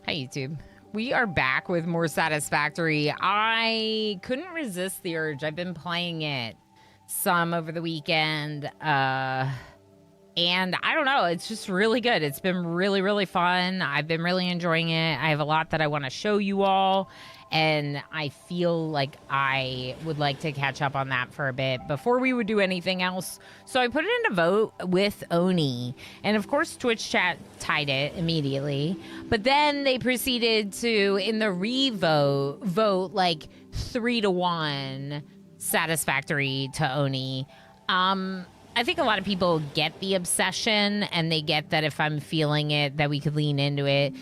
Hi, YouTube. We are back with more Satisfactory. I couldn't resist the urge. I've been playing it some over the weekend. And I don't know, it's just really good. It's been really, really fun. I've been really enjoying it. I have a lot that I want to show you all. And I feel like I would like to catch up on that for a bit before we would do anything else. So I put it in a vote with Oni. And of course, Twitch chat tied it immediately. But then they proceeded to, in the revote, vote like 3-1 Satisfactory to Oni. I think a lot of people get the obsession and they get that if I'm feeling it, that we could lean into it.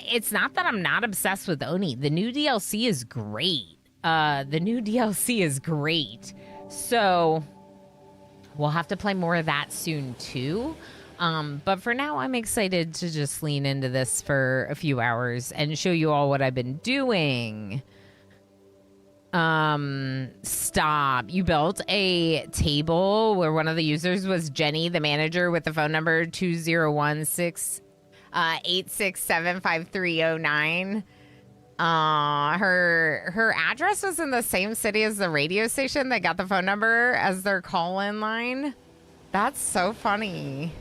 It's not that I'm not obsessed with Oni. The new DLC is great. So we'll have to play more of that soon too. But for now, I'm excited to just lean into this for a few hours and show you all what I've been doing. Stop. You built a table where one of the users was Jenny, the manager, with the phone number 201-686-75309. Her address was in the same city as the radio station that got the phone number as their call-in line. That's so funny.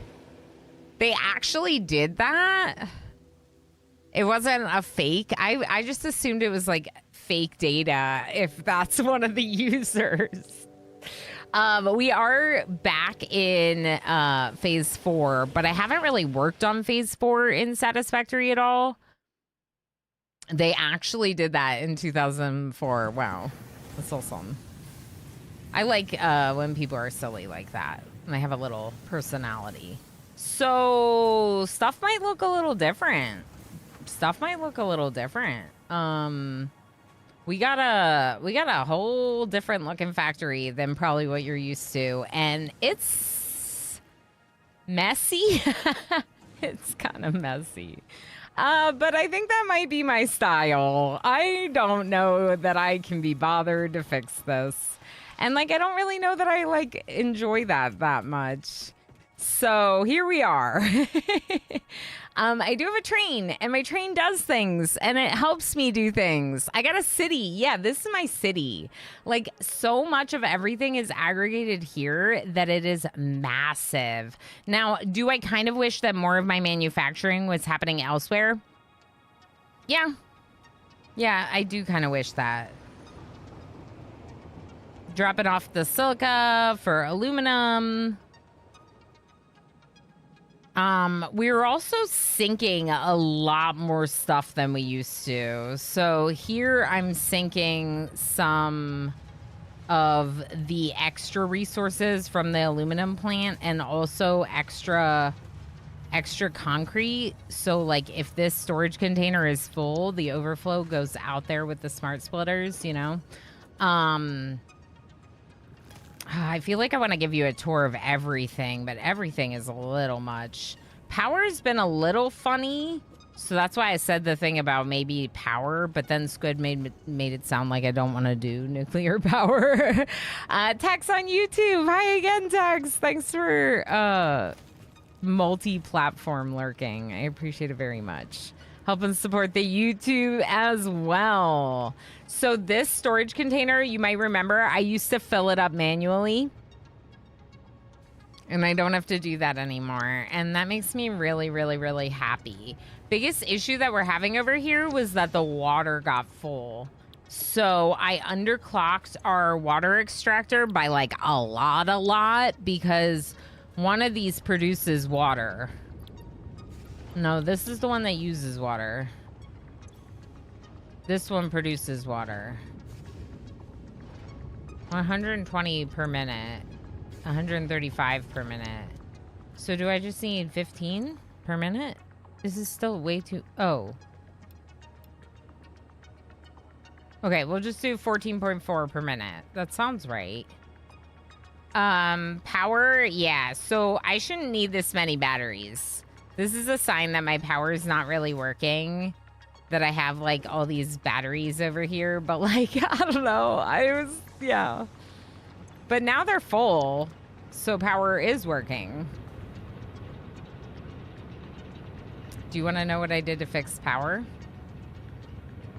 They actually did that. It wasn't a fake. I just assumed it was like fake data if that's one of the users. We are back in phase 4, but I haven't really worked on phase 4 in Satisfactory at all. They actually did that in 2004. Wow, that's awesome. I like when people are silly like that and they have a little personality. So stuff might look a little different. We got a whole different looking factory than probably what you're used to, and it's messy. It's kind of messy. But I think that might be my style. I don't know that I can be bothered to fix this. And like I don't really know that I like enjoy that much. So here we are. I do have a train, and my train does things, and it helps me do things. I got a city. Yeah, this is my city. Like, so much of everything is aggregated here that it is massive. Now, do I kind of wish that more of my manufacturing was happening elsewhere? Yeah. Yeah, I do kind of wish that. Dropping off the silica for aluminum. We're also sinking a lot more stuff than we used to. So here I'm sinking some of the extra resources from the aluminum plant and also extra concrete. So like if this storage container is full, the overflow goes out there with the smart splitters, you know? I feel like I want to give you a tour of everything, but everything is a little much. Power's been a little funny, so that's why I said the thing about maybe power, but then Squid made it sound like I don't want to do nuclear power. Tex on YouTube. Hi again, Tex. Thanks for multi-platform lurking. I appreciate it very much. Helping support the YouTube as well. So this storage container, you might remember, I used to fill it up manually. And I don't have to do that anymore. And that makes me really, really, really happy. Biggest issue that we're having over here was that the water got full. So I underclocked our water extractor by like a lot because one of these produces water. No, this is the one that uses water. This one produces water. 120 per minute. 135 per minute. So do I just need 15 per minute? This is still way too... Oh. Okay, we'll just do 14.4 per minute. That sounds right. Power, yeah. So I shouldn't need this many batteries. This is a sign that my power is not really working. That I have, like, all these batteries over here. But, like, I don't know. Yeah. But now they're full. So power is working. Do you want to know what I did to fix power?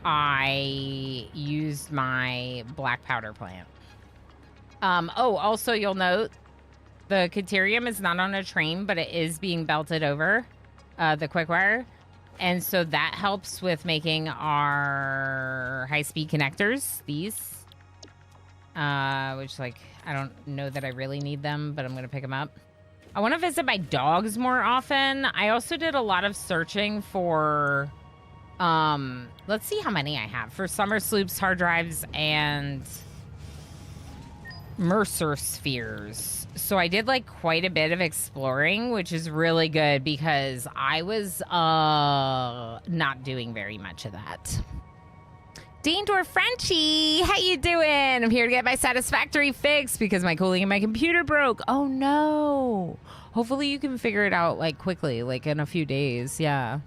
I used my black powder plant. Oh, also you'll note the Caterium is not on a train, but it is being belted over the quick wire. And so that helps with making our high-speed connectors, these. Which, like, I don't know that I really need them, but I'm going to pick them up. I want to visit my dogs more often. I also did a lot of searching for, let's see how many I have. For summer sloops, hard drives, and Mercer spheres. So I did, like, quite a bit of exploring, which is really good because I was not doing very much of that. Daindor Frenchie, how you doing? I'm here to get my Satisfactory fixed because my cooling in my computer broke. Oh, no. Hopefully you can figure it out, like, quickly, like, in a few days. Yeah.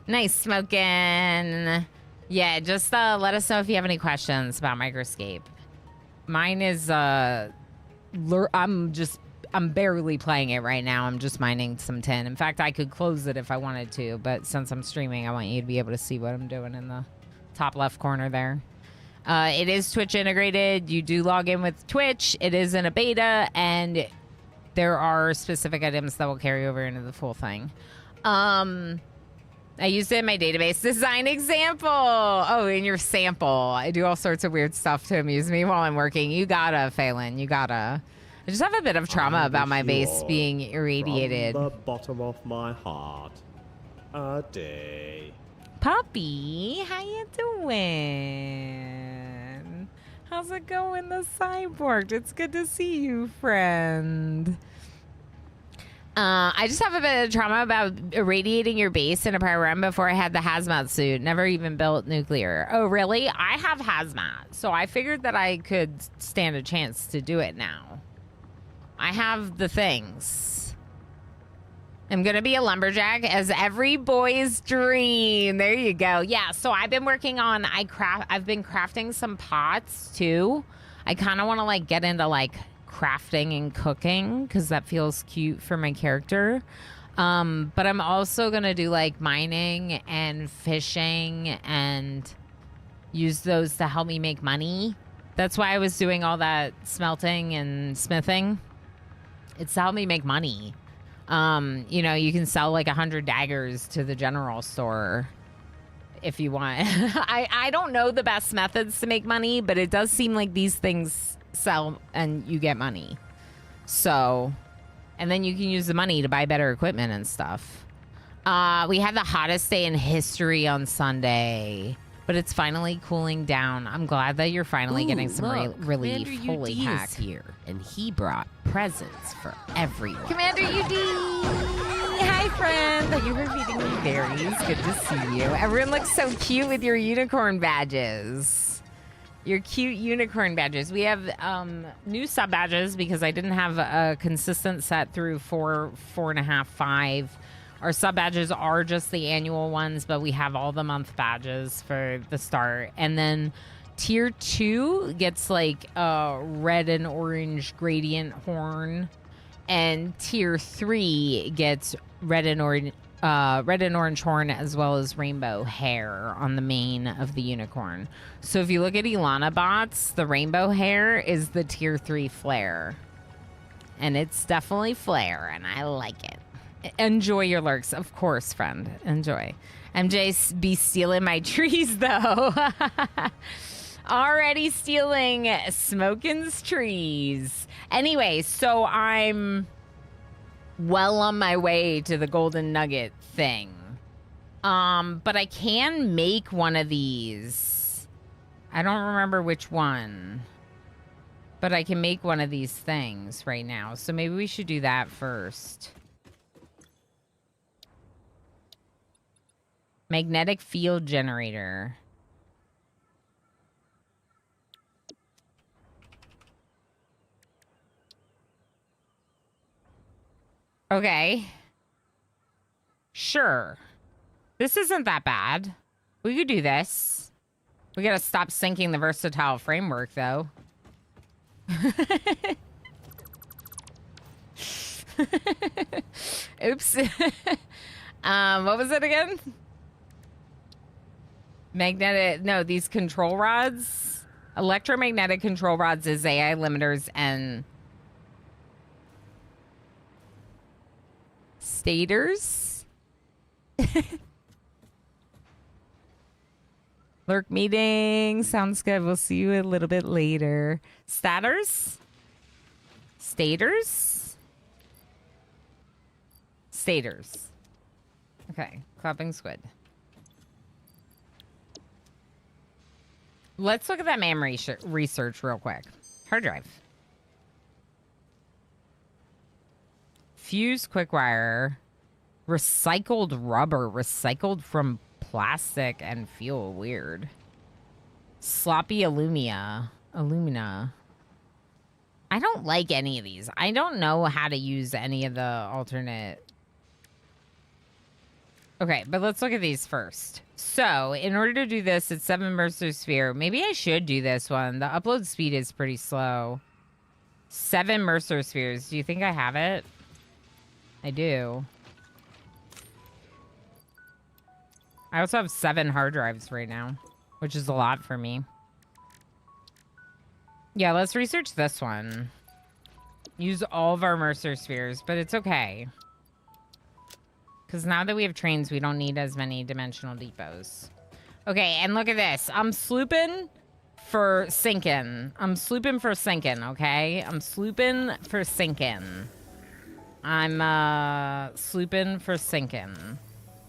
Nice smoking. Yeah, just let us know if you have any questions about Microscape. Mine is, I'm barely playing it right now. I'm just mining some tin. In fact, I could close it if I wanted to, but since I'm streaming, I want you to be able to see what I'm doing in the top left corner there. It is Twitch integrated. You do log in with Twitch. It is in a beta, and there are specific items that will carry over into the full thing. I used it in my database design example. Oh, in your sample. I do all sorts of weird stuff to amuse me while I'm working. You gotta, Phelan. You gotta. I just have a bit of trauma about my base being irradiated. From the bottom of my heart. A day. Puppy, how you doing? How's it going, the cyborg? It's good to see you, friend. I just have a bit of trauma about irradiating your base in a prior run before I had the hazmat suit. Never even built nuclear. Oh, really? I have hazmat, so I figured that I could stand a chance to do it now. I have the things. I'm gonna be a lumberjack as every boy's dream. There you go. Yeah, so I've been working on, I've been crafting some pots too. I kind of want to like get into like crafting and cooking because that feels cute for my character. But I'm also gonna do like mining and fishing and use those to help me make money. That's why I was doing all that smelting and smithing. It's to help me make money. You know, you can sell like 100 daggers to the general store if you want. I don't know the best methods to make money, but it does seem like these things sell and you get money. So, and then you can use the money to buy better equipment and stuff. We had the hottest day in history on Sunday, but it's finally cooling down. I'm glad that you're finally getting some relief. Commander Holy UD heck. is here, and he brought presents for everyone. Commander UD! Hi, friend. Thank you for feeding me berries. Good to see you. Everyone looks so cute with your unicorn badges. Your cute unicorn badges. We have new sub badges because I didn't have a consistent set through 4, 4.5, 5. Our sub badges are just the annual ones, but we have all the month badges for the start. And then tier 2 gets like a red and orange gradient horn, and tier 3 gets red and orange horn as well as rainbow hair on the mane of the unicorn. So if you look at Ilana bots, the rainbow hair is the tier 3 flare, and it's definitely flare, and I like it. Enjoy your lurks, of course, friend. Enjoy. MJ be stealing my trees though. Already stealing Smokin's trees. Anyway, so I'm well on my way to the golden nugget thing. But I can make one of these. I don't remember which one. But I can make one of these things right now. So maybe we should do that first. Magnetic field generator. Okay. Sure. This isn't that bad. We could do this. We gotta stop sinking the versatile framework, though. Oops. What was it again? Magnetic, no, these control rods, electromagnetic control rods is AI limiters and stators. Lurk meeting. Sounds good. We'll see you a little bit later. Stators? Stators? Stators. Okay. Clapping squid. Let's look at that MAM research real quick. Hard drive. Fuse quick wire. Recycled rubber. Recycled from plastic and fuel. Weird. Sloppy alumina. I don't like any of these. I don't know how to use any of the alternate. Okay, but let's look at these first. So, in order to do this, it's 7 Mercer Sphere. Maybe I should do this one. The upload speed is pretty slow. 7 Mercer Spheres. Do you think I have it? I do. I also have 7 hard drives right now, which is a lot for me. Yeah, let's research this one. Use all of our Mercer Spheres, but it's okay. Because now that we have trains, we don't need as many dimensional depots. Okay, and look at this. I'm slooping for sinking. I'm slooping for sinking, okay? I'm slooping for sinking. I'm slooping for sinking.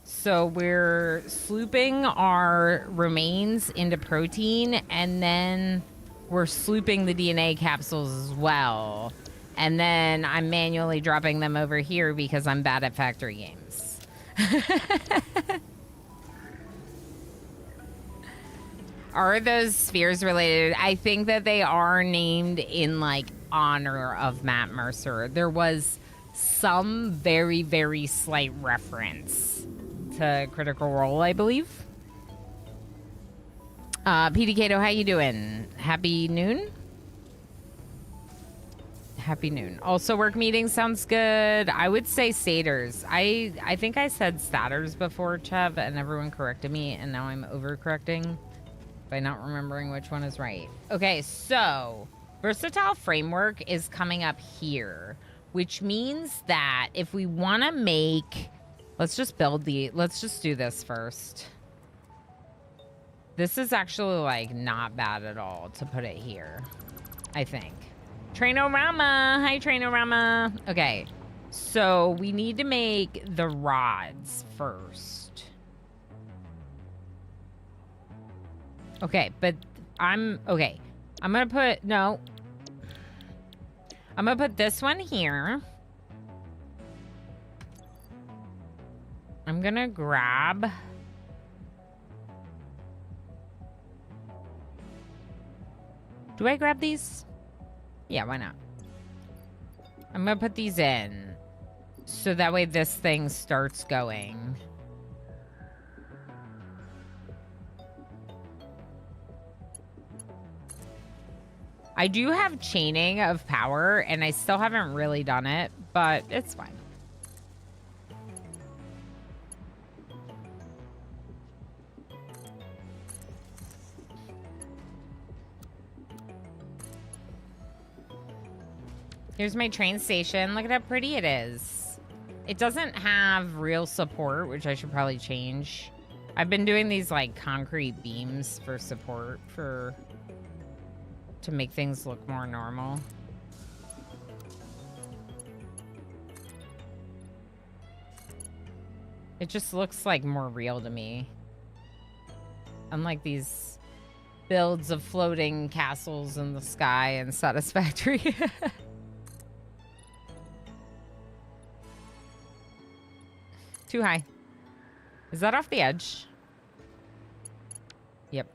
So we're slooping our remains into protein, and then we're slooping the DNA capsules as well. And then I'm manually dropping them over here because I'm bad at factory games. Are those spheres related? I think that they are named in like honor of Matt Mercer. There was some very, very slight reference to Critical Role, I believe. PD Kato, how you doing? Happy noon? Happy noon. Also, work meeting sounds good. I would say stators. I think I said stators before, Chev, and everyone corrected me, and now I'm overcorrecting by not remembering which one is right. Okay, so versatile framework is coming up here, which means that if we want to make... Let's just do this first. This is actually, like, not bad at all to put it here, I think. Trainorama. Hi, Trainorama. Okay, so we need to make the rods first. Okay, but I'm gonna put, no. I'm gonna put this one here. I'm gonna grab... Do I grab these? Yeah, why not? I'm gonna put these in so that way this thing starts going. I do have chaining of power and I still haven't really done it, but it's fine. Here's my train station. Look at how pretty it is. It doesn't have real support, which I should probably change. I've been doing these like concrete beams for support to make things look more normal. It just looks like more real to me. Unlike these builds of floating castles in the sky and Satisfactory. Too high. Is that off the edge? Yep.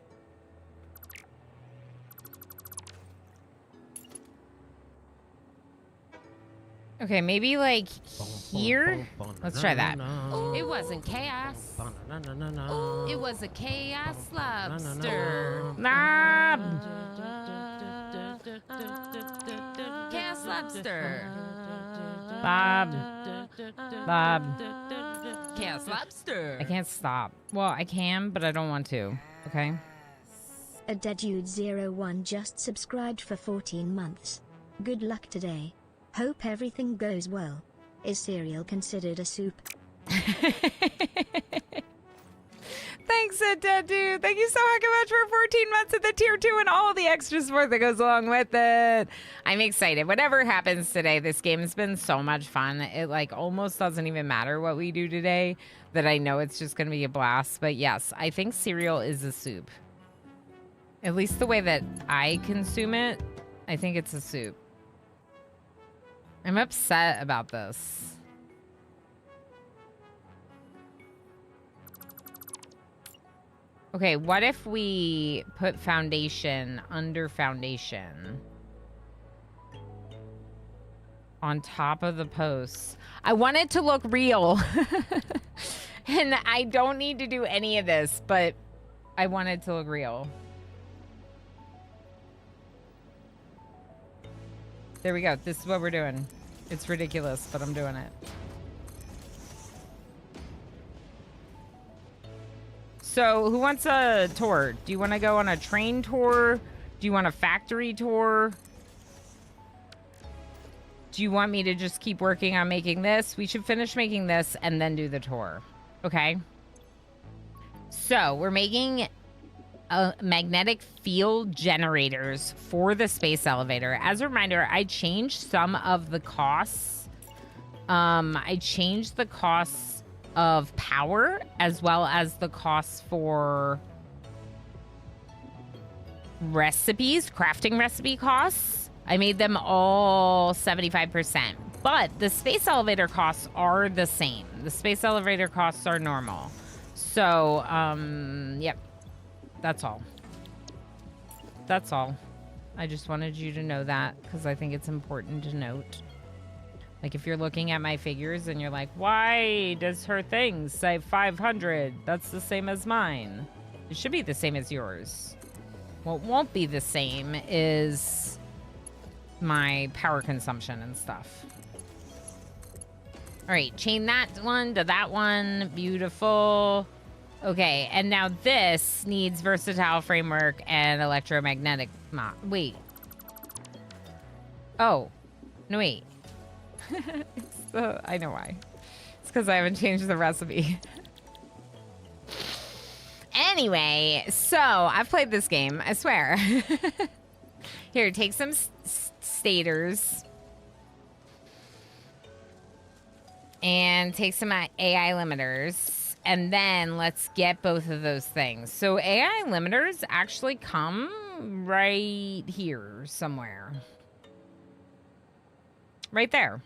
Okay, maybe like here? Let's try that. It wasn't chaos. It was a chaos lobster. Lob! Chaos lobster. Bob. Bob. Chaos lobster. I can't stop. Well, I can, but I don't want to. Okay. A Deadude01 just subscribed for 14 months. Good luck today. Hope everything goes well. Is cereal considered a soup? Thanks, Dead Dude. Thank you so much for 14 months of the tier 2 and all the extra support that goes along with it. I'm excited. Whatever happens today, this game has been so much fun. It like almost doesn't even matter what we do today, that I know it's just going to be a blast. But yes, I think cereal is a soup. At least the way that I consume it, I think it's a soup. I'm upset about this. Okay, what if we put foundation under foundation on top of the posts? I want it to look real. And I don't need to do any of this, but I want it to look real. There we go. This is what we're doing. It's ridiculous, but I'm doing it. So, who wants a tour? Do you want to go on a train tour? Do you want a factory tour? Do you want me to just keep working on making this? We should finish making this and then do the tour. Okay? So, we're making magnetic field generators for the space elevator. As a reminder, I changed some of the costs. I changed the costs of power as well as the costs for recipes, crafting recipe costs. I made them all 75%, but the space elevator costs are the same. The space elevator costs are normal. So, yep, that's all. That's all. I just wanted you to know that because I think it's important to note. Like, if you're looking at my figures and you're like, why does her thing say 500? That's the same as mine. It should be the same as yours. What won't be the same is my power consumption and stuff. All right, chain that one to that one. Beautiful. Okay, and now this needs versatile framework and electromagnetic wait. Oh, no, wait. I know why. It's because I haven't changed the recipe. Anyway, so I've played this game, I swear. Here, take some stators. And take some AI limiters. And then let's get both of those things. So AI limiters actually come right here somewhere. Right there.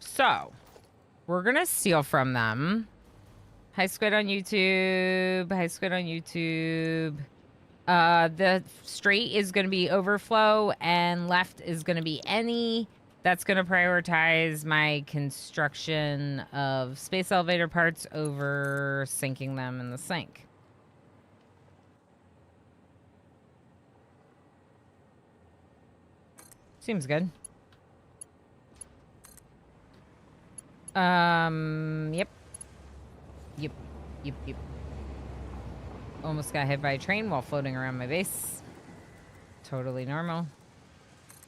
So, we're going to steal from them. Hi, Squid on YouTube. Hi, Squid on YouTube. The straight is going to be overflow, and left is going to be any. That's going to prioritize my construction of space elevator parts over sinking them in the sink. Seems good. Yep. Yep. Almost got hit by a train while floating around my base. Totally normal.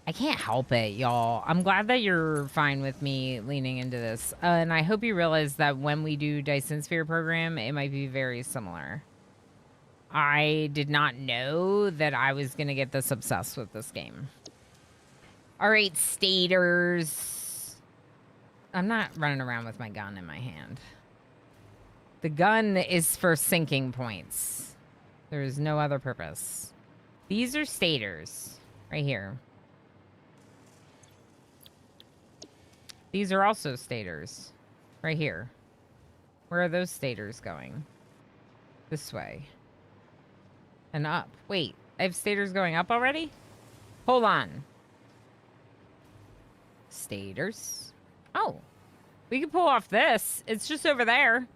I can't help it, y'all. I'm glad that you're fine with me leaning into this. And I hope you realize that when we do Dyson Sphere program, it might be very similar. I did not know that I was going to get this obsessed with this game. All right, stators. I'm not running around with my gun in my hand. The gun is for sinking points. There is no other purpose. These are stators right here. These are also stators right here. Where are those stators going? This way. And up. Wait, I have stators going up already? Hold on. Stators. Oh, we can pull off this. It's just over there.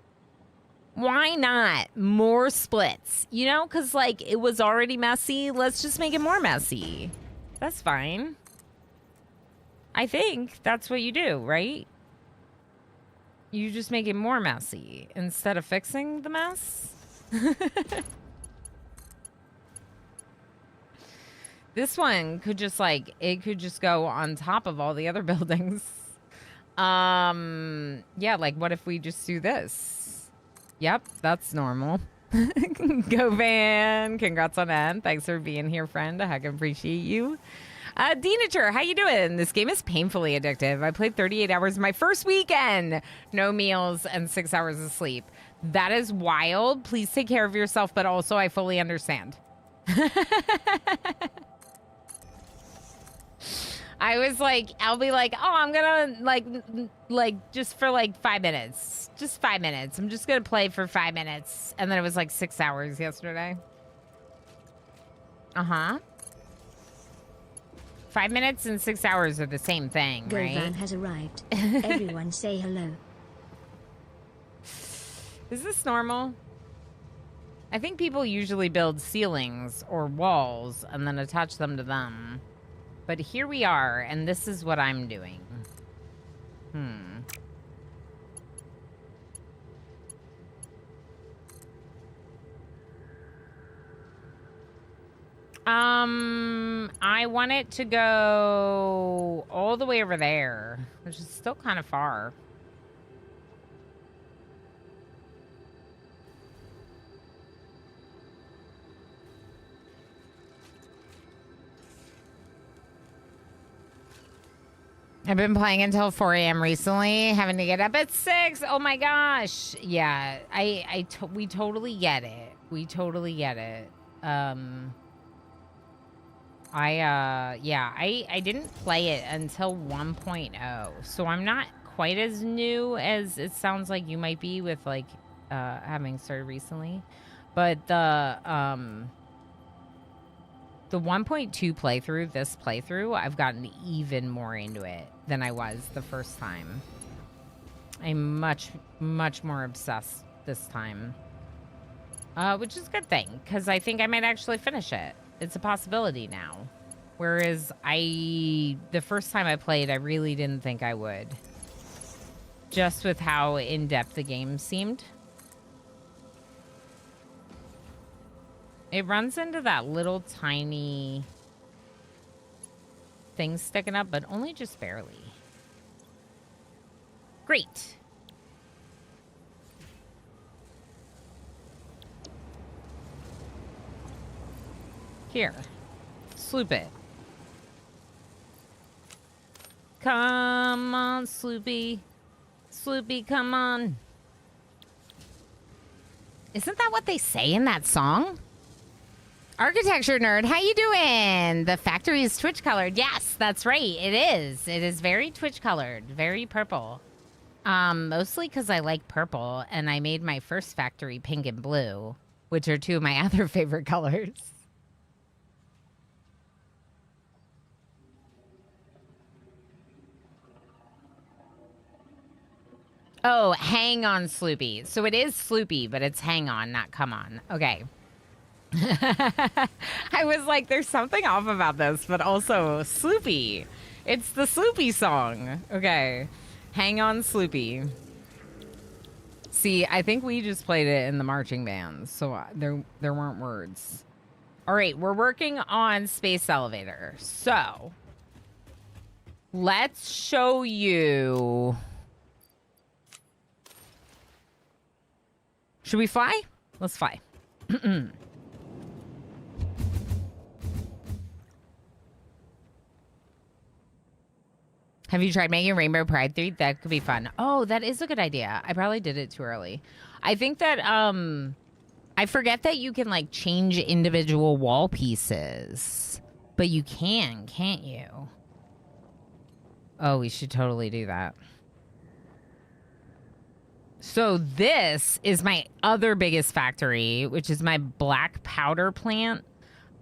Why not? More splits. You know, because, like, it was already messy. Let's just make it more messy. That's fine. I think that's what you do, right? You just make it more messy instead of fixing the mess. This one could just like, it could just go on top of all the other buildings. Yeah, like what if we just do this? Yep, that's normal. Go Van, congrats on that. Thanks for being here, friend. I can appreciate you. Denature, how you doing? This game is painfully addictive. I played 38 hours my first weekend. No meals and 6 hours of sleep. That is wild. Please take care of yourself, but also I fully understand. I was like, I'll be like, oh, I'm gonna like just for like 5 minutes. Just 5 minutes. I'm just gonna play for 5 minutes. And then it was like 6 hours yesterday. Uh-huh. 5 minutes and 6 hours are the same thing, right? Govan has arrived. Everyone say hello. Is this normal? I think people usually build ceilings or walls and then attach them to them. But here we are, and this is what I'm doing. I want it to go all the way over there, which is still kind of far. I've been playing until 4 a.m. recently, having to get up at 6. Oh my gosh. Yeah, we totally get it. We totally get it. I didn't play it until 1.0, so I'm not quite as new as it sounds like you might be with like having started recently. But the 1.2 playthrough, this playthrough, I've gotten even more into it than I was the first time. I'm much more obsessed this time, which is a good thing because I think I might actually finish it. It's a possibility now. Whereas the first time I played, I really didn't think I would. Just with how in-depth the game seemed. It runs into that little tiny thing sticking up, but only just barely. Great. Here. Sloop it. Come on, Sloopy. Sloopy, come on. Isn't that what they say in that song? Architecture nerd, how you doing? The factory is Twitch colored. Yes, that's right. It is. It is very Twitch colored. Very purple. Mostly because I like purple, and I made my first factory pink and blue, which are two of my other favorite colors. Oh, hang on, Sloopy. So it is Sloopy, but it's hang on, not come on. Okay. I was like, there's something off about this, but also Sloopy. It's the Sloopy song. Okay. Hang on, Sloopy. See, I think we just played it in the marching band, so there weren't words. All right, we're working on Space Elevator. So, let's show you... Should we fly? Let's fly. Have you tried making Rainbow Pride 3? That could be fun. Oh, that is a good idea. I probably did it too early. I think that, I forget that you can, like, change individual wall pieces. But you can, can't you? Oh, we should totally do that. So this is my other biggest factory, which is my black powder plant.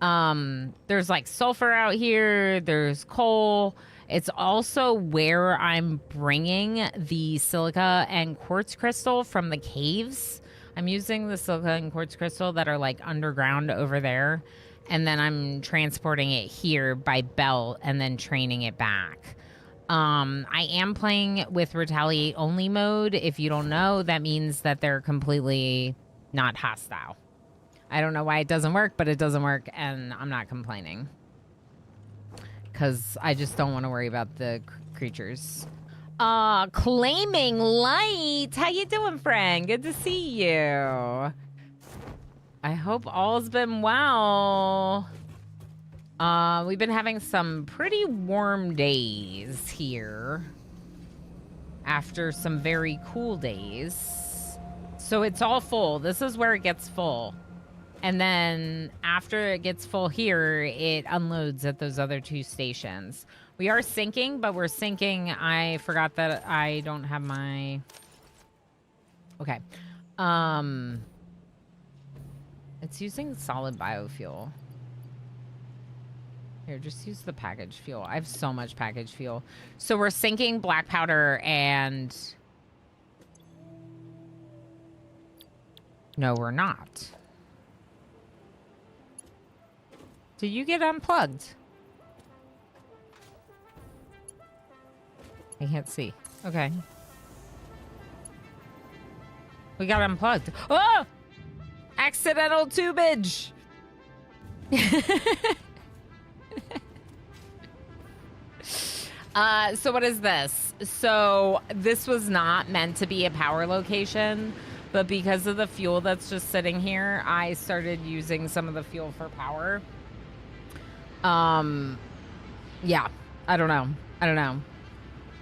There's like sulfur out here. There's coal. It's also where I'm bringing the silica and quartz crystal from the caves. I'm using the silica and quartz crystal that are like underground over there. And then I'm transporting it here by belt and then training it back. I am playing with retaliate only mode. If you don't know, that means that they're completely not hostile. I don't know why it doesn't work, but it doesn't work, and I'm not complaining. Because I just don't want to worry about the creatures. Claiming Light! How you doing, friend? Good to see you. I hope all's been well. We've been having some pretty warm days here after some very cool days. So it's all full. This is where it gets full. And then after it gets full here, it unloads at those other 2 stations. We are sinking, but we're sinking. I forgot that I don't have my... Okay. It's using solid biofuel. Here, just use the package fuel. I have so much package fuel. So we're sinking black powder and... No, we're not. Did you get unplugged? I can't see. Okay. We got unplugged. Oh! Accidental tubage! So what is this? So this was not meant to be a power location, but because of the fuel that's just sitting here, I started using some of the fuel for power. Yeah, I don't know.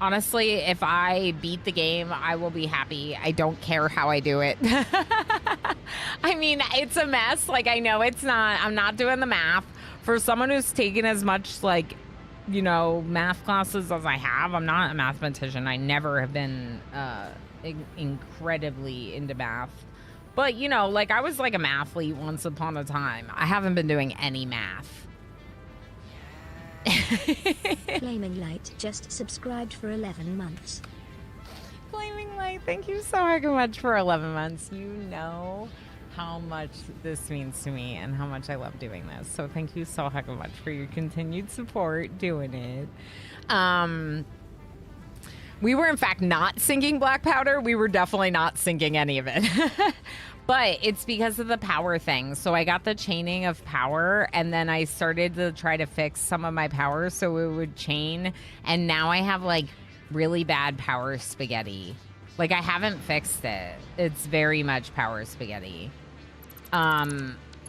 Honestly, if I beat the game, I will be happy. I don't care how I do it. I mean, it's a mess. Like, I know it's not, I'm not doing the math. For someone who's taken as much, like, you know, math classes as I have, I'm not a mathematician. I never have been incredibly into math. But, you know, like, I was like a mathlete once upon a time. I haven't been doing any math. Flaming Light just subscribed for 11 months. Flaming Light, thank you so much for 11 months. You know how much this means to me and how much I love doing this. So thank you so much for your continued support doing it. We were in fact not sinking black powder. We were definitely not sinking any of it. But it's because of the power thing. So I got the chaining of power, and then I started to try to fix some of my power so it would chain. And now I have like really bad power spaghetti. Like, I haven't fixed it. It's very much power spaghetti.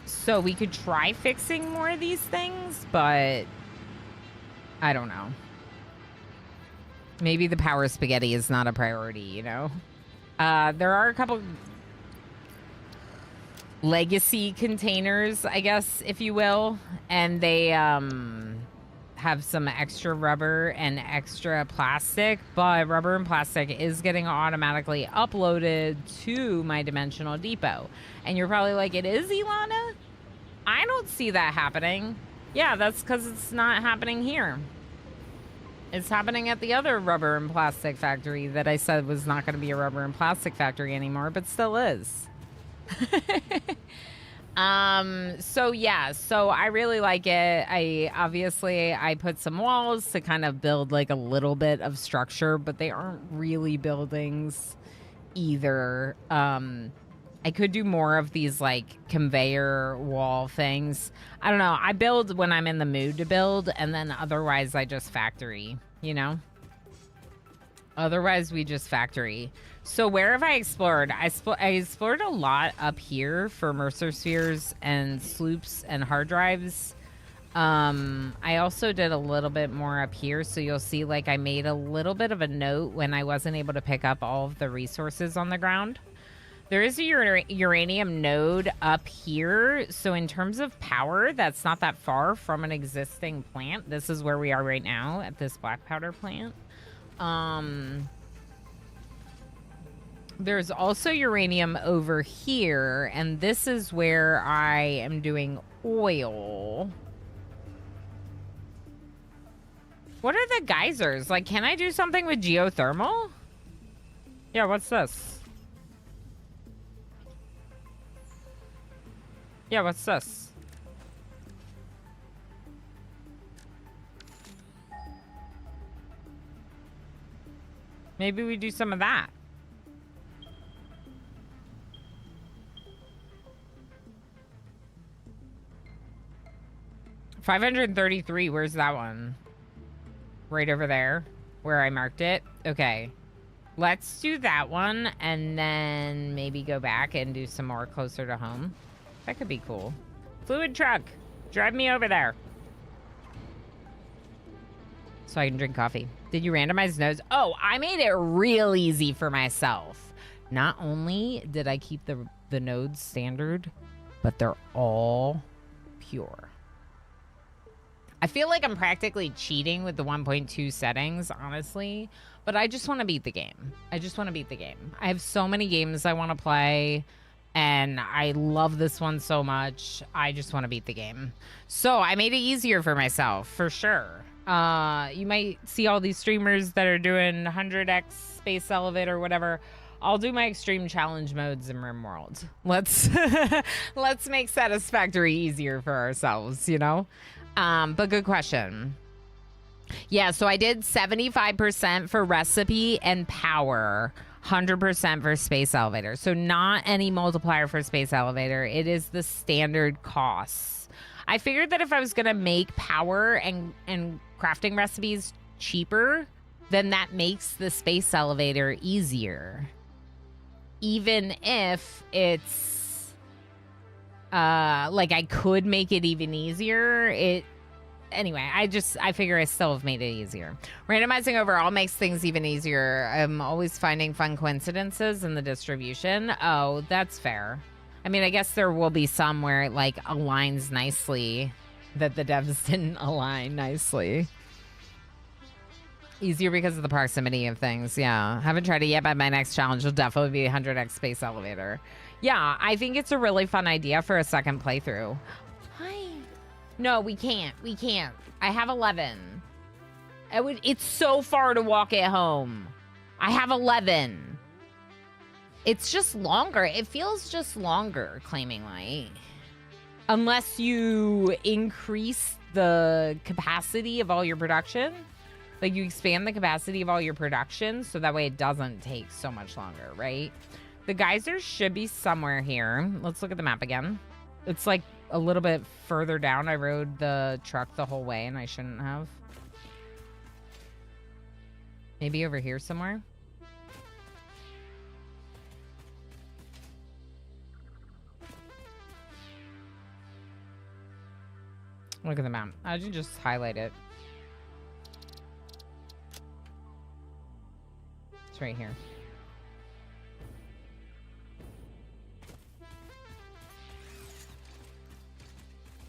So we could try fixing more of these things, but I don't know. Maybe the power spaghetti is not a priority, you know? There are a couple legacy containers, I guess, if you will, and they have some extra rubber and extra plastic, but rubber and plastic is getting automatically uploaded to my dimensional depot. And you're probably like, it is, Ilana? I don't see that happening. Yeah, that's because it's not happening here. It's happening at the other rubber and plastic factory that I said was not going to be a rubber and plastic factory anymore, but still is. So yeah, so I really like it. I put some walls to kind of build like a little bit of structure, but they aren't really buildings either. I could do more of these like conveyor wall things. I don't know. I build when I'm in the mood to build, and then otherwise I just factory, you know? Otherwise we just factory. So where have I explored? I explored a lot up here for Mercer spheres and sloops and hard drives. I also did a little bit more up here, so you'll see like I made a little bit of a note when I wasn't able to pick up all of the resources on the ground. There is a uranium node up here, so in terms of power, that's not that far from an existing plant. This is where we are right now at this black powder plant. There's also uranium over here, and this is where I am doing oil. What are the geysers? Like, can I do something with geothermal? Yeah, what's this? Yeah, what's this? Maybe we do some of that. $533. Where's that one? Right over there where I marked it. Okay. Let's do that one and then maybe go back and do some more closer to home. That could be cool. Fluid truck. Drive me over there. So I can drink coffee. Did you randomize nodes? Oh, I made it real easy for myself. Not only did I keep the nodes standard, but they're all pure. I feel like I'm practically cheating with the 1.2 settings, honestly, but I just want to beat the game. I just want to beat the game. I have so many games I want to play, and I love this one so much. I just want to beat the game. So I made it easier for myself, for sure. You might see all these streamers that are doing 100x space elevator or whatever. I'll do my extreme challenge modes in RimWorld. Let's make Satisfactory easier for ourselves, you know? But good question. Yeah, so I did 75% for recipe and power, 100% for space elevator. So not any multiplier for space elevator. It is the standard costs. I figured that if I was going to make power and crafting recipes cheaper, then that makes the space elevator easier. Even if it's like I could make it even easier. Anyway, I figure I still have made it easier. Randomizing overall makes things even easier. I'm always finding fun coincidences in the distribution. Oh, that's fair. I mean, I guess there will be some where it like aligns nicely that the devs didn't align nicely. Easier because of the proximity of things. Yeah. Haven't tried it yet, but my next challenge will definitely be 100x space elevator. Yeah, I think it's a really fun idea for a second playthrough. Hi. No, we can't. We can't. I have 11. It's so far to walk it home. I have 11. It's just longer. It feels just longer, Claiming Light. Unless you increase the capacity of all your production. Like, you expand the capacity of all your production, so that way it doesn't take so much longer, right? The geysers should be somewhere here. Let's look at the map again. It's, like, a little bit further down. I rode the truck the whole way, and I shouldn't have. Maybe over here somewhere? Look at the map. I should just highlight it. It's right here.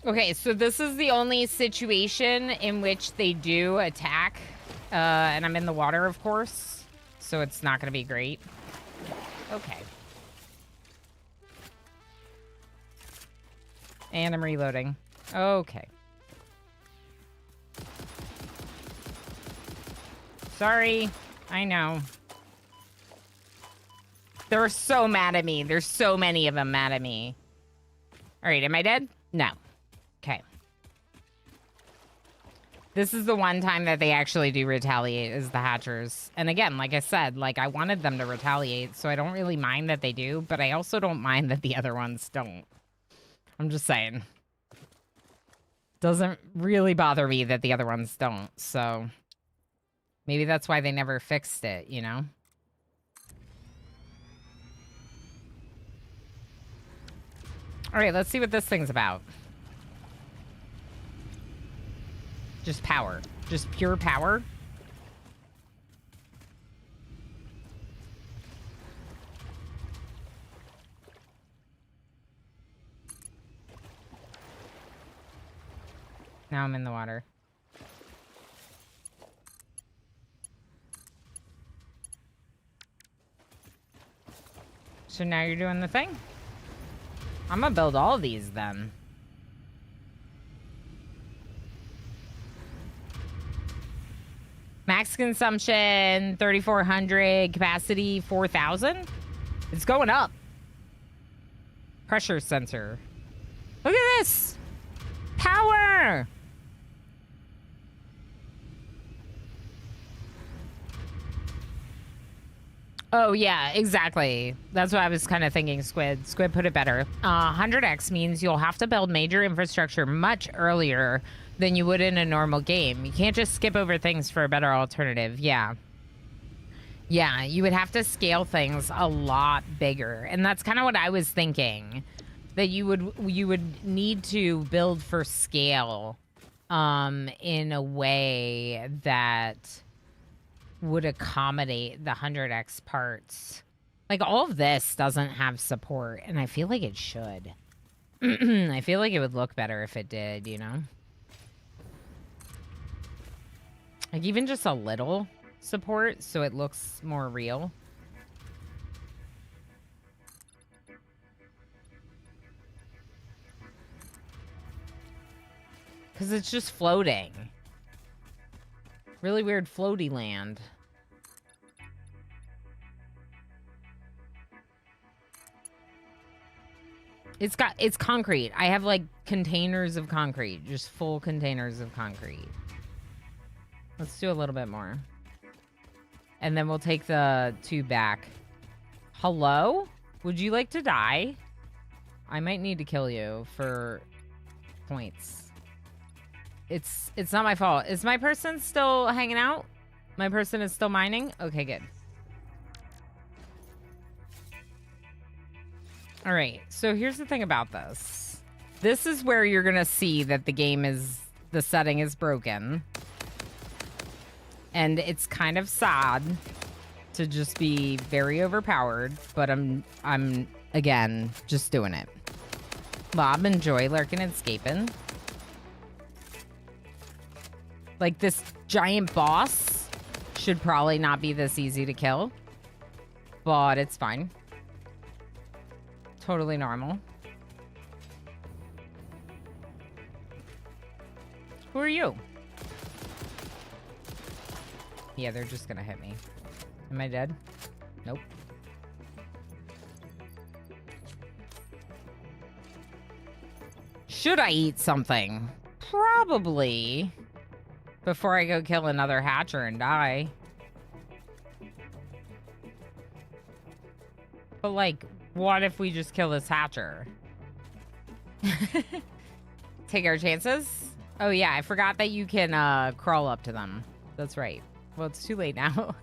Okay, so this is the only situation in which they do attack. And I'm in the water, of course. So it's not going to be great. Okay. And I'm reloading. Okay. Sorry. I know. They're so mad at me. There's so many of them mad at me. All right, am I dead? No. Okay. This is the one time that they actually do retaliate, is the Hatchers. And again, like I said, like I wanted them to retaliate, so I don't really mind that they do, but I also don't mind that the other ones don't. I'm just saying. Doesn't really bother me that the other ones don't, so maybe that's why they never fixed it, you know? All right, let's see what this thing's about. Just power. Just pure power. Now I'm in the water. So now you're doing the thing? I'm gonna build all of these then. Max consumption 3,400, capacity 4,000. It's going up. Pressure sensor. Look at this. Power. Oh, yeah, exactly. That's what I was kind of thinking, Squid. Squid put it better. 100x means you'll have to build major infrastructure much earlier than you would in a normal game. You can't just skip over things for a better alternative. Yeah. Yeah, you would have to scale things a lot bigger. And that's kind of what I was thinking. That you would need to build for scale in a way that would accommodate the 100x parts. Like, all of this doesn't have support, and I feel like it should. I feel like it would look better if it did, you know? Like, even just a little support so it looks more real. Because it's just floating. Really weird floaty land. It's concrete. I have like containers of concrete, just full containers of concrete. Let's do a little bit more. And then we'll take the two back. Hello? Would you like to die? I might need to kill you for points. It's not my fault. Is my person still hanging out? My person is still mining? Okay, good. All right, so here's the thing about this. This is where you're gonna see that the setting is broken. And it's kind of sad to just be very overpowered, but I'm again, just doing it. Bob, enjoy lurking and escaping. Like, this giant boss should probably not be this easy to kill, but it's fine. Totally normal. Who are you? Yeah, they're just gonna hit me. Am I dead? Nope. Should I eat something? Probably. Before I go kill another hatcher and die. But, like, what if we just kill this hatcher? Take our chances? Oh, yeah, I forgot that you can crawl up to them. That's right. Well, it's too late now.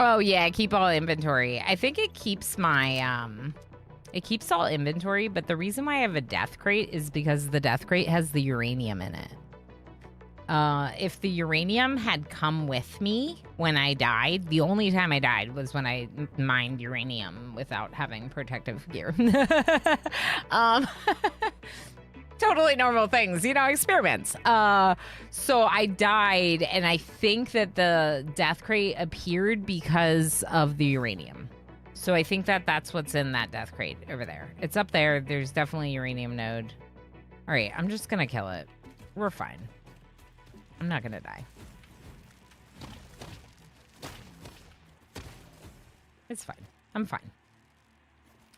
Oh, yeah, keep all inventory. I think it keeps my, it keeps all inventory, but the reason why I have a death crate is because the death crate has the uranium in it. If the uranium had come with me when I died, the only time I died was when I mined uranium without having protective gear. Totally normal things, you know, experiments. So I died, and I think that the death crate appeared because of the uranium. So I think that that's what's in that death crate over there. It's up there. There's definitely a uranium node. All right, I'm just gonna kill it. We're fine. I'm not gonna die. It's fine. I'm fine.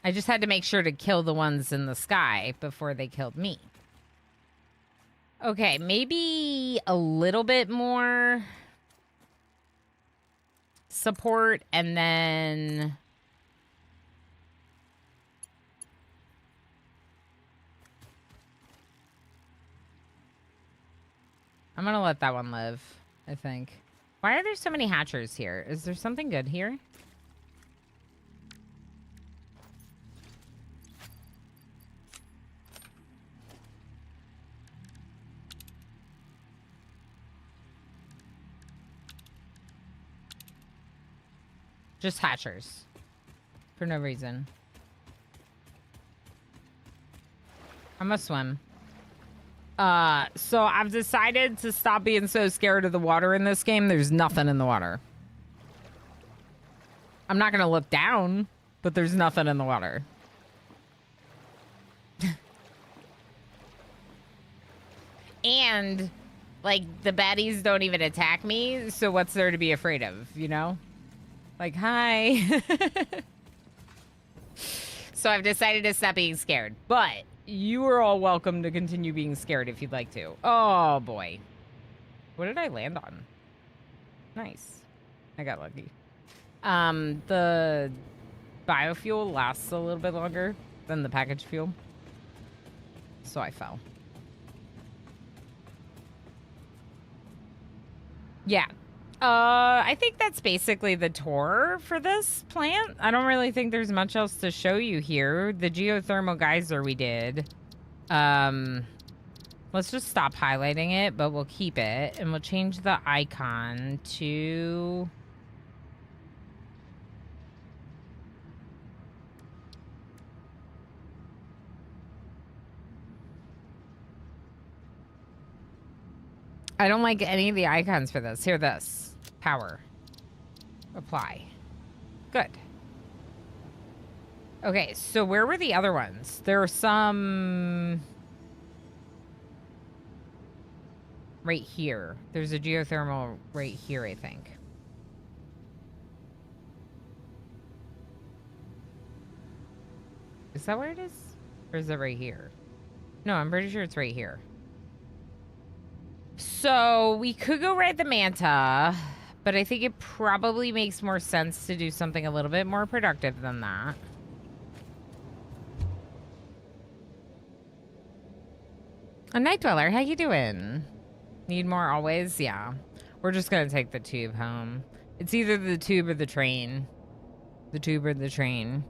I just had to make sure to kill the ones in the sky before they killed me. Okay, maybe a little bit more support, and then I'm gonna let that one live, I think. Why are there so many hatchers here? Is there something good here? Just hatchers. For no reason. I'm gonna swim. So I've decided to stop being so scared of the water in this game. There's nothing in the water. I'm not gonna look down, but there's nothing in the water. And, like, the baddies don't even attack me, so what's there to be afraid of, you know? Like, hi. So I've decided to stop being scared, but you are all welcome to continue being scared if you'd like to. Oh, boy. What did I land on? Nice. I got lucky. The biofuel lasts a little bit longer than the packaged fuel. So I fell. Yeah. I think that's basically the tour for this plant. I don't really think there's much else to show you here. The geothermal geyser we did. Let's just stop highlighting it, but we'll keep it. And we'll change the icon to... I don't like any of the icons for this. Here, this. Power. Apply. Good. Okay, so where were the other ones? There are some... right here. There's a geothermal right here, I think. Is that where it is? Or is it right here? No, I'm pretty sure it's right here. So we could go ride the Manta, but I think it probably makes more sense to do something a little bit more productive than that. A Night Dweller, how you doing? Need more always? Yeah. We're just gonna take the tube home. It's either the tube or the train. The tube or the train.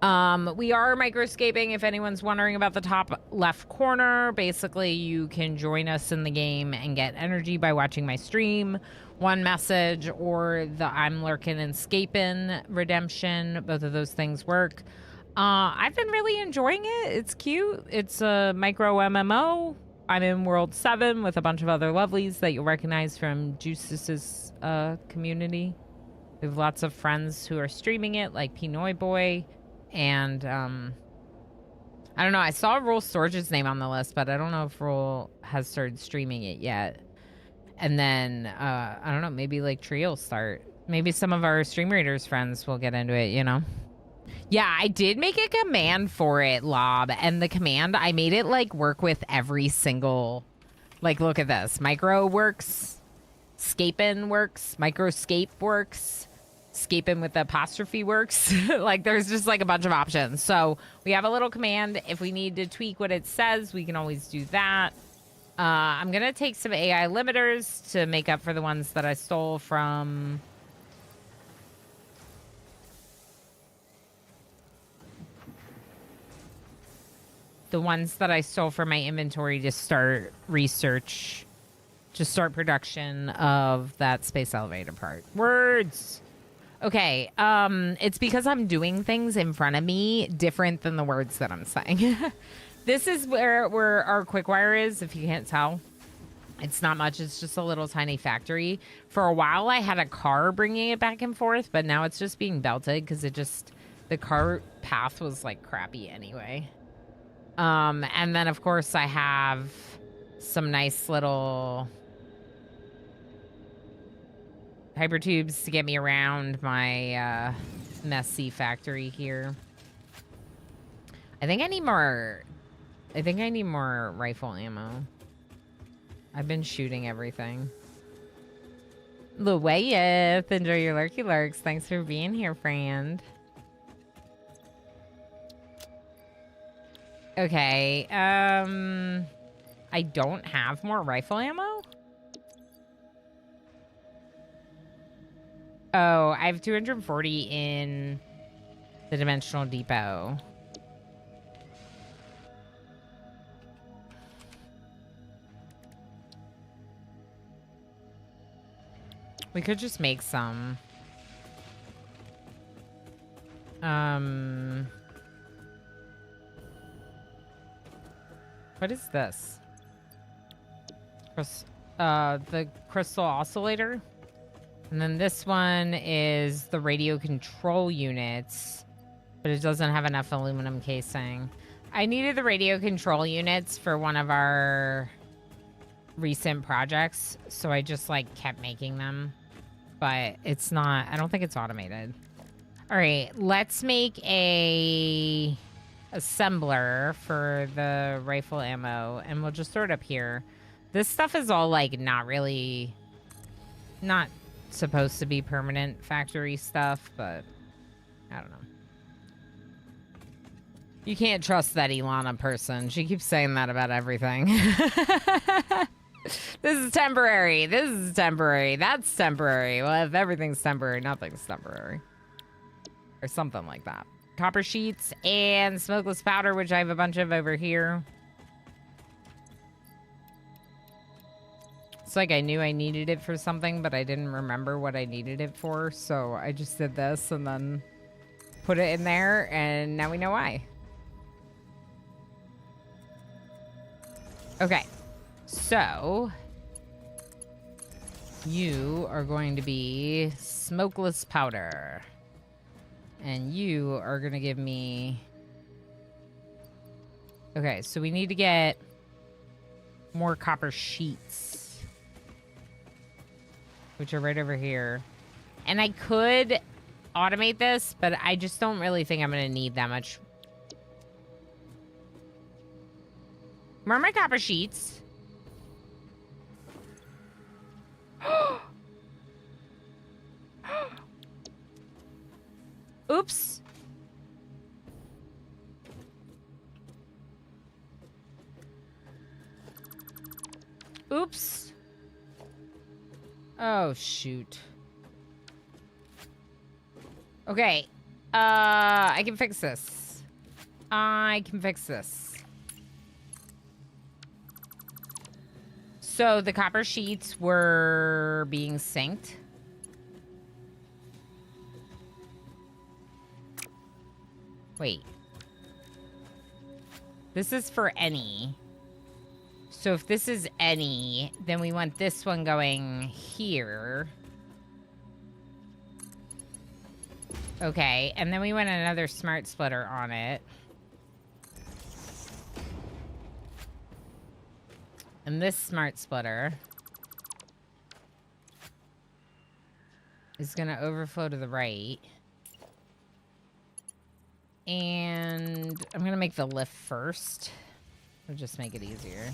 We are microscaping, if anyone's wondering about the top left corner. Basically, you can join us in the game and get energy by watching my stream. One message or the I'm lurking and scaping redemption. Both of those things work. I've been really enjoying it. It's cute. It's a micro MMO. I'm in World 7 with a bunch of other lovelies that you'll recognize from Juice's community. We have lots of friends who are streaming it, like Pinoy Boy. And, I don't know. I saw Roll Storage's name on the list, but I don't know if Roll has started streaming it yet. And then, I don't know, maybe like Tree will start. Maybe some of our Stream Raiders friends will get into it, you know? Yeah, I did make a command for it, Lob. And the command, I made it like work with every single, like, look at this. Micro works. Scapin works. Microscape works. Scaping with the apostrophe works. Like, there's just like a bunch of options. So we have a little command. If we need to tweak what it says, we can always do that. I'm going to take some AI limiters to make up for the ones that I stole from... the ones that I stole from my inventory to start research, to start production of that space elevator part. Words! Okay, it's because I'm doing things in front of me different than the words that I'm saying. This is where our quick wire is, if you can't tell. It's not much, it's just a little tiny factory. For a while, I had a car bringing it back and forth, but now it's just being belted because the car path was like crappy anyway. And then of course I have some nice little hypertubes to get me around my messy factory here. I think I need more rifle ammo. I've been shooting everything. Luwayeth, enjoy your lurky lurks. Thanks for being here, friend. Okay, I don't have more rifle ammo? Oh, I have 240 in the Dimensional Depot. We could just make some. What is this? The crystal oscillator. And then this one is the radio control units, but it doesn't have enough aluminum casing. I needed the radio control units for one of our recent projects, so I just like kept making them, but it's not, I don't think it's automated. All right, let's make a assembler for the rifle ammo, and we'll just throw it up here. This stuff is all like not supposed to be permanent factory stuff, but I don't know. You can't trust that Ilana person. She keeps saying that about everything. This is temporary. This is temporary. That's temporary. Well, if everything's temporary, nothing's temporary. Or something like that. Copper sheets and smokeless powder, which I have a bunch of over here. It's like I knew I needed it for something, but I didn't remember what I needed it for. So I just did this and then put it in there, and now we know why. Okay. So you are going to be smokeless powder. And you are going to give me... Okay, so we need to get more copper sheets, which are right over here. And I could automate this, but I just don't really think I'm going to need that much. Where are my copper sheets? Oops. Oops. Oh, shoot. Okay. I can fix this. I can fix this. So the copper sheets were being synced. Wait. This is for any. So if this is any, then we want this one going here. Okay, and then we want another smart splitter on it. And this smart splitter is going to overflow to the right. And I'm going to make the lift first. It'll just make it easier.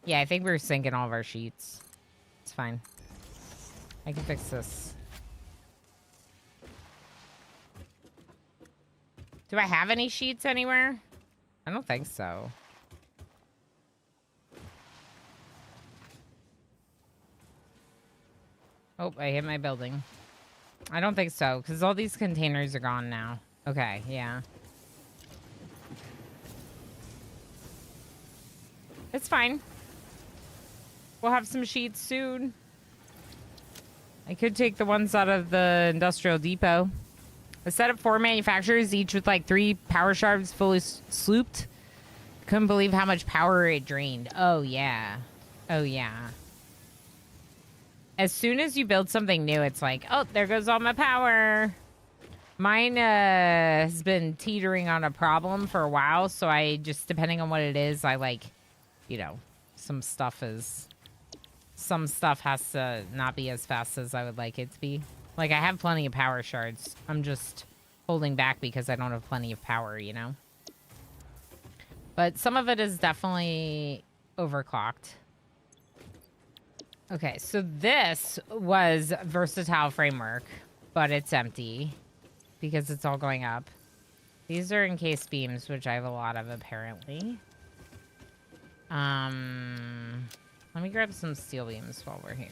Yeah, I think we're syncing all of our sheets. It's fine. I can fix this. Do I have any sheets anywhere? I don't think so. Oh, I hit my building. I don't think so, because all these containers are gone now. Okay, yeah. It's fine. We'll have some sheets soon. I could take the ones out of the industrial depot. A set of 4 manufacturers, each with like 3 power shafts fully slooped. Couldn't believe how much power it drained. Oh, yeah. Oh, yeah. As soon as you build something new, it's like, oh, there goes all my power. Mine has been teetering on a problem for a while, so I just, depending on what it is, I like, you know, some stuff has to not be as fast as I would like it to be. Like, I have plenty of power shards. I'm just holding back because I don't have plenty of power, you know? But some of it is definitely overclocked. Okay, so this was Versatile Framework, but it's empty because it's all going up. These are encased beams, which I have a lot of, apparently. Let me grab some steel beams while we're here.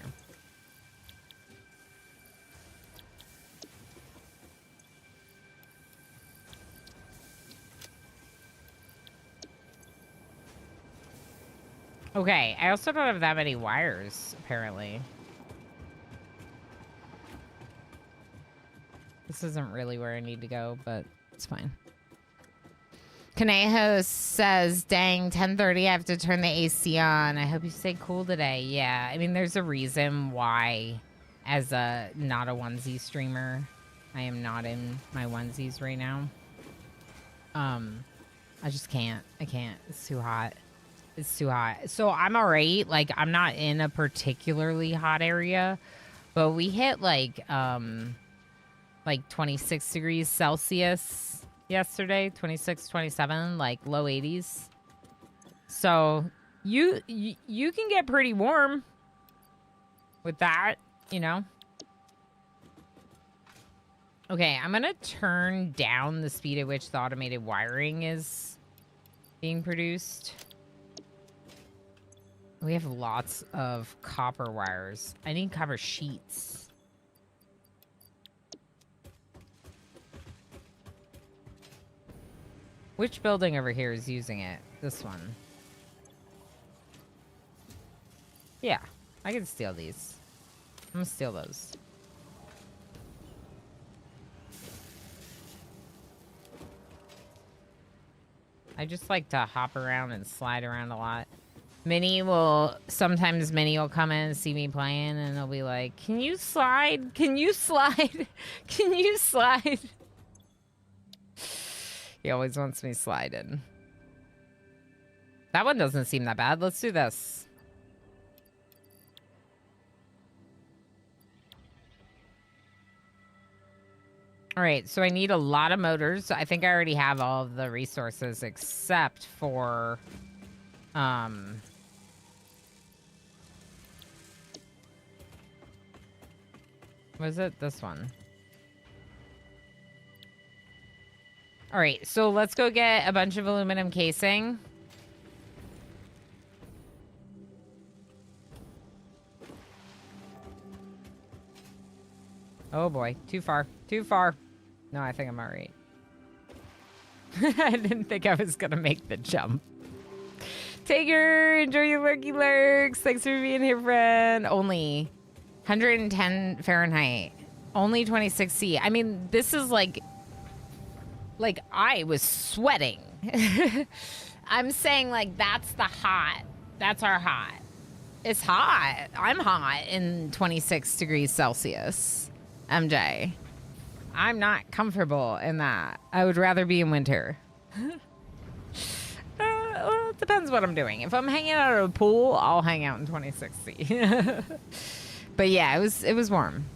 Okay, I also don't have that many wires, apparently. This isn't really where I need to go, but it's fine. Kaneho says, dang, 10:30, I have to turn the AC on. I hope you stay cool today. Yeah, I mean, there's a reason why, as a not a onesie streamer, I am not in my onesies right now. I just can't. I can't. It's too hot. It's too hot. So I'm alright. Like, I'm not in a particularly hot area, but we hit like 26 degrees Celsius yesterday, 26, 27, like low 80s. So you can get pretty warm. with that, you know? Okay, I'm gonna turn down the speed at which the automated wiring is being produced. We have lots of copper wires. I need copper sheets. Which building over here is using it? This one. Yeah, I can steal these. I'm gonna steal those. I just like to hop around and slide around a lot. Sometimes Minnie will come in and see me playing and they'll be like, can you slide? Can you slide? Can you slide? He always wants me sliding. That one doesn't seem that bad. Let's do this. All right, so I need a lot of motors. I think I already have all of the resources except for... Was it this one? All right, so let's go get a bunch of aluminum casing. Oh boy, too far, too far. No, I think I'm all right. I didn't think I was gonna make the jump. Taker, enjoy your lurky lurks. Thanks for being here, friend. Only 110 Fahrenheit. Only 26 C. I mean, this is like I was sweating. I'm saying like that's the hot. That's our hot. It's hot. I'm hot in 26 degrees Celsius. MJ. I'm not comfortable in that. I would rather be in winter. Well, it depends what I'm doing. If I'm hanging out at a pool, I'll hang out in 26 C. But yeah, it was warm.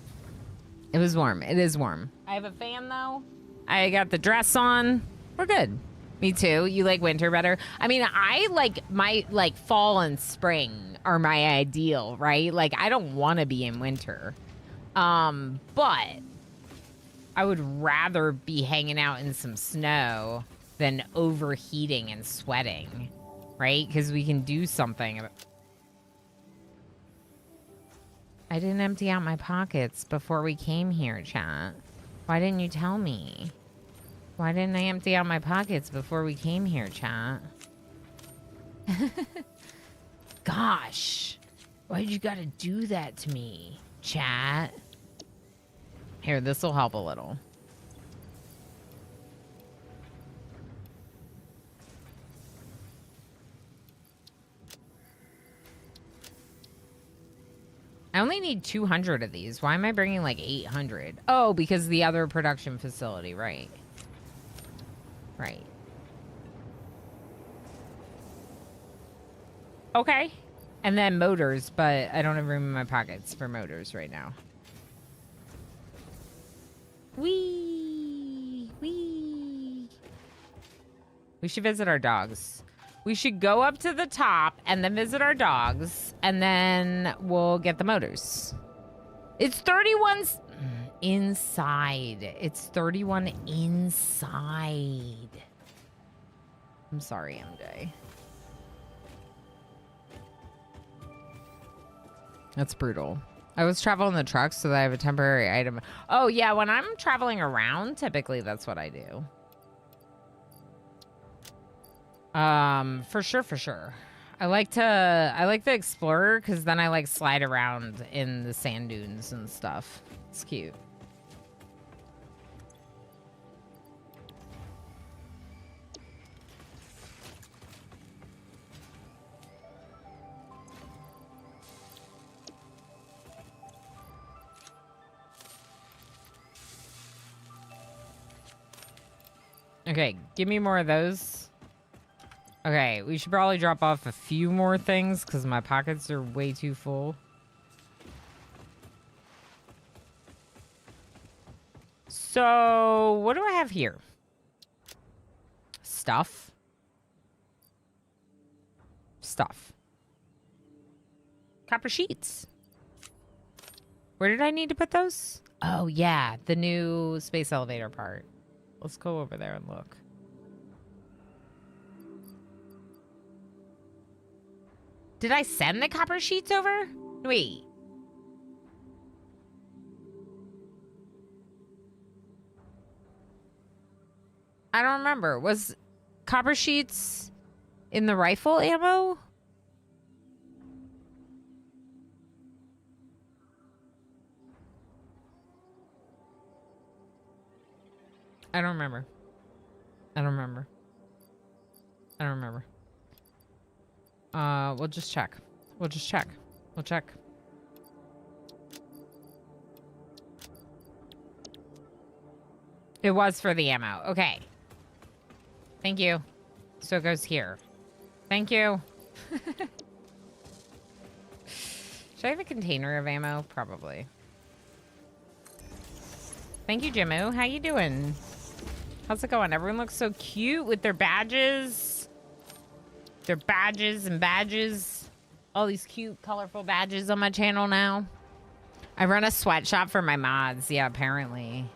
It was warm. It is warm. I have a fan though. I got the dress on. We're good. Me too. You like winter better? I mean, I like my fall and spring are my ideal, right? Like I don't want to be in winter. But I would rather be hanging out in some snow than overheating and sweating, right? Because we can do something. I didn't empty out my pockets before we came here, chat. Why didn't you tell me? Why didn't I empty out my pockets before we came here, chat? Gosh. Why'd you gotta do that to me, chat? Here, this will help a little. I only need 200 of these. Why am I bringing like 800? Oh, because the other production facility, right. Right. Okay. And then motors, but I don't have room in my pockets for motors right now. Wee. Wee. We should visit our dogs. We should go up to the top and then visit our dogs, and then we'll get the motors. It's 31 inside. It's 31 inside. I'm sorry, MJ. That's brutal. I was traveling the truck so that I have a temporary item. Oh, yeah, when I'm traveling around, typically that's what I do. For sure. I like the Explorer because then I like slide around in the sand dunes and stuff. It's cute. Okay, give me more of those. Okay, we should probably drop off a few more things because my pockets are way too full. So, what do I have here? Stuff. Stuff. Copper sheets. Where did I need to put those? Oh, yeah. The new space elevator part. Let's go over there and look. Did I send the copper sheets over? Wait. I don't remember. Was copper sheets in the rifle ammo? I don't remember. I don't remember. I don't remember. We'll just check. We'll just check. We'll check. It was for the ammo. Okay. Thank you. So it goes here. Thank you. Should I have a container of ammo? Probably. Thank you, Jimmu. How you doing? How's it going? Everyone looks so cute with their badges. Their badges and badges. All these cute, colorful badges on my channel now. I run a sweatshop for my mods. Yeah, apparently.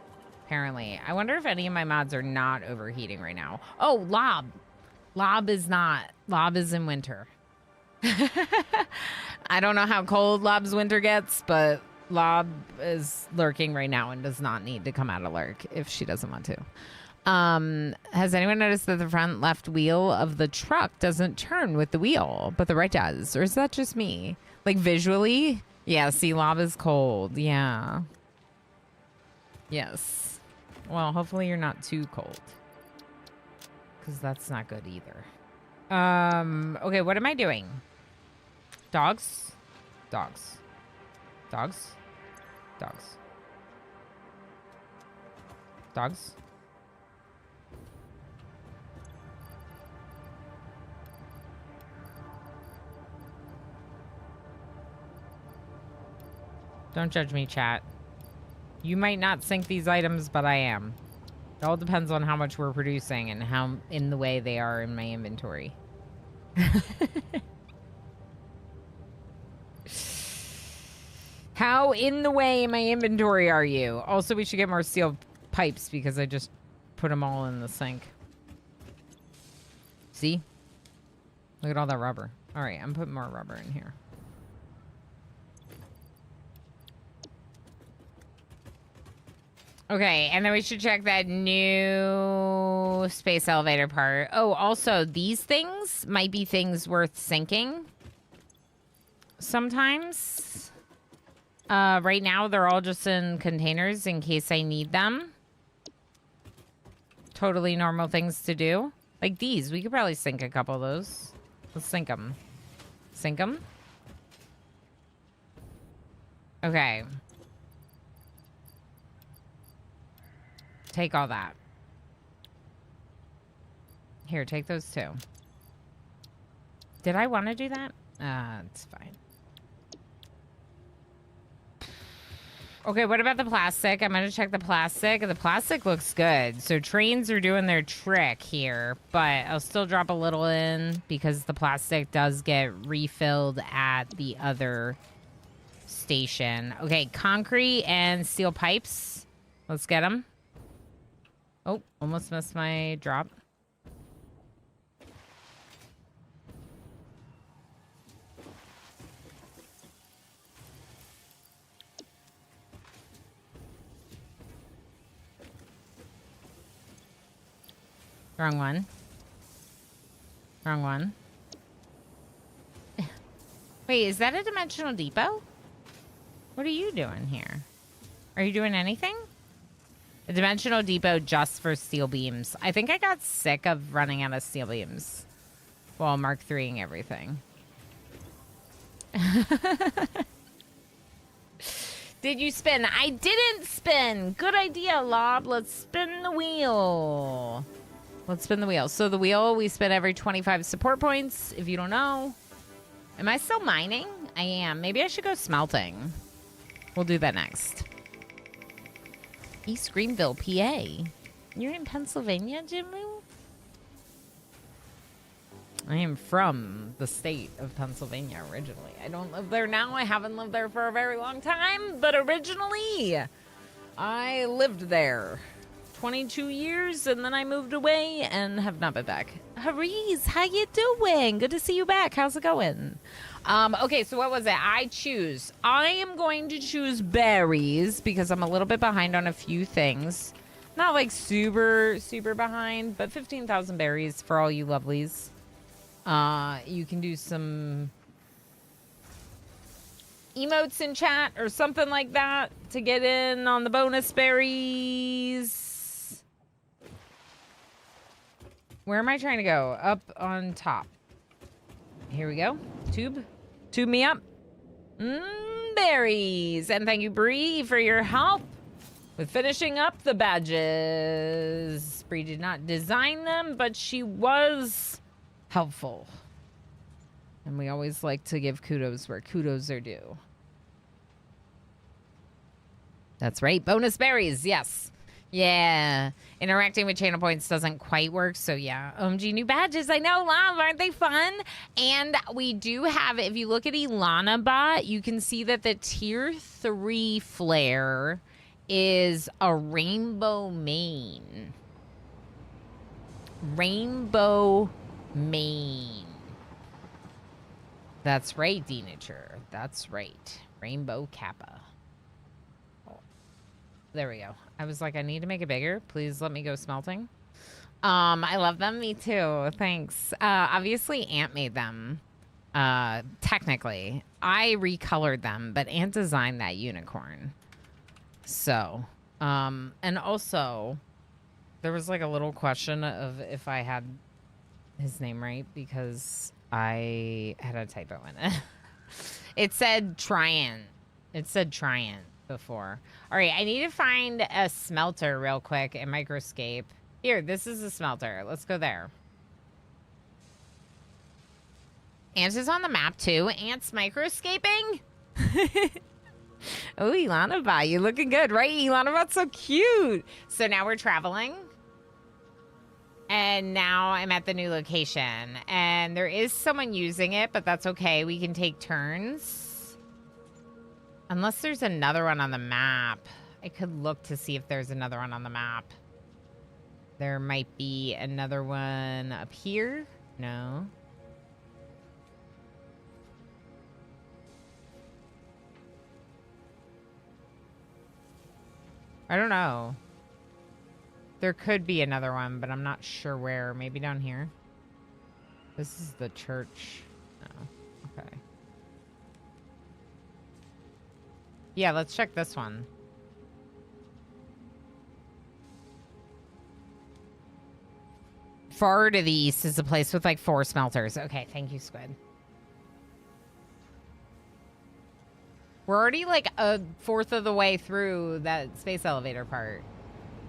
Apparently. I wonder if any of my mods are not overheating right now. Oh, Lob. Lob is not. Lob is in winter. I don't know how cold Lob's winter gets, but Lob is lurking right now and does not need to come out of lurk if she doesn't want to. Has anyone noticed that the front left wheel of the truck doesn't turn with the wheel, but the right does? Or is that just me? Like visually? Yeah, see, Lob is cold. Yeah. Yes. Well, hopefully you're not too cold. Because that's not good either. Okay, what am I doing? Dogs? Dogs. Dogs? Dogs. Dogs? Don't judge me, chat. You might not sync these items, but I am. It all depends on how much we're producing and how in the way they are in my inventory. How in the way in my inventory are you? Also, we should get more steel pipes because I just put them all in the sink. See? Look at all that rubber. All right, I'm putting more rubber in here. Okay, and then we should check that new space elevator part. Oh, also, these things might be things worth sinking sometimes. Right now, they're all just in containers in case I need them. Totally normal things to do. Like these. We could probably sink a couple of those. Let's sink them. Sink them. Okay. Take all that. Here, take those too. Did I want to do that? It's fine. Okay, what about the plastic? I'm going to check the plastic. The plastic looks good. So trains are doing their trick here, but I'll still drop a little in because the plastic does get refilled at the other station. Okay, concrete and steel pipes. Let's get them. Oh, almost missed my drop. Wrong one. Wrong one. Wait, is that a dimensional depot? What are you doing here? Are you doing anything? A dimensional depot just for steel beams. I think I got sick of running out of steel beams while Mark IIIing everything. Did you spin? I didn't spin. Good idea, Lob. Let's spin the wheel. Let's spin the wheel. So the wheel, we spin every 25 support points, if you don't know. Am I still mining? I am. Maybe I should go smelting. We'll do that next. East Greenville, PA. You're in Pennsylvania, Jimmu? I am from the state of Pennsylvania originally. I don't live there now. I haven't lived there for a very long time, but originally I lived there 22 years, and then I moved away and have not been back. Haris, how you doing? Good to see you back. How's it going? Okay, so what was it? I am going to choose berries because I'm a little bit behind on a few things. Not like super behind, but 15,000 berries for all you lovelies. You can do some emotes in chat or something like that to get in on the bonus berries. Where am I trying to go? Up on top. Here we go. Tube me up. Berries. And thank you, Bree, for your help with finishing up the badges. Bree did not design them, but she was helpful. And we always like to give kudos where kudos are due. That's right. Bonus berries. Yes. Yeah. Interacting with channel points doesn't quite work. So yeah. OMG new badges. I know, love. Aren't they fun? And we do have, if you look at Ilana Bot, you can see that the tier 3 flare is a rainbow mane. Rainbow mane. That's right, Denature. That's right. Rainbow Kappa. Oh, there we go. I was like, I need to make it bigger. Please let me go smelting. I love them. Me too. Thanks. Obviously, Ant made them. Technically. I recolored them, but Ant designed that unicorn. So, and also, there was like a little question of if I had his name right because I had a typo in it. It said Triant. It said Triant before. All right, I need to find a smelter real quick in Microscape. Here, this is a smelter. Let's go there. Ant is on the map too. Ant's microscaping. Oh, Ilanabot, you looking good, right? Ilanabot's so cute. So now we're traveling. And now I'm at the new location. And there is someone using it, but that's okay. We can take turns. Unless there's another one on the map. I could look to see if there's another one on the map. There might be another one up here. No. I don't know. There could be another one, but I'm not sure where. Maybe down here. This is the church. Oh, okay. Yeah, let's check this one. Far to the east is a place with like 4 smelters. Okay, thank you, Squid. We're already like a fourth of the way through that space elevator part.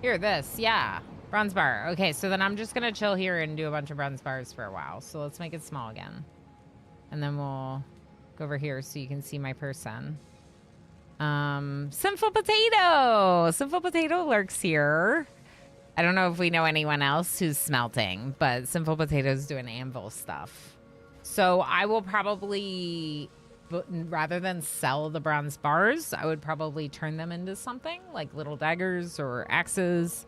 Here, this, yeah. Bronze bar. Okay, so then I'm just gonna chill here and do a bunch of bronze bars for a while. So let's make it small again. And then we'll go over here so you can see my person. Sinful Potato! Sinful Potato lurks here. I don't know if we know anyone else who's smelting, but Sinful Potato's doing anvil stuff. So I will probably, rather than sell the bronze bars, I would probably turn them into something like little daggers or axes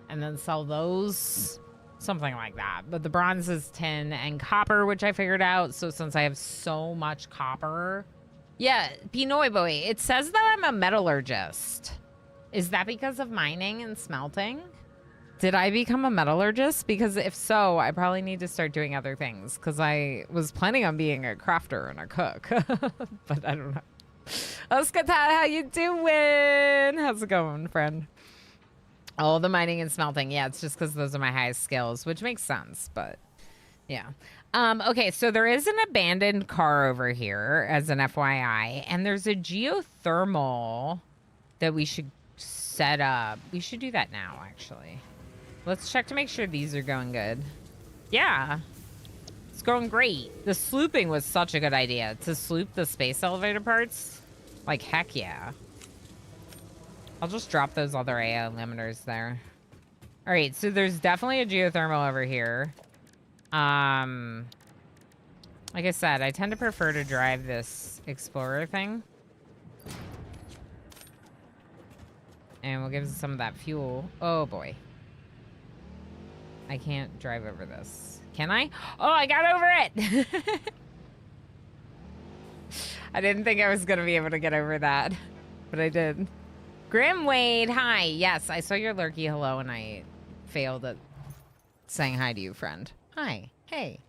and then sell those, something like that. But the bronze is tin and copper, which I figured out. So since I have so much copper, yeah, Pinoy boy, it says that I'm a metallurgist. Is that because of mining and smelting? Did I become a metallurgist? Because if so, I probably need to start doing other things because I was planning on being a crafter and a cook, but I don't know. Oskata, how you doing? How's it going, friend? Oh, the mining and smelting. Yeah, it's just because those are my highest skills, which makes sense, but yeah. Okay, so there is an abandoned car over here as an FYI, and there's a geothermal that we should set up. We should do that now, actually. Let's check to make sure these are going good. Yeah. It's going great. The slooping was such a good idea. To sloop the space elevator parts. Like, heck yeah. I'll just drop those other AI limiters there. Alright, so there's definitely a geothermal over here. Like I said, I tend to prefer to drive this Explorer thing. And we'll give us some of that fuel. Oh, boy. I can't drive over this. Can I? Oh, I got over it! I didn't think I was going to be able to get over that. But I did. Grim Wade, hi. Yes, I saw your lurky hello and I failed at saying hi to you, friend. Hi. Hey.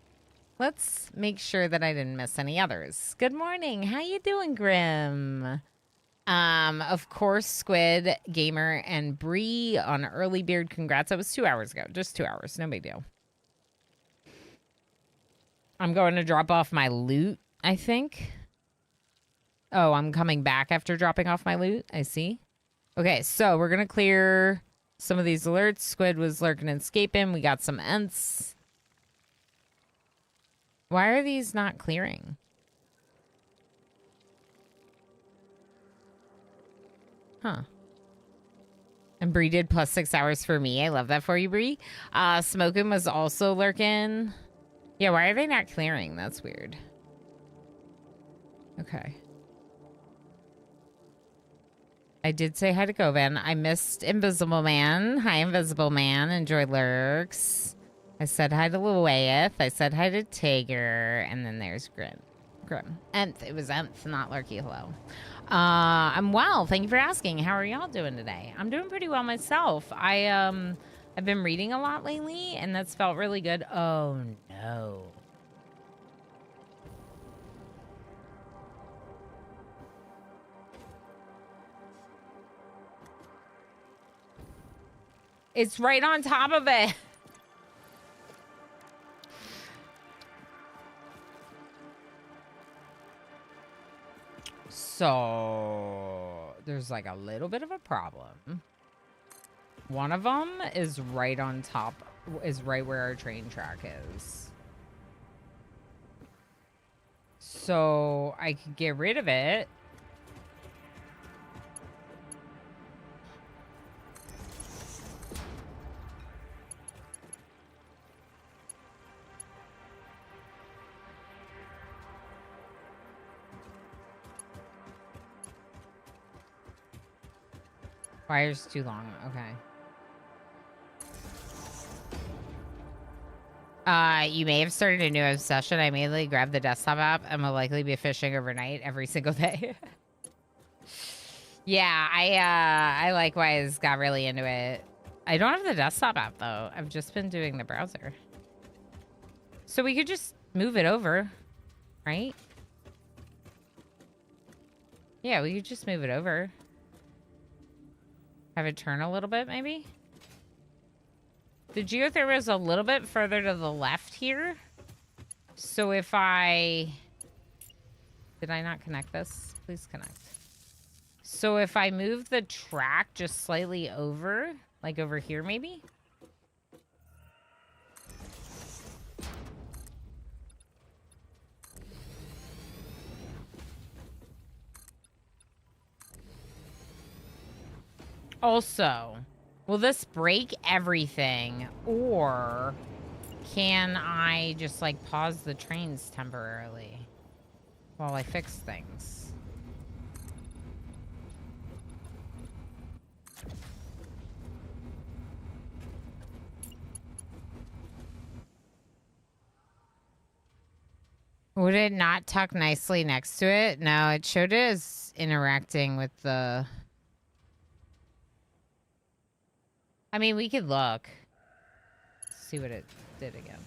Let's make sure that I didn't miss any others. Good morning. How you doing, Grim? Of course, Squid, Gamer, and Bree on Early Beard. Congrats. That was 2 hours ago. Just 2 hours. No big deal. I'm going to drop off my loot, I think. Oh, I'm coming back after dropping off my loot. I see. Okay, so we're going to clear some of these alerts. Squid was lurking and escaping. We got some Ents. Why are these not clearing? Huh. And Bree did plus 6 hours for me. I love that for you, Bree. Smokin' was also lurking. Yeah, why are they not clearing? That's weird. Okay. I did say hi to Govan. I missed Invisible Man. Hi, Invisible Man. Enjoy lurks. I said hi to Luaeth. I said hi to Tager. And then there's Grim. Nth. It was Nth, not Lurky. Hello. I'm well. Thank you for asking. How are y'all doing today? I'm doing pretty well myself. I've been reading a lot lately, and that's felt really good. Oh, no. It's right on top of it. So there's like a little bit of a problem. One of them is right on top, is right where our train track is. So I could get rid of it. Wire's too long. Okay. You may have started a new obsession. I immediately grabbed the desktop app and will likely be fishing overnight every single day. Yeah, I likewise got really into it. I don't have the desktop app though. I've just been doing the browser. So we could just move it over, right? Yeah, we could just move it over. Have it turn a little bit, maybe? The geothermal is a little bit further to the left here. So if I... Did I not connect this? Please connect. So if I move the track just slightly over, like over here maybe? Also, will this break everything, or can I just like pause the trains temporarily while I fix things? Would it not tuck nicely next to it? No, it showed it as interacting with the... I mean, we could look. See what it did again.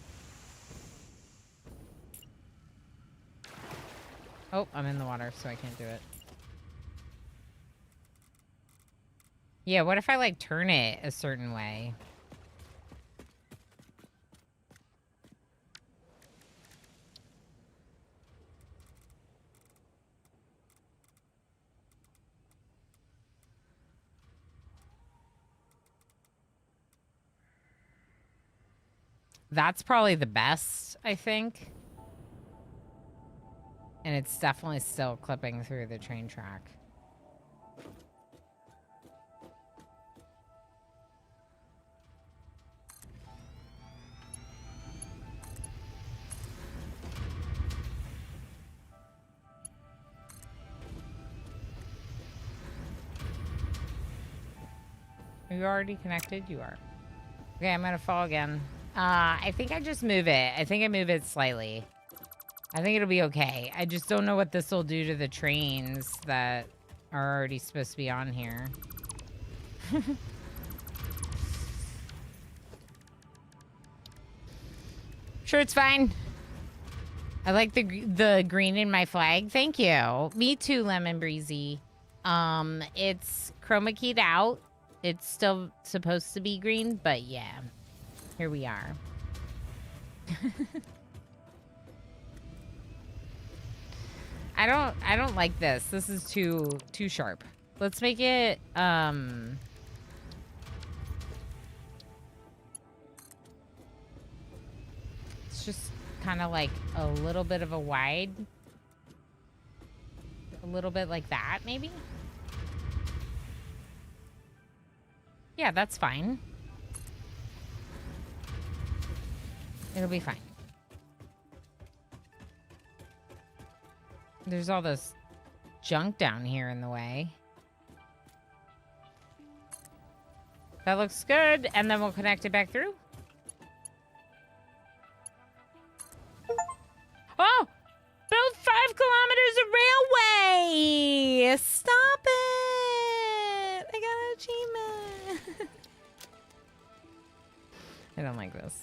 Oh, I'm in the water, so I can't do it. Yeah, what if I, like, turn it a certain way? That's probably the best, I think. And it's definitely still clipping through the train track. Are you already connected? You are. Okay, I'm gonna fall again. I think I just move it. I think I move it slightly. I think it'll be okay. I just don't know what this will do to the trains that are already supposed to be on here. Sure, it's fine. I like the green in my flag. Thank you. Me too, Lemon Breezy. It's chroma keyed out. It's still supposed to be green, but yeah. Here we are. I don't like this. This is too sharp. Let's make it it's just kind of like a little bit of a wide. A little bit like that, maybe? Yeah, that's fine. It'll be fine. There's all this junk down here in the way. That looks good, and then we'll connect it back through. Oh! Build 5 kilometers of railway! Stop it! I got an achievement. I don't like this.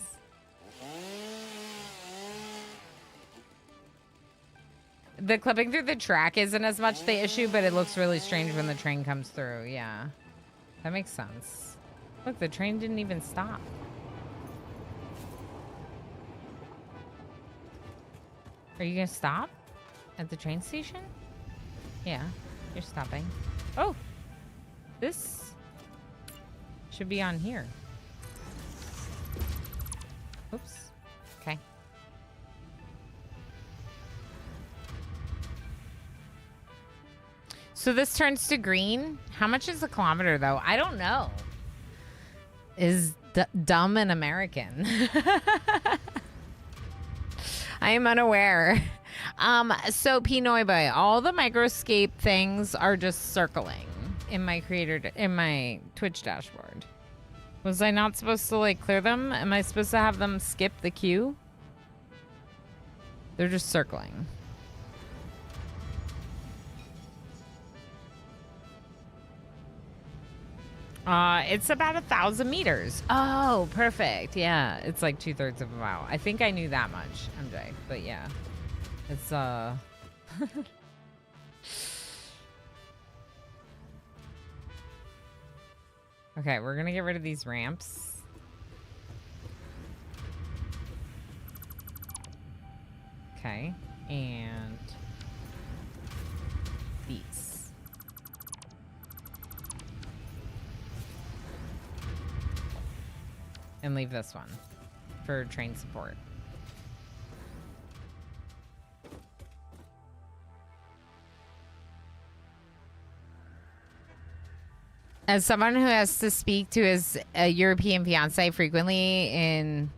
The clipping through the track isn't as much the issue, but it looks really strange when the train comes through. Yeah, that makes sense. Look, the train didn't even stop. Are you gonna stop at the train station? Yeah, you're stopping. Oh, this should be on here. Oops. Okay. So this turns to green. How much is a kilometer, though? I don't know. Is dumb and American. I am unaware. So Pinoy Boy, all the microscape things are just circling in my Twitch dashboard. Was I not supposed to like clear them? Am I supposed to have them skip the queue? They're just circling. It's about 1,000 meters. Oh, perfect. Yeah, it's like 2/3 of a mile. I think I knew that much, MJ. But yeah, it's Okay, we're gonna get rid of these ramps. Okay, and these. And leave this one for train support. As someone who has to speak to his European fiance frequently in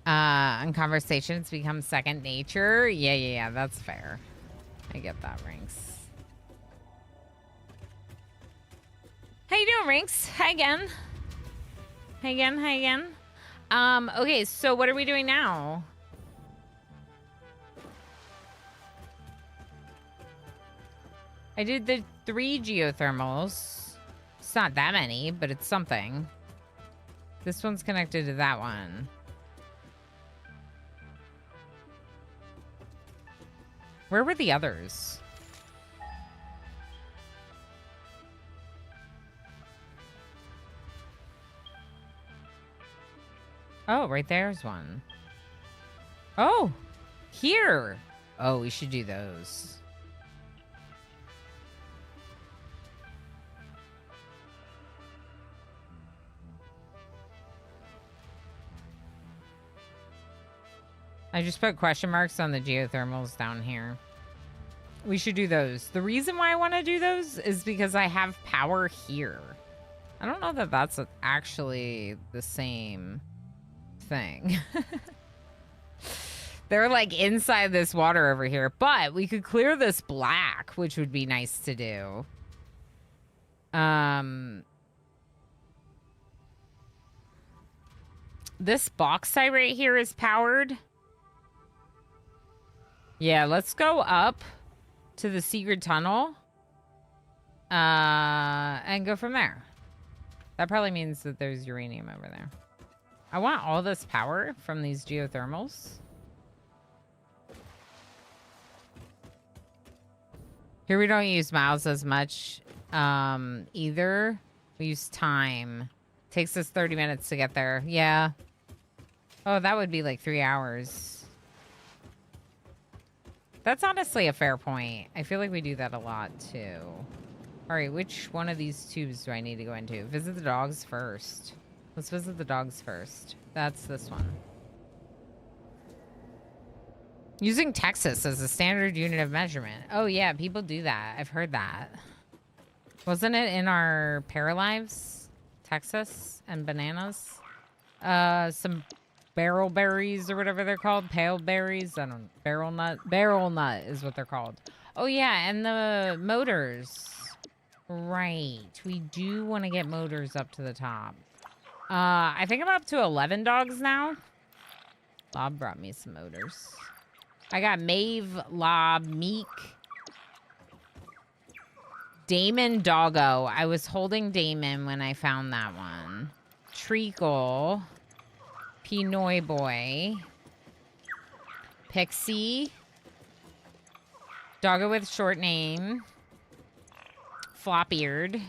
conversations becomes second nature. Yeah, that's fair. I get that, Rinks. How you doing, Rinks? Hi again. Hi again. Okay, so what are we doing now? I did the 3 geothermals. It's not that many, but it's something. This one's connected to that one. Where were the others? Oh, right there's one. Oh, here. Oh, we should do those. I just put question marks on the geothermals down here. We should do those. The reason why I want to do those is because I have power here. I don't know that that's actually the same thing. They're like inside this water over here, but we could clear this black, which would be nice to do. This box site right here is powered. Yeah, let's go up to the secret tunnel. And go from there. That probably means that there's uranium over there. I want all this power from these geothermals. Here we don't use miles as much either. We use time. Takes us 30 minutes to get there. Yeah. Oh, that would be like 3 hours. That's honestly a fair point. I feel like we do that a lot too. All right, which one of these tubes do I need to go into? Visit the dogs first. Let's visit the dogs first. That's this one. Using Texas as a standard unit of measurement. Oh yeah, people do that. I've heard that. Wasn't it in our Paralives? Texas and bananas? Some barrel berries or whatever they're called. Pale berries. I don't know. Barrel nut. Barrel nut is what they're called. Oh yeah, and the motors. Right. We do want to get motors up to the top. I think I'm up to 11 dogs now. Lob brought me some motors. I got Maeve, Lob, Meek, Damon, Doggo. I was holding Damon when I found that one. Treacle, Pinoy Boy, Pixie, Doggo with short name, Flop-eared,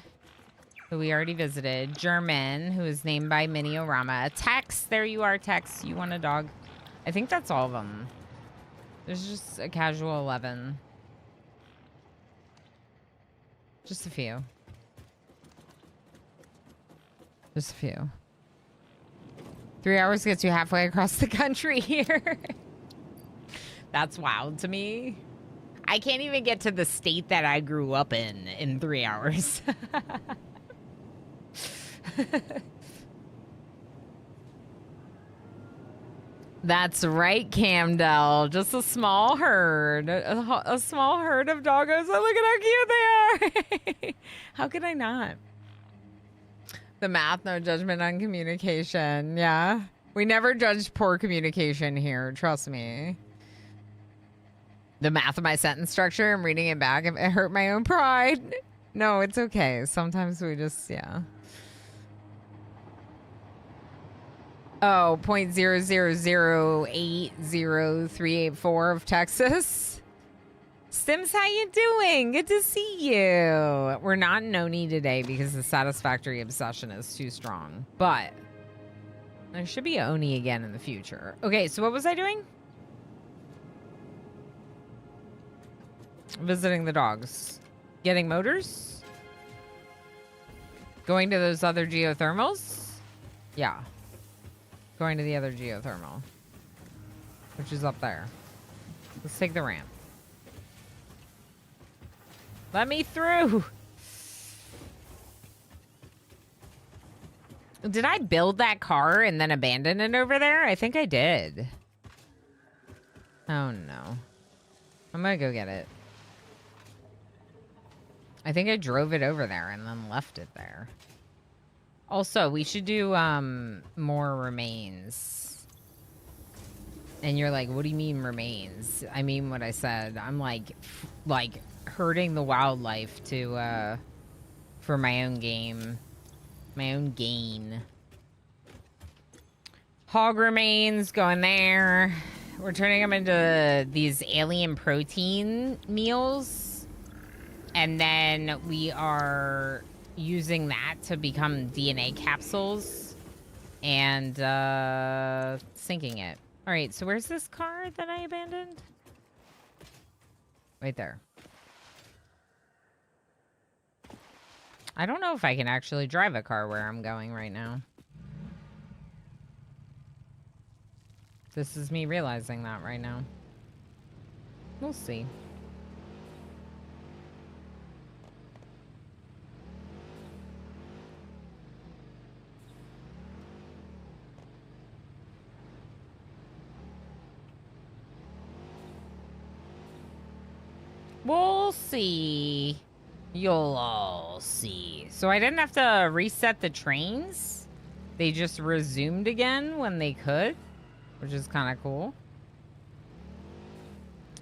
who we already visited, German, who is named by Mini-orama, Tex, there you are, Tex, you want a dog? I think that's all of them. There's just a casual 11. Just a few. Just a few. 3 hours gets you halfway across the country here. That's wild to me. I can't even get to the state that I grew up in 3 hours. That's right, Camdell. Just a small herd. A small herd of doggos. Oh, look at how cute they are. How could I not? The math, no judgment on communication. Yeah. We never judged poor communication here. Trust me. The math of my sentence structure, I'm reading it back. It hurt my own pride. No, it's okay. Sometimes we just, yeah. Oh, 0.000800384 of Texas. Stims, how you doing? Good to see you. We're not in Oni today because the Satisfactory obsession is too strong. But there should be Oni again in the future. Okay, so what was I doing? Visiting the dogs. Getting motors? Going to those other geothermals? Yeah. Going to the other geothermal. Which is up there. Let's take the ramp. Let me through! Did I build that car and then abandon it over there? I think I did. Oh no. I'm gonna go get it. I think I drove it over there and then left it there. Also, we should do more remains. And you're like, what do you mean remains? I mean what I said. I'm like hurting the wildlife to for my own game. My own gain. Hog remains going there. We're turning them into these alien protein meals. And then we are using that to become DNA capsules and sinking it. All right, so where's this car that I abandoned? Right there. I don't know if I can actually drive a car where I'm going right now. This is me realizing that right now. We'll see. We'll see. You'll all see. So I didn't have to reset the trains they just resumed again when they could, which is kind of cool.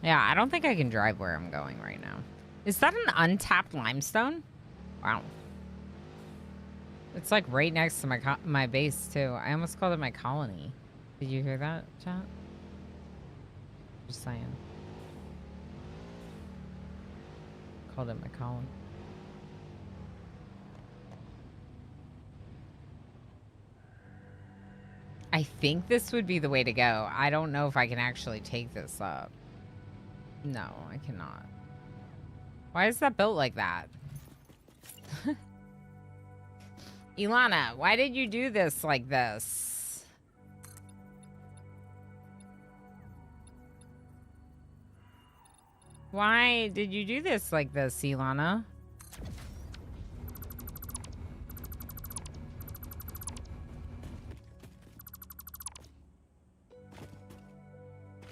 Yeah, I don't think I can drive where I'm going right now. Is that an untapped limestone? Wow. It's like right next to my base too. I almost called it my colony. Did you hear that, chat? Just saying. Called it my colony. I think this would be the way to go. I don't know if I can actually take this up. No, I cannot. Why is that built like that? Ilana, why did you do this like this? Why did you do this like this, Ilana?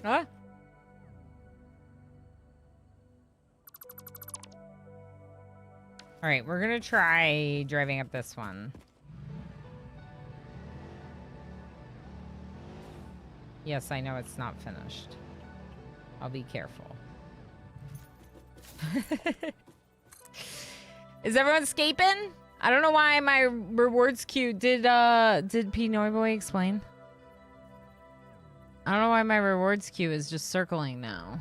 Huh? All right, we're gonna try driving up this one. Yes, I know it's not finished. I'll be careful. Is everyone escaping? I don't know why my rewards queue did P Noiboy explain? I don't know why my rewards queue is just circling now.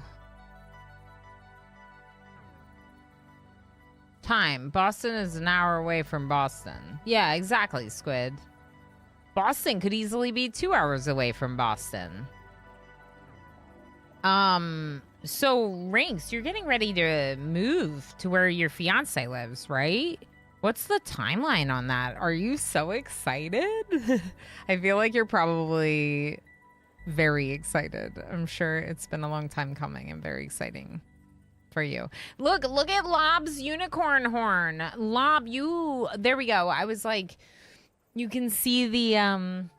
Time. Boston is an hour away from Boston. Yeah, exactly, Squid. Boston could easily be 2 hours away from Boston. So Rinks, you're getting ready to move to where your fiance lives, right? What's the timeline on that? Are you so excited? I feel like you're probably very excited. I'm sure it's been a long time coming and very exciting for you. Look at Lob's unicorn horn. Lob, there we go. I was like, you can see the,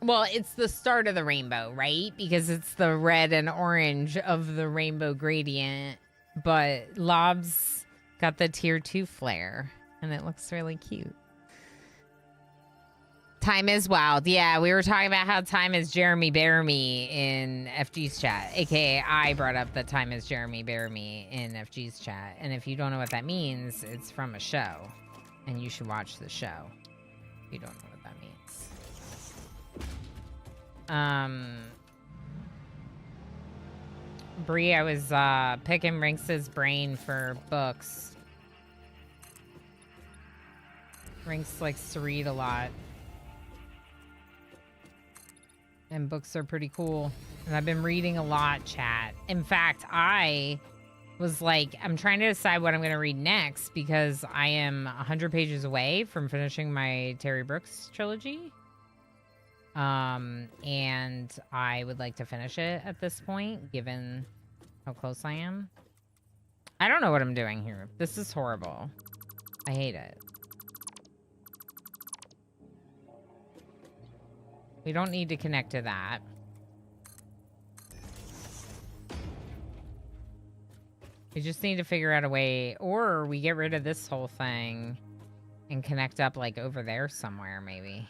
well, it's the start of the rainbow, right? Because it's the red and orange of the rainbow gradient. But Lob's got the tier 2 flare, and it looks really cute. Time is wild. Yeah, we were talking about how time is Jeremy Bear Me in FG's chat. AKA, I brought up that time is Jeremy Bear Me in FG's chat. And if you don't know what that means, it's from a show. And you should watch the show. If you don't know what that means. Bree, I was picking Rinks' brain for books. Rinks likes to read a lot. And books are pretty cool. And I've been reading a lot, chat. In fact, I was like, I'm trying to decide what I'm going to read next because I am 100 pages away from finishing my Terry Brooks trilogy. And I would like to finish it at this point, given how close I am. I don't know what I'm doing here. This is horrible. I hate it. We don't need to connect to that. We just need to figure out a way, or we get rid of this whole thing and connect up like over there somewhere, maybe.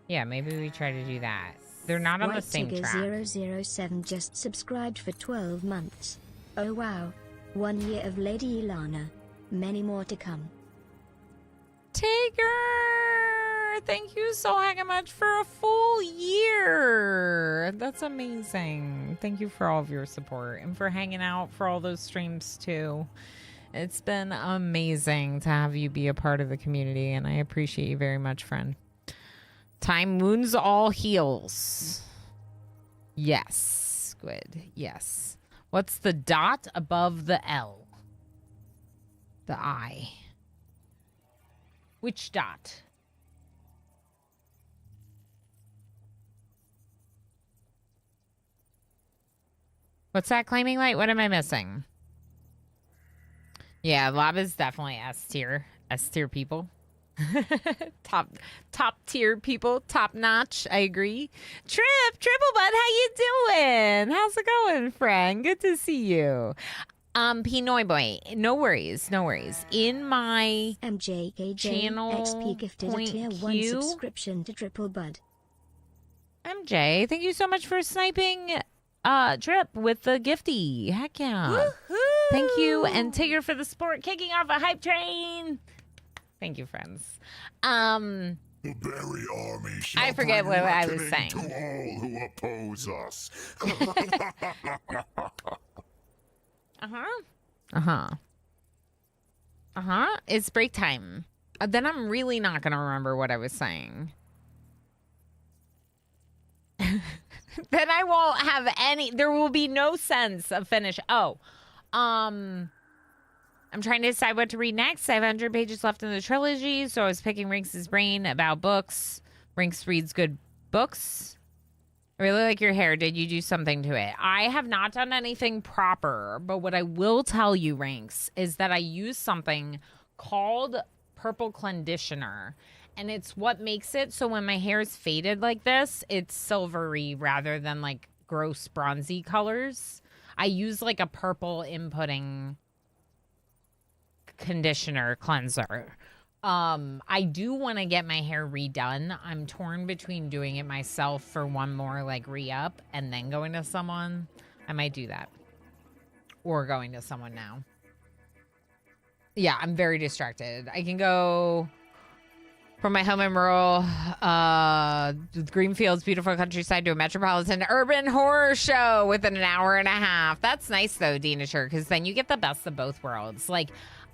Yeah, maybe we try to do that. They're not on the same track. White007 just subscribed for 12 months. Oh wow. 1 year of Lady Ilana. Many more to come. Taker! Thank you so heckin' much for a full year. That's amazing. Thank you for all of your support and for hanging out for all those streams too. It's been amazing to have you be a part of the community, and I appreciate you very much, friend. Time wounds all heals. Yes, Squid. Yes. What's the dot above the L? The I. Which dot? What's that claiming light? What am I missing? Yeah, Lob is definitely S tier. S tier people. top tier people. Top notch. I agree. Triple Bud, how you doing? How's it going, friend? Good to see you. Pinoy boy, no worries. In my MJKJ channel XP gifted a point tier 1 Q. subscription to Triple Bud. MJ, thank you so much for sniping Trip with the gifty. Heck yeah. Woohoo! Thank you. And Tigger for the sport, kicking off a hype train. Thank you, friends. The Berry Army shall I forget bring what I was reckoning saying. to all who oppose us. It's break time. Then I'm really not going to remember what I was saying. Then I won't have any. There will be no sense of finish. I'm trying to decide what to read next. I have 100 pages left in the trilogy, so I was picking Rinks' brain about books. Rinks reads good books. I really like your hair. Did you do something to it? I have not done anything proper, but what I will tell you, Rinks, is that I use something called purple conditioner. And it's what makes it so when my hair is faded like this, it's silvery rather than like gross bronzy colors. I use like a purple inputting conditioner cleanser. I do want to get my hair redone. I'm torn between doing it myself for one more like re-up and then going to someone. I might do that. Or going to someone now. Yeah, I'm very distracted. I can go from my home in rural Greenfield's beautiful countryside to a metropolitan urban horror show within an hour and a half. That's nice, though, Dinature, because then you get the best of both worlds. Like,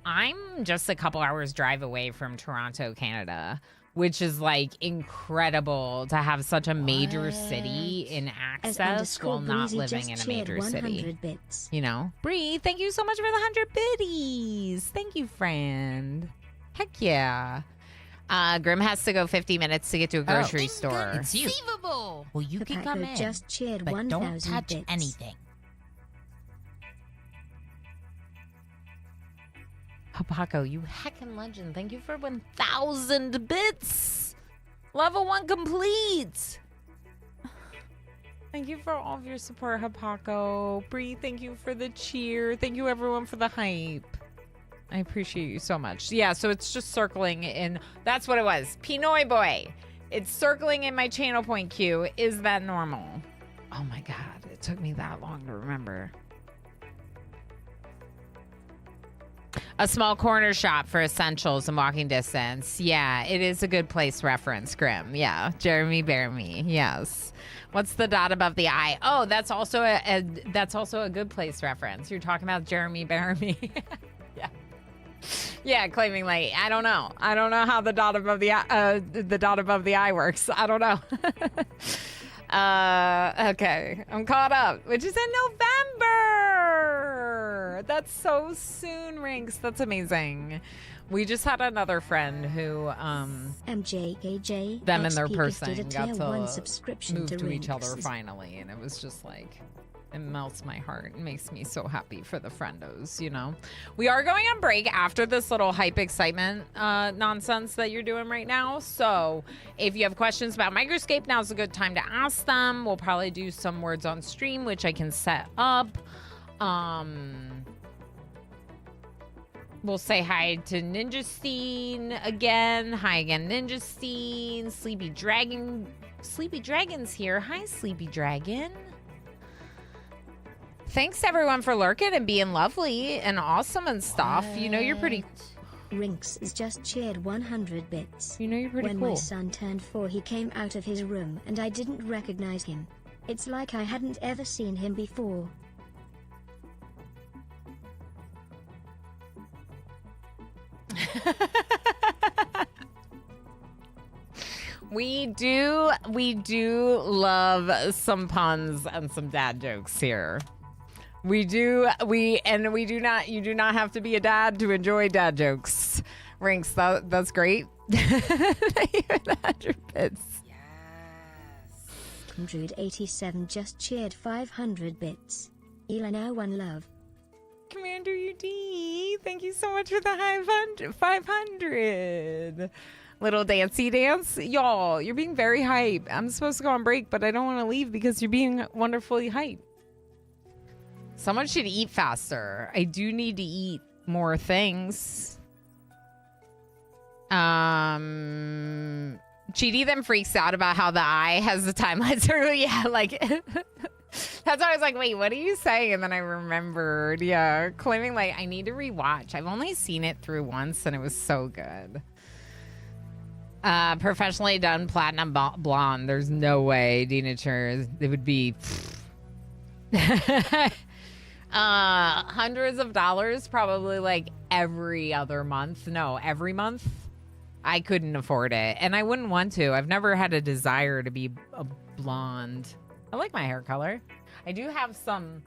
I'm just a couple hours drive away from Toronto, Canada, which is, like, incredible to have such a major city in access while not living in a major city. Bits. You know? Bree, thank you so much for the 100 biddies. Thank you, friend. Heck yeah. Grim has to go 50 minutes to get to a grocery store. It's you. Well, you can come in, just cheered but 1,000 don't touch bits. anything. Papako, you heckin' legend. Thank you for 1,000 bits. Level 1 complete. Thank you for all of your support, Hapako. Bree, thank you for the cheer. Thank you, everyone, for the hype. I appreciate you so much. Yeah, so it's just circling in. That's what it was. Pinoy boy. It's circling in my channel point queue. Is that normal? Oh my God. It took me that long to remember. A small corner shop for essentials and walking distance. Yeah, it is a good place reference, Grim. Yeah, Jeremy Bear Me. Yes. What's the dot above the I? Oh, that's also a good place reference. You're talking about Jeremy Bear Me. Yeah. Yeah, claiming light. I don't know how the dot above the I works. I don't know. Okay, I'm caught up, which is in November. That's so soon, Rinks. That's amazing. We just had another friend who MJKJ them and their XP person gifted a got tier to 1 subscription move to each other Rinks. finally, and it was just like, it melts my heart. It makes me so happy for the friendos, you know. We are going on break after this little hype excitement nonsense that you're doing right now. So if you have questions about Microscape, now's a good time to ask them. We'll probably do some words on stream, which I can set up. We'll say hi to Ninja Steen again. Hi again, Ninja Steen. Sleepy Dragon's here. Hi, Sleepy Dragon. Thanks everyone for lurking and being lovely and awesome and stuff. You know you're pretty. Rinks is just cheered 100 bits. You know you're pretty when cool. my son turned 4, he came out of his room and I didn't recognize him. It's like I hadn't ever seen him before. We do love some puns and some dad jokes here. You do not have to be a dad to enjoy dad jokes. Rinks, that's great. Thank you for the 100 bits. Druid87 just cheered 500 bits. Elena, one love. Commander UD, thank you so much for the 500. Little dancey dance. Y'all, you're being very hype. I'm supposed to go on break, but I don't want to leave because you're being wonderfully hype. Someone should eat faster. I do need to eat more things. Cheaty then freaks out about how the eye has the timeline circle. Yeah, like that's why I was like, wait, what are you saying? And then I remembered, yeah, claiming like I need to rewatch. I've only seen it through once and it was so good. Professionally done platinum blonde. There's no way, Denature. It would be hundreds of dollars, probably like every other month. No, every month. I couldn't afford it, and I wouldn't want to. I've never had a desire to be a blonde. I like my hair color. I do have some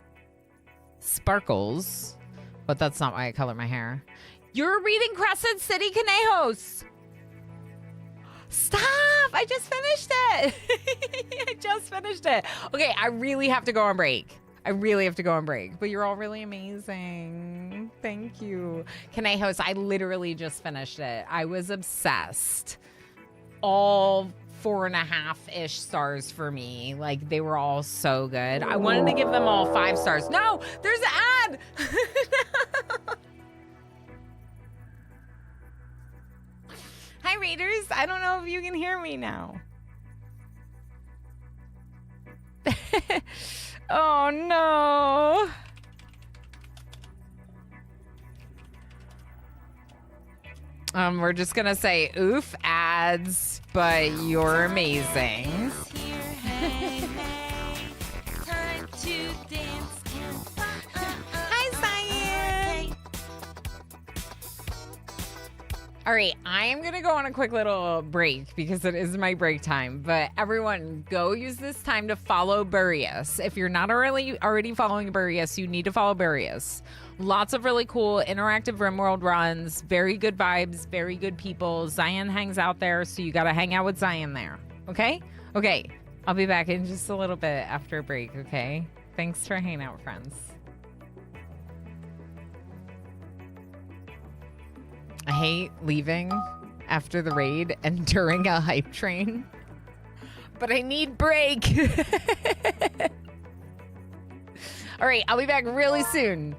sparkles, but that's not why I color my hair. You're reading Crescent City Conejos. Stop! I just finished it. I just finished it. Okay, I really have to go on break. But you're all really amazing. Thank you. Conejos, I literally just finished it. I was obsessed. All 4.5-ish stars for me. Like, they were all so good. I wanted to give them all 5 stars. No, there's an ad. Hi, Raiders. I don't know if you can hear me now. Oh, no. We're just going to say, oof, ads, but you're amazing. Hi, Cyan. All right, I am going to go on a quick little break because it is my break time. But everyone, go use this time to follow Burius. If you're not already following Burius, you need to follow Burius. Lots of really cool interactive RimWorld runs. Very good vibes, very good people. Zion hangs out there, so you got to hang out with Zion there. Okay? Okay, I'll be back in just a little bit after a break, okay? Thanks for hanging out, friends. I hate leaving after the raid and during a hype train, but I need break. All right, I'll be back really soon.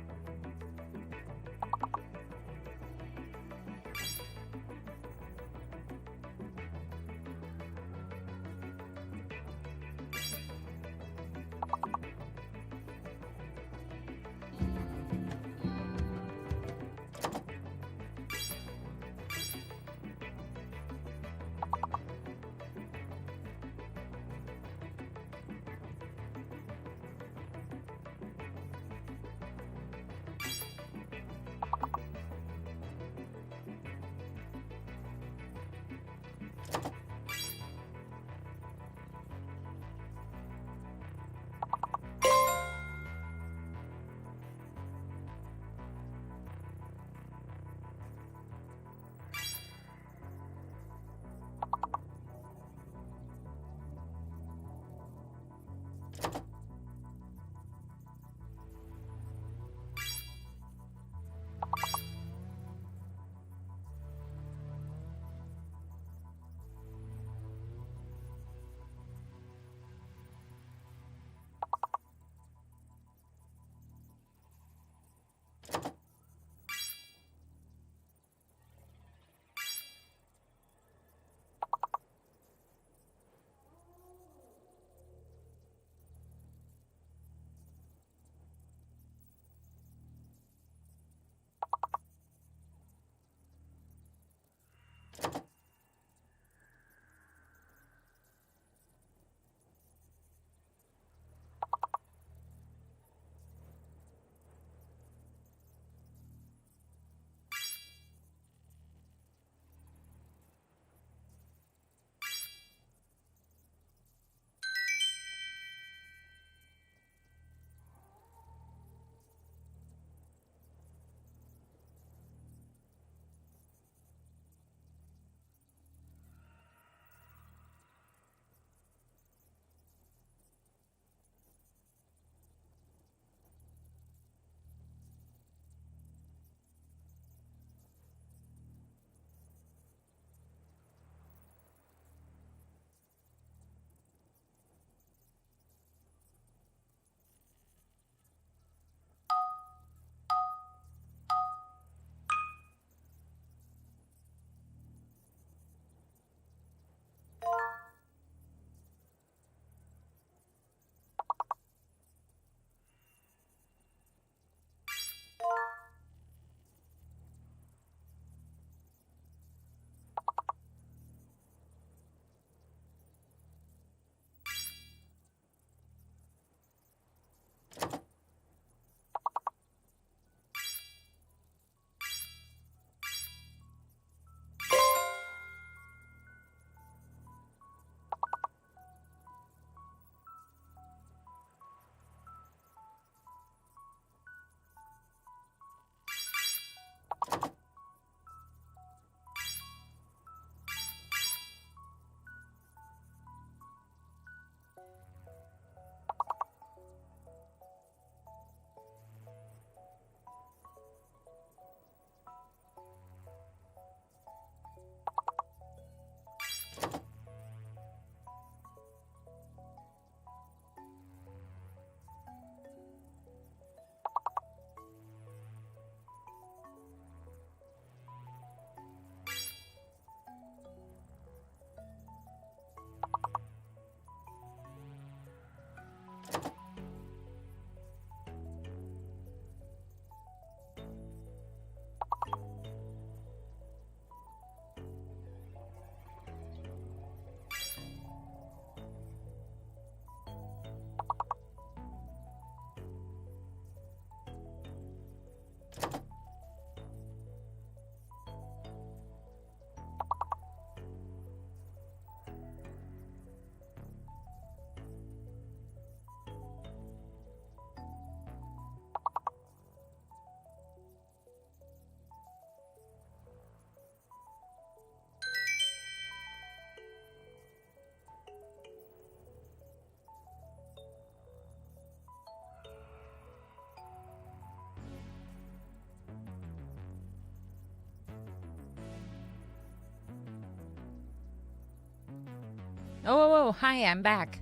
Oh, hi, I'm back.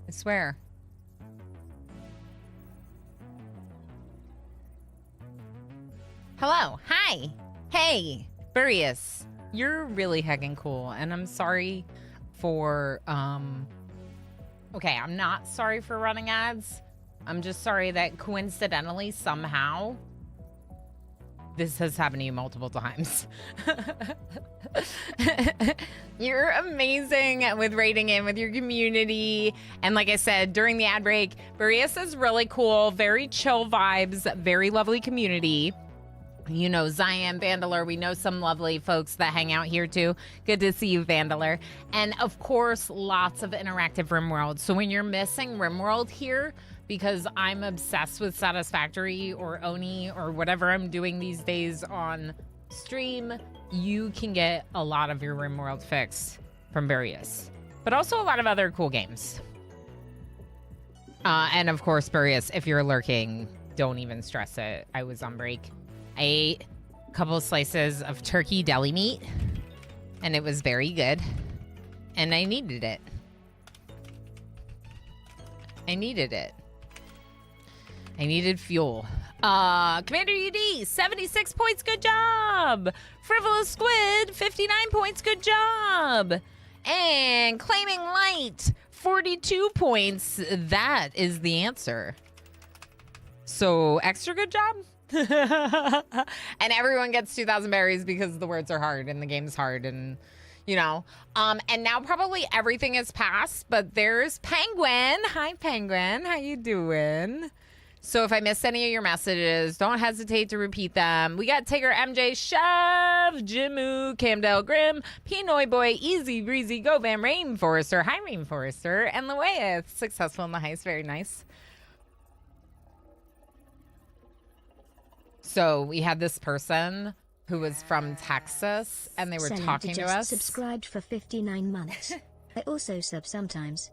I swear. Hello, hi. Hey, Burius. You're really heckin' cool, and I'm sorry for, okay, I'm not sorry for running ads. I'm just sorry that coincidentally, somehow, this has happened to you multiple times. You're amazing with rating in with your community. And like I said, during the ad break, Burius is really cool, very chill vibes, very lovely community. You know, Zion, Vandaler, we know some lovely folks that hang out here too. Good to see you, Vandaler. And of course, lots of interactive RimWorld. So when you're missing RimWorld here, because I'm obsessed with Satisfactory or Oni or whatever I'm doing these days on stream, you can get a lot of your RimWorld fix from Burius. But also a lot of other cool games. And of course, Burius, if you're lurking, don't even stress it. I was on break. I ate a couple of slices of turkey deli meat, and it was very good. And I needed it. I needed fuel. Commander UD, 76 points, good job. Frivolous Squid, 59 points, good job. And Claiming Light, 42 points. That is the answer. So, extra good job? And everyone gets 2,000 berries because the words are hard and the game's hard and, you know. And now probably everything is passed, but there's Penguin. Hi, Penguin. How you doing? So if I missed any of your messages, don't hesitate to repeat them. We got Tigger, MJ, Chev, Jimu, Camdell, Grim, Pinoy Boy, Easy Breezy, Go Van, Rainforester. Hi, Rainforester. And Lewaith, successful in the heist. Very nice. So we had this person who was from Texas, and they were talking to us. Subscribed for 59 months. I also sub sometimes.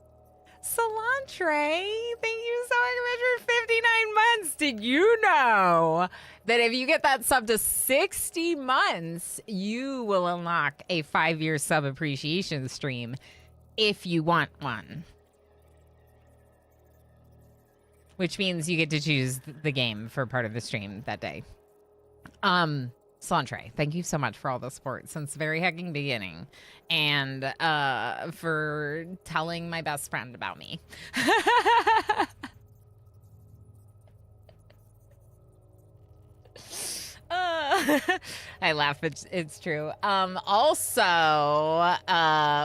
Solantre, thank you so much for 59 months. Did you know that if you get that sub to 60 months, you will unlock a 5-year sub appreciation stream if you want one? Which means you get to choose the game for part of the stream that day. Solantre, thank you so much for all the support since the very hecking beginning. And for telling my best friend about me. I laugh, it's true. Also,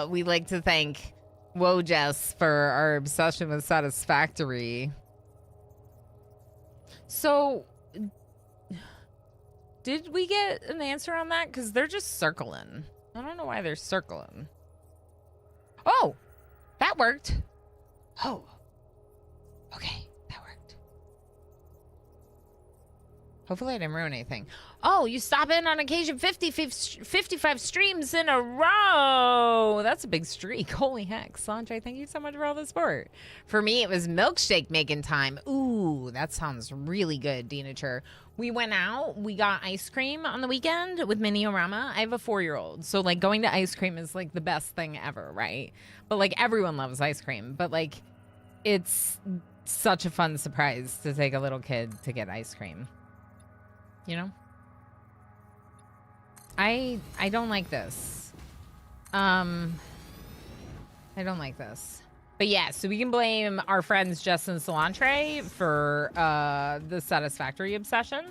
we like to thank Wojess for our obsession with Satisfactory. So, did we get an answer on that? Because they're just circling. I don't know why they're circling. Oh, that worked. Oh, okay, that worked. Hopefully I didn't ruin anything. Oh, you stop in on occasion 55 streams in a row. That's a big streak. Holy heck. Sanjay, thank you so much for all the support. For me, it was milkshake making time. Ooh, that sounds really good, Dinature. We went out. We got ice cream on the weekend with Mini-O-Rama. I have a 4-year-old. So, like, going to ice cream is, like, the best thing ever, right? But, like, everyone loves ice cream. But, like, it's such a fun surprise to take a little kid to get ice cream. You know? I don't like this. I don't like this. But yeah, so we can blame our friends Jess and Solantre for the Satisfactory obsession.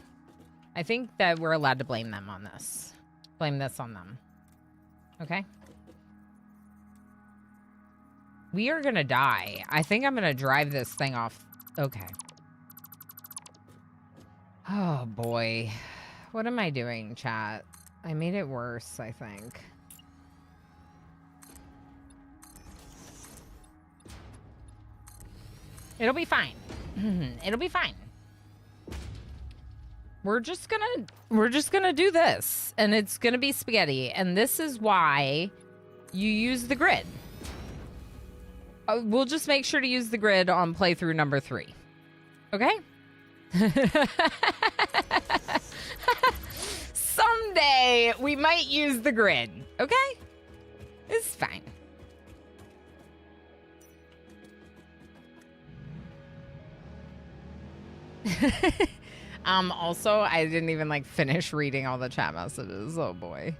I think that we're allowed to blame them on this. Blame this on them. Okay? We are gonna die. I think I'm gonna drive this thing off. Okay. Oh boy. What am I doing, chat? I made it worse, I think. It'll be fine. It'll be fine. We're just gonna do this, and it's gonna be spaghetti, and this is why you use the grid. We'll just make sure to use the grid on playthrough number 3. Okay? Someday we might use the grid, okay? It's fine. Also, I didn't even like finish reading all the chat messages. Oh boy.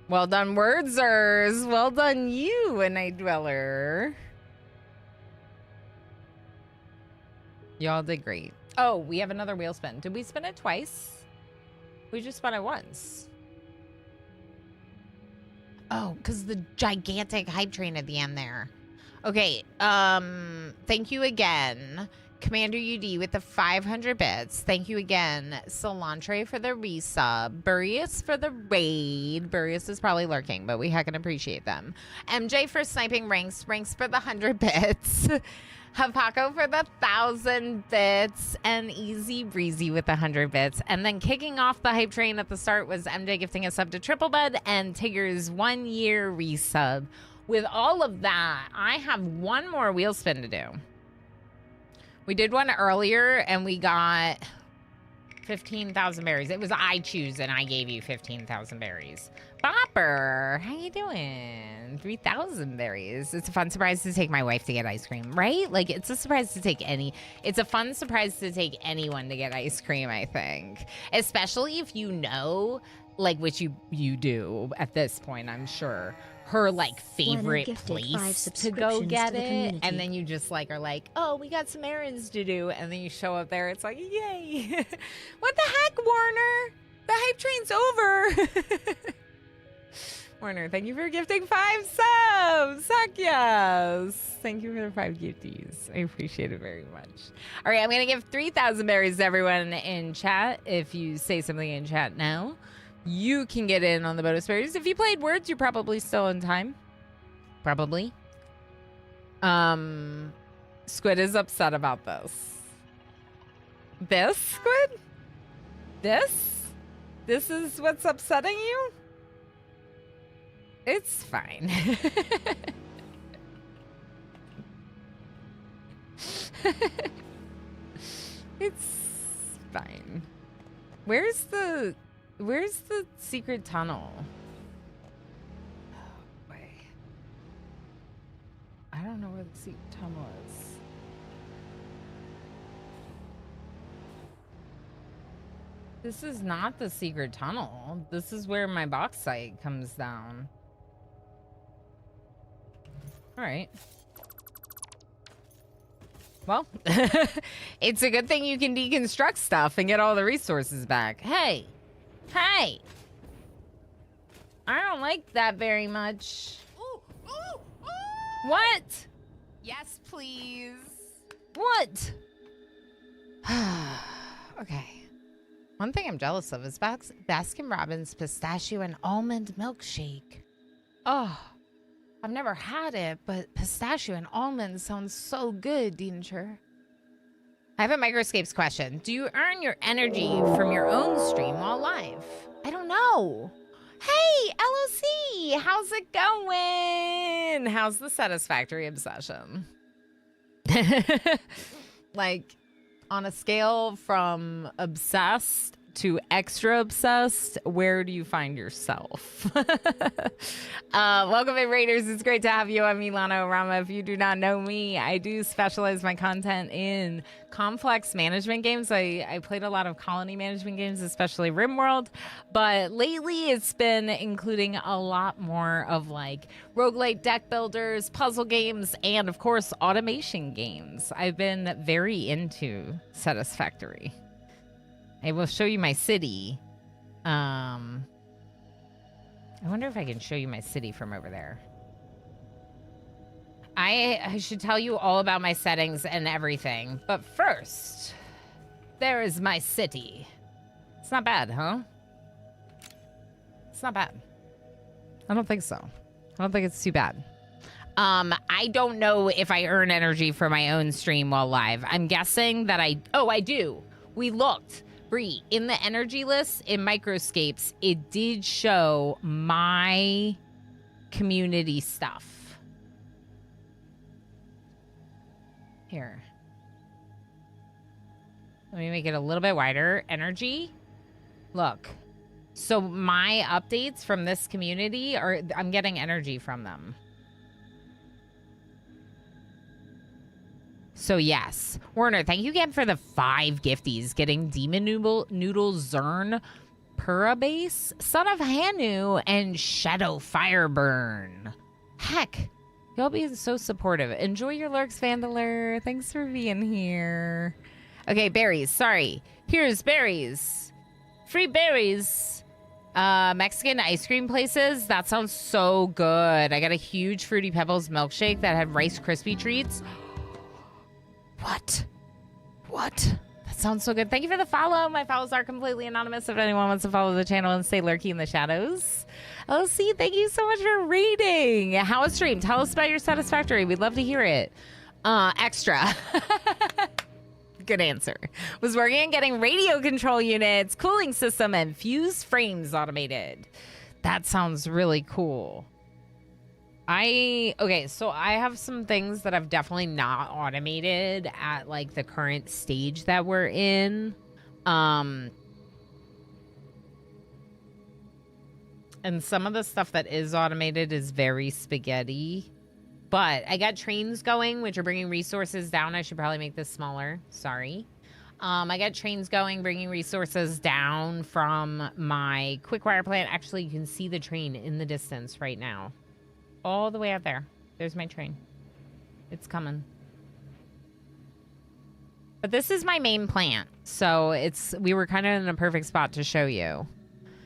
Well done, Wordsers. Well done, you, a night dweller. Y'all did great. Oh, we have another wheel spin. Did we spin it twice? We just spun it once. Oh, because the gigantic hype train at the end there. Okay, thank you again, Commander UD with the 500 bits. Thank you again, Cilantro for the resub. Burius for the raid. Burius is probably lurking, but we heckin' appreciate them. MJ for sniping ranks. Ranks for the 100 bits. Hapako for the 1,000 bits. And Easy Breezy with the 100 bits. And then kicking off the hype train at the start was MJ gifting a sub to Triple Bud and Tigger's 1 year resub. With all of that, I have one more wheel spin to do. We did one earlier, and we got 15,000 berries. It was I choose, and I gave you 15,000 berries. Bopper, how you doing? 3,000 berries. It's a fun surprise to take my wife to get ice cream, right? Like, it's a surprise to take it's a fun surprise to take anyone to get ice cream, I think. Especially if you know, like, which you do at this point, I'm sure, her like favorite place to go get it, and then you just like are like, oh, we got some errands to do, and then you show up there, it's like, yay. What the heck, Warner? The hype train's over. Warner, thank you for gifting 5 subs. Heck yes. Thank you for the 5 gifties. I appreciate it very much. All right, I'm gonna give 3,000 berries to everyone in chat. If you say something in chat now, you can get in on the bonus berries. If you played Words, you're probably still in time. Probably. Squid is upset about this. This, Squid? This? This is what's upsetting you? It's fine. It's fine. Where's the secret tunnel? Oh, boy. I don't know where the secret tunnel is. This is not the secret tunnel. This is where my bauxite comes down. All right. Well, it's a good thing you can deconstruct stuff and get all the resources back. Hey, hey. I don't like that very much. Ooh, ooh, ooh. What? Yes, please. What? Okay. One thing I'm jealous of is Baskin Robbins pistachio and almond milkshake. Oh, I've never had it, but pistachio and almonds sounds so good, Deansher. I have a Microscapes question. Do you earn your energy from your own stream while live? I don't know. Hey, LOC, how's it going? How's the Satisfactory obsession? Like, on a scale from obsessed to extra obsessed, where do you find yourself? Welcome in, Raiders. It's great to have you. I'm Milano Rama. If you do not know me, I do specialize my content in complex management games. I played a lot of colony management games, especially RimWorld, but lately it's been including a lot more of like roguelite deck builders, puzzle games, and of course automation games. I've been very into Satisfactory. I will show you my city. I wonder if I can show you my city from over there. I should tell you all about my settings and everything. But first, there is my city. It's not bad, huh? It's not bad. I don't think so. I don't think it's too bad. I don't know if I earn energy for my own stream while live. I'm guessing that I do. We looked. Bree, in the energy list in Microscapes, it did show my community stuff. Here. Let me make it a little bit wider. Energy. Look. So my updates from this community I'm getting energy from them. So yes, Werner, thank you again for the 5 gifties. Getting Demon Noodle Zern, Purabase, Son of Hanu, and Shadow Fireburn. Heck, y'all being so supportive. Enjoy your lurks, Vandaler. Thanks for being here. Okay, berries. Sorry. Here's berries. Free berries. Mexican ice cream places. That sounds so good. I got a huge Fruity Pebbles milkshake that had Rice Krispie treats. What? That sounds so good. Thank you for the follow. My follows are completely anonymous. If anyone wants to follow the channel and stay lurky in the shadows. LC, thank you so much for reading. How was stream? Tell us about your Satisfactory. We'd love to hear it. Extra. Good answer. Was working on getting radio control units, cooling system, and fused frames automated. That sounds really cool. Okay, so I have some things that I've definitely not automated at like the current stage that we're in. And some of the stuff that is automated is very spaghetti. But I got trains going, which are bringing resources down. I should probably make this smaller. Sorry. I got trains going, bringing resources down from my quick wire plant. Actually, you can see the train in the distance right now. All the way out there. There's my train. It's coming. But this is my main plant. So we were kind of in a perfect spot to show you.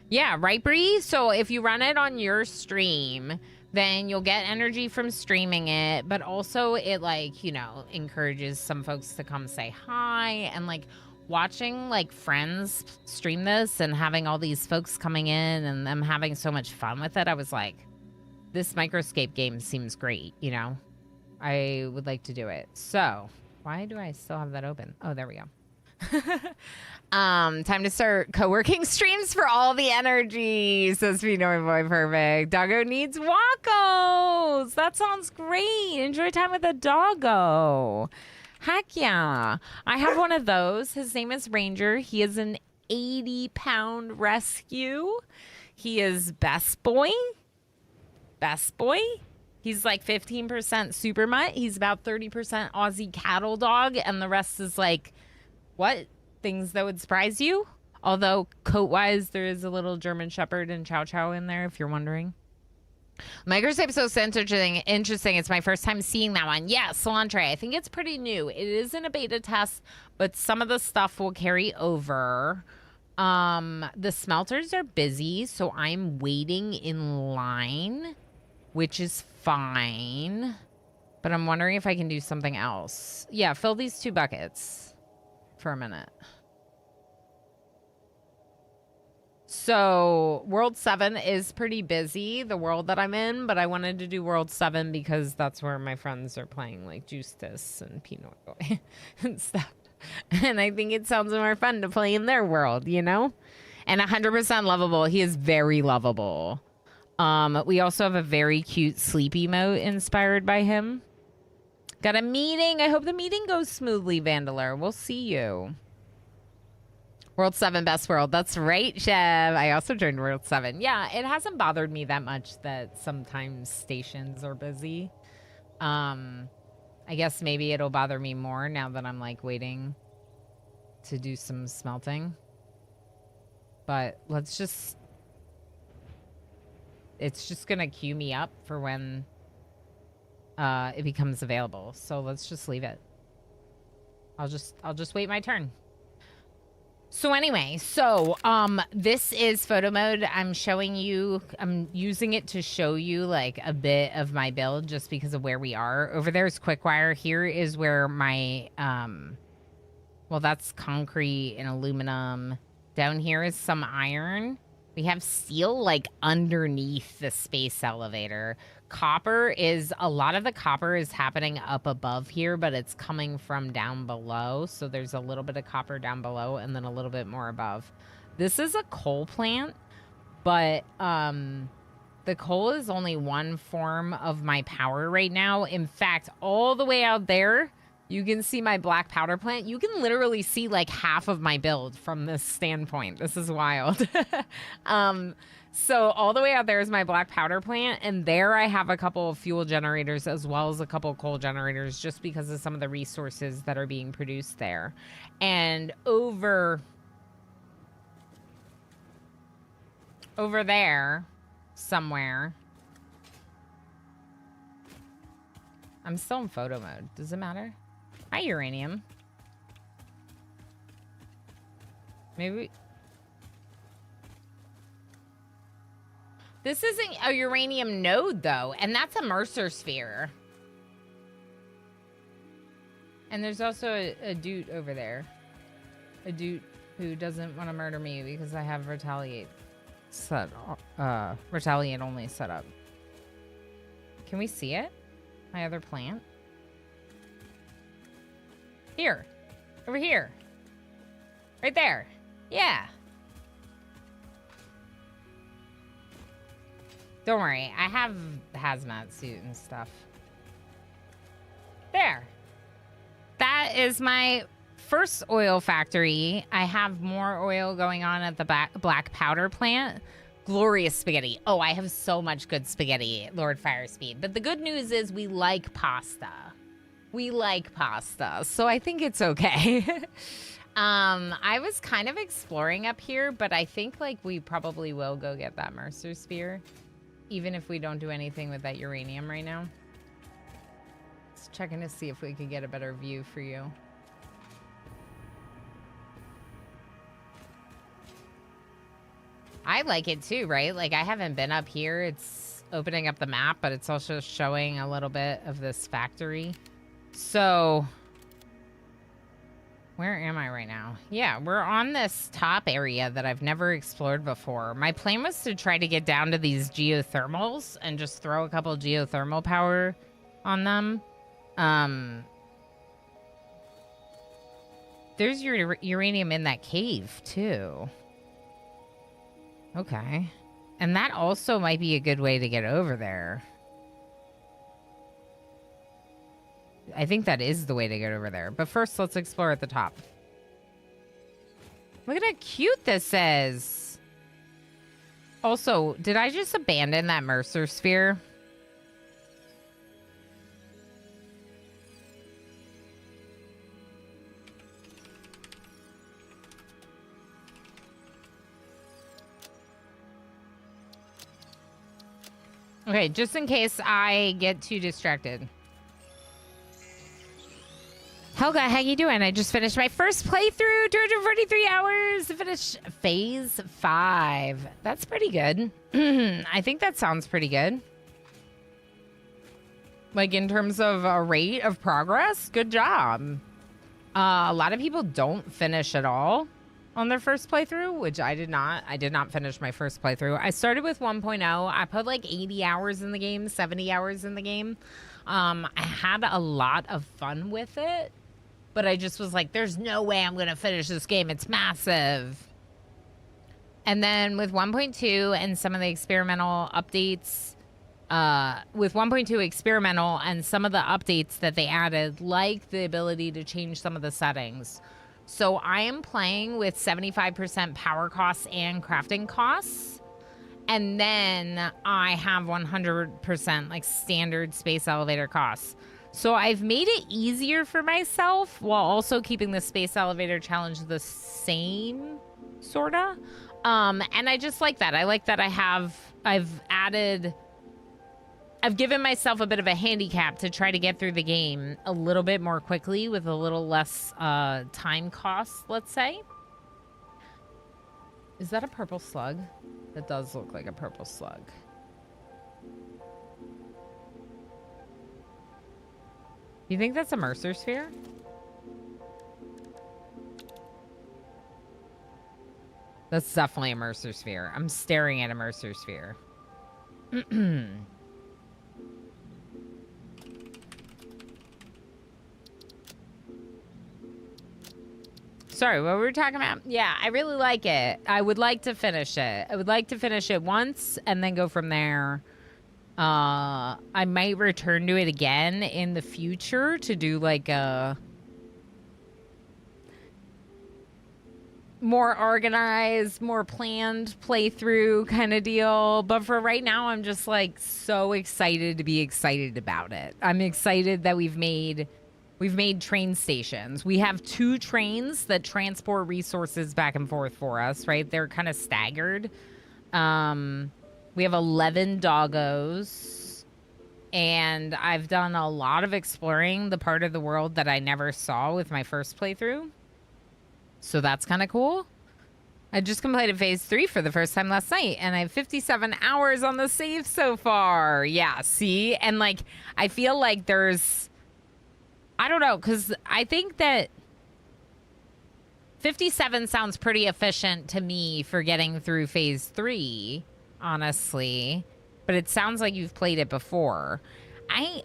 Yeah, right, Bree? So if you run it on your stream, then you'll get energy from streaming it. But also it, like, you know, encourages some folks to come say hi. And, like, watching, like, friends stream this and having all these folks coming in and them having so much fun with it, I was like, this microscape game seems great, you know? I would like to do it. So, why do I still have that open? Oh, there we go. Time to start co-working streams for all the energy, says Pinoy Boy Perfect. Doggo needs Wacos. That sounds great. Enjoy time with a doggo. Heck yeah. I have one of those. His name is Ranger. He is an 80-pound rescue. He is best boy. Best boy. He's like 15% super mutt. He's about 30% Aussie cattle dog. And the rest is like, what? Things that would surprise you? Although coat-wise, there is a little German Shepherd and Chow Chow in there, if you're wondering. Microscope's so interesting. It's my first time seeing that one. Yeah, Cilantro. I think it's pretty new. It is in a beta test, but some of the stuff will carry over. The smelters are busy, so I'm waiting in line, which is fine. But I'm wondering if I can do something else. Yeah, fill these 2 buckets for a minute. So World 7 is pretty busy, the world that I'm in, but I wanted to do World 7 because that's where my friends are playing, like Justice and Pinoy Boy and stuff. And I think it sounds more fun to play in their world, you know? And 100% lovable. He is very lovable. We also have a very cute sleep emote inspired by him. Got a meeting. I hope the meeting goes smoothly, Vandaler. We'll see you. World 7, best world. That's right, Chev. I also joined World 7. Yeah, it hasn't bothered me that much that sometimes stations are busy. I guess maybe it'll bother me more now that I'm, like, waiting to do some smelting. But let's just... It's just going to queue me up for when it becomes available. So let's just leave it. I'll just wait my turn. So anyway, this is photo mode. I'm using it to show you like a bit of my build just because of where we are. Over there is quick wire. Here is where my, well, that's concrete and aluminum. Down here is some iron. We have steel like underneath the space elevator. Copper is, a lot of the copper is happening up above here, but it's coming from down below. So there's a little bit of copper down below and then a little bit more above. This is a coal plant, but the coal is only one form of my power right now. In fact, all the way out there, you can see my black powder plant. You can literally see like half of my build from this standpoint. This is wild. So all the way out there is my black powder plant, and there I have a couple of fuel generators as well as a couple of coal generators just because of some of the resources that are being produced there. And over there somewhere, I'm still in photo mode. Does it matter? Hi, uranium. Maybe... This isn't a uranium node, though, and that's a Mercer sphere. And there's also a dude over there. A dude who doesn't want to murder me because I have retaliate only set up. Can we see it? My other plant? Here. Over here. Right there. Yeah. Don't worry, I have hazmat suit and stuff. There. That is my first oil factory. I have more oil going on at the black powder plant. Glorious spaghetti. Oh, I have so much good spaghetti, Lord Firespeed. But the good news is we like pasta. We like pasta, so I think it's okay. I was kind of exploring up here, but I think like we probably will go get that Mercer sphere. Even if we don't do anything with that uranium right now. Just checking to see if we could get a better view for you. I like it too, right? Like I haven't been up here. It's opening up the map, but it's also showing a little bit of this factory. So... where am I right now? Yeah, we're on this top area that I've never explored before. My plan was to try to get down to these geothermals and just throw a couple geothermal power on them. There's uranium in that cave, too. Okay. And that also might be a good way to get over there. I think that is the way to get over there. But first, let's explore at the top. Look at how cute this is. Also, did I just abandon that Mercer sphere? Okay, just in case I get too distracted. Helga, how you doing? I just finished my first playthrough, 243 hours to finish phase 5. That's pretty good. I think that sounds pretty good. Like in terms of a rate of progress, good job. A lot of people don't finish at all on their first playthrough, which I did not. I did not finish my first playthrough. I started with 1.0. I put like 80 hours in the game, 70 hours in the game. I had a lot of fun with it. But I just was like, there's no way I'm going to finish this game. It's massive. And then with 1.2 and some of the experimental updates, with 1.2 experimental and some of the updates that they added, like the ability to change some of the settings. So I am playing with 75% power costs and crafting costs. And then I have 100% like standard space elevator costs. So I've made it easier for myself while also keeping the space elevator challenge the same, sorta. And I just like that. I like that I've given myself a bit of a handicap to try to get through the game a little bit more quickly with a little less time cost, let's say. Is that a purple slug? That does look like a purple slug. You think that's a Mercer sphere? That's definitely a Mercer sphere. I'm staring at a Mercer sphere. Sorry, what were we talking about? Yeah, I really like it. I would like to finish it. I would like to finish it once and then go from there. I might return to it again in the future to do like a more organized, more planned playthrough kind of deal. But for right now, I'm just like so excited to be excited about it. I'm excited that we've made train stations. We have 2 trains that transport resources back and forth for us, right? They're kind of staggered. We have 11 doggos, and I've done a lot of exploring the part of the world that I never saw with my first playthrough. So that's kind of cool. I just completed phase 3 for the first time last night, and I have 57 hours on the save so far. Yeah, see? And like, I feel like there's, I don't know, because I think that 57 sounds pretty efficient to me for getting through phase 3, honestly. But it sounds like you've played it before.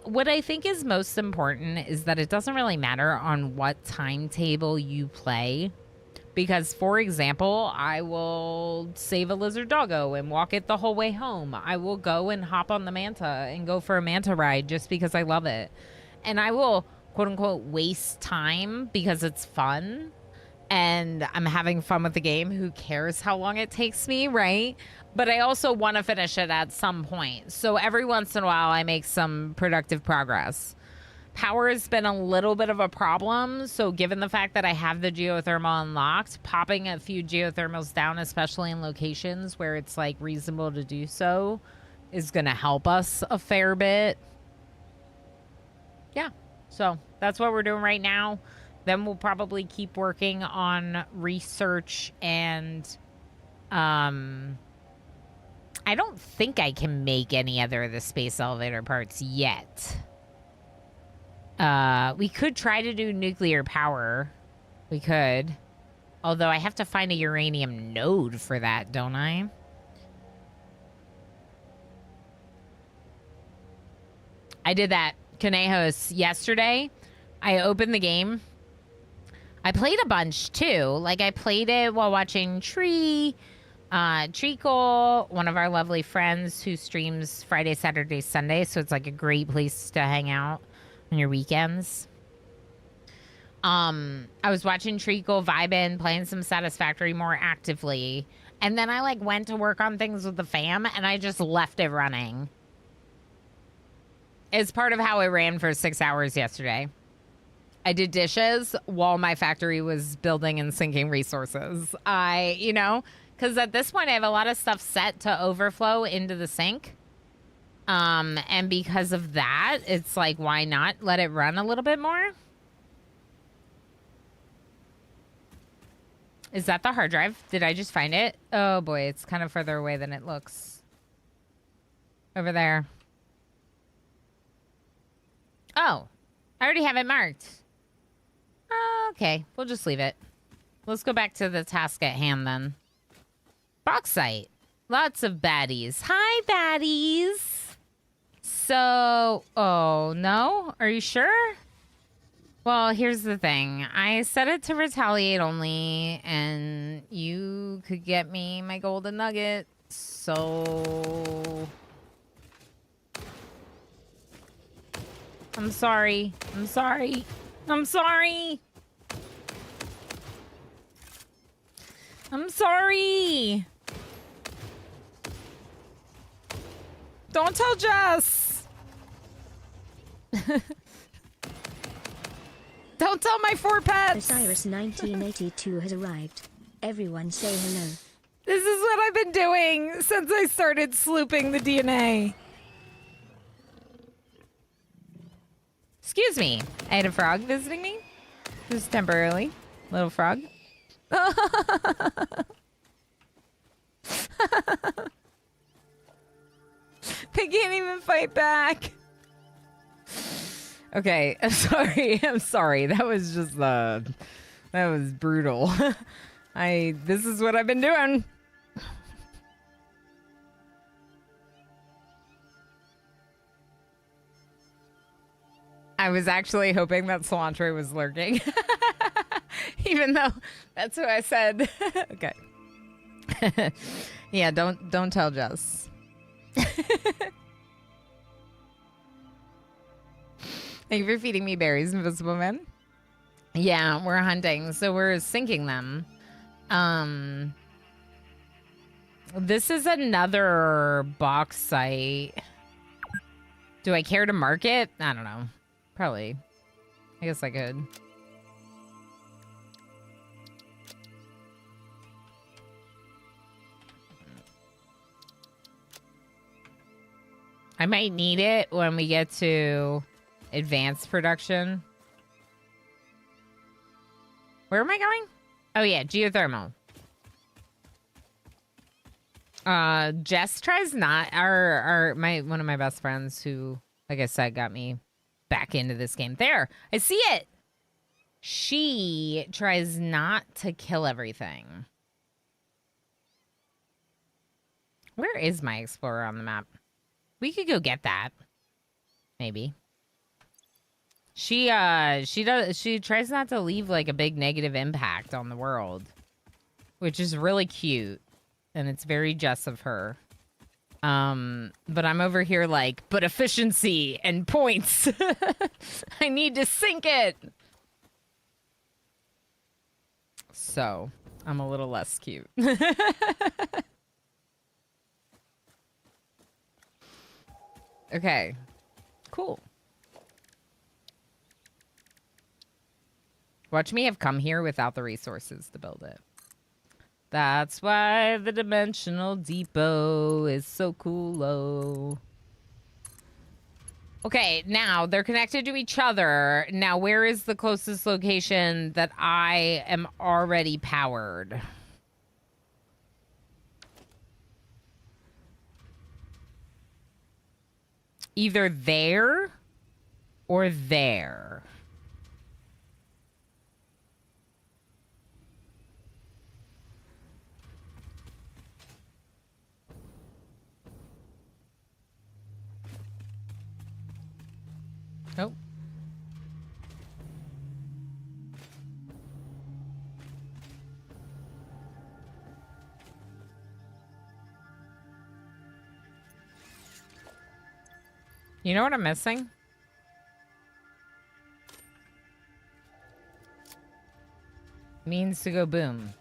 What I think is most important is that it doesn't really matter on what timetable you play. Because, for example, I will save a lizard doggo and walk it the whole way home. I will go and hop on the manta and go for a manta ride just because I love it. And I will, quote unquote, waste time because it's fun. And I'm having fun with the game. Who cares how long it takes me, right? But I also want to finish it at some point. So every once in a while, I make some productive progress. Power has been a little bit of a problem. So given the fact that I have the geothermal unlocked, popping a few geothermals down, especially in locations where it's like reasonable to do so, is going to help us a fair bit. Yeah. So that's what we're doing right now. Then we'll probably keep working on research and I don't think I can make any other of the space elevator parts yet. We could try to do nuclear power. We could. Although I have to find a uranium node for that, don't I? I did that Conejos yesterday. I opened the game. I played a bunch too. Like I played it while watching Treacle, one of our lovely friends who streams Friday, Saturday, Sunday. So it's like a great place to hang out on your weekends. I was watching Treacle, vibing, playing some Satisfactory more actively. And then I like went to work on things with the fam and I just left it running. It's part of how it ran for 6 hours yesterday. I did dishes while my factory was building and sinking resources. Because at this point I have a lot of stuff set to overflow into the sink. And because of that, it's like, why not let it run a little bit more? Is that the hard drive? Did I just find it? Oh boy, it's kind of further away than it looks. Over there. Oh, I already have it marked. Okay, we'll just leave it. Let's go back to the task at hand then. Bauxite. Lots of baddies. Hi, baddies. So, oh, no? Are you sure? Well, here's the thing. I set it to retaliate only, and you could get me my golden nugget. So... I'm sorry. I'm sorry. I'm sorry. I'm sorry. Don't tell Jess. Don't tell my 4 pets. Osiris 1982 has arrived. Everyone say hello. This is what I've been doing since I started slooping the DNA. Excuse me. I had a frog visiting me. Just temporarily. Little frog. They can't even fight back. Okay, I'm sorry. I'm sorry. That was just that was brutal. This is what I've been doing. I was actually hoping that cilantro was lurking. Even though that's what I said. Okay. Yeah, don't tell Jess. Thank you for feeding me berries, Invisible Man. Yeah, we're hunting, so we're sinking them. This is another box site. Do I care to mark it? I don't know. Probably. I guess I could. I might need it when we get to advanced production. Where am I going? Oh yeah, geothermal. Jess tries not one of my best friends who, like I said, got me back into this game. There, I see it. She tries not to kill everything. Where is my explorer on the map? We could go get that. Maybe. She tries not to leave like a big negative impact on the world, which is really cute, and it's very Jess of her. But I'm over here like, but efficiency and points. I need to sink it. So, I'm a little less cute. Okay. Cool. Watch me have come here without the resources to build it. That's why the Dimensional Depot is so cool-o. Okay, now they're connected to each other. Now, where is the closest location that I am already powered? Either there or there. Oh. You know what I'm missing? Means to go boom.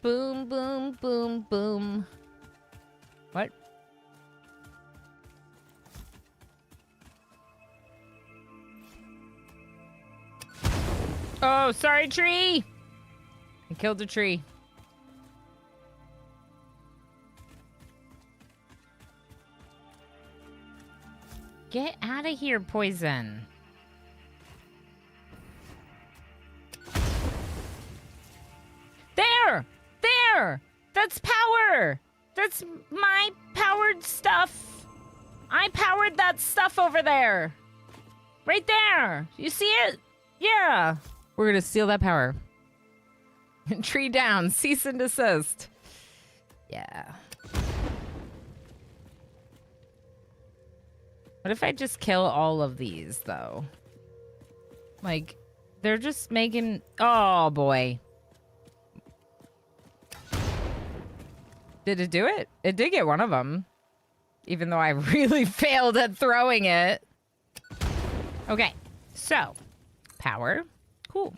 Boom, boom, boom, boom. What? Oh, sorry, tree. I killed a tree. Get out of here, poison. There! There! That's power! That's my powered stuff. I powered that stuff over there. Right there. You see it? Yeah. We're gonna steal that power. Tree down. Cease and desist. Yeah. What if I just kill all of these, though? Like, they're just making... Oh, boy. Did it do it? It did get one of them. Even though I really failed at throwing it. Okay, so. Power. Cool.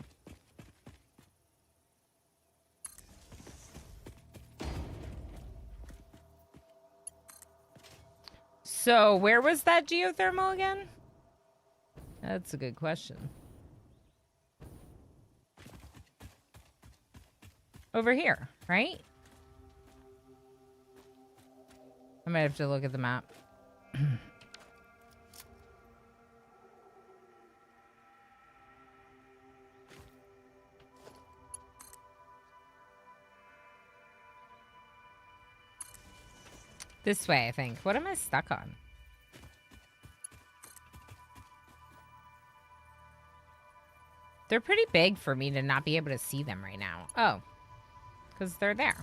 So, where was that geothermal again? That's a good question. Over here, right? I might have to look at the map. This way, I think. What am I stuck on? They're pretty big for me to not be able to see them right now. Oh. Because they're there.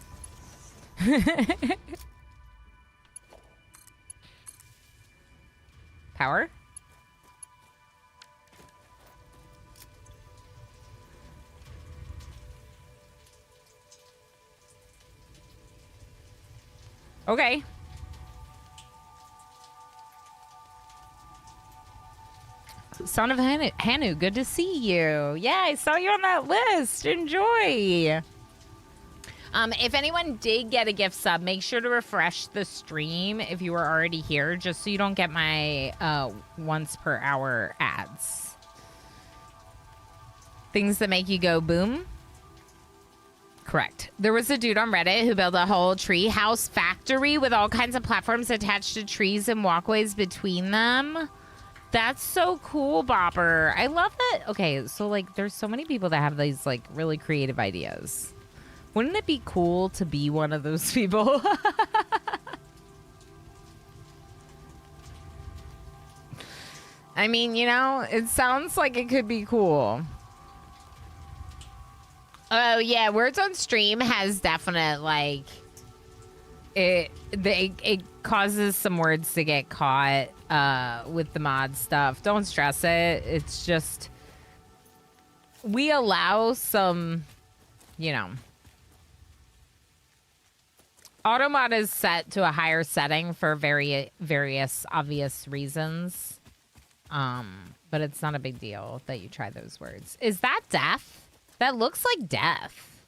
Power? Okay. Son of Hanu, good to see you. Yeah, I saw you on that list. Enjoy. If anyone did get a gift sub, make sure to refresh the stream if you were already here, just so you don't get my once per hour ads. Things that make you go boom. Correct. There was a dude on Reddit who built a whole tree house factory with all kinds of platforms attached to trees and walkways between them. That's so cool, Bopper. I love that. Okay, so like there's so many people that have these like really creative ideas. Wouldn't it be cool to be one of those people? I mean, you know, it sounds like it could be cool. Oh, yeah. Words on Stream has definite, like, it causes some words to get caught with the mod stuff. Don't stress it. It's just, we allow some, you know. Automod is set to a higher setting for various obvious reasons. But it's not a big deal that you try those words. Is that death? That looks like death.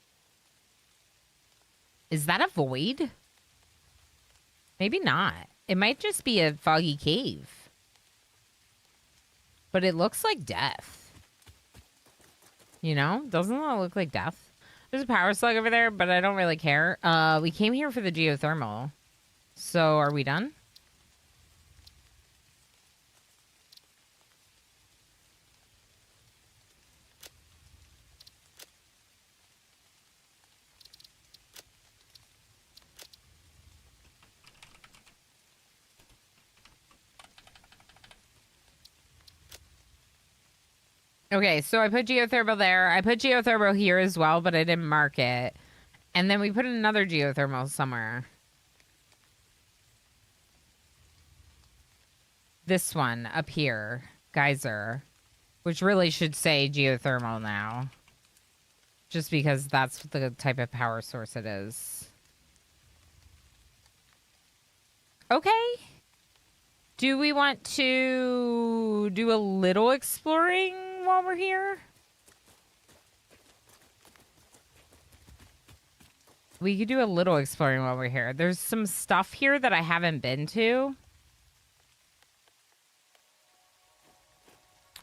Is that a void? Maybe not. It might just be a foggy cave. But it looks like death. You know? Doesn't that look like death? There's a power slug over there, but I don't really care. We came here for the geothermal. So, are we done? Okay, so I put geothermal there. I put geothermal here as well, but I didn't mark it. And then we put another geothermal somewhere. This one up here, geyser, which really should say geothermal now. Just because that's the type of power source it is. Okay. Do we want to do a little exploring while we're here? We could do a little exploring while we're here. There's some stuff here that I haven't been to.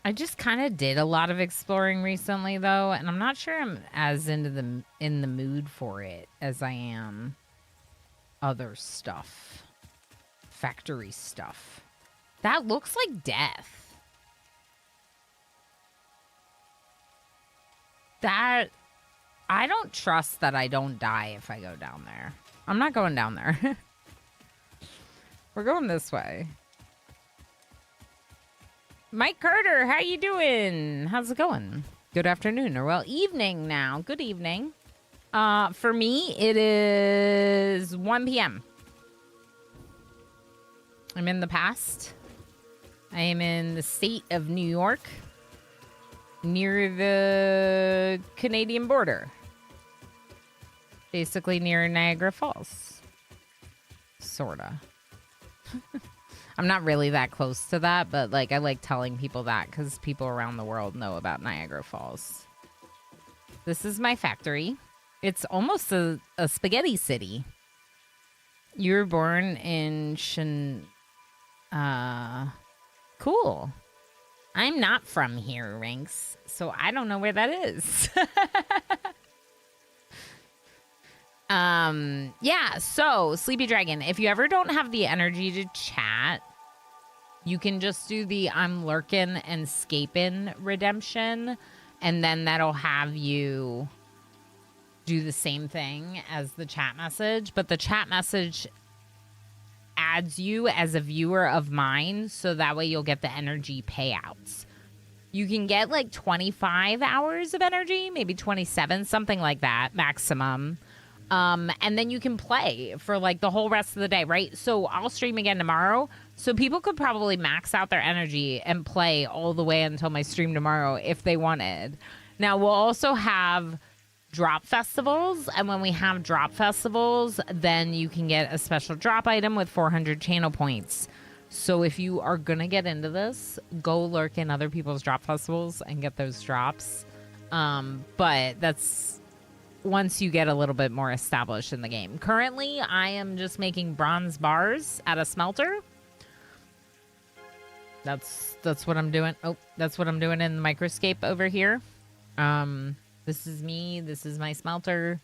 I just kind of did a lot of exploring recently, though, and I'm not sure I'm as in the mood for it as I am other stuff. Factory stuff. That looks like death. That... I don't trust that I don't die if I go down there. I'm not going down there. We're going this way. Mike Carter, how you doing? How's it going? Good afternoon, or well, evening now. Good evening. For me, it is 1 p.m. I'm in the past. I am in the state of New York, near the Canadian border. Basically near Niagara Falls. Sorta. I'm not really that close to that, but like I like telling people that because people around the world know about Niagara Falls. This is my factory. It's almost a spaghetti city. You were born in Cool. I'm not from here, Rinks, so I don't know where that is. Yeah, so, Sleepy Dragon, if you ever don't have the energy to chat, you can just do the I'm lurkin' and scapin' redemption, and then that'll have you do the same thing as the chat message, but the chat message adds you as a viewer of mine, so that way you'll get the energy payouts. You can get like 25 hours of energy, maybe 27, something like that, maximum. And then you can play for like the whole rest of the day, right? So I'll stream again tomorrow. So people could probably max out their energy and play all the way until my stream tomorrow if they wanted. Now, we'll also have drop festivals. And when we have drop festivals, then you can get a special drop item with 400 channel points. So if you are gonna get into this, go lurk in other people's drop festivals and get those drops. But that's once you get a little bit more established in the game. Currently, I am just making bronze bars at a smelter. That's what I'm doing. Oh, that's what I'm doing in the microscape over here. This is me. This is my smelter.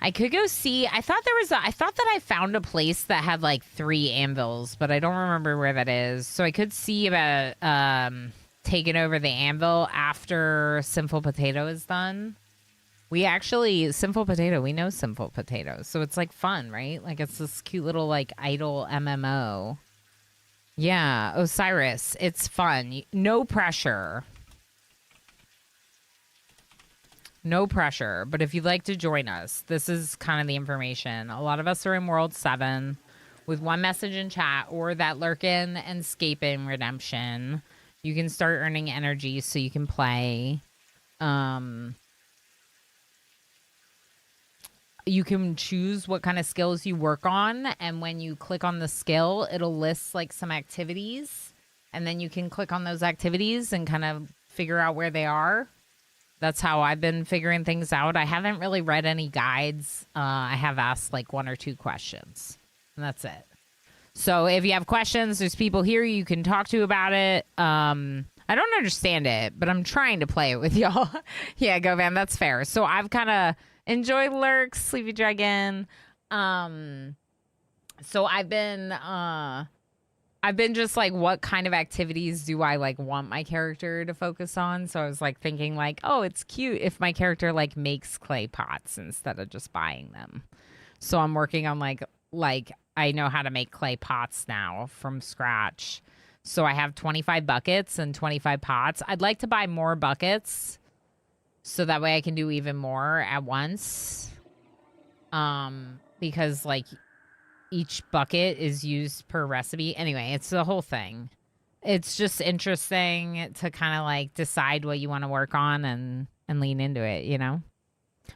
I could go see. I thought that I found a place that had like 3 anvils, but I don't remember where that is. So I could see about taking over the anvil after Sinful Potato is done. Sinful Potato, we know Sinful Potato. So it's like fun, right? Like it's this cute little like idle MMO. Yeah, Osiris, it's fun. No pressure. No pressure, but if you'd like to join us, this is kind of the information. A lot of us are in World 7 with one message in chat or that lurkin and escaping redemption. You can start earning energy so you can play. You can choose what kind of skills you work on, and when you click on the skill, it'll list like some activities, and then you can click on those activities and kind of figure out where they are. That's how I've been figuring things out. I haven't really read any guides. I have asked like 1 or 2 questions, and that's it. So if you have questions, there's people here you can talk to about it. I don't understand it, but I'm trying to play it with y'all. Yeah, Go Van, that's fair. So I've kind of enjoyed Lurks, Sleepy Dragon. So I've been just like, what kind of activities do I like want my character to focus on? So I was like thinking like, oh, it's cute if my character like makes clay pots instead of just buying them. So I'm working on like I know how to make clay pots now from scratch. So I have 25 buckets and 25 pots. I'd like to buy more buckets so that way I can do even more at once. Because like each bucket is used per recipe. Anyway, it's the whole thing. It's just interesting to kind of like decide what you want to work on and lean into it, you know?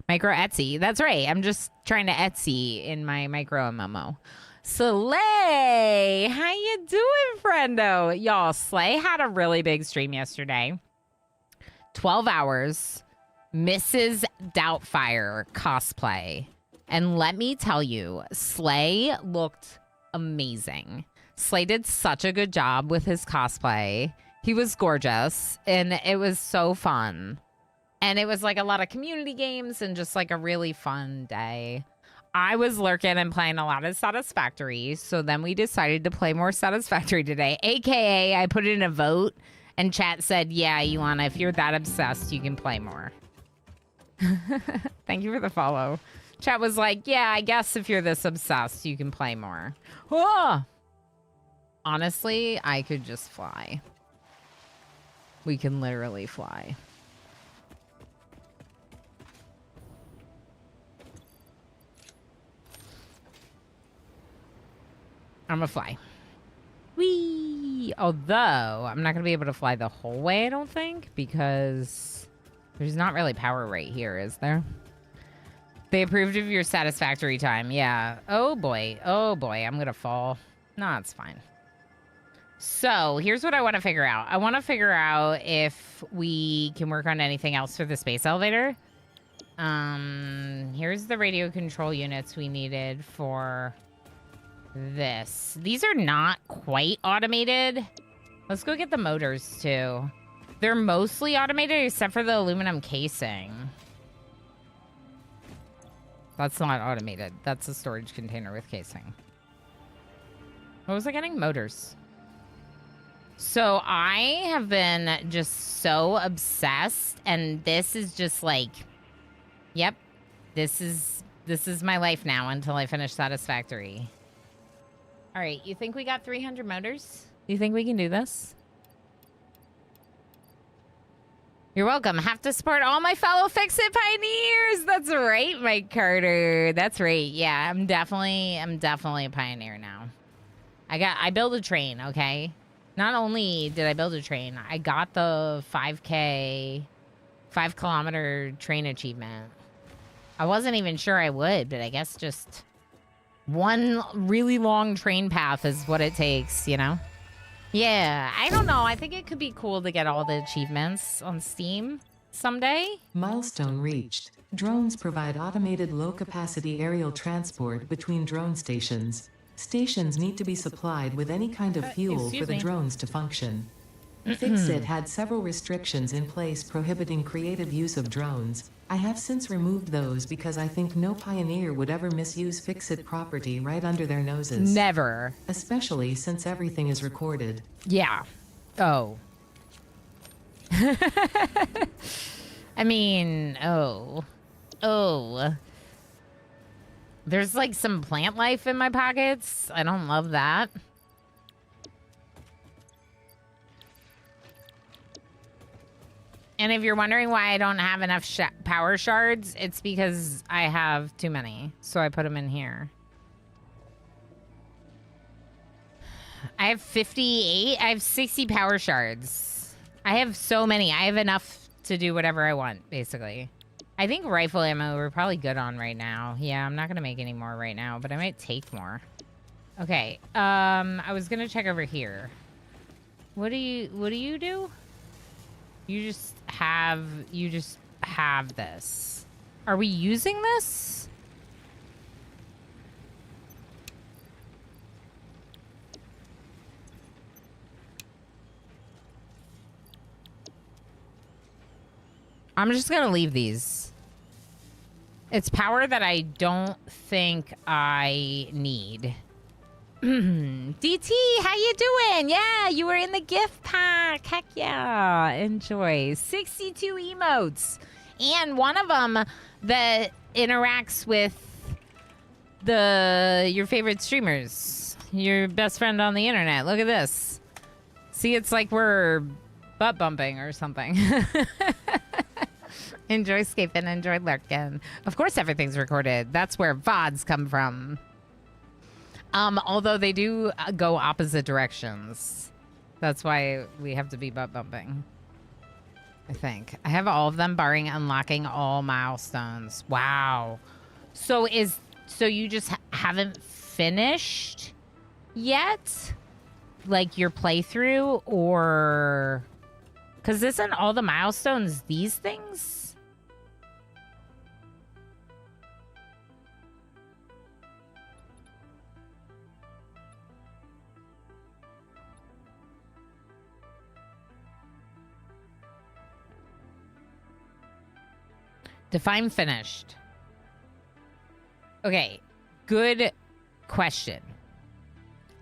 Micro Etsy. That's right. I'm just trying to Etsy in my micro MMO. Slay, how you doing, friendo? Y'all, Slay had a really big stream yesterday. 12 hours. Mrs. Doubtfire cosplay. And let me tell you, Slay looked amazing. Slay did such a good job with his cosplay. He was gorgeous, and it was so fun. And it was like a lot of community games and just like a really fun day. I was lurking and playing a lot of Satisfactory, so then we decided to play more Satisfactory today. AKA, I put in a vote, and chat said, yeah, Ioana, if you're that obsessed, you can play more. Thank you for the follow. Chat was like, yeah, I guess if you're this obsessed, you can play more. Oh! Honestly, I could just fly. We can literally fly. I'm gonna fly. Whee! Although, I'm not gonna be able to fly the whole way, I don't think, because there's not really power right here, is there? They approved of your Satisfactory time. Yeah. Oh, boy. Oh, boy. I'm gonna fall. No, it's fine. So, here's what I want to figure out. I want to figure out if we can work on anything else for the space elevator. Here's the radio control units we needed for this. These are not quite automated. Let's go get the motors too. They're mostly automated except for the aluminum casing. That's not automated. That's a storage container with casing. What was I getting? Motors. So I have been just so obsessed, and this is just like, yep, this is my life now until I finish Satisfactory. All right, you think we got 300 motors? You think we can do this? You're welcome. Have to support all my fellow Fix-It pioneers. That's right, Mike Carter. That's right. Yeah, I'm definitely a pioneer now. I built a train, okay? Not only did I build a train, I got the 5K, 5-kilometer train achievement. I wasn't even sure I would, but I guess just One really long train path is what it takes, you know? Yeah, I don't know. I think it could be cool to get all the achievements on Steam someday. Milestone reached. Drones provide automated low-capacity aerial transport between drone stations. Stations need to be supplied with any kind of fuel excuse for the me. drones to function. Fixit had several restrictions in place prohibiting creative use of drones. I have since removed those because I think no pioneer would ever misuse Fixit property right under their noses. Never. Especially since everything is recorded. Yeah. Oh. I mean, oh. Oh. There's like some plant life in my pockets. I don't love that. And if you're wondering why I don't have enough power shards, it's because I have too many. So I put them in here. I have 58. I have 60 power shards. I have so many. I have enough to do whatever I want, basically. I think rifle ammo we're probably good on right now. Yeah, I'm not going to make any more right now, but I might take more. Okay. I was going to check over here. What do you do? You just have this. Are we using this? I'm just gonna leave these. It's power that I don't think I need. DT, how you doing? Yeah, you were in the gift pack. Heck yeah. Enjoy. 62 emotes. And one of them that interacts with your favorite streamers. Your best friend on the internet. Look at this. See, it's like we're butt bumping or something. Enjoy scaping, enjoy lurking. Of course everything's recorded. That's where VODs come from. Although they do go opposite directions. That's why we have to be butt bumping. I think. I have all of them barring unlocking all milestones. Wow. So you just haven't finished yet? Like your playthrough or... Because isn't all the milestones these things? Define finished. Okay, good question.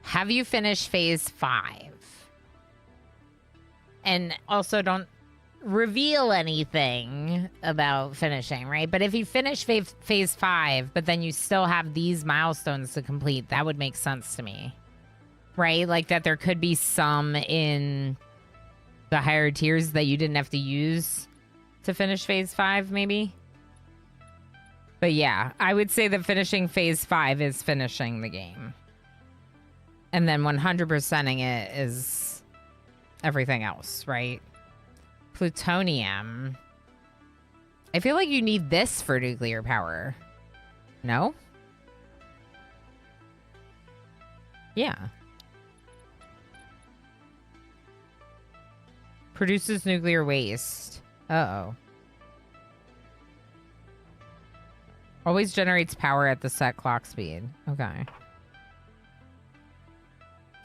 Have you finished phase 5? And also don't reveal anything about finishing, right? But if you finish phase 5, but then you still have these milestones to complete, that would make sense to me. Right? Like that there could be some in the higher tiers that you didn't have to use to finish phase 5, maybe. But yeah, I would say that finishing phase 5 is finishing the game. And then 100%ing it is everything else, right? Plutonium. I feel like you need this for nuclear power. No? Yeah. Produces nuclear waste. Uh-oh. Always generates power at the set clock speed. Okay.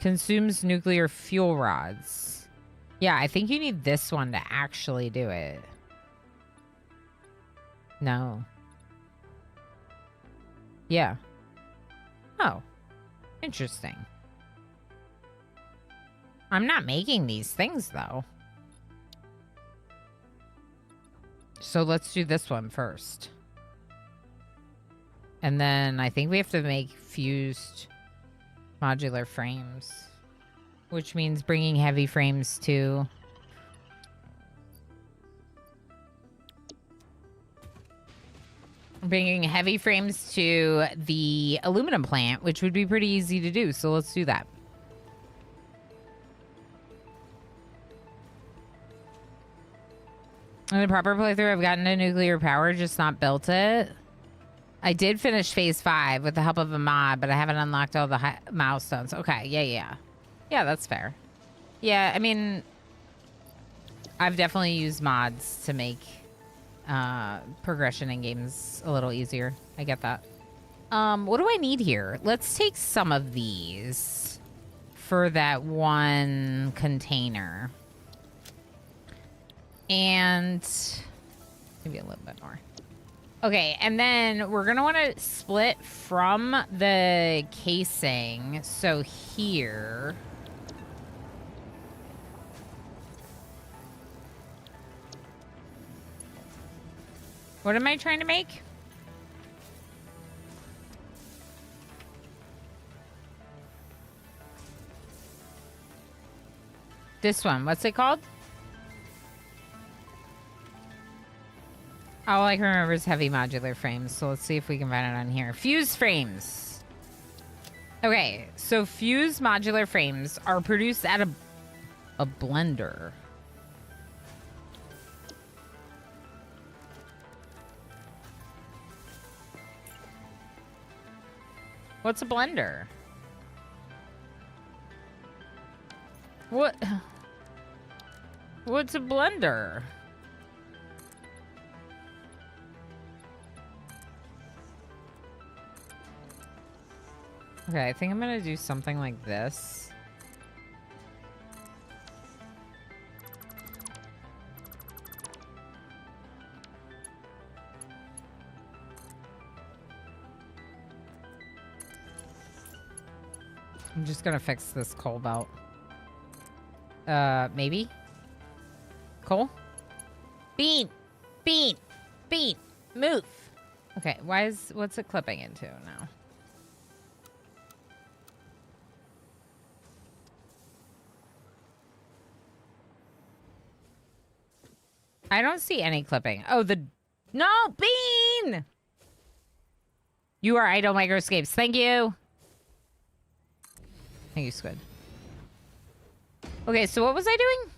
Consumes nuclear fuel rods. Yeah, I think you need this one to actually do it. No. Yeah. Oh. Interesting. I'm not making these things, though. So let's do this one first. And then I think we have to make fused modular frames, which means bringing heavy frames to... Bringing heavy frames to the aluminum plant, which would be pretty easy to do. So let's do that. In the proper playthrough, I've gotten a nuclear power, just not built it. I did finish phase 5 with the help of a mod, but I haven't unlocked all the milestones. Okay, yeah. Yeah, that's fair. Yeah, I mean, I've definitely used mods to make progression in games a little easier. I get that. What do I need here? Let's take some of these for that one container. And maybe a little bit more. Okay, and then we're going to want to split from the casing. So here. What am I trying to make? This one. What's it called? All I can remember is heavy modular frames. So let's see if we can find it on here. Fuse frames. Okay, so fuse modular frames are produced at a blender. What's a blender? What's a blender? Okay, I think I'm gonna do something like this. I'm just gonna fix this coal belt. Maybe? Coal? Bean! Bean! Bean! Move! Okay, what's it clipping into now? I don't see any clipping. Oh, no, Bean! You are Idle Microscapes. Thank you. Thank you, Squid. Okay, so what was I doing?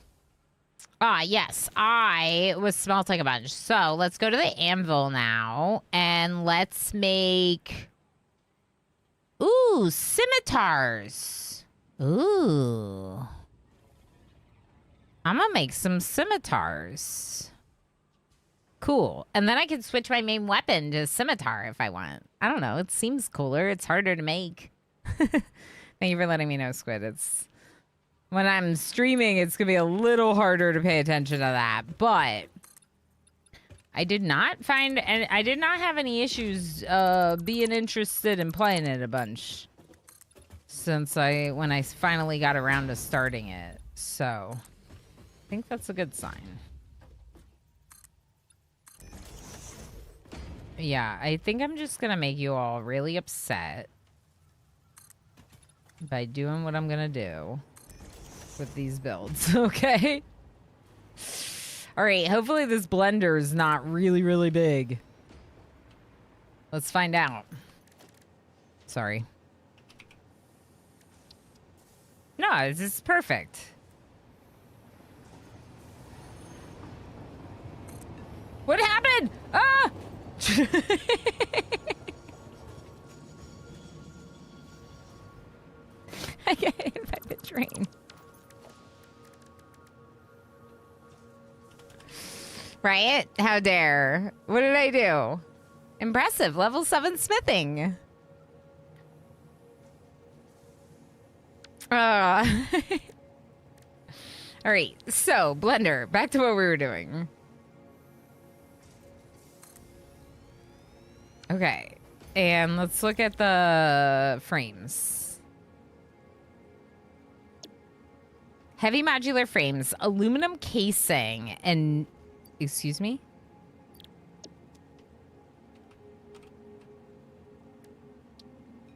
Ah, yes. I was smelting a bunch. So let's go to the anvil now. And let's make... Ooh, scimitars. Ooh. I'm gonna make some scimitars. Cool. And then I can switch my main weapon to scimitar if I want. I don't know. It seems cooler. It's harder to make. Thank you for letting me know, Squid. It's when I'm streaming, it's gonna be a little harder to pay attention to that. But I did not find, and I did not have any issues being interested in playing it a bunch since when I finally got around to starting it. So I think that's a good sign. Yeah, I think I'm just gonna make you all really upset by doing what I'm gonna do with these builds, okay? All right, hopefully this blender is not really, really big. Let's find out. Sorry. No, this is perfect. What happened? Ah! I get hit by the train. Right? How dare. What did I do? Impressive. Level 7 smithing. All right. So, blender. Back to what we were doing. Okay. And let's look at the frames. Heavy modular frames, aluminum casing, and... Excuse me?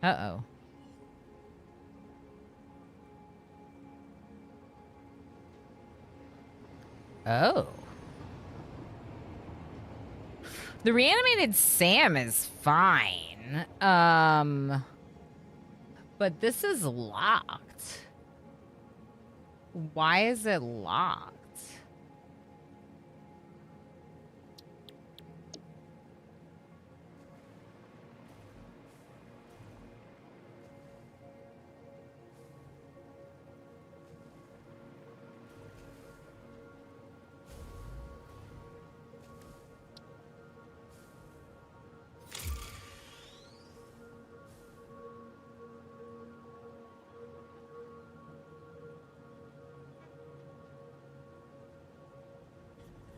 Uh-oh. Oh. The reanimated Sam is fine. But this is locked. Why is it locked?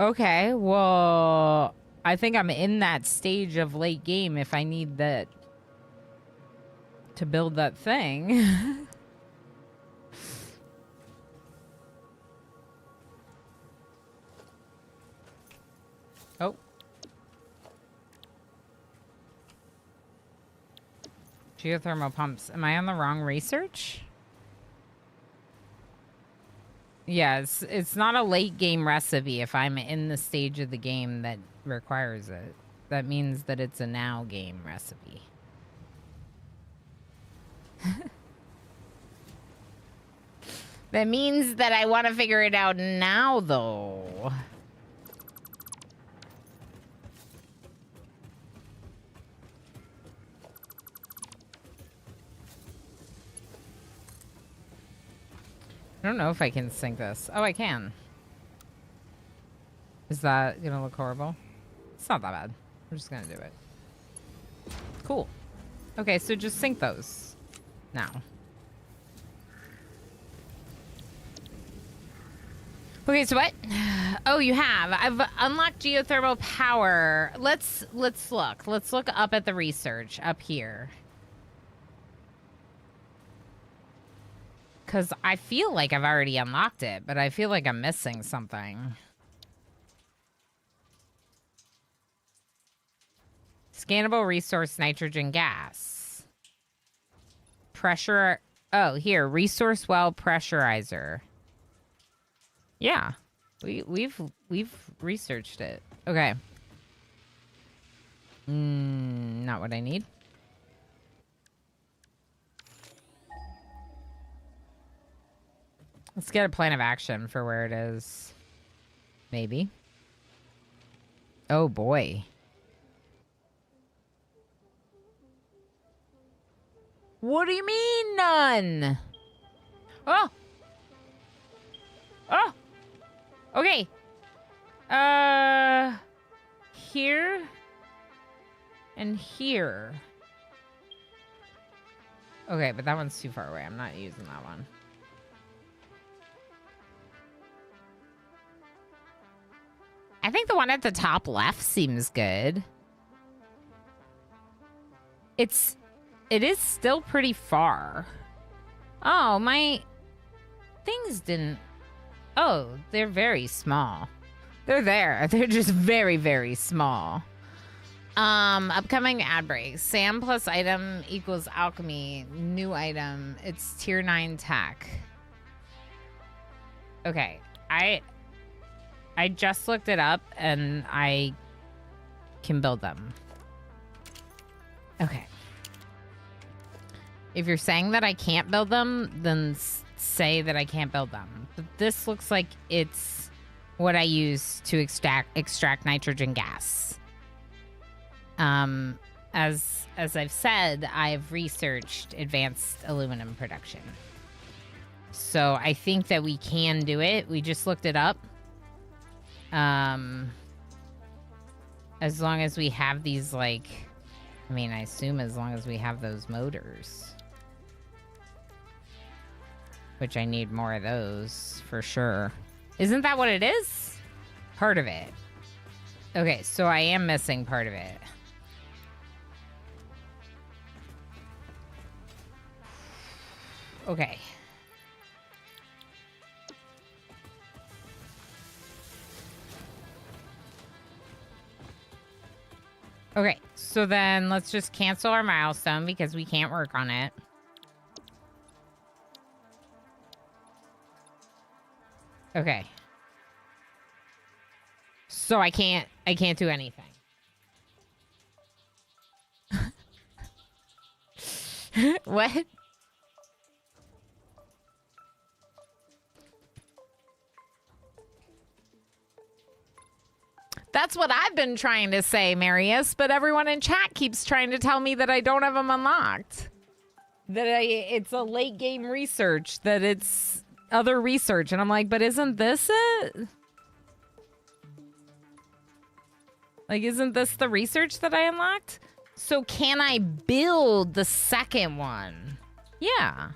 Okay, well, I think I'm in that stage of late game if I need that to build that thing. Oh. Geothermal pumps. Am I on the wrong research? Yes, it's not a late game recipe if I'm in the stage of the game that requires it. That means that it's a now game recipe. That means that I want to figure it out now, though. I don't know if I can sync this. Oh, I can. Is that gonna look horrible? It's not that bad. We're just gonna do it. Cool. Okay, so just sync those now. Okay, so what? Oh, you have. I've unlocked geothermal power. Let's look. Let's look up at the research up here. Because I feel like I've already unlocked it, but I feel like I'm missing something. Scannable resource nitrogen gas. Pressure. Oh, here. Resource well pressurizer. Yeah. We've researched it. Okay. Not what I need. Let's get a plan of action for where it is. Maybe. Oh, boy. What do you mean, none? Oh! Oh! Okay. Here. And here. Okay, but that one's too far away. I'm not using that one. I think the one at the top left seems good. It is still pretty far. Oh, my things didn't. Oh, they're very small. They're there. They're just very, very small. Upcoming ad break. Sam plus item equals alchemy. New item. It's tier 9 tech. Okay. I just looked it up, and I can build them. Okay. If you're saying that I can't build them, then say that I can't build them. But this looks like it's what I use to extract nitrogen gas. As I've said, I've researched advanced aluminum production. So I think that we can do it. We just looked it up. As long as we have these, like, I mean, I assume as long as we have those motors. Which I need more of those, for sure. Isn't that what it is? Part of it. Okay, so I am missing part of it. Okay. Okay, so then let's just cancel our milestone because we can't work on it. Okay. So I can't do anything. What? That's what I've been trying to say, Marius, but everyone in chat keeps trying to tell me that I don't have them unlocked. That it's a late game research, that it's other research, and I'm like, but isn't this it? Like, isn't this the research that I unlocked? So can I build the second one? Yeah.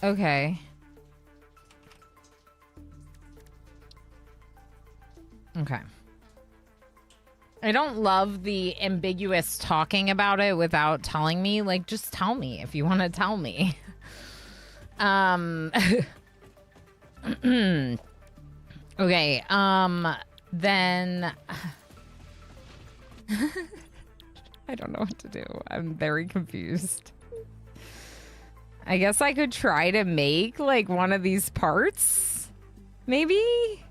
Okay. Okay. I don't love the ambiguous talking about it without telling me. Like, just tell me if you want to tell me. Okay, then I don't know what to do. I'm very confused. I guess I could try to make like one of these parts. Maybe?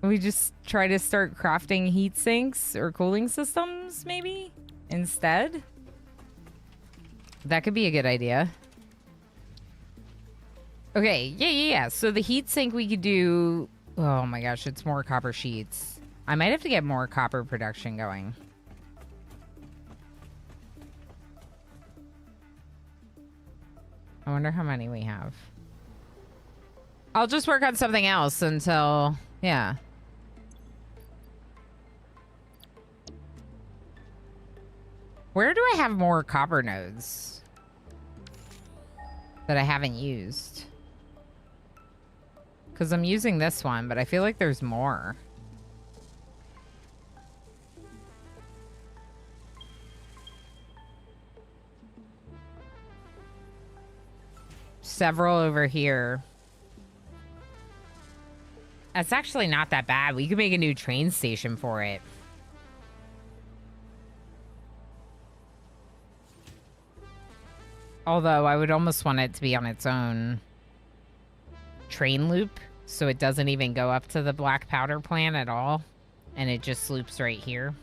We just try to start crafting heat sinks or cooling systems, maybe? Instead? That could be a good idea. Okay, yeah. So the heat sink we could do... Oh my gosh, it's more copper sheets. I might have to get more copper production going. I wonder how many we have. I'll just work on something else until... Yeah. Where do I have more copper nodes that I haven't used? Because I'm using this one, but I feel like there's more. Several over here. That's actually not that bad. We could make a new train station for it. Although I would almost want it to be on its own train loop, so it doesn't even go up to the black powder plant at all, and it just loops right here.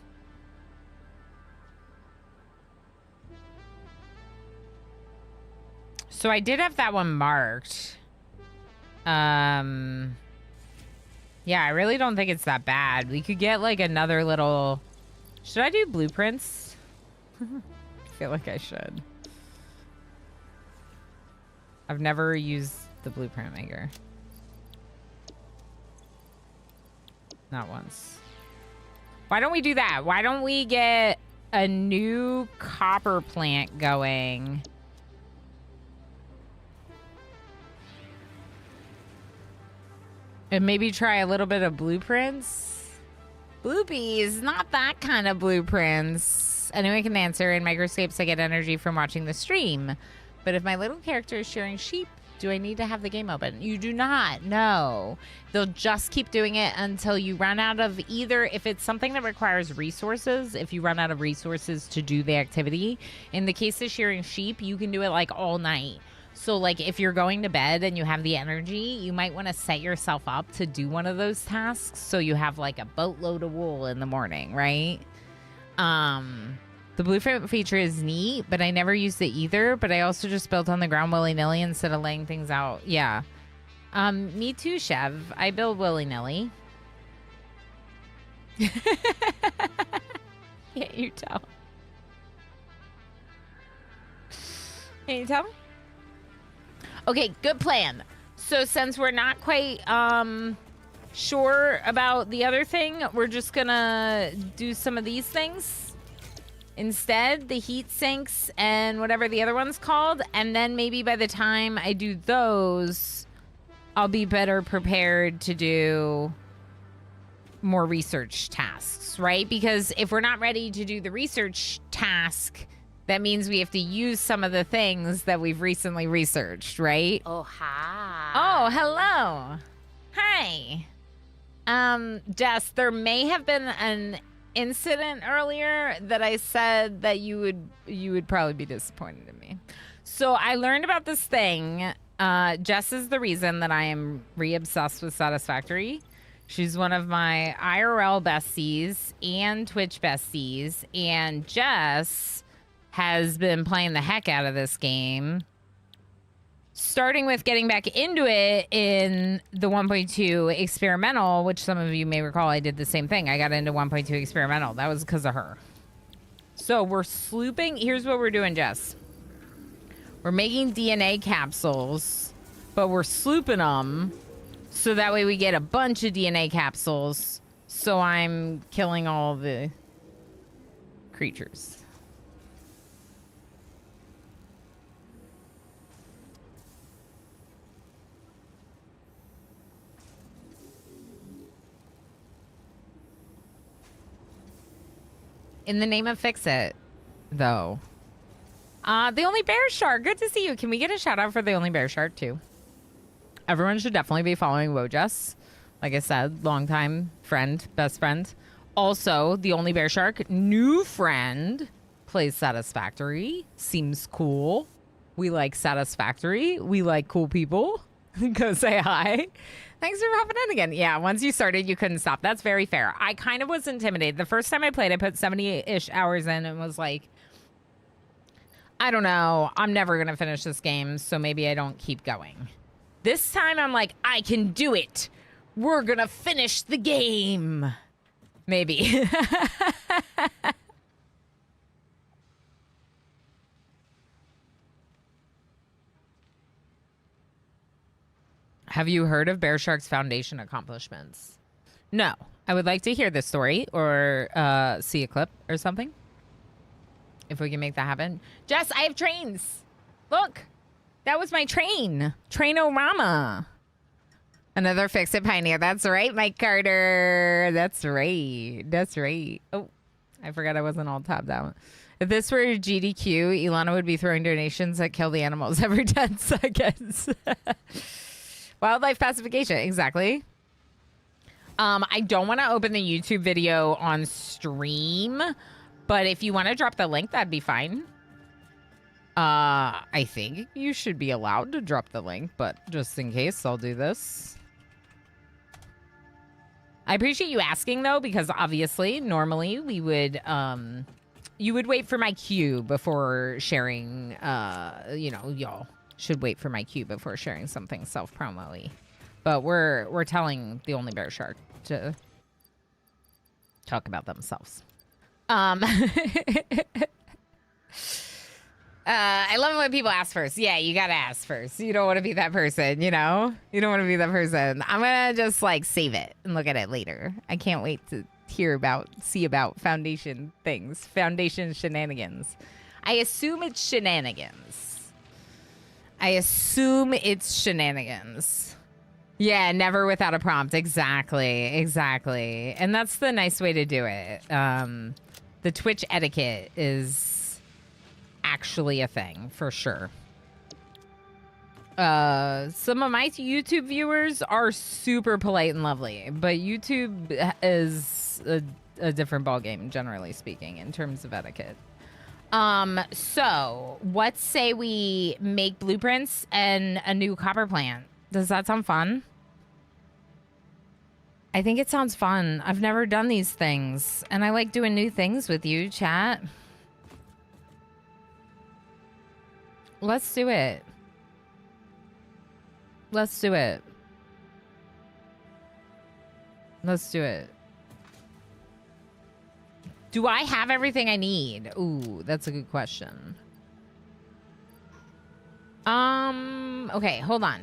So I did have that one marked. Yeah, I really don't think it's that bad. We could get like another little... Should I do blueprints? I feel like I should. I've never used the blueprint maker. Not once. Why don't we do that? Why don't we get a new copper plant going? And maybe try a little bit of blueprints? Bloopies, not that kind of blueprints. Anyone can answer. In Microscapes, I get energy from watching the stream. But if my little character is shearing sheep, do I need to have the game open? You do not. No. They'll just keep doing it until you run out of either, if it's something that requires resources, if you run out of resources to do the activity. In the case of shearing sheep, you can do it like all night. So like if you're going to bed and you have the energy, you might want to set yourself up to do one of those tasks so you have like a boatload of wool in the morning, right? The blueprint feature is neat, but I never used it either. But I also just built on the ground willy-nilly instead of laying things out. Yeah. Me too, Chev. I build willy-nilly. Can't you tell? Can you tell? Okay, good plan. So since we're not quite sure about the other thing, we're just gonna do some of these things. Instead, the heat sinks and whatever the other one's called. And then maybe by the time I do those, I'll be better prepared to do more research tasks, right? Because if we're not ready to do the research task, that means we have to use some of the things that we've recently researched, right? Oh, hi. Oh, hello. Hi. Jess, there may have been an incident earlier that I said that you would probably be disappointed in me. So I learned about this thing. Jess is the reason that I am re-obsessed with Satisfactory. She's one of my IRL besties and Twitch besties, and Jess has been playing the heck out of this game, starting with getting back into it in the 1.2 experimental, which some of you may recall I did the same thing. I got into 1.2 experimental. That was because of her. So we're slooping. Here's what we're doing, Jess. We're making DNA capsules, but we're slooping them so that way we get a bunch of DNA capsules. So I'm killing all the creatures. In the name of fix it, though. The Only Bear Shark, good to see you. Can we get a shout out for the Only Bear Shark too? Everyone should definitely be following Wojess. Like I said, longtime friend, best friend. Also, the Only Bear Shark, new friend, plays Satisfactory. Seems cool. We like Satisfactory. We like cool people. Go say hi. Thanks for hopping in again. Yeah, once you started, you couldn't stop. That's very fair. I kind of was intimidated. The first time I played, I put 70-ish hours in and was like, I don't know. I'm never going to finish this game, so maybe I don't keep going. This time, I'm like, I can do it. We're going to finish the game. Maybe. Have you heard of Bear Shark's Foundation accomplishments? No. I would like to hear this story or see a clip or something. If we can make that happen. Jess, I have trains. Look. That was my train. Train-o-rama. Another Fix-It Pioneer. That's right, Mike Carter. That's right. That's right. Oh, I forgot I wasn't all tabbed out. If this were GDQ, Ilana would be throwing donations that kill the animals every 10 seconds. Wildlife pacification. Exactly. I don't want to open the YouTube video on stream, but if you want to drop the link, that'd be fine. I think you should be allowed to drop the link, but just in case, I'll do this. I appreciate you asking, though, because obviously, normally, we would, you would wait for my cue before sharing, you know, y'all should wait for my cue before sharing something self-promo-y. But we're telling the Only Bear Shark to talk about themselves. I love it when people ask first. Yeah, you gotta ask first. You don't want to be that person, you know? You don't want to be that person. I'm gonna just, like, save it and look at it later. I can't wait to see about Foundation things. Foundation shenanigans. I assume it's shenanigans. Yeah, never without a prompt. Exactly. And that's the nice way to do it. The Twitch etiquette is actually a thing, for sure. Some of my YouTube viewers are super polite and lovely, but YouTube is a different ballgame, generally speaking, in terms of etiquette. So what say we make blueprints and a new copper plant? Does that sound fun? I think it sounds fun. I've never done these things, and I like doing new things with you, chat. Let's do it. Let's do it. Let's do it. Do I have everything I need? Ooh, that's a good question. Okay, hold on.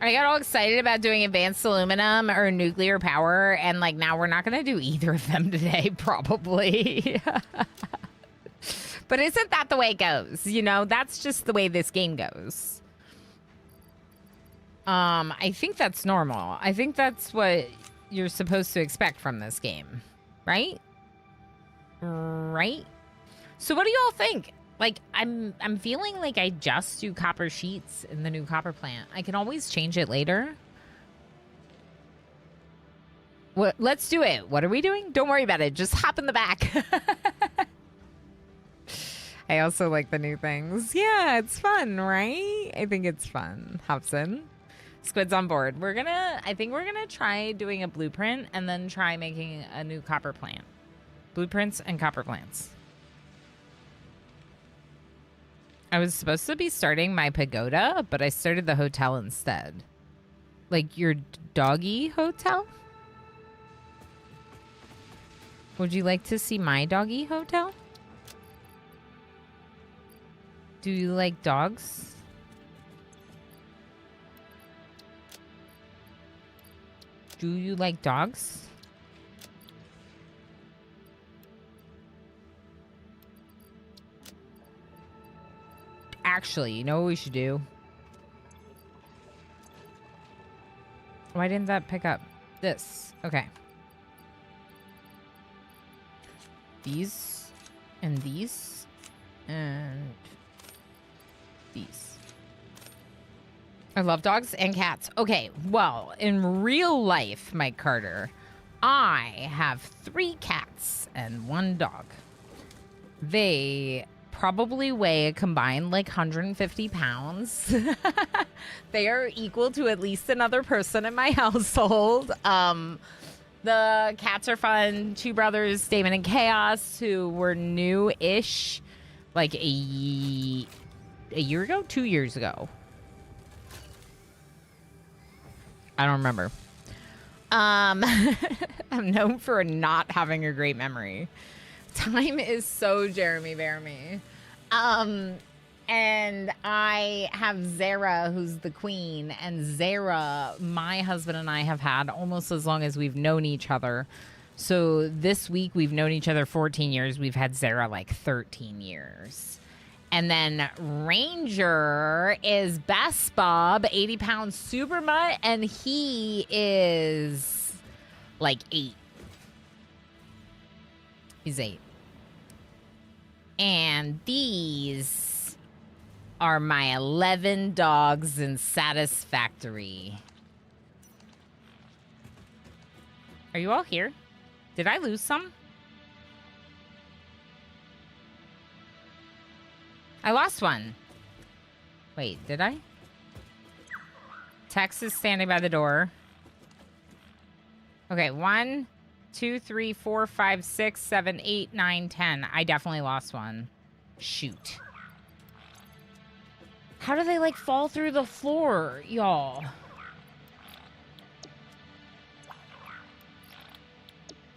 I got all excited about doing advanced aluminum or nuclear power, and like now we're not gonna do either of them today, probably. But isn't that the way it goes? You know, that's just the way this game goes. I think that's normal. I think that's what you're supposed to expect from this game, right? Right? So what do y'all think? Like, I'm feeling like I just do copper sheets in the new copper plant. I can always change it later. What? Let's do it. What are we doing? Don't worry about it. Just hop in the back. I also like the new things. Yeah, it's fun, right? I think it's fun. Hops in. Squid's on board. I think we're gonna try doing a blueprint and then try making a new copper plant. Blueprints and copper plants. I was supposed to be starting my pagoda, but I started the hotel instead. Like your doggy hotel? Would you like to see my doggy hotel? Do you like dogs? Do you like dogs? Actually, you know what we should do? Why didn't that pick up? This. Okay. These. And these. And these. I love dogs and cats. Okay, well, in real life, Mike Carter, I have 3 cats and 1 dog. They probably weigh a combined like 150 pounds. They are equal to at least another person in my household. The cats are fun. 2 brothers, Damon and Chaos, who were new-ish like a year ago? 2 years ago. I don't remember. I'm known for not having a great memory. Time is so Jeremy Bearmy. And I have Zara, who's the queen. And Zara, my husband and I have had almost as long as we've known each other. So this week we've known each other 14 years. We've had Zara like 13 years. And then Ranger is Best Bob, 80-pound super mutt, and he is like 8. He's 8. And these are my 11 dogs in Satisfactory. Are you all here? Did I lose some? I lost one. Wait, did I? Tex is standing by the door. Okay, 1, 2, 3, 4, 5, 6, 7, 8, 9, 10. I definitely lost one. Shoot. How do they, like, fall through the floor, y'all?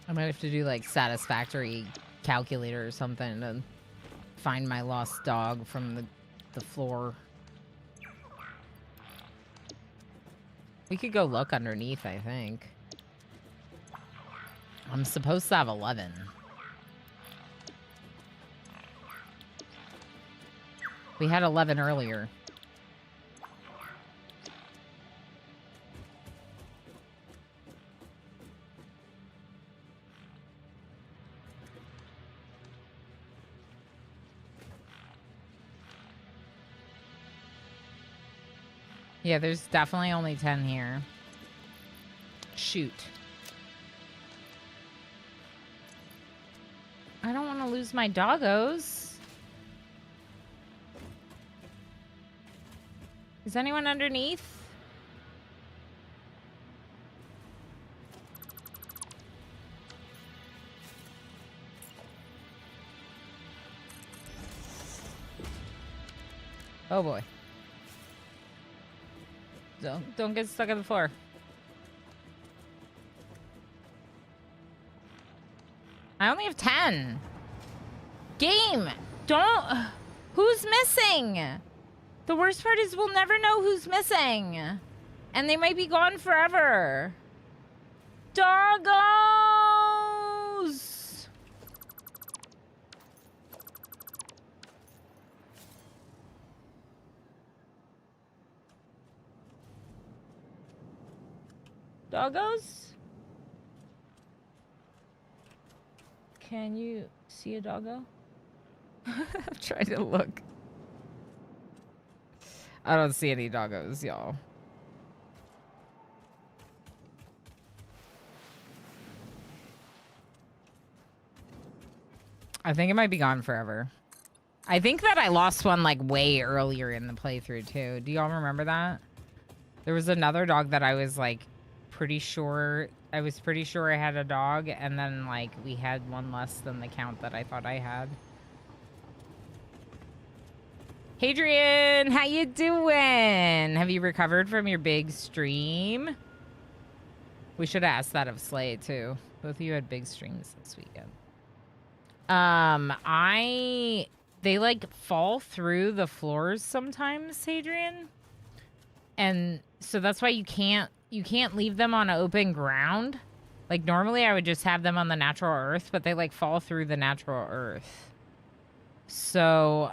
I might have to do, like, Satisfactory calculator or something to find my lost dog from the floor. We could go look underneath, I think. I'm supposed to have 11. We had 11 earlier. Yeah, there's definitely only 10 here. Shoot. I don't want to lose my doggos. Is anyone underneath? Oh boy. Don't get stuck on the floor. I only have 10. Game! Don't... Who's missing? The worst part is we'll never know who's missing. And they might be gone forever. Doggos! Doggos? Can you see a doggo? I'm trying to look. I don't see any doggos, y'all. I think it might be gone forever. I think that I lost one like way earlier in the playthrough too. Do y'all remember that? There was another dog that I was like pretty sure I had a dog, and then like we had one less than the count that I thought I had. Hadrian, how you doing? Have you recovered from your big stream? We should have asked that of Slay too. Both of you had big streams this weekend. They like fall through the floors sometimes, Hadrian. And so that's why you can't leave them on open ground. Like normally I would just have them on the natural earth, but they like fall through the natural earth. So,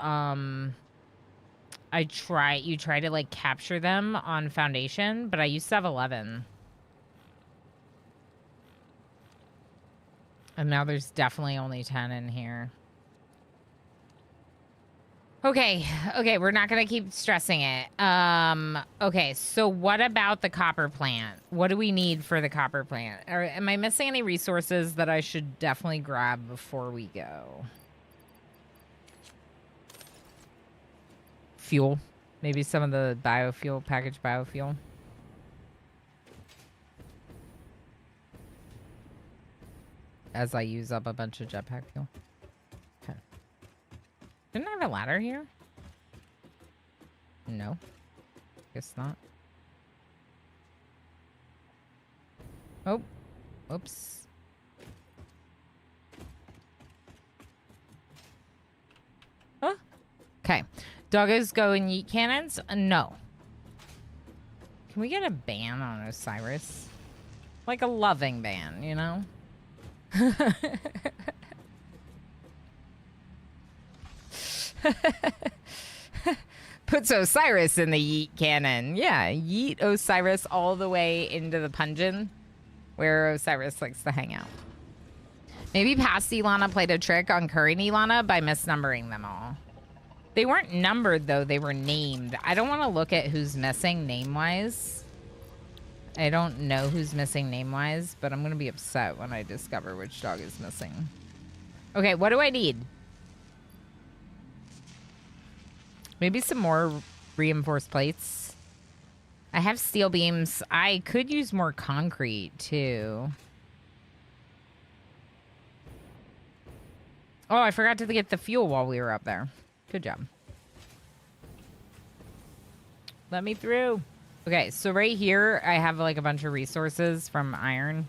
you try to like capture them on Foundation, but I used to have 11. And now there's definitely only 10 in here. Okay, we're not gonna keep stressing it. Okay, so what about the copper plant? What do we need for the copper plant? Am I missing any resources that I should definitely grab before we go? Fuel. Maybe some of the biofuel, packaged biofuel. As I use up a bunch of jetpack fuel. Okay. Didn't I have a ladder here? No. Guess not. Oh. Oops. Huh? Okay. Doggos go and yeet cannons? No. Can we get a ban on Osiris? Like a loving ban, you know? Puts Osiris in the yeet cannon. Yeah, yeet Osiris all the way into the Punjin, where Osiris likes to hang out. Maybe past Ilana played a trick on current Ilana by misnumbering them all. They weren't numbered, though. They were named. I don't want to look at who's missing name-wise. I don't know who's missing name-wise, but I'm going to be upset when I discover which dog is missing. Okay, what do I need? Maybe some more reinforced plates. I have steel beams. I could use more concrete, too. Oh, I forgot to get the fuel while we were up there. Good job. Let me through. Okay, so right here, I have like a bunch of resources from iron,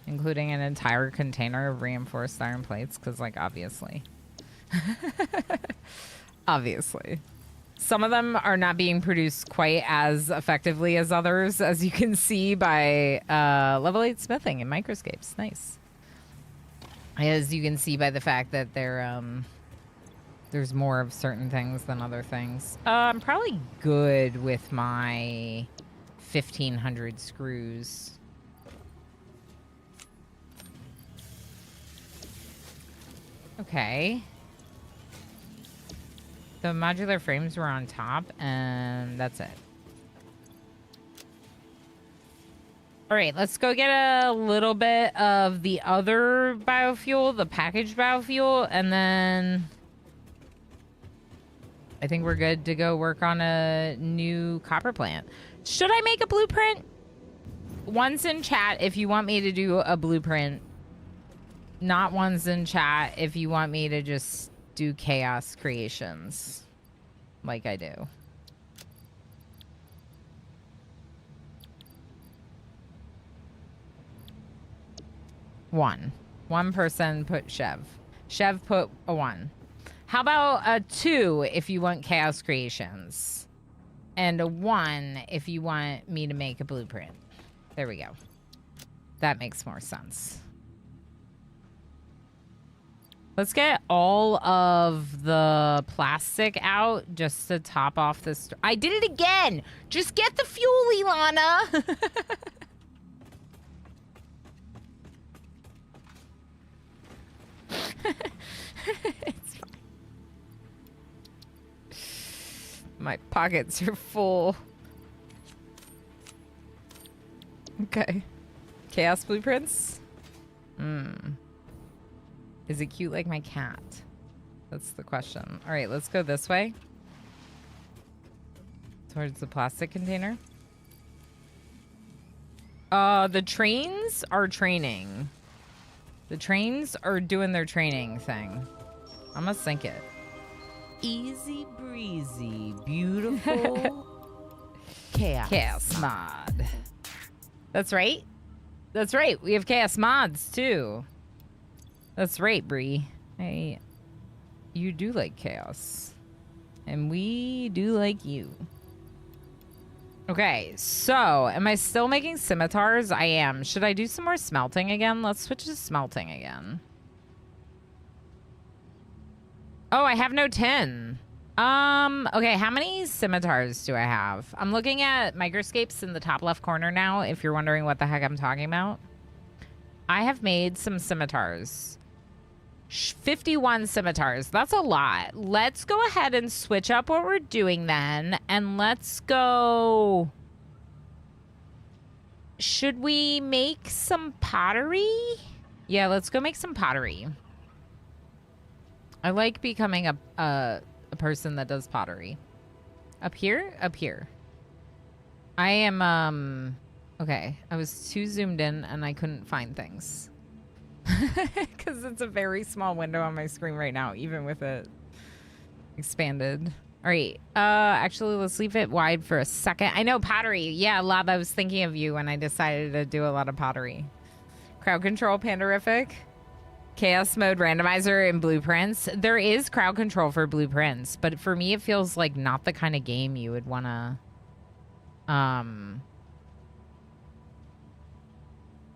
including an entire container of reinforced iron plates, because, like, obviously. Obviously. Some of them are not being produced quite as effectively as others, as you can see by level 8 smithing and microscapes. Nice. As you can see by the fact that they're, there's more of certain things than other things. I'm probably good with my 1,500 screws. Okay. The modular frames were on top, and that's it. All right, let's go get a little bit of the other biofuel, the packaged biofuel, and then I think we're good to go work on a new copper plant. Should I make a blueprint? Once in chat if you want me to do a blueprint. Not once in chat if you want me to just do chaos creations like I do. One person put Chev. Chev put a 1. How about a 2 if you want chaos creations? And a 1 if you want me to make a blueprint. There we go. That makes more sense. Let's get all of the plastic out just to top off this. I did it again! Just get the fuel, Ilana! It's fine. My pockets are full. Okay. Chaos blueprints? Is it cute like my cat? That's the question. All right, let's go this way. Towards the plastic container. The trains are training. The trains are doing their training thing. I'm gonna sink it. Easy breezy, beautiful chaos mod. That's right. That's right. We have chaos mods too. That's right, Bree. Hey, you do like chaos. And we do like you. Okay, so am I still making scimitars? I am. Should I do some more smelting again? Let's switch to smelting again. Oh, I have no tin. Okay, how many scimitars do I have? I'm looking at microscapes in the top left corner now, if you're wondering what the heck I'm talking about. I have made some scimitars. 51 scimitars. That's a lot. Let's go ahead and switch up what we're doing then. And let's go... Should we make some pottery? Yeah, let's go make some pottery. I like becoming a person that does pottery. Up here? Up here. I am, okay. I was too zoomed in and I couldn't find things. Because it's a very small window on my screen right now, even with it expanded. All right. Actually, let's leave it wide for a second. I know pottery. Yeah, Lab, I was thinking of you when I decided to do a lot of pottery. Crowd control, Panderific. Chaos mode randomizer in blueprints. There is crowd control for blueprints, but for me, it feels like not the kind of game you would want to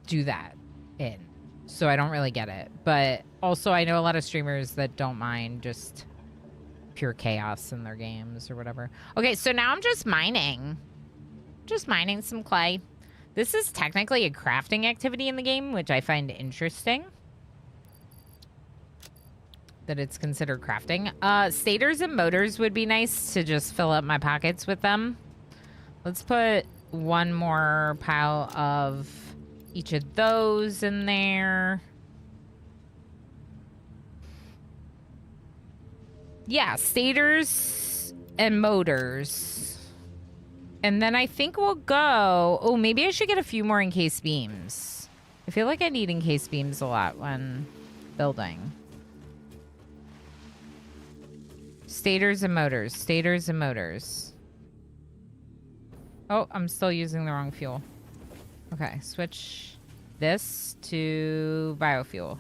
do that in. So I don't really get it. But also I know a lot of streamers that don't mind just pure chaos in their games or whatever. Okay, so now I'm just mining. Just mining some clay. This is technically a crafting activity in the game, which I find interesting. That it's considered crafting. Stators and motors would be nice to just fill up my pockets with them. Let's put one more pile of each of those in there. Yeah, stators and motors. And then I think we'll go... Oh, maybe I should get a few more encased beams. I feel like I need encased beams a lot when building. Stators and motors. Stators and motors. Oh, I'm still using the wrong fuel. Okay, switch this to biofuel.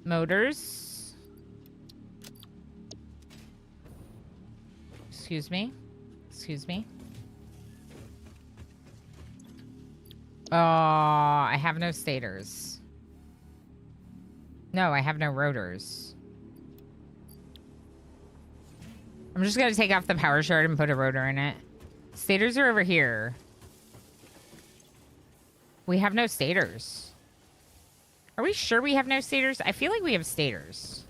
Motors. Excuse me. Excuse me. Oh, I have no stators. No, I have no rotors. I'm just going to take off the power shard and put a rotor in it. Stators are over here. We have no stators. Are we sure we have no stators? I feel like we have stators.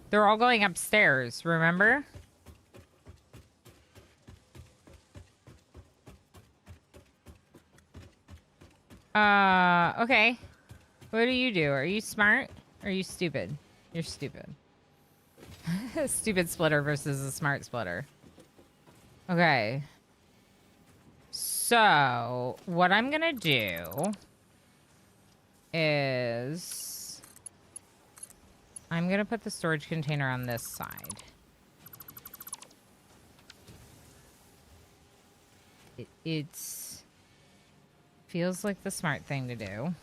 They're all going upstairs, remember? Okay. What do you do? Are you smart? Or are you stupid? You're stupid. Stupid splitter versus a smart splitter. Okay. So, what I'm gonna do is I'm gonna put the storage container on this side. It's feels like the smart thing to do.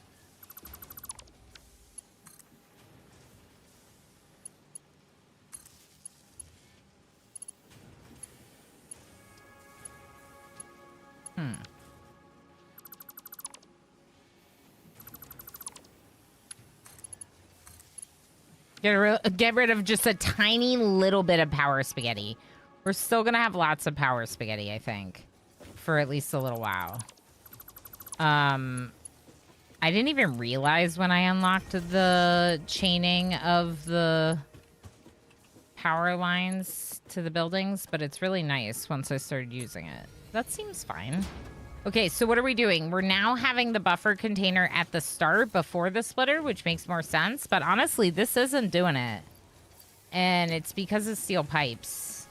Get rid of just a tiny little bit of power spaghetti. We're still gonna have lots of power spaghetti, I think, for at least a little while. I didn't even realize when I unlocked the chaining of the power lines to the buildings, but it's really nice once I started using it. That seems fine. Okay, so what are we doing? We're now having the buffer container at the start before the splitter, which makes more sense. But honestly, this isn't doing it. And it's because of steel pipes,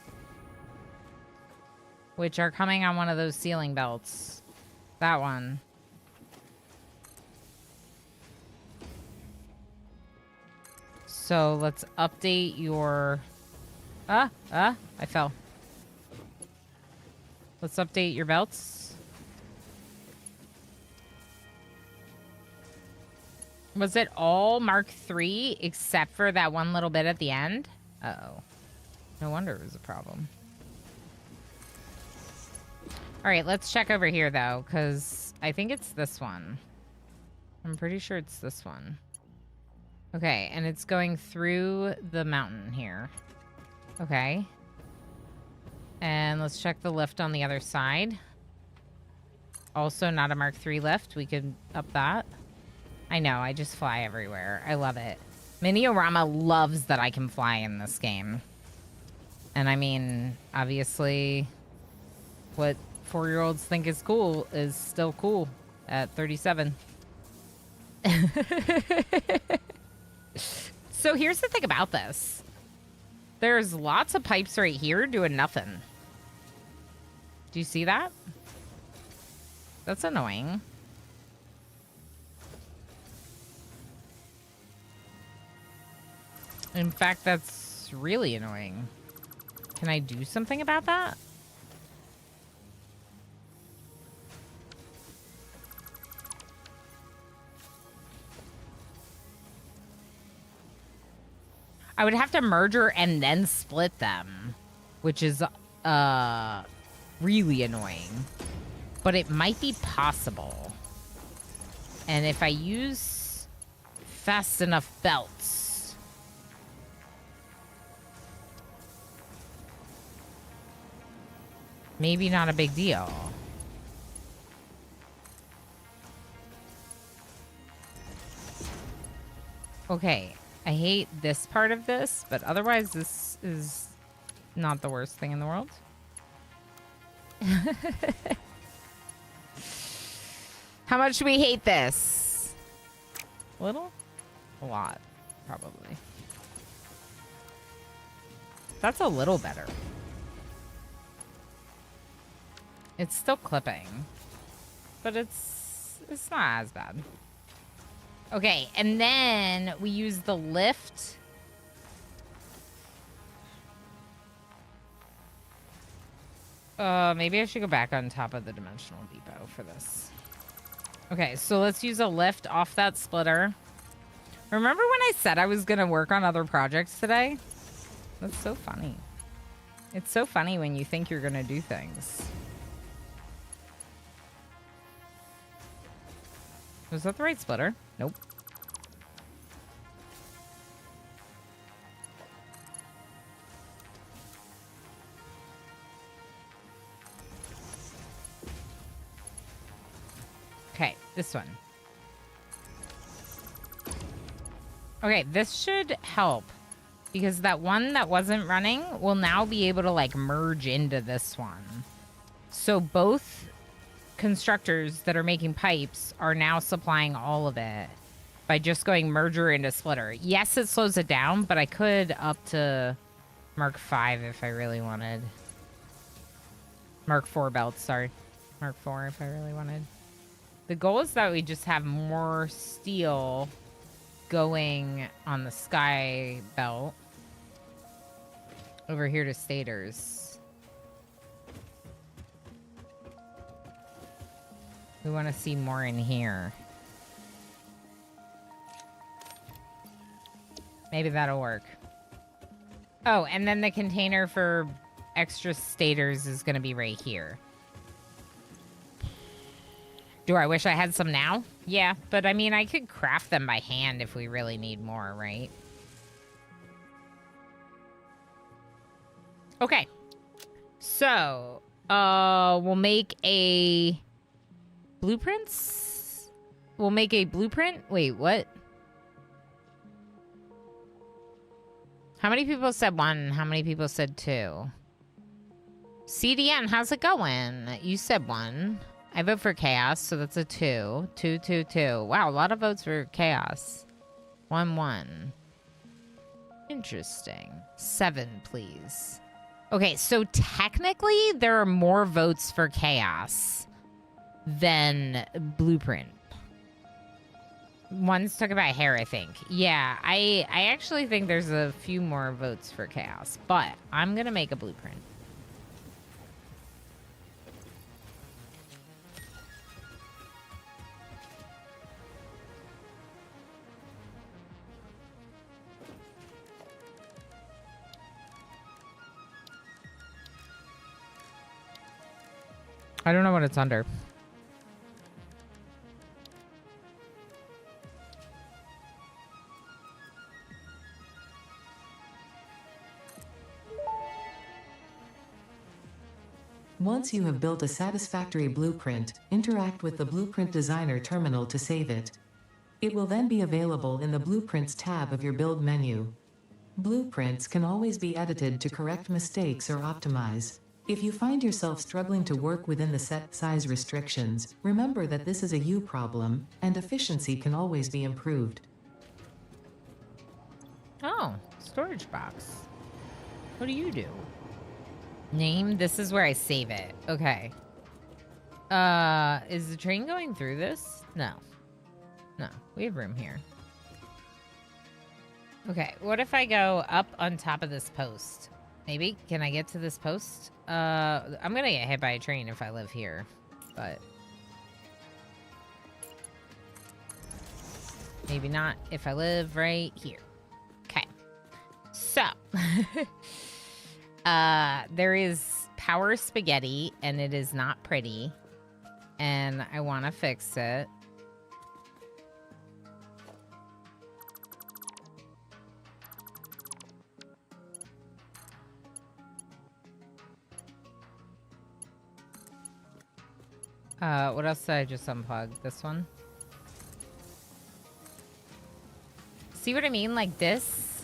which are coming on one of those ceiling belts. That one. So let's update your... I fell. Let's update your belts. Was it all Mark III except for that one little bit at the end? Uh-oh. No wonder it was a problem. All right, let's check over here, though, because I think it's this one. I'm pretty sure it's this one. Okay, and it's going through the mountain here. Okay. And let's check the lift on the other side. Also not a Mark III lift. We could up that. I know, I just fly everywhere. I love it. Miniorama loves that I can fly in this game. And I mean, obviously, what 4-year-olds think is cool is still cool at 37. So here's the thing about this. There's lots of pipes right here doing nothing. Do you see that? That's annoying. In fact, that's really annoying. Can I do something about that? I would have to merger and then split them, which is really annoying. But it might be possible. And if I use fast enough belts, maybe not a big deal. Okay, I hate this part of this, but otherwise this is not the worst thing in the world. How much do we hate this? A little? A lot, probably. That's a little better. It's still clipping, but it's not as bad. Okay, and then we use the lift. Maybe I should go back on top of the dimensional depot for this. Okay, so let's use a lift off that splitter. Remember when I said I was gonna work on other projects today? That's so funny. It's so funny when you think you're gonna do things. Was that the right splitter? Nope. Okay, this one. Okay, this should help. Because that one that wasn't running will now be able to, like, merge into this one. So both constructors that are making pipes are now supplying all of it by just going merger into splitter. Yes, it slows it down, but I could up to Mark 5 if I really wanted. Mark 4 belts, sorry. Mark 4 if I really wanted. The goal is that we just have more steel going on the sky belt over here to stators. We want to see more in here. Maybe that'll work. Oh, and then the container for extra stators is going to be right here. Do I wish I had some now? Yeah, but I mean, I could craft them by hand if we really need more, right? Okay. So, we'll make a blueprints? We'll make a blueprint? Wait, what? How many people said 1? How many people said 2? CDN, how's it going? You said 1. I vote for chaos, so that's a 2. 2, 2, 2. Wow, a lot of votes for chaos. 1, 1. Interesting. 7, please. Okay, so technically there are more votes for chaos than blueprint. One's took about hair, I think. Yeah, I actually think there's a few more votes for chaos, but I'm gonna make a blueprint. I don't know what it's under. Once you have built a satisfactory blueprint, interact with the Blueprint Designer terminal to save it. It will then be available in the Blueprints tab of your build menu. Blueprints can always be edited to correct mistakes or optimize. If you find yourself struggling to work within the set size restrictions, remember that this is a you problem, and efficiency can always be improved. Oh, storage box. What do you do? Name, this is where I save it. Okay. Is the train going through this? No. No, we have room here. Okay, what if I go up on top of this post? Maybe? Can I get to this post? I'm gonna get hit by a train if I live here, but maybe not if I live right here. Okay. So, there is power spaghetti, and it is not pretty, and I want to fix it. What else did I just unplug? This one? See what I mean? Like, this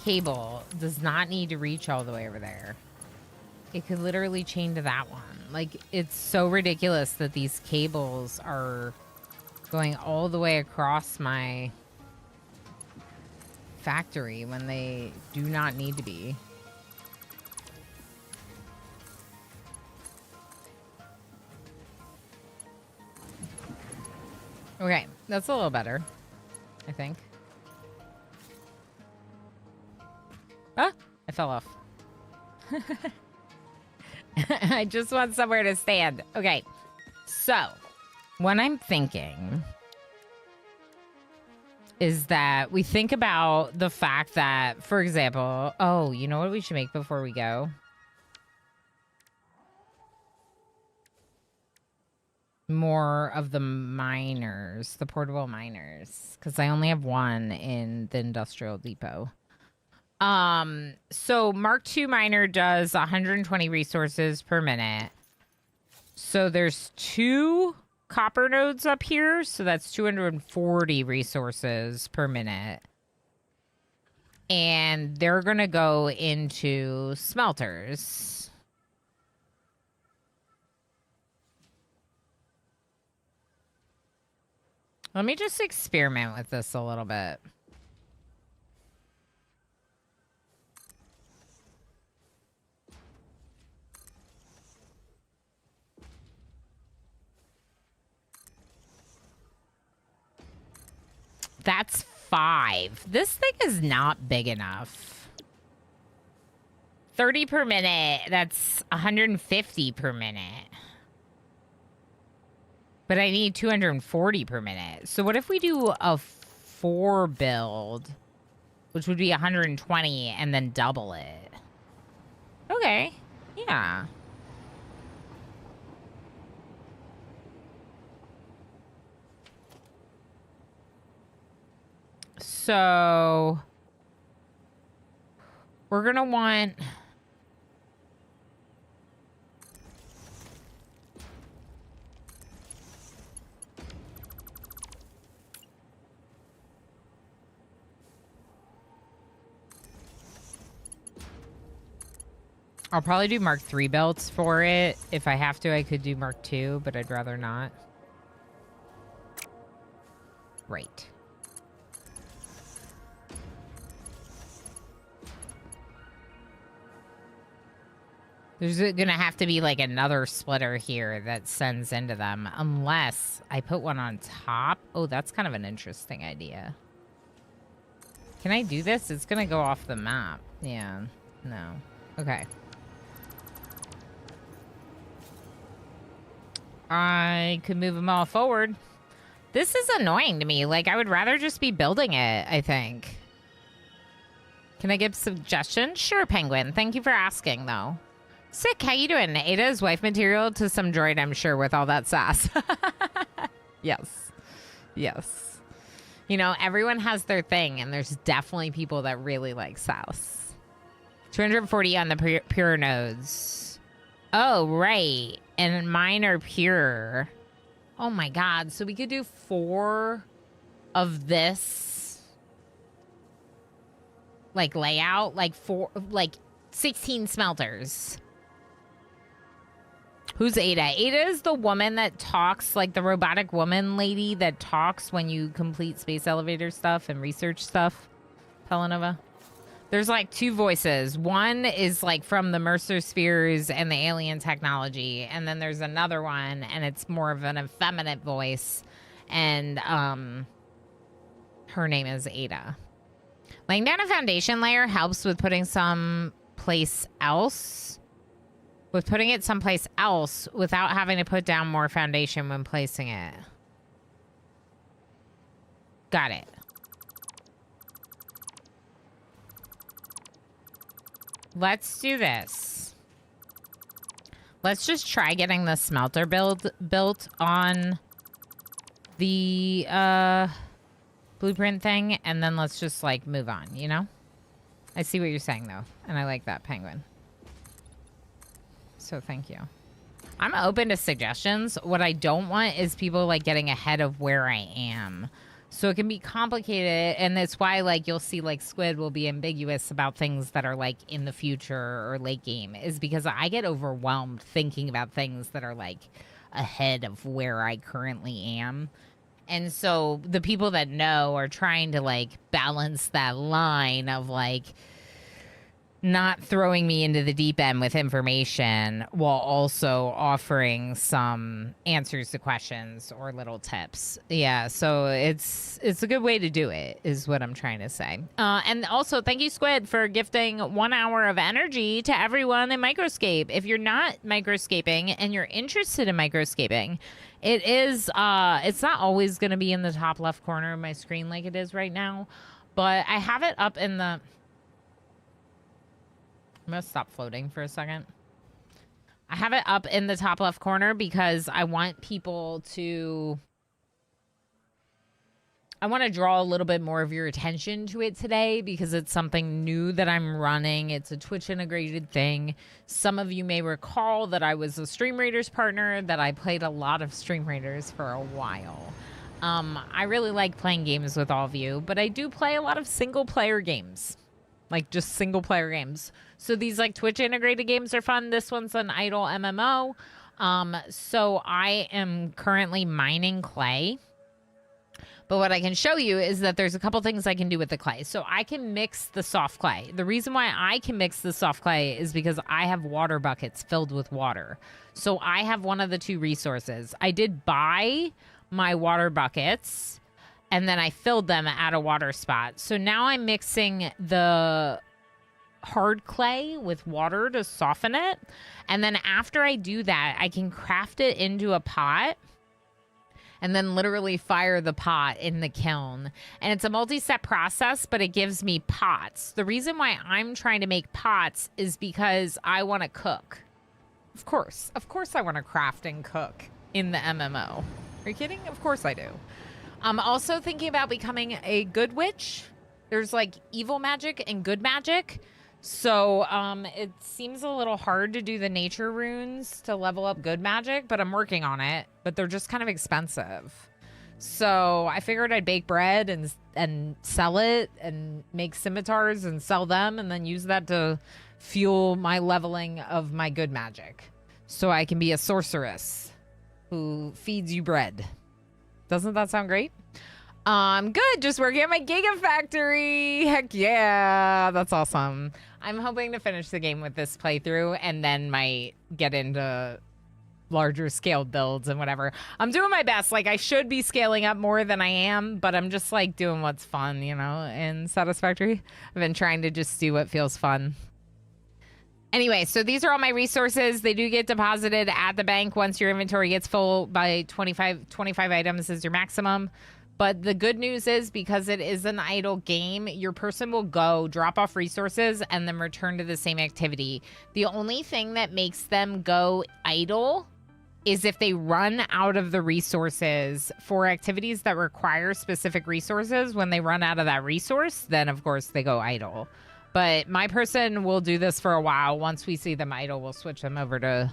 cable does not need to reach all the way over there. It could literally chain to that one. Like, it's so ridiculous that these cables are going all the way across my factory when they do not need to be. Okay, that's a little better, I think. Ah, I fell off. I just want somewhere to stand. Okay, so what I'm thinking is that we think about the fact that, for example, oh, you know what we should make before we go? More of the miners, the portable miners, because I only have one in the industrial depot. So Mark II miner does 120 resources per minute. So there's 2 copper nodes up here, so that's 240 resources per minute. And they're gonna go into smelters. Let me just experiment with this a little bit. That's 5. This thing is not big enough. 30 per minute. That's 150 per minute. But I need 240 per minute. So what if we do a 4 build, which would be 120, and then double it? Okay. Yeah. So we're going to want... I'll probably do Mark III belts for it. If I have to, I could do Mark II, but I'd rather not. Right. There's gonna have to be like another splitter here that sends into them, unless I put one on top. Oh, that's kind of an interesting idea. Can I do this? It's gonna go off the map. Yeah. No. Okay. I could move them all forward. This is annoying to me. Like, I would rather just be building it, I think. Can I give suggestions? Sure, Penguin. Thank you for asking, though. Sick, how you doing? Ada's wife material to some droid, I'm sure, with all that sass. Yes. Yes. You know, everyone has their thing, and there's definitely people that really like sass. 240 on the pure nodes. Oh, right. And mine are pure. Oh my god. So we could do 4 of this like layout, like 16 smelters. Who's Ada? Ada is the woman that talks, like the robotic woman lady that talks when you complete space elevator stuff and research stuff. Pelanova. There's like 2 voices. One is like from the Mercer spheres and the alien technology. And then there's another one and it's more of an effeminate voice. And her name is Ada. Laying down a foundation layer helps with putting someplace else. With putting it someplace else without having to put down more foundation when placing it. Got it. Let's do this. Let's just try getting the smelter built on the blueprint thing, and then let's just like move on, you know? I see what you're saying though, and I like that, Penguin. So thank you. I'm open to suggestions. What I don't want is people like getting ahead of where I am. So it can be complicated, and that's why like you'll see like Squid will be ambiguous about things that are like in the future or late game, is because I get overwhelmed thinking about things that are like ahead of where I currently am. And so the people that know are trying to like balance that line of like not throwing me into the deep end with information while also offering some answers to questions or little tips. Yeah, so it's a good way to do it, is what I'm trying to say. And also, thank you, Squid, for gifting 1 hour of energy to everyone in Microscape. If you're not microscaping and you're interested in microscaping, it is, it's not always going to be in the top left corner of my screen like it is right now, but I have it up in the... I'm going to stop floating for a second. I have it up in the top left corner because I want people to... I want to draw a little bit more of your attention to it today because it's something new that I'm running. It's a Twitch integrated thing. Some of you may recall that I was a Stream Raiders partner, that I played a lot of Stream Raiders for a while. I really like playing games with all of you, but I do play a lot of single player games. Like just single player games. So these like Twitch integrated games are fun. This one's an idle MMO. So I am currently mining clay. But what I can show you is that there's a couple things I can do with the clay. So I can mix the soft clay. The reason why I can mix the soft clay is because I have water buckets filled with water. So I have one of the 2 resources. I did buy my water buckets, and then I filled them at a water spot. So now I'm mixing the hard clay with water to soften it. And then after I do that, I can craft it into a pot and then literally fire the pot in the kiln. And it's a multi-step process, but it gives me pots. The reason why I'm trying to make pots is because I want to cook. Of course I want to craft and cook in the MMO. Are you kidding? Of course I do. I'm also thinking about becoming a good witch. There's like evil magic and good magic. So it seems a little hard to do the nature runes to level up good magic, but I'm working on it. But they're just kind of expensive. So I figured I'd bake bread and sell it and make scimitars and sell them and then use that to fuel my leveling of my good magic. So I can be a sorceress who feeds you bread. Doesn't that sound great? Good. Just working at my Gigafactory. Heck yeah. That's awesome. I'm hoping to finish the game with this playthrough and then might get into larger scale builds and whatever. I'm doing my best. Like, I should be scaling up more than I am, but I'm just like doing what's fun, you know, in Satisfactory. I've been trying to just do what feels fun. Anyway, so these are all my resources. They do get deposited at the bank once your inventory gets full by 25 items is your maximum. But the good news is because it is an idle game, your person will go drop off resources and then return to the same activity. The only thing that makes them go idle is if they run out of the resources for activities that require specific resources. When they run out of that resource, then of course they go idle. But my person will do this for a while. Once we see them idle, we'll switch them over to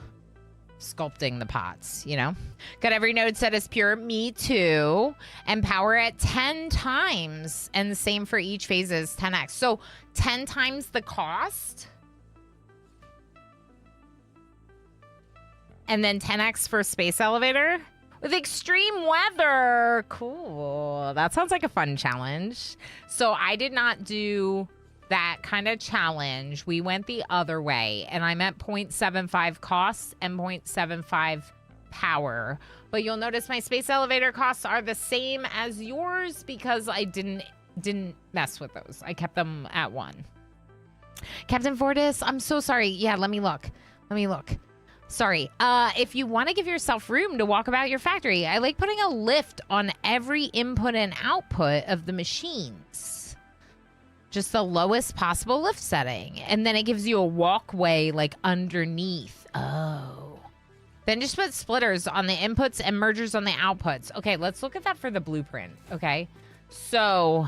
sculpting the pots, you know? Got every node set as pure. Me too. And power at 10 times. And the same for each phase is 10x. So 10 times the cost. And then 10x for space elevator. With extreme weather. Cool. That sounds like a fun challenge. So I did not do that kind of challenge. We went the other way, and I meant 0.75 costs and 0.75 power. But you'll notice my space elevator costs are the same as yours because I didn't mess with those. I kept them at 1. Captain Fortis, I'm so sorry. Yeah, let me look. Sorry. If you want to give yourself room to walk about your factory, I like putting a lift on every input and output of the machines. Just the lowest possible lift setting. And then it gives you a walkway like underneath. Oh. Then just put splitters on the inputs and mergers on the outputs. Okay, let's look at that for the blueprint. Okay. So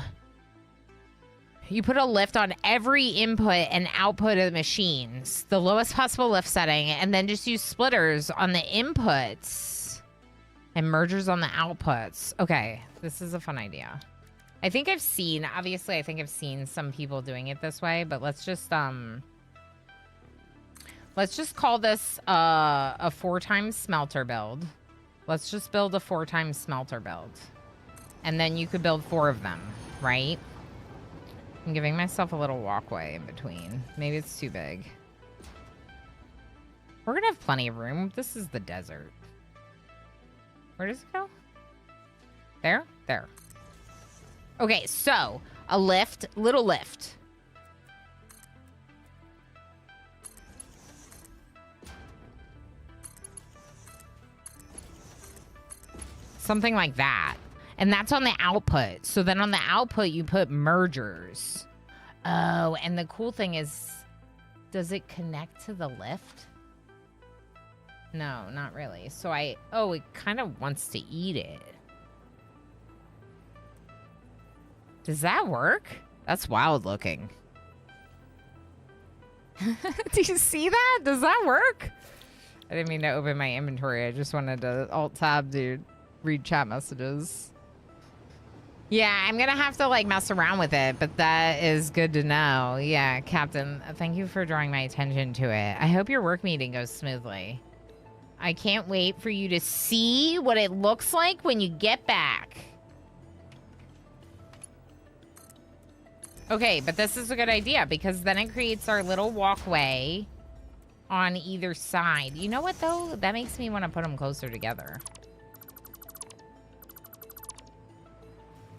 you put a lift on every input and output of the machines. The lowest possible lift setting. And then just use splitters on the inputs and mergers on the outputs. Okay. This is a fun idea. I think I've seen some people doing it this way, but let's just call this a 4-time smelter build. Let's just build a 4-time smelter build. And then you could build 4 of them, right? I'm giving myself a little walkway in between. Maybe it's too big. We're gonna have plenty of room. This is the desert. Where does it go? There? There. Okay, so a lift, little lift. Something like that. And that's on the output. So then on the output, you put mergers. Oh, and the cool thing is, does it connect to the lift? No, not really. So it kind of wants to eat it. Does that work? That's wild looking. Do you see that? Does that work? I didn't mean to open my inventory. I just wanted to alt-tab to read chat messages. Yeah, I'm going to have to like mess around with it, but that is good to know. Yeah, Captain, thank you for drawing my attention to it. I hope your work meeting goes smoothly. I can't wait for you to see what it looks like when you get back. Okay, but this is a good idea because then it creates our little walkway on either side. You know what, though? That makes me want to put them closer together.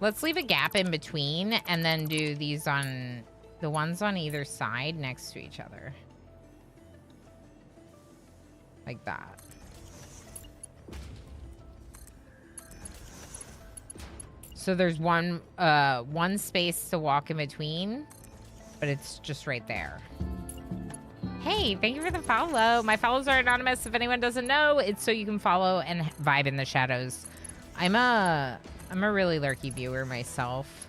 Let's leave a gap in between and then do these on the ones on either side next to each other. Like that. So there's one space to walk in between, but it's just right there. Hey, thank you for the follow. My follows are anonymous. If anyone doesn't know, it's so you can follow and vibe in the shadows. I'm a really lurky viewer myself.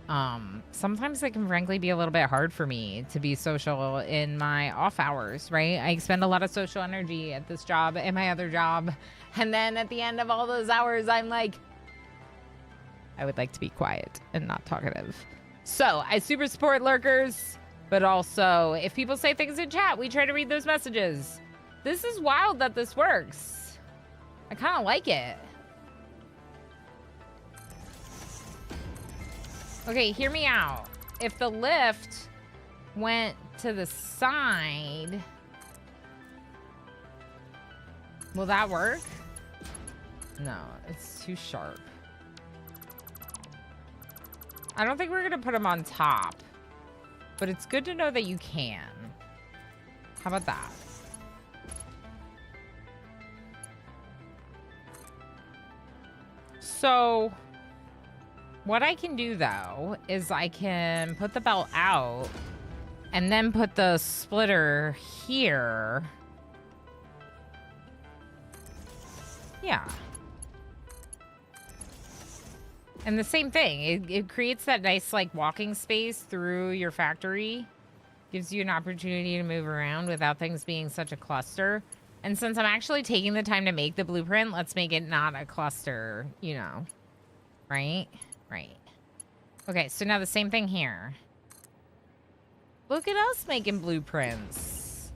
Sometimes it can frankly be a little bit hard for me to be social in my off hours, right? I expend a lot of social energy at this job and my other job. And then at the end of all those hours, I'm like, I would like to be quiet and not talkative. So I super support lurkers, but also if people say things in chat, we try to read those messages. This is wild that this works. I kind of like it. Okay, hear me out. If the lift went to the side, will that work? No, it's too sharp. I don't think we're gonna put them on top, but it's good to know that you can. How about that? So what I can do though is I can put the belt out and then put the splitter here. Yeah. And the same thing, it creates that nice like walking space through your factory. Gives you an opportunity to move around without things being such a cluster. And since I'm actually taking the time to make the blueprint, let's make it not a cluster, you know. Right? Right. Okay, so now the same thing here. Look at us making blueprints.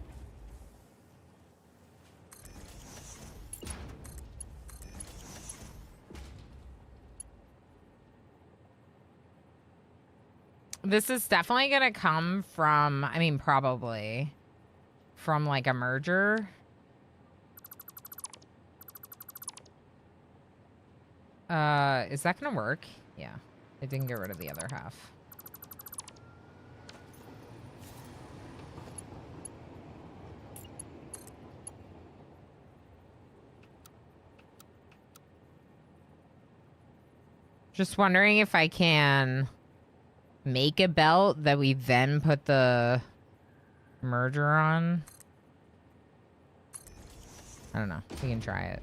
This is definitely going to come from, I mean, probably from like a merger. Is that going to work? Yeah. I didn't get rid of the other half. Just wondering if I can make a belt that we then put the merger on. I don't know. We can try it.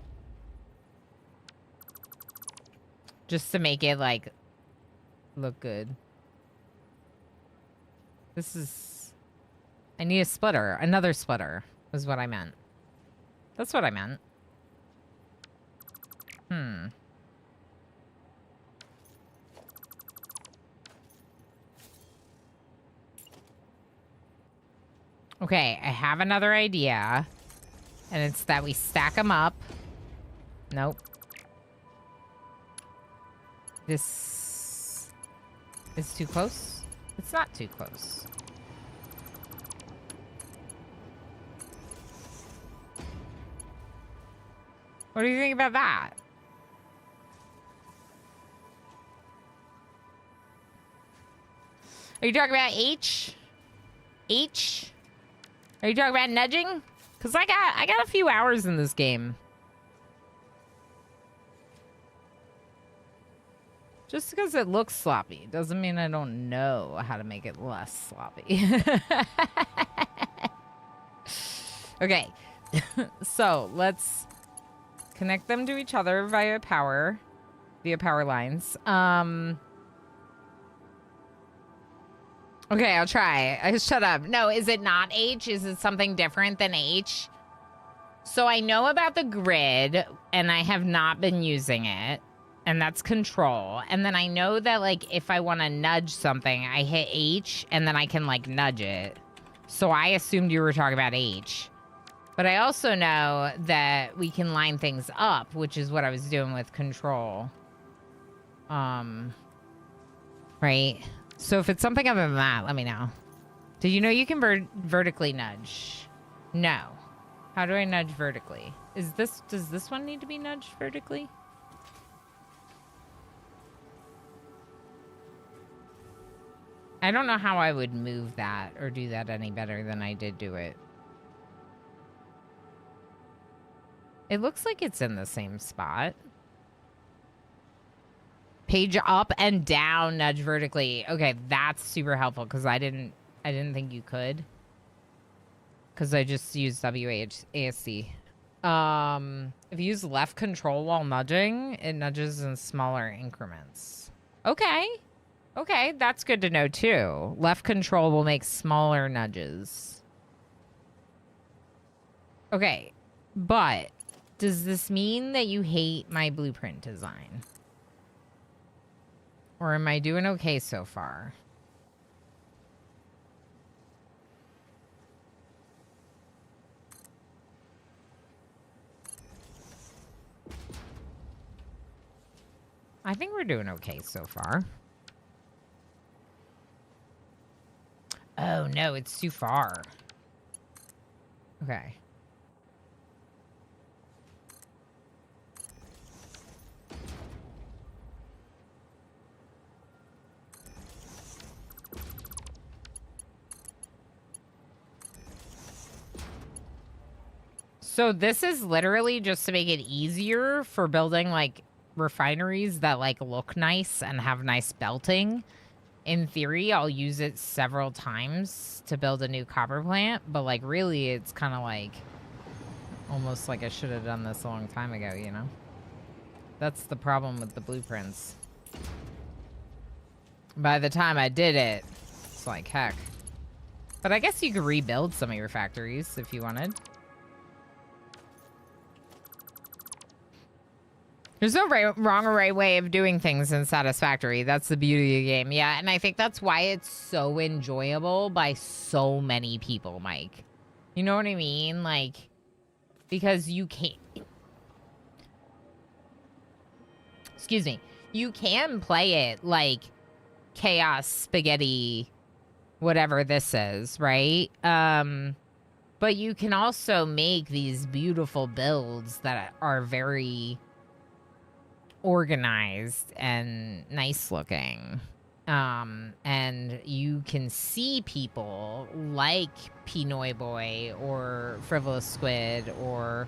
Just to make it, like, look good. This is... I need a splitter. Another splitter was what I meant. That's what I meant. Okay, I have another idea. And it's that we stack them up. Nope. This is too close. It's not too close. What do you think about that? Are you talking about H? H? Are you talking about nudging? Because I got a few hours in this game. Just because it looks sloppy doesn't mean I don't know how to make it less sloppy. Okay. So let's connect them to each other via power lines. Okay, I'll try. Shut up. No, is it not H? Is it something different than H? So I know about the grid, and I have not been using it. And that's control. And then I know that, like, if I want to nudge something, I hit H, and then I can, like, nudge it. So I assumed you were talking about H. But I also know that we can line things up, which is what I was doing with control. Right? So if it's something other than that, let me know. Did you know you can vertically nudge? No. How do I nudge vertically? Does this one need to be nudged vertically? I don't know how I would move that or do that any better than I did do it. It looks like it's in the same spot. Page up and down, nudge vertically. Okay, that's super helpful because I didn't think you could. Because I just used WASD. If you use left control while nudging, it nudges in smaller increments. Okay. Okay, that's good to know too. Left control will make smaller nudges. Okay, but does this mean that you hate my blueprint design? Or am I doing okay so far? I think we're doing okay so far. Oh, no, it's too far. Okay. So this is literally just to make it easier for building, like, refineries that, like, look nice and have nice belting. In theory, I'll use it several times to build a new copper plant, but, like, really, it's kind of like almost like I should have done this a long time ago, you know? That's the problem with the blueprints. By the time I did it, it's like heck. But I guess you could rebuild some of your factories if you wanted. There's no wrong or right way of doing things in Satisfactory. That's the beauty of the game. Yeah, and I think that's why it's so enjoyable by so many people, Mike. You know what I mean? Like, because you can't... Excuse me. You can play it like chaos spaghetti, whatever this is, right? But you can also make these beautiful builds that are very organized and nice looking. And you can see people like Pinoy Boy or Frivolous Squid or,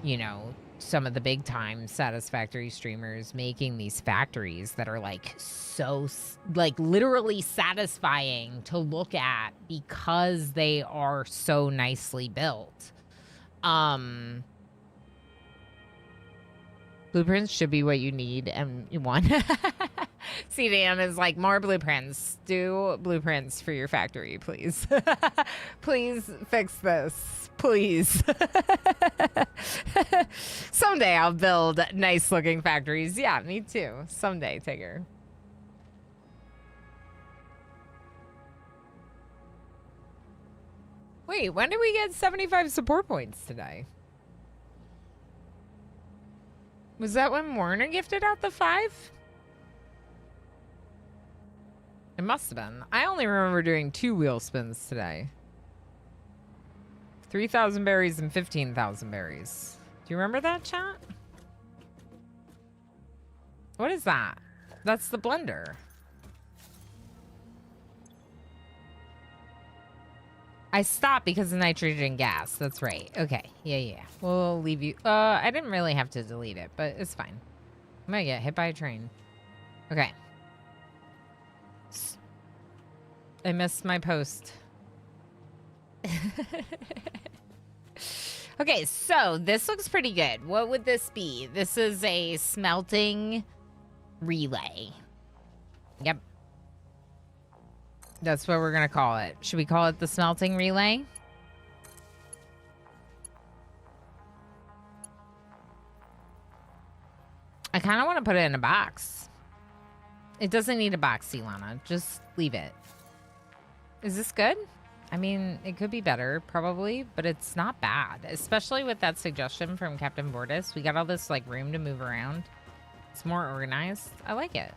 you know, some of the big time Satisfactory streamers making these factories that are like so like literally satisfying to look at because they are so nicely built. Blueprints should be what you need and you want. CDM is like, more blueprints. Do blueprints for your factory, please. Please fix this. Please. Someday I'll build nice looking factories. Yeah, me too. Someday, Tigger. Wait, when did we get 75 support points today? Was that when Warner gifted out the 5? It must have been. I only remember doing 2 wheel spins today. 3,000 berries and 15,000 berries. Do you remember that, chat? What is that? That's the blender. I stopped because of nitrogen gas. That's right. Okay. Yeah. We'll leave you. I didn't really have to delete it, but it's fine. I might get hit by a train. Okay. I missed my post. Okay, so this looks pretty good. What would this be? This is a smelting relay. Yep. That's what we're gonna call it. Should we call it the smelting relay? I kind of want to put it in a box. It doesn't need a box, Ilana. Just leave it. Is this good? I mean, it could be better, probably, but it's not bad. Especially with that suggestion from Captain Bordis. We got all this, like, room to move around. It's more organized. I like it.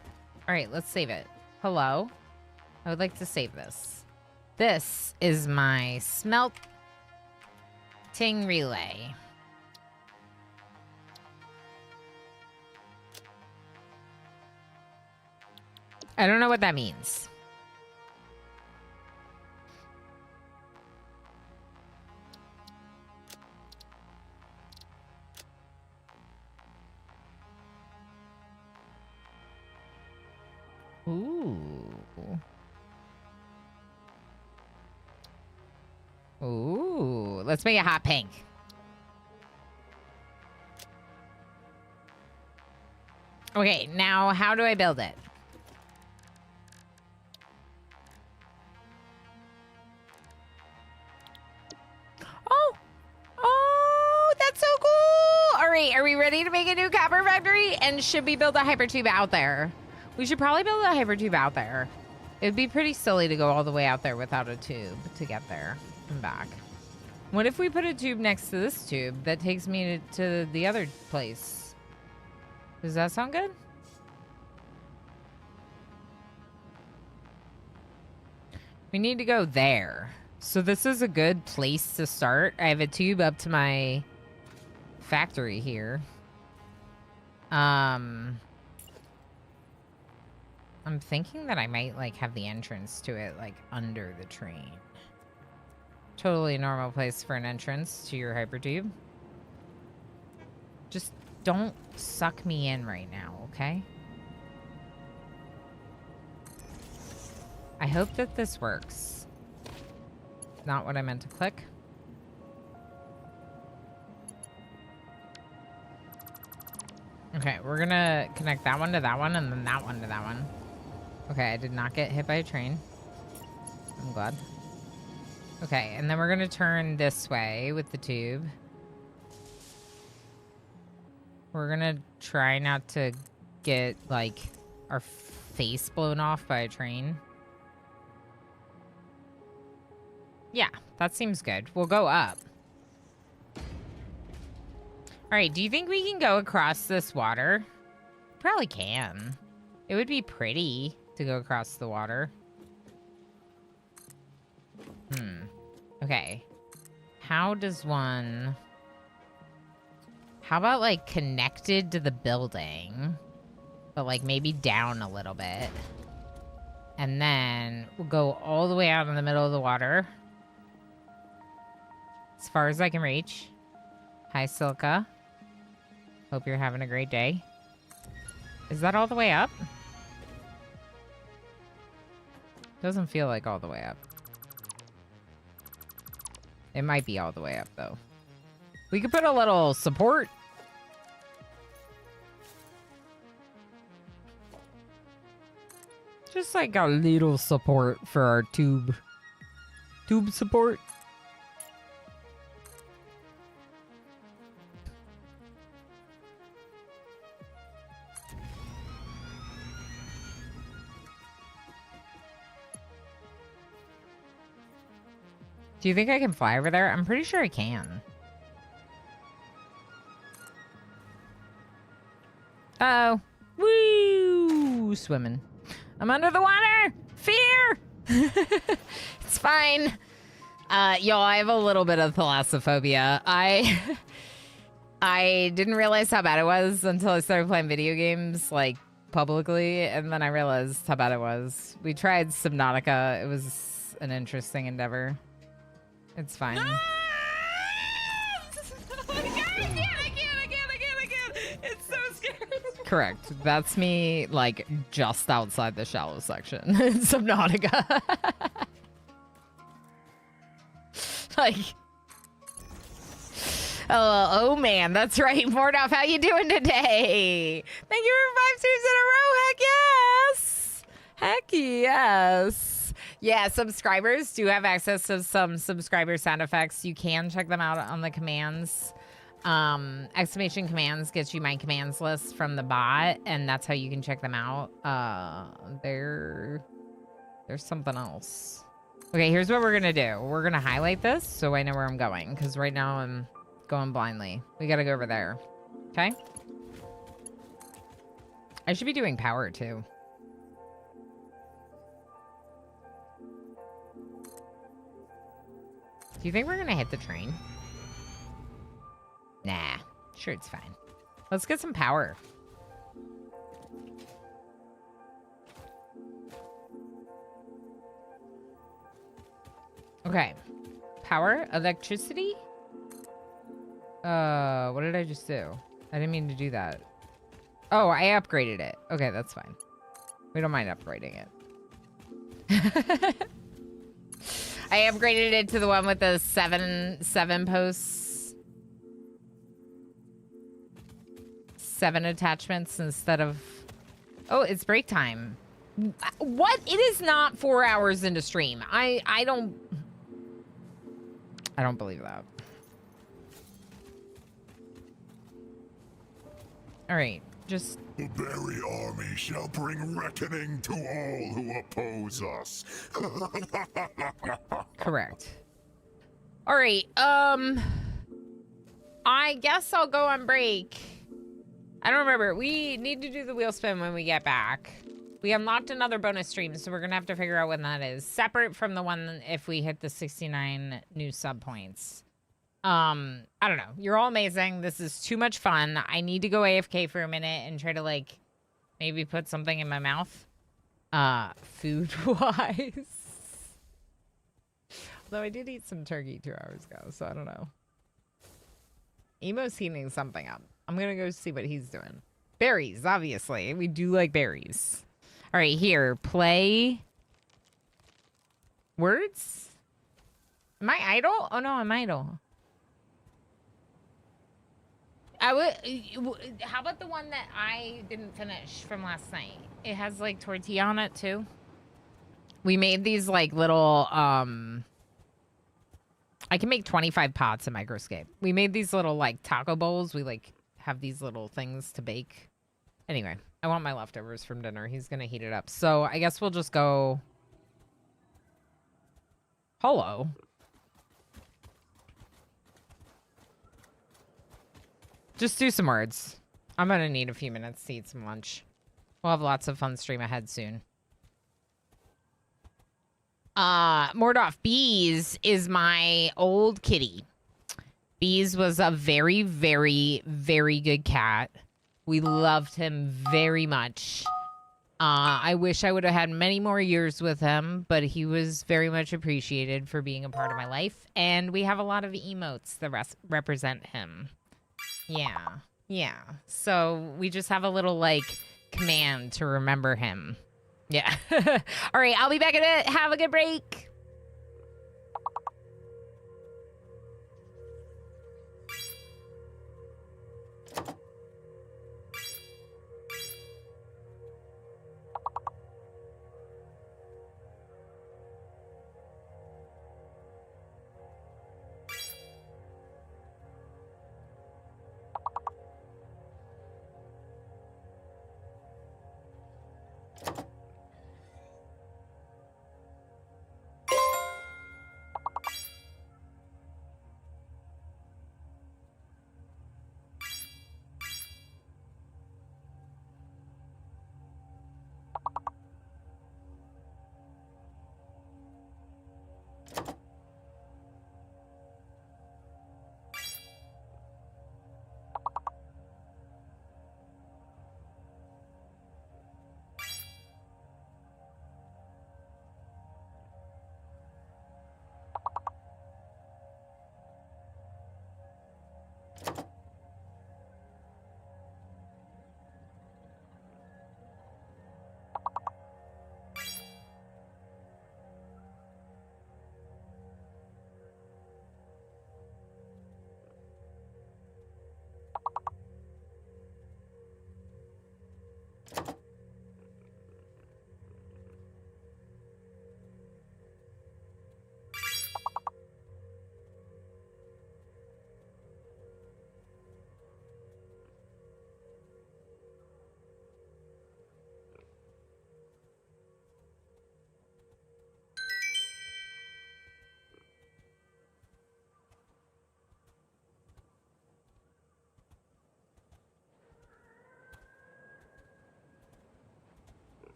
All right, let's save it. Hello? I would like to save this. This is my smelting relay. I don't know what that means. Ooh, let's make it hot pink. Okay, now how do I build it? Oh, that's so cool. All right, are we ready to make a new copper factory? And should we build a hypertube out there? We should probably build a hypertube out there. It'd be pretty silly to go all the way out there without a tube to get there and back. What if we put a tube next to this tube that takes me to the other place? Does that sound good? We need to go there. So this is a good place to start. I have a tube up to my factory here. I'm thinking that I might like have the entrance to it like under the train. Totally normal place for an entrance to your hypertube. Just don't suck me in right now, okay? I hope that this works. Not what I meant to click. Okay, we're gonna connect that one to that one and then that one to that one. Okay, I did not get hit by a train. I'm glad. Okay, and then we're gonna turn this way with the tube. We're gonna try not to get, like, our face blown off by a train. Yeah, that seems good. We'll go up. All right, do you think we can go across this water? Probably can. It would be pretty to go across the water. Okay. How does one... How about, like, connected to the building? But, like, maybe down a little bit. And then we'll go all the way out in the middle of the water. As far as I can reach. Hi, Silka. Hope you're having a great day. Is that all the way up? Doesn't feel like all the way up. It might be all the way up, though. We could put a little support. Just like a little support for our tube. Tube support. Do you think I can fly over there? I'm pretty sure I can. Uh-oh. Woo! Swimming. I'm under the water! Fear! It's fine. Y'all, I have a little bit of thalassophobia. I didn't realize how bad it was until I started playing video games, like, publicly, and then I realized how bad it was. We tried Subnautica. It was an interesting endeavor. It's fine. I can't. It's so scary. Correct. That's me, like, just outside the shallow section in Subnautica. Like, oh man, that's right. Mordoff, how you doing today? Thank you for 5 streams in a row. Heck yes. Heck yes. Yeah, subscribers do have access to some subscriber sound effects. You can check them out on the commands. Exclamation commands gets you my commands list from the bot, and that's how you can check them out. There's something else. Okay, here's what we're gonna do. We're gonna highlight this so I know where I'm going, because right now I'm going blindly. We gotta go over there. Okay? I should be doing power too. Do you think we're gonna hit the train? Nah, sure, it's fine. Let's get some power. Okay. Power, electricity? What did I just do? I didn't mean to do that. Oh, I upgraded it. Okay, that's fine. We don't mind upgrading it. I upgraded it to the one with the seven posts. 7 attachments instead of... Oh, it's break time. What? It is not 4 hours into stream. I don't believe that. All right, just... The Berry Army shall bring reckoning to all who oppose us. Correct. All right, I guess I'll go on break. I don't remember. We need to do the wheel spin when we get back. We unlocked another bonus stream, so we're gonna have to figure out when that is. Separate from the one if we hit the 69 new sub points. I don't know. You're all amazing. This is too much fun. I need to go AFK for a minute and try to, like, maybe put something in my mouth. Food-wise. Although I did eat some turkey 2 hours ago, so I don't know. Emo's heating something up. I'm gonna go see what he's doing. Berries, obviously. We do like berries. All right, here. Play. Words? Am I idle? Oh, no, I'm idle. I would. How about the one that I didn't finish from last night? It has like tortilla on it too. We made these like little. I can make 25 pots in Microscape. We made these little like taco bowls. We like have these little things to bake. Anyway, I want my leftovers from dinner. He's gonna heat it up. So I guess we'll just go. Hello. Just do some words. I'm gonna need a few minutes to eat some lunch. We'll have lots of fun stream ahead soon. Mordoff, Bees is my old kitty. Bees was a very, very, very good cat. We loved him very much. I wish I would have had many more years with him, but he was very much appreciated for being a part of my life. And we have a lot of emotes that represent him. Yeah. So we just have a little, like, command to remember him. Yeah. All right, I'll be back in a bit. Have a good break.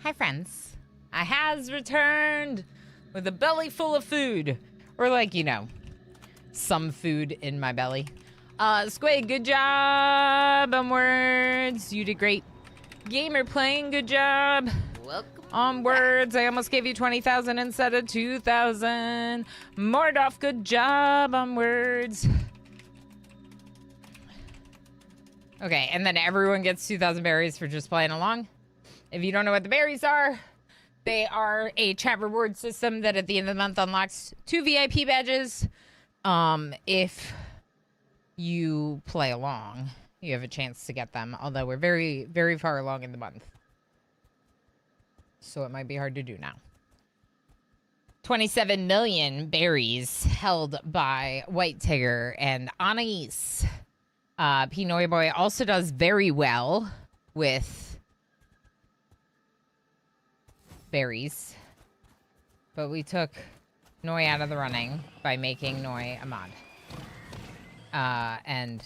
Hi, friends. I has returned with a belly full of food. Or like, you know, some food in my belly. Squid, good job. Onwards. You did great. Gamer playing, good job. Welcome. Onwards. I almost gave you 20,000 instead of 2,000. Mordoff, good job. Onwards. Okay, and then everyone gets 2,000 berries for just playing along. If you don't know what the berries are, they are a chat reward system that at the end of the month unlocks 2 VIP badges. If you play along, you have a chance to get them, although we're very, very far along in the month. So it might be hard to do now. 27 million berries held by White Tigger and Anais. Pinoy Boy also does very well with berries. But we took Noi out of the running by making Noi a mod. And,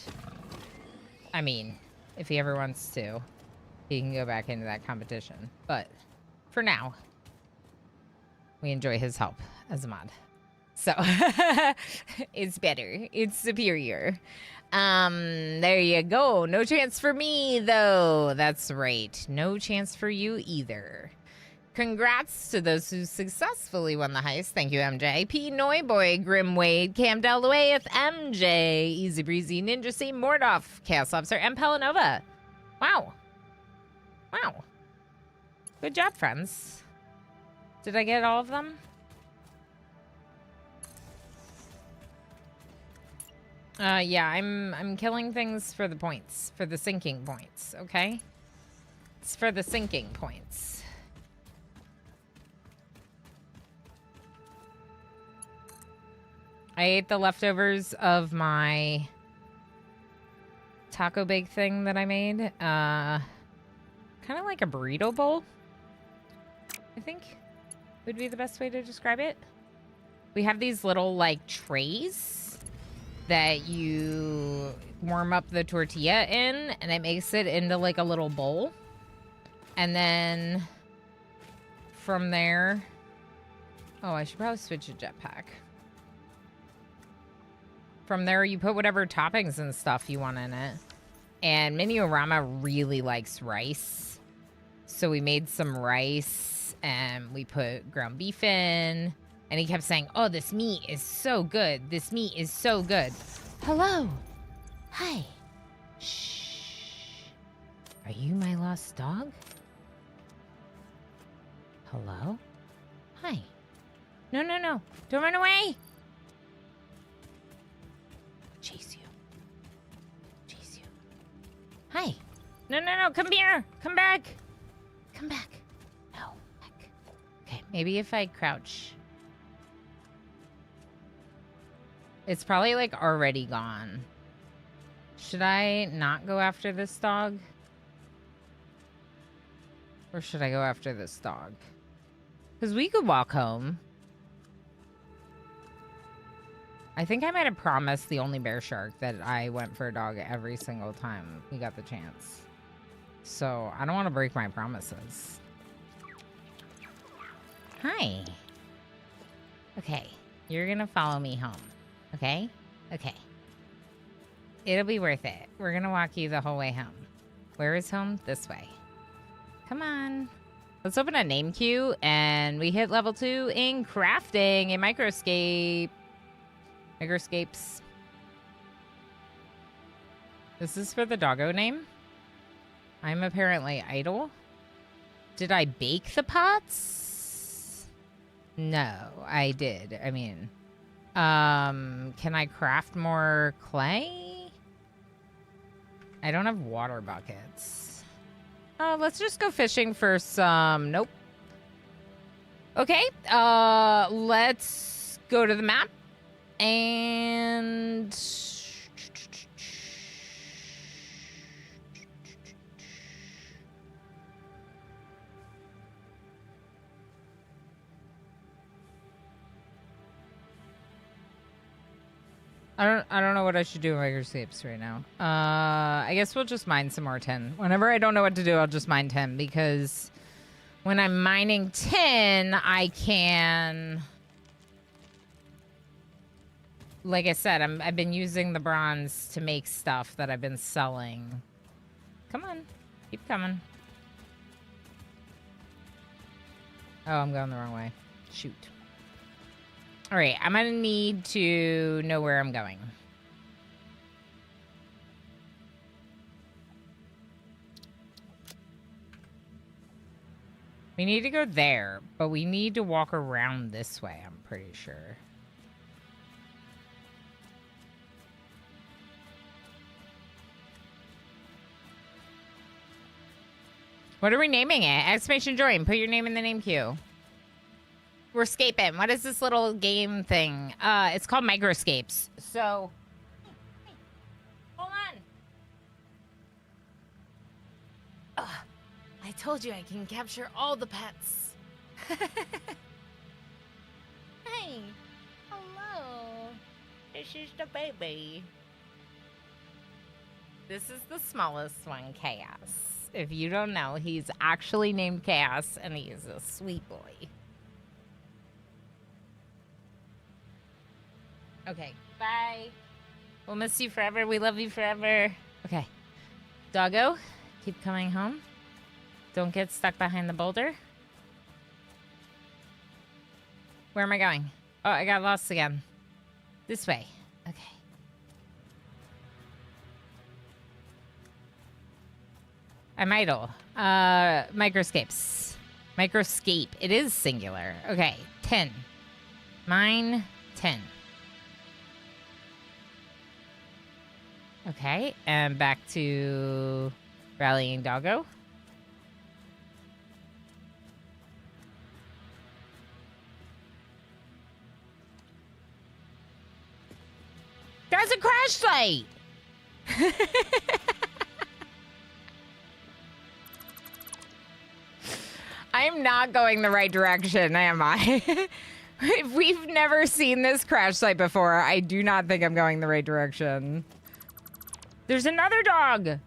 I mean, if he ever wants to, he can go back into that competition. But, for now, we enjoy his help as a mod. So, it's better. It's superior. There you go. No chance for me, though. That's right. No chance for you either. Congrats to those who successfully won the heist. Thank you, MJ. P. Noiboy, Grim Wade, Cam Delawayeth, MJ, Easy Breezy, Ninja C, Mordoff, Chaos Officer, and Pelanova. Wow. Wow. Good job, friends. Did I get all of them? Yeah, I'm killing things for the points, for the sinking points, okay? It's for the sinking points. I ate the leftovers of my taco bake thing that I made. Kind of like a burrito bowl, I think would be the best way to describe it. We have these little like trays that you warm up the tortilla in, and it makes it into like a little bowl. And then from there, oh, I should probably switch to jetpack. From there, you put whatever toppings and stuff you want in it. And Miniorama really likes rice. So we made some rice and we put ground beef in. And he kept saying, oh, this meat is so good. This meat is so good. Hello. Hi. Shh. Are you my lost dog? Hello? Hi. No, no, no. Don't run away. Chase you. Chase you. Hi. No, no, no. Come here. Come back. Come back. No. Back. Okay, maybe if I crouch. It's probably like already gone. Should I not go after this dog? Or should I go after this dog? Because we could walk home. I think I might have promised the only bear shark that I went for a dog every single time we got the chance. So I don't want to break my promises. Hi. Okay, you're gonna follow me home. Okay? Okay. It'll be worth it. We're gonna walk you the whole way home. Where is home? This way. Come on. Let's open a name queue, and we hit level 2 in crafting a microscape. Microscapes. This is for the doggo name. I'm apparently idle. Did I bake the pots? No, I did. I mean, can I craft more clay? I don't have water buckets. Let's just go fishing for some. Nope. Okay. Let's go to the map and I don't know what I should do in microscapes right now. I guess we'll just mine some more tin. Whenever I don't know what to do, I'll just mine tin, because When I'm mining tin, I can... Like I said, I've been using the bronze to make stuff that I've been selling. Come on. Keep coming. Oh, I'm going the wrong way. Shoot. All right, I'm going to need to know where I'm going. We need to go there, but we need to walk around this way, I'm pretty sure. What are we naming it? Exclamation join. Put your name in the name queue. We're escaping. What is this little game thing? It's called Microscapes. So, hey, hold on. Ugh, I told you I can capture all the pets. Hey, hello. This is the baby. This is the smallest one, Chaos. If you don't know, he's actually named Chaos, and he is a sweet boy. Okay, bye. We'll miss you forever. We love you forever. Okay. Doggo, keep coming home. Don't get stuck behind the boulder. Where am I going? Oh, I got lost again. This way. Okay. I'm idle. Microscapes. Microscape. It is singular. Okay. 10. Mine. 10. Okay. And back to rallying Doggo. There's a crash site! I'm not going the right direction, am I? If we've never seen this crash site before, I do not think I'm going the right direction. There's another dog!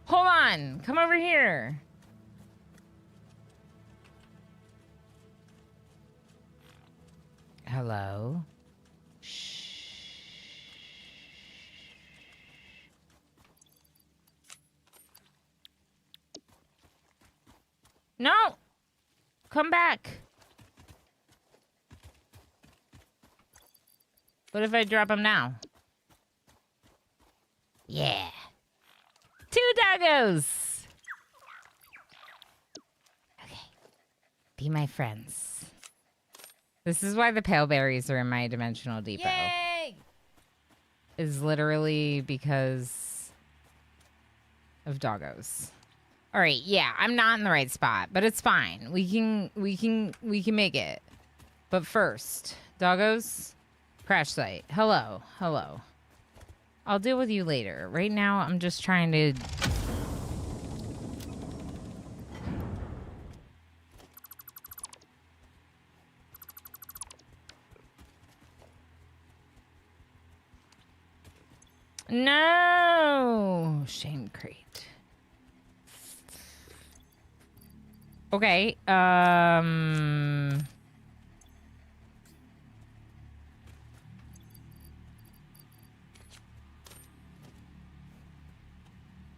Hold on, come over here. Hello? Shh. No! Come back. What if I drop him now? Yeah. 2 doggos! Okay. Be my friends. This is why the pale berries are in my dimensional depot. Yay! Is literally because of doggos. All right, yeah, I'm not in the right spot, but it's fine. We can make it. But first, doggos, crash site. Hello, hello. I'll deal with you later. Right now, I'm just trying to... No! Shame crate. Okay,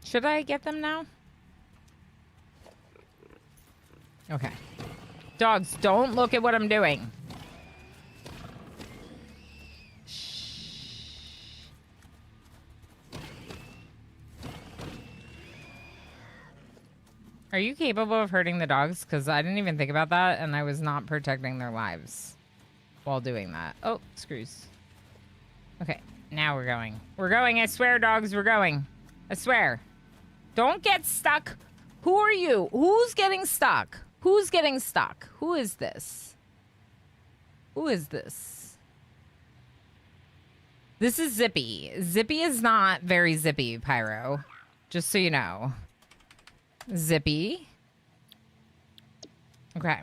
should I get them now? Okay. Dogs, don't look at what I'm doing. Are you capable of hurting the dogs? Because I didn't even think about that, and I was not protecting their lives while doing that. Oh, screws. Okay, now we're going. We're going, I swear, dogs, we're going. I swear. Don't get stuck. Who are you? Who's getting stuck? Who's getting stuck? Who is this? Who is this? This is Zippy. Zippy is not very zippy, Pyro. Just so you know. Zippy. Okay.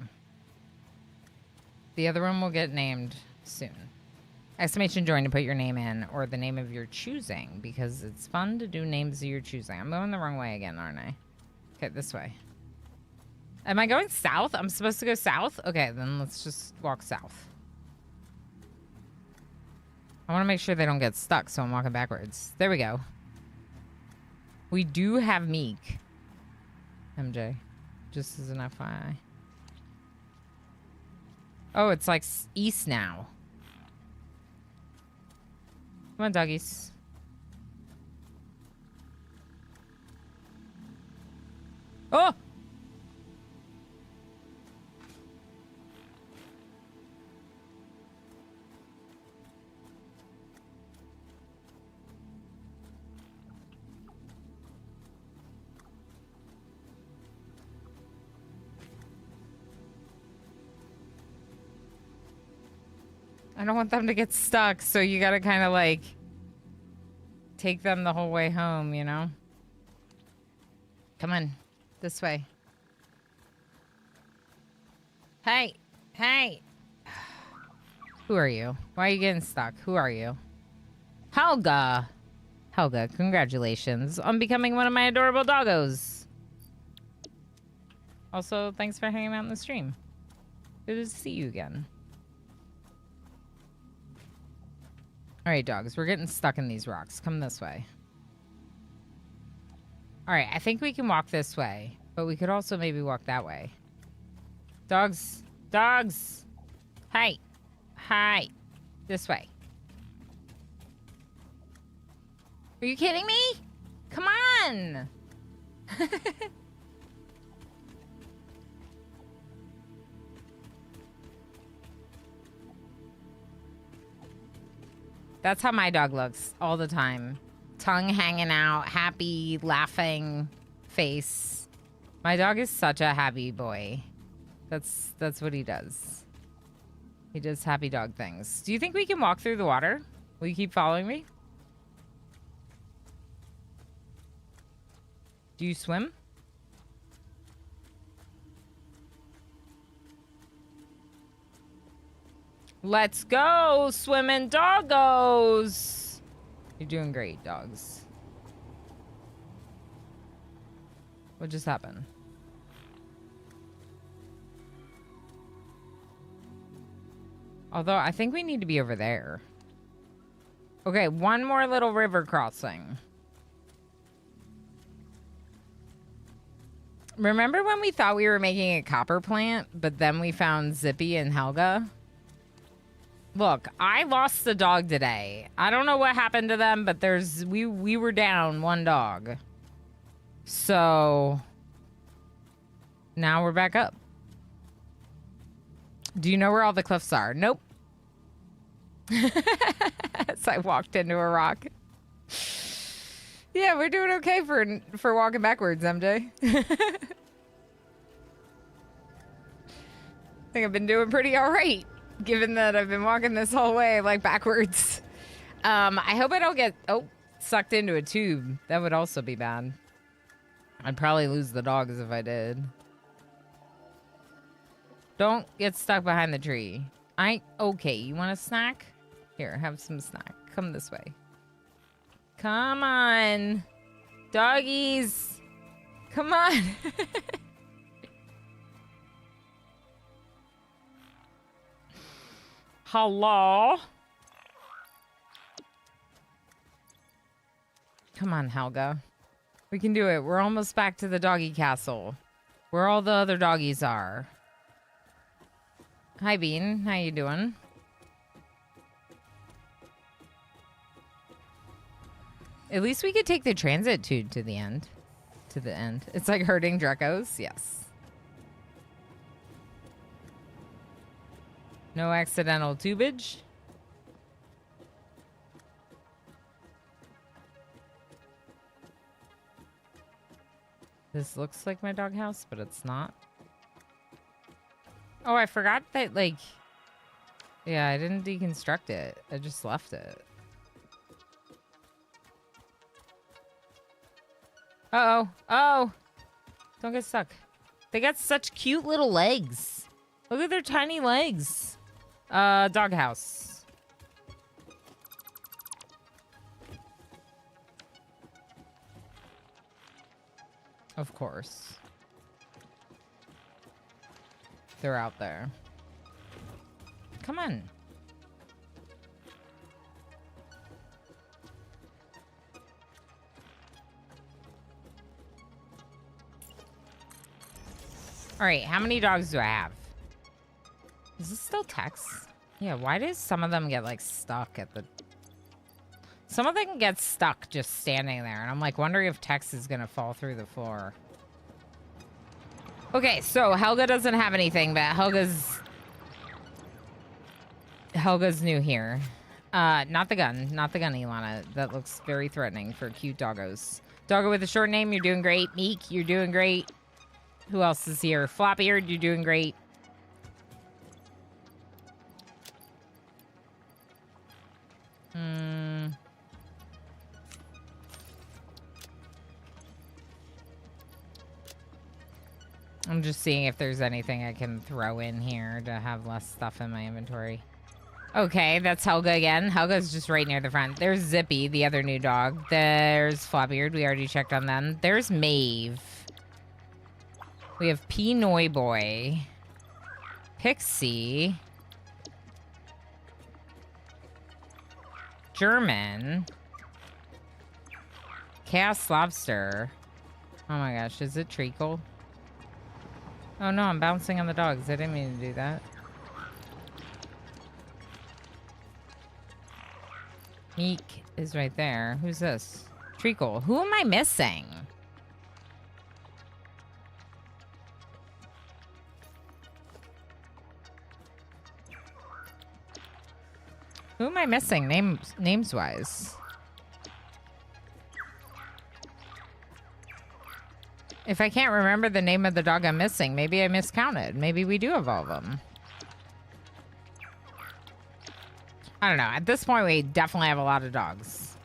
The other one will get named soon. Exclamation join to put your name in, or the name of your choosing, because it's fun to do names of your choosing. I'm going the wrong way again, aren't I? Okay, this way. Am I going south? I'm supposed to go south? Okay, then let's just walk south. I want to make sure they don't get stuck, so I'm walking backwards. There we go. We do have Meek. MJ. Just as an FYI. Oh, it's like east now. Come on, doggies. Oh! I don't want them to get stuck, so you gotta kind of like take them the whole way home, you know? Come on, this way. Hey, hey. Who are you? Why are you getting stuck? Who are you? Helga. Helga, congratulations on becoming one of my adorable doggos. Also, thanks for hanging out in the stream. Good to see you again. All right, dogs, we're getting stuck in these rocks. Come this way. All right, I think we can walk this way, but we could also maybe walk that way. Dogs, dogs. Hi, hi, this way. Are you kidding me? Come on. That's how my dog looks all the time. Tongue hanging out, happy, laughing face. My dog is such a happy boy. That's what he does. He does happy dog things. Do you think we can walk through the water? Will you keep following me? Do you swim? Let's go, swimming doggos. You're doing great, dogs. What just happened? Although, I think we need to be over there. Okay, one more little river crossing. Remember when we thought we were making a copper plant, but then we found Zippy and Helga? Look, I lost a dog today. I don't know what happened to them, but we were down one dog. So now we're back up. Do you know where all the cliffs are? Nope. As I walked into a rock. Yeah, we're doing okay for walking backwards, MJ. I think I've been doing pretty all right, given that I've been walking this whole way like backwards. I hope I don't get sucked into a tube. That would also be bad. I'd probably lose the dogs if I did. Don't get stuck behind the tree. Okay, you want a snack? Here, have some snack. Come this way. Come on. Doggies. Come on. Hello? Come on, Helga. We can do it. We're almost back to the doggy castle, where all the other doggies are. Hi, Bean. How you doing? At least we could take the transit tube to the end. To the end. It's like herding Drecos. Yes. No accidental tubage. This looks like my doghouse, but it's not. Oh, I forgot that, like... Yeah, I didn't deconstruct it. I just left it. Uh-oh. Oh! Don't get stuck. They got such cute little legs. Look at their tiny legs. Doghouse. Of course. they're out there. Come on. All right, how many dogs do I have? Is this still text? Yeah, why does some of them get, like, stuck at the... Some of them get stuck just standing there, and I'm, like, wondering if text is gonna fall through the floor. Okay, so Helga doesn't have anything, but Helga's new here. Not the gun, Ilana. That looks very threatening for cute doggos. Doggo with a short name, you're doing great. Meek, you're doing great. Who else is here? Flop-eared, you're doing great. I'm just seeing if there's anything I can throw in here to have less stuff in my inventory. Okay, that's Helga again. Helga's just right near the front. There's Zippy, the other new dog. There's Flopbeard. We already checked on them. There's Maeve. We have Pinoy Boy. Pixie. German. Chaos Lobster. Oh my gosh, is it Treacle? Oh no, I'm bouncing on the dogs. I didn't mean to do that. Meek is right there. Who's this? Treacle. Who am I missing? Who am I missing names-wise? If I can't remember the name of the dog I'm missing, maybe I miscounted. Maybe we do have all of them. I don't know. At this point, we definitely have a lot of dogs.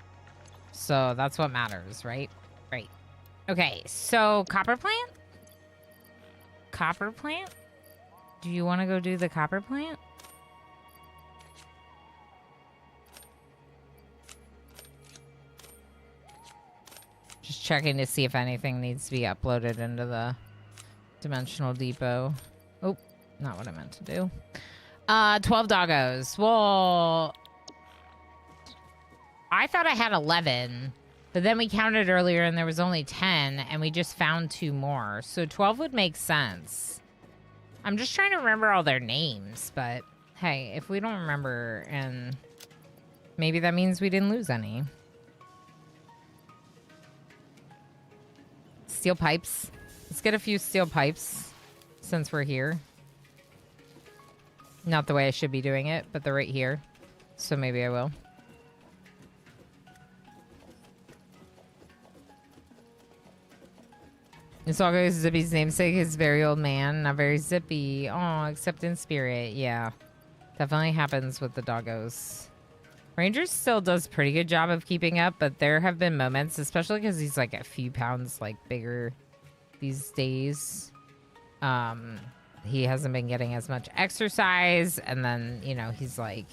So that's what matters, right? Right. Okay, so copper plant? Copper plant? Do you want to go do the copper plant? Just checking to see if anything needs to be uploaded into the Dimensional Depot. Oh, not what I meant to do. 12 doggos. Well, I thought I had 11, but then we counted earlier and there was only 10, and we just found 2 more. So 12 would make sense. I'm just trying to remember all their names, but hey, if we don't remember, and maybe that means we didn't lose any. Steel pipes. Let's get a few steel pipes since we're here. Not the way I should be doing it, but they're right here. So maybe I will. This all goes Zippy's namesake, his very old man. Not very zippy. Oh, except in spirit. Yeah. Definitely happens with the doggos. Rangers still does a pretty good job of keeping up, but there have been moments, especially because he's like a few pounds like bigger these days. He hasn't been getting as much exercise, and then, you know, he's like...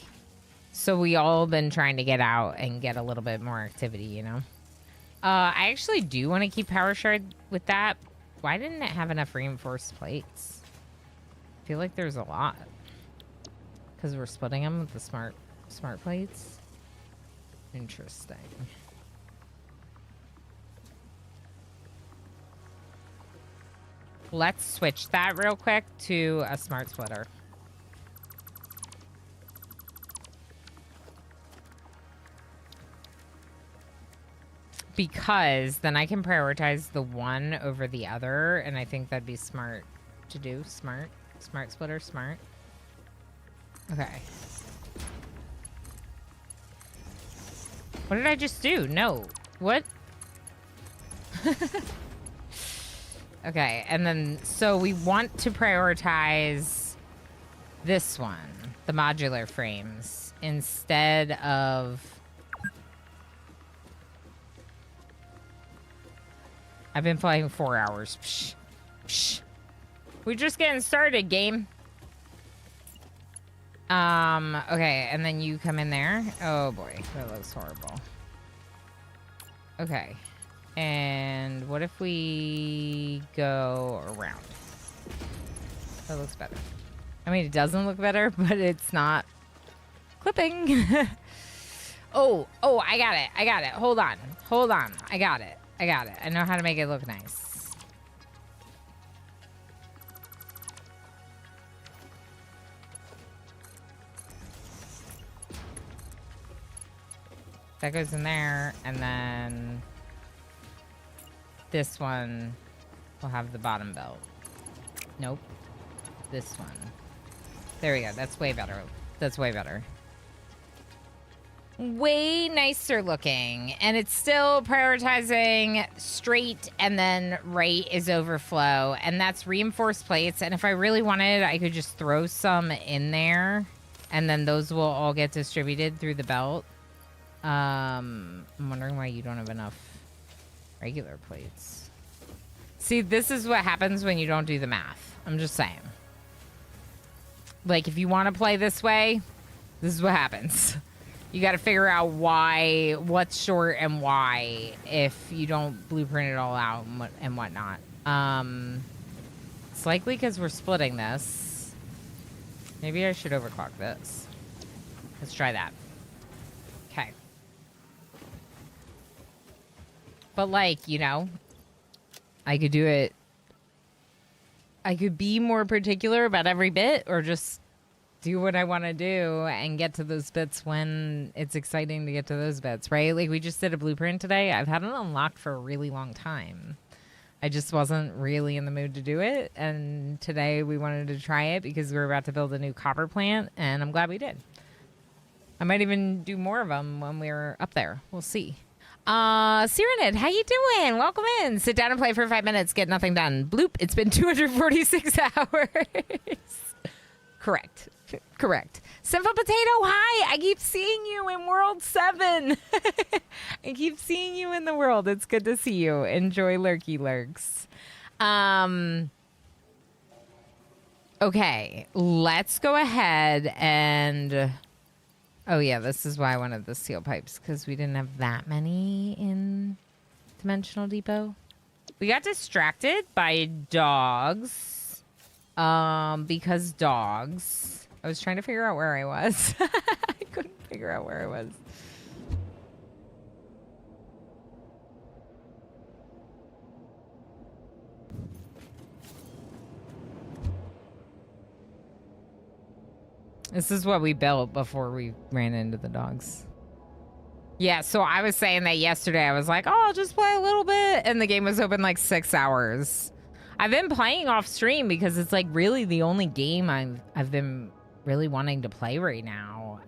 So we all been trying to get out and get a little bit more activity, you know? I actually do want to keep Power Shard with that. Why didn't it have enough reinforced plates? I feel like there's a lot. Because we're splitting them with the smart plates? Interesting. Let's switch that real quick to a smart splitter. Because then I can prioritize the one over the other, and I think that'd be smart to do. Smart splitter, smart. Okay. What did I just do? No. What? Okay, and then, so we want to prioritize this one, the modular frames, instead of... I've been playing 4 hours. Psh, psh. We're just getting started, game. Okay, and then you come in there. Oh boy, that looks horrible. Okay. And what if we go around? That looks better. I mean, it doesn't look better, but it's not clipping. Oh, I got it. Hold on. I got it. I know how to make it look nice. That goes in there, and then this one will have the bottom belt. Nope. This one. There we go. That's way better. Way nicer looking. And it's still prioritizing straight, and then right is overflow. And that's reinforced plates. And if I really wanted, I could just throw some in there, and then those will all get distributed through the belt. I'm wondering why you don't have enough regular plates. See, this is what happens when you don't do the math. I'm just saying. Like, if you want to play this way, this is what happens. You got to figure out what's short and why if you don't blueprint it all out and whatnot. It's likely because we're splitting this. Maybe I should overclock this. Let's try that. Okay. But, like, you know, I could do it. I could be more particular about every bit, or just do what I want to do and get to those bits when it's exciting to get to those bits, right? Like, we just did a blueprint today. I've had it unlocked for a really long time. I just wasn't really in the mood to do it. And today we wanted to try it because we were about to build a new copper plant, and I'm glad we did. I might even do more of them when we're up there. We'll see. Cyrenid, how you doing? Welcome in. Sit down and play for 5 minutes. Get nothing done. Bloop. It's been 246 hours. Correct. Sinful Potato, hi. I keep seeing you in World 7. I keep seeing you in the world. It's good to see you. Enjoy Lurky Lurks. Okay. Let's go ahead and... Oh, yeah, this is why I wanted the steel pipes, because we didn't have that many in Dimensional Depot. We got distracted by dogs, because dogs. I was trying to figure out where I was. I couldn't figure out where I was. This is what we built before we ran into the dogs. Yeah, so I was saying that yesterday. I was like, oh, I'll just play a little bit. And the game was open like 6 hours. I've been playing off stream because it's like really the only game I've been really wanting to play right now.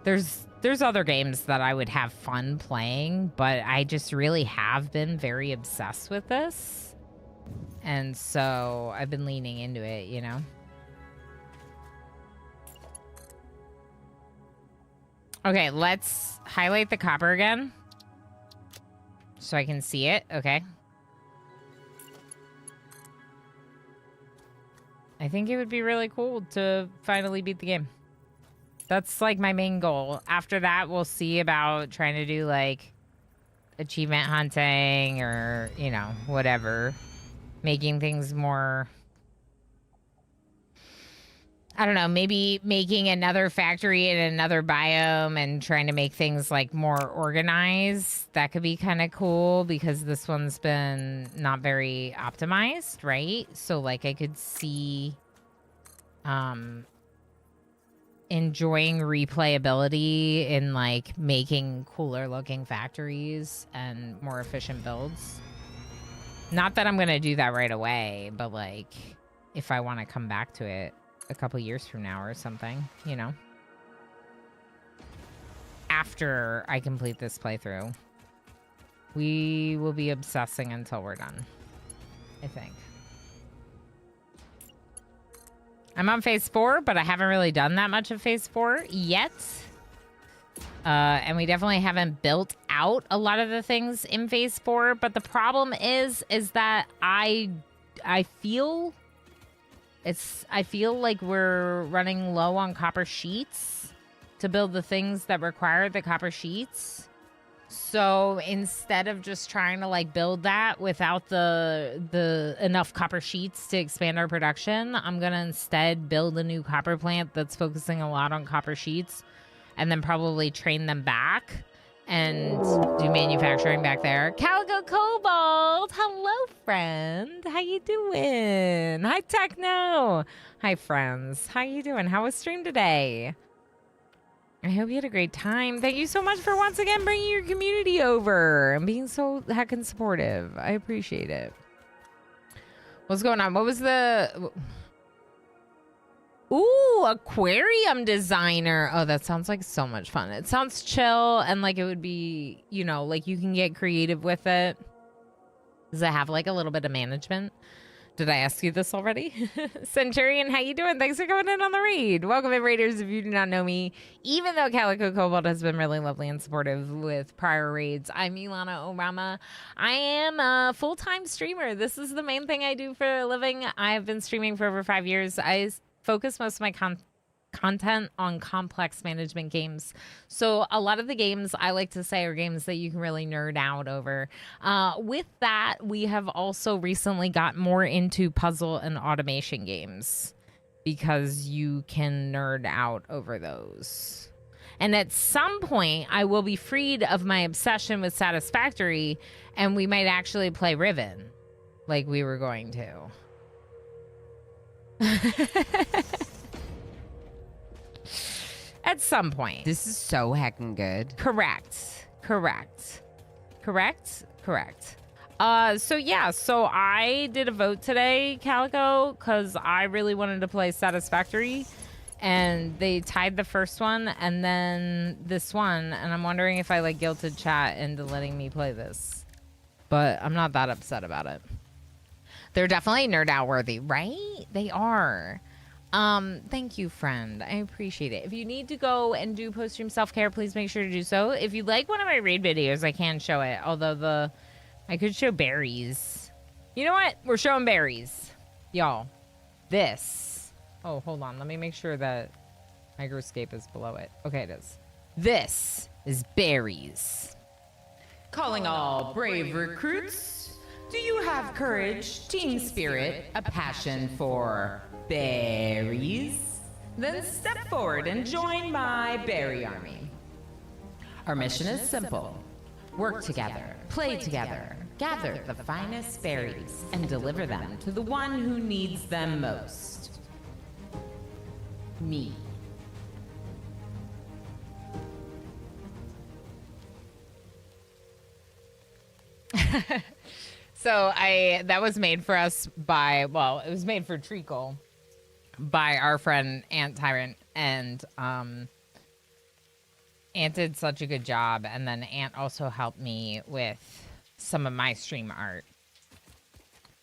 There's other games that I would have fun playing, but I just really have been very obsessed with this. And so I've been leaning into it, you know? Okay, let's highlight the copper again so I can see it. Okay. I think it would be really cool to finally beat the game. That's like my main goal. After that, we'll see about trying to do like achievement hunting or, you know, whatever. Making things more... I don't know, maybe making another factory in another biome and trying to make things like more organized. That could be kind of cool because this one's been not very optimized, right? So like I could see enjoying replayability in like making cooler looking factories and more efficient builds. Not that I'm going to do that right away, but like if I want to come back to it a couple years from now or something, you know, after I complete this playthrough, we will be obsessing until we're done, I think. I'm on phase 4, but I haven't really done that much of phase 4 yet. And we definitely haven't built out a lot of the things in phase 4, but the problem is that I feel like we're running low on copper sheets to build the things that require the copper sheets. So instead of just trying to like build that without the enough copper sheets to expand our production, I'm gonna instead build a new copper plant that's focusing a lot on copper sheets, and then probably train them back and do manufacturing back there. Calico Cobalt, hello friend, how you doing? Hi Techno, hi friends, how you doing? How was stream today? I hope you had a great time. Thank you so much for once again bringing your community over and being so heckin' supportive. I appreciate it. What's going on? What was the... Ooh, aquarium designer. Oh, that sounds like so much fun. It sounds chill and like it would be, you know, like you can get creative with it. Does it have like a little bit of management? Did I ask you this already? Centurion, how you doing? Thanks for coming in on the raid. Welcome in, Raiders, if you do not know me. Even though Calico Cobalt has been really lovely and supportive with prior raids, I'm Ilana Orama. I am a full-time streamer. This is the main thing I do for a living. I've been streaming for over 5 years. I focus most of my content on complex management games. So a lot of the games I like to say are games that you can really nerd out over. With that, we have also recently got more into puzzle and automation games because you can nerd out over those. And at some point, I will be freed of my obsession with Satisfactory, and we might actually play Riven like we were going to. At some point. This is so heckin' good. Correct. So yeah, so I did a vote today, Calico, because I really wanted to play Satisfactory, and they tied the first one and then this one, and I'm wondering if I like guilted chat into letting me play this, but I'm not that upset about it. They're definitely nerd out worthy, right? They are. Thank you, friend. I appreciate it. If you need to go and do post-stream self-care, please make sure to do so. If you like one of my raid videos, I can show it. Although I could show berries. You know what? We're showing berries. Y'all. This. Oh, hold on. Let me make sure that Microscape is below it. Okay, it is. This is berries. Calling all brave recruits. Do you have courage, team spirit, a passion for berries? Then step forward and join my berry army. Our mission is simple. Work together, play together, gather the finest berries, and deliver them to the one who needs them most. Me. So that was made for us by, well, it was made for Treacle by our friend Ant Tyrant, and Ant did such a good job, and then Ant also helped me with some of my stream art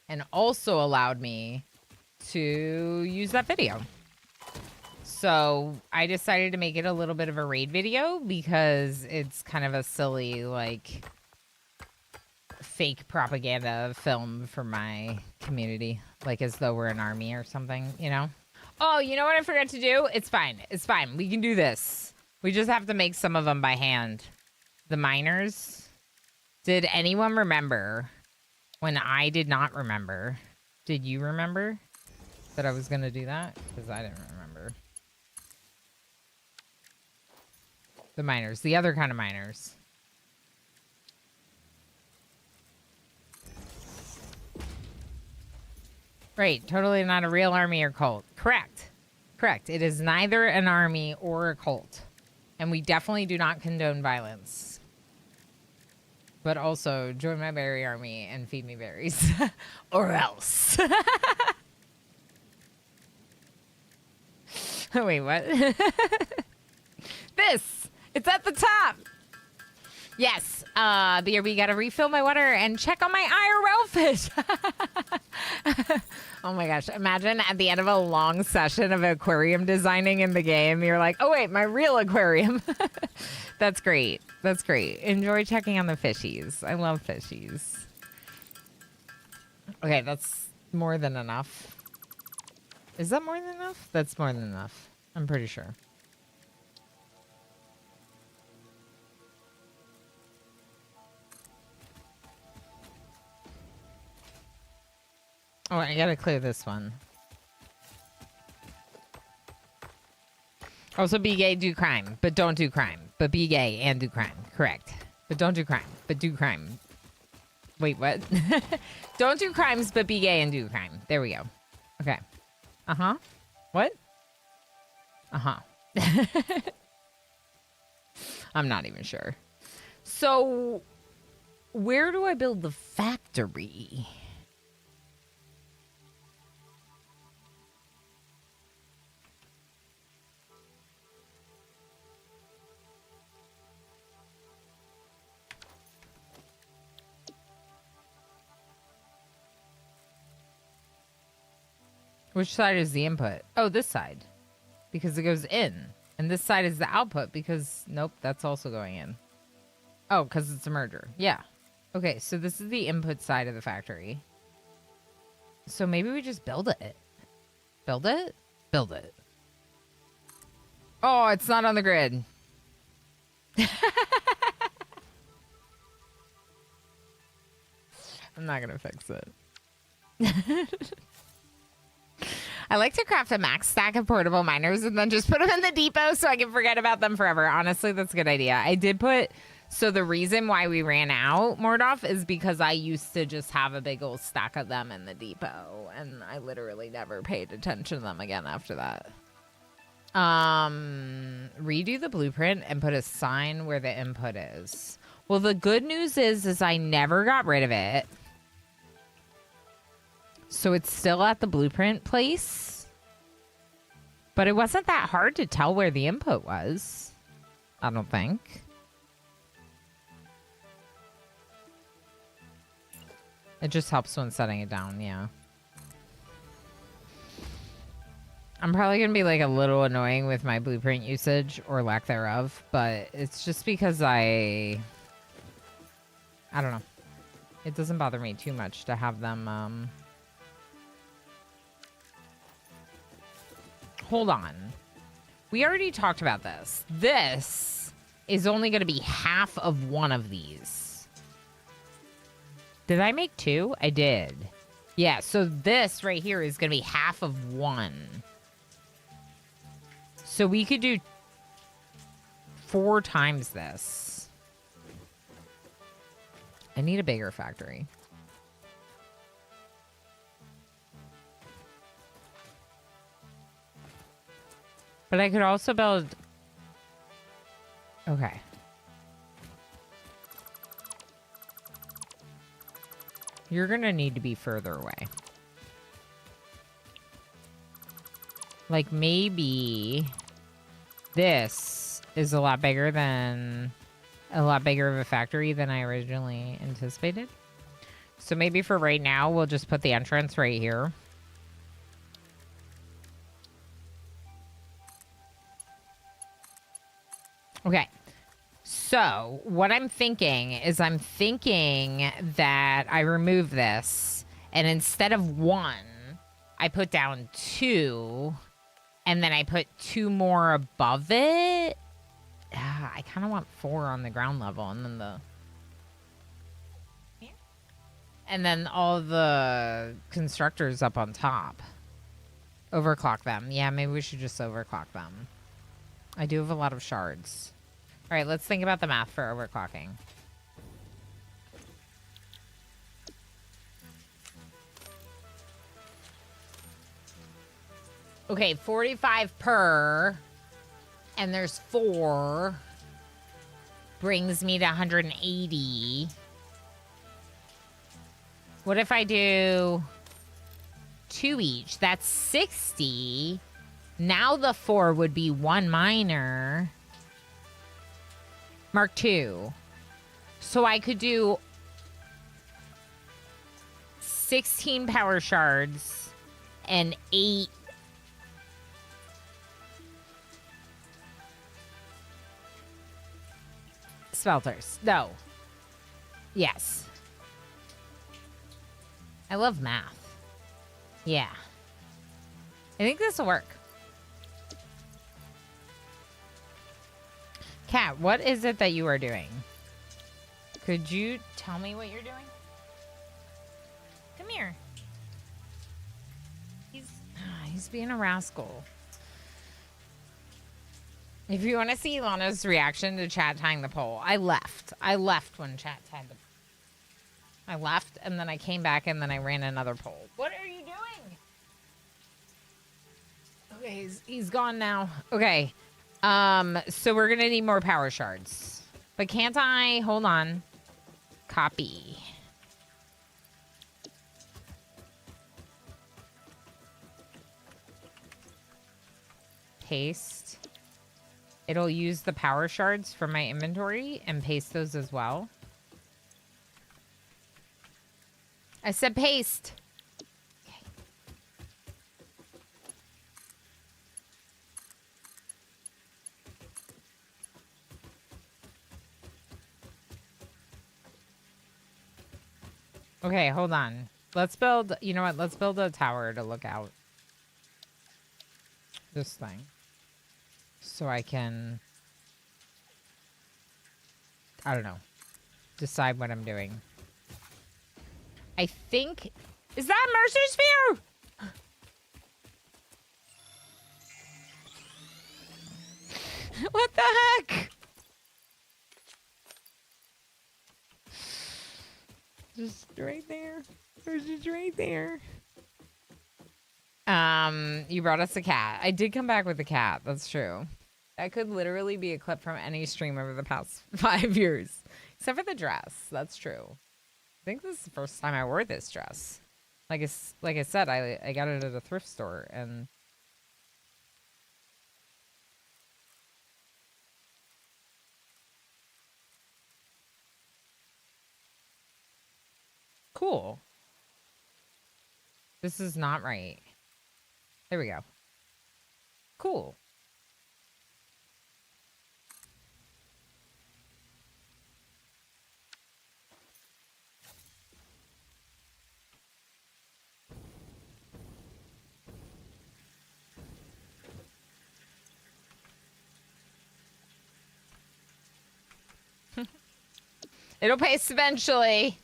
and also allowed me to use that video. So I decided to make it a little bit of a raid video because it's kind of a silly, like, fake propaganda film for my community, like as though we're an army or something, you know? Oh, you know what I forgot to do? It's fine. It's fine. We can do this. We just have to make some of them by hand. The miners. Did anyone remember when I did not remember? Did you remember that I was going to do that? Because I didn't remember. The miners. The other kind of miners. Right, totally not a real army or cult. Correct. It is neither an army or a cult. And we definitely do not condone violence. But also, join my berry army and feed me berries. Or else. Wait, what? This! It's at the top! Yes, BRB, gotta refill my water and check on my IRL fish. Oh my gosh, imagine at the end of a long session of aquarium designing in the game, you're like, oh wait, my real aquarium. That's great. That's great. Enjoy checking on the fishies. I love fishies. Okay, that's more than enough. Is that more than enough? That's more than enough. I'm pretty sure. Oh, I gotta clear this one. Also, be gay, do crime, but don't do crime. But be gay and do crime. Correct. But don't do crime, but do crime. Wait, what? Don't do crimes, but be gay and do crime. There we go. Okay. Uh-huh. What? Uh-huh. I'm not even sure. So, where do I build the factory? Which side is the input? Oh, this side. Because it goes in. And this side is the output because... Nope, that's also going in. Oh, because it's a merger. Yeah. Okay, so this is the input side of the factory. So maybe we just build it. Build it? Build it. Oh, it's not on the grid. I'm not going to fix it. I like to craft a max stack of portable miners and then just put them in the depot so I can forget about them forever. Honestly, that's a good idea. I did put... So the reason why we ran out, Mordoff, is because I used to just have a big old stack of them in the depot. And I literally never paid attention to them again after that. Redo the blueprint and put a sign where the input is. Well, the good news is I never got rid of it. So it's still at the blueprint place. But it wasn't that hard to tell where the input was. I don't think. It just helps when setting it down, yeah. I'm probably going to be like a little annoying with my blueprint usage or lack thereof. But it's just because I don't know. It doesn't bother me too much to have them... Hold on. We already talked about this. This is only going to be half of one of these. Did I make two? I did. Yeah, so this right here is going to be half of one. So we could do 4 times this. I need a bigger factory. But I could also build... Okay. You're going to need to be further away. Like, maybe... This is a lot bigger than... A lot bigger of a factory than I originally anticipated. So maybe for right now, we'll just put the entrance right here. Okay, so what I'm thinking is I'm thinking that I remove this, and instead of 1, I put down 2, and then I put 2 more above it. I kind of want 4 on the ground level, and then and then all the constructors up on top. Overclock them. Yeah, maybe we should just overclock them. I do have a lot of shards. All right, let's think about the math for overclocking. Okay, 45 per, and there's 4, brings me to 180. What if I do 2 each? That's 60. Now the 4 would be 1 miner. Mark 2. So I could do 16 power shards and 8 smelters. No. Yes. I love math. Yeah. I think this will work. Kat, what is it that you are doing? Could you tell me what you're doing? Come here. He's being a rascal. If you want to see Lana's reaction to Chad tying the pole, I left. I left when Chad tied the pole. I left, and then I came back, and then I ran another pole. What are you doing? Okay, he's gone now. Okay. So we're gonna need more power shards. But can't I? Hold on. Copy. Paste. It'll use the power shards from my inventory and paste those as well. I said paste. Okay, hold on. Let's build, you know what? Let's build a tower to look out. This thing. So I can, I don't know, decide what I'm doing. I think, is that a Mercer Sphere? What the heck? Just right there. There's just right there. You brought us a cat. I did come back with a cat. That's true. That could literally be a clip from any stream over the past 5 years. Except for the dress. That's true. I think this is the first time I wore this dress. Like I said, I got it at a thrift store and cool. This is not right. There we go. Cool. It'll pace eventually.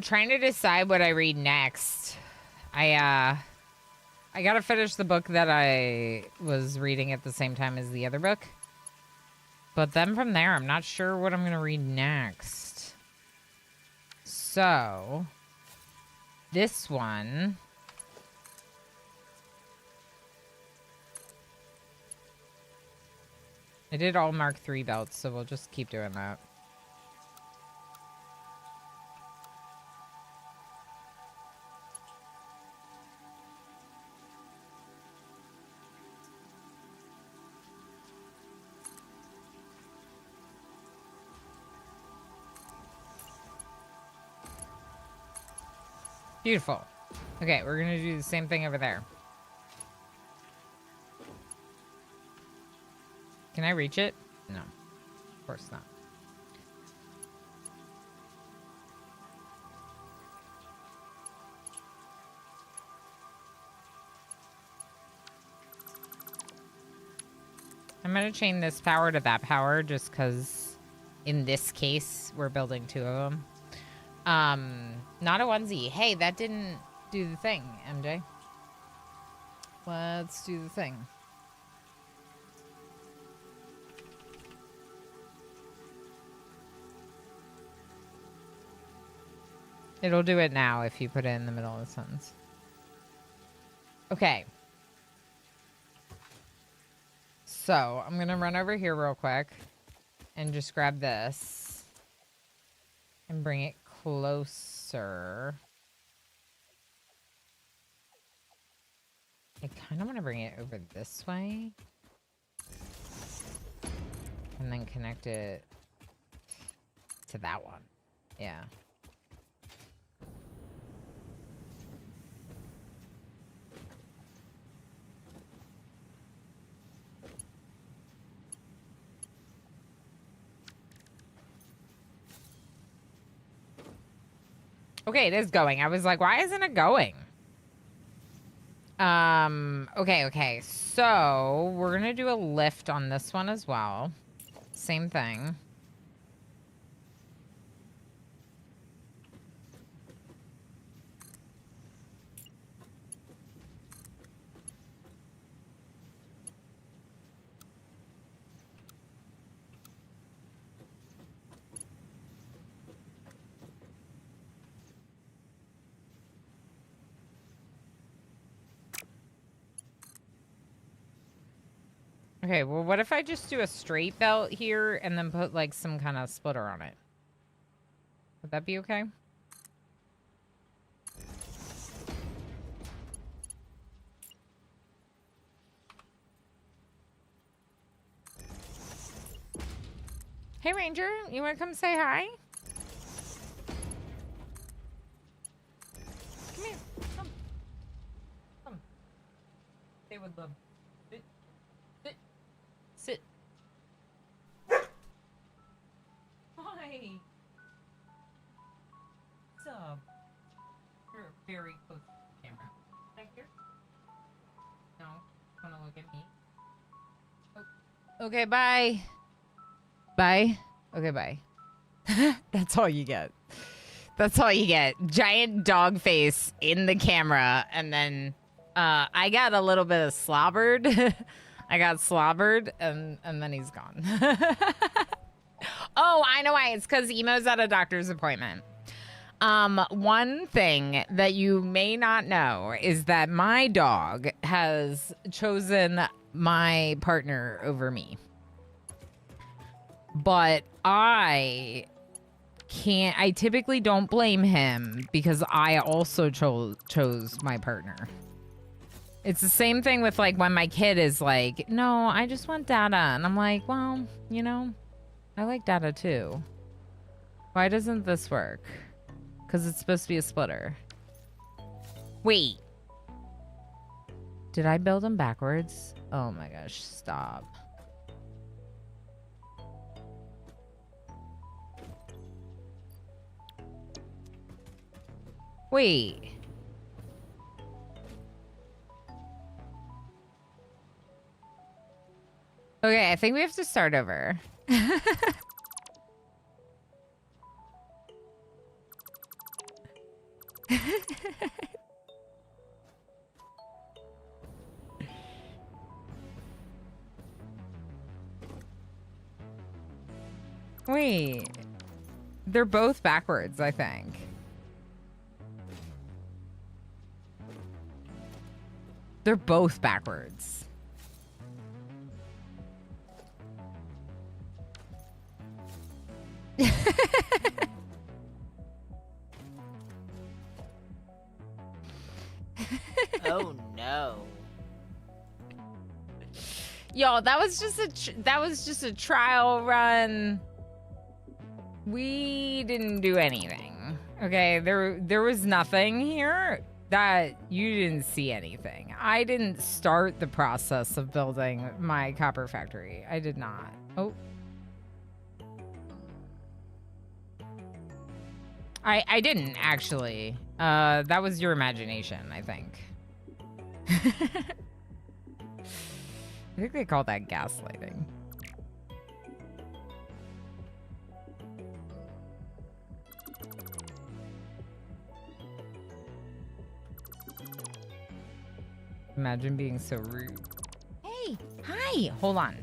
Trying to decide what I read next. I gotta finish the book that I was reading at the same time as the other book. But then from there, I'm not sure what I'm gonna read next. So, this one. I did all Mark III belts, so we'll just keep doing that. Beautiful. Okay, we're gonna do the same thing over there. Can I reach it? No. Of course not. I'm gonna chain this power to that power just because in this case we're building two of them. Not a onesie. Hey, that didn't do the thing, MJ. Let's do the thing. It'll do it now if you put it in the middle of the sentence. Okay. So, I'm going to run over here real quick and just grab this and bring it closer. I kind of want to bring it over this way and then connect it to that one. Yeah. Okay, it is going. I was like, why isn't it going? Okay. So we're gonna do a lift on this one as well. Same thing. Okay, well, what if I just do a straight belt here and then put, like, some kind of splitter on it? Would that be okay? Hey, Ranger, you want to come say hi? Come here. Come. They would love. Sit. Hi. What's up? You're very close to the camera. Back here? No. Want to look at me? Oh. Okay, bye. Bye. Okay, bye. That's all you get. That's all you get. Giant dog face in the camera, and then I got a little bit of slobbered. I got slobbered, and then he's gone. Oh, I know why. It's because Emo's at a doctor's appointment. One thing that you may not know is that my dog has chosen my partner over me. But I typically don't blame him because I also chose my partner. It's the same thing with, like, when my kid is like, no, I just want data. And I'm like, well, you know, I like data too. Why doesn't this work? Because it's supposed to be a splitter. Wait. Did I build them backwards? Oh my gosh, stop. Wait. Okay, I think we have to start over. Wait. They're both backwards, I think. They're both backwards. Oh no. Yo, that was just a trial run. We didn't do anything. Okay, there was nothing here that you didn't see anything. I didn't start the process of building my copper factory. I did not. Oh. I didn't actually. That was your imagination, I think. I think they call that gaslighting. Imagine being so rude. Hey, hi, hold on.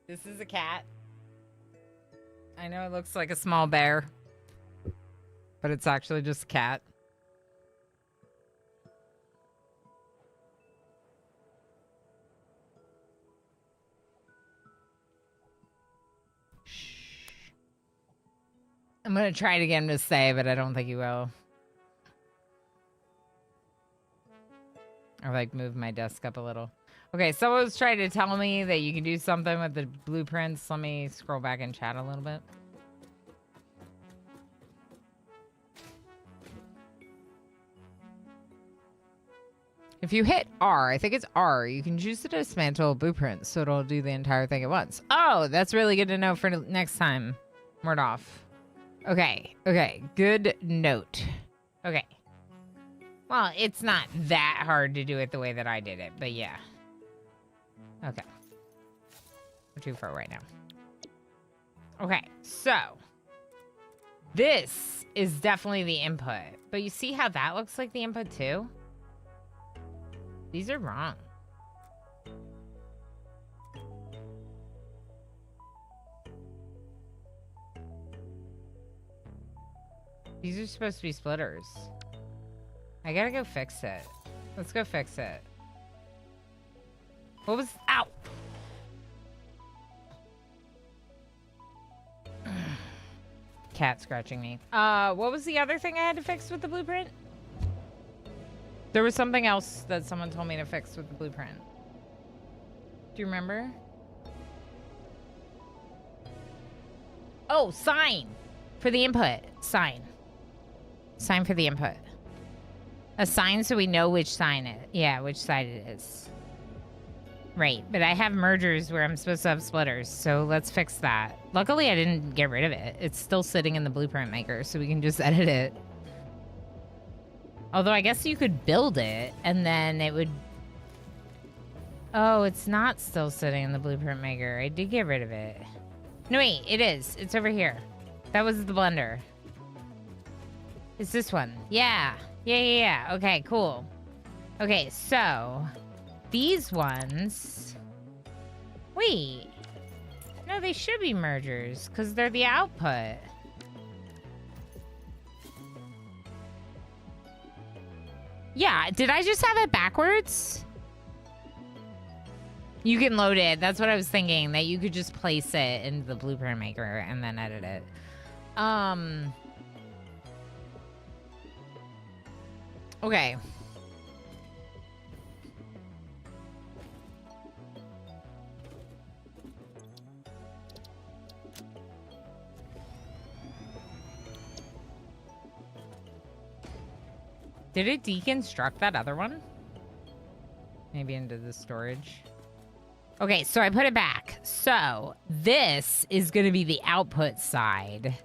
This is a cat. I know it looks like a small bear, but it's actually just a cat. Shh. I'm gonna try to get him to stay, but I don't think he will. Or like move my desk up a little. Okay, someone was trying to tell me that you can do something with the blueprints. Let me scroll back and chat a little bit. If you hit R, I think it's R, you can choose to dismantle a blueprint, so it'll do the entire thing at once. Oh, that's really good to know for next time. Word off. Okay, good note. Okay. Well, it's not that hard to do it the way that I did it, but yeah. Okay. We're too far right now. Okay, so. This is definitely the input. But you see how that looks like the input too? These are wrong. These are supposed to be splitters. I gotta go fix it. Let's go fix it. What was... Ow! Cat scratching me. What was the other thing I had to fix with the blueprint? There was something else that someone told me to fix with the blueprint. Do you remember? Oh, sign! For the input. Sign. Sign for the input. A sign so we know which sign it... Yeah, which side it is. Right, but I have mergers where I'm supposed to have splitters, so let's fix that. Luckily, I didn't get rid of it. It's still sitting in the blueprint maker, so we can just edit it. Although I guess you could build it, and then it would... Oh, it's not still sitting in the blueprint maker. I did get rid of it. No, wait, it is. It's over here. That was the blender. It's this one. Yeah. Yeah. Okay, cool. Okay, so... These ones... Wait. No, they should be mergers, because they're the output. Yeah, did I just have it backwards? You can load it. That's what I was thinking, that you could just place it into the blueprint maker and then edit it. Okay. Did it deconstruct that other one? Maybe into the storage. Okay, so I put it back. So this is going to be the output side.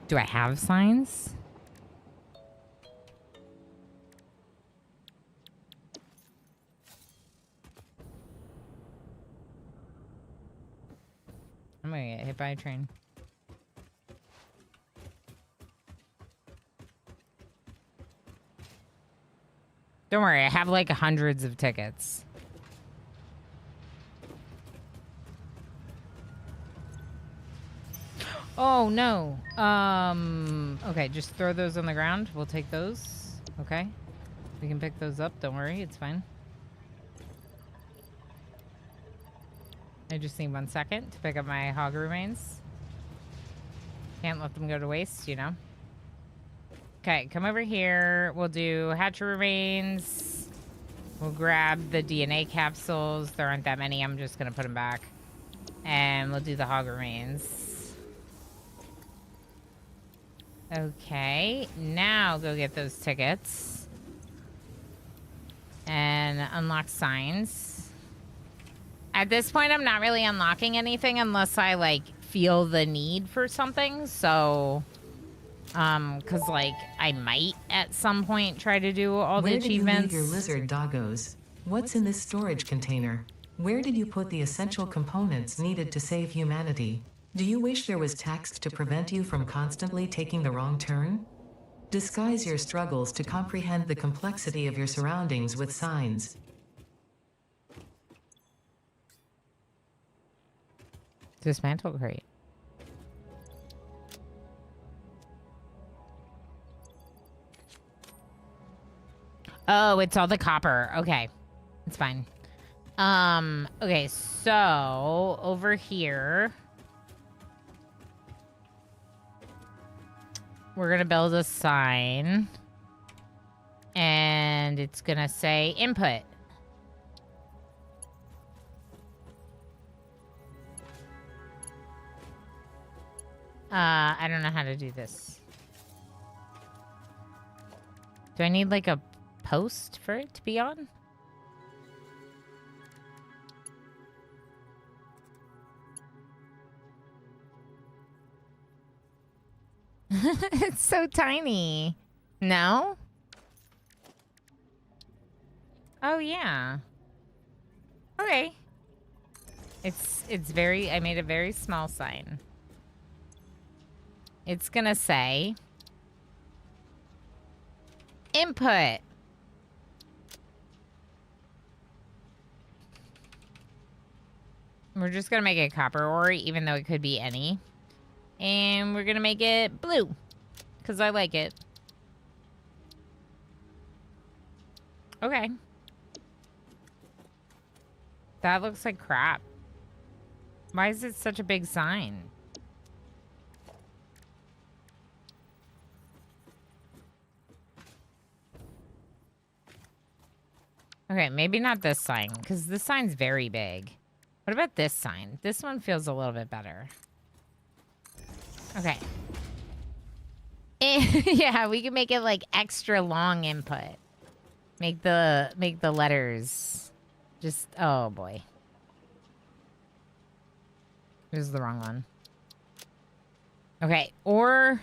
Do I have signs? I'm gonna get hit by a train. Don't worry, I have like hundreds of tickets. Oh no. Okay, just throw those on the ground. We'll take those. Okay. We can pick those up. Don't worry, it's fine. I just need 1 second to pick up my hog remains. Can't let them go to waste, you know. Okay, come over here. We'll do hatcher remains. We'll grab the DNA capsules. There aren't that many. I'm just going to put them back. And we'll do the hog remains. Okay, now go get those tickets. And unlock signs. At this point, I'm not really unlocking anything unless I, like, feel the need for something. So, because, like, I might at some point try to do all the achievements. Where did you leave your lizard doggos? What's in this storage container? Where did you put the essential components needed to save humanity? Do you wish there was text to prevent you from constantly taking the wrong turn? Disguise your struggles to comprehend the complexity of your surroundings with signs. Dismantle crate. Oh, it's all the copper. Okay. It's fine. Okay, so over here. we're gonna build a sign. And it's gonna say input. I don't know how to do this. Do I need like a post for it to be on? It's so tiny. No? Oh yeah. Okay. It's very, I made a very small sign. It's gonna say input. We're just gonna make it copper ore, even though it could be any. And we're gonna make it blue, because I like it. Okay. That looks like crap. Why is it such a big sign? Okay, maybe not this sign, because this sign's very big. What about this sign? This one feels a little bit better. Okay. Yeah, we can make it like extra long input. Make the letters just, oh boy. This is the wrong one. Okay, or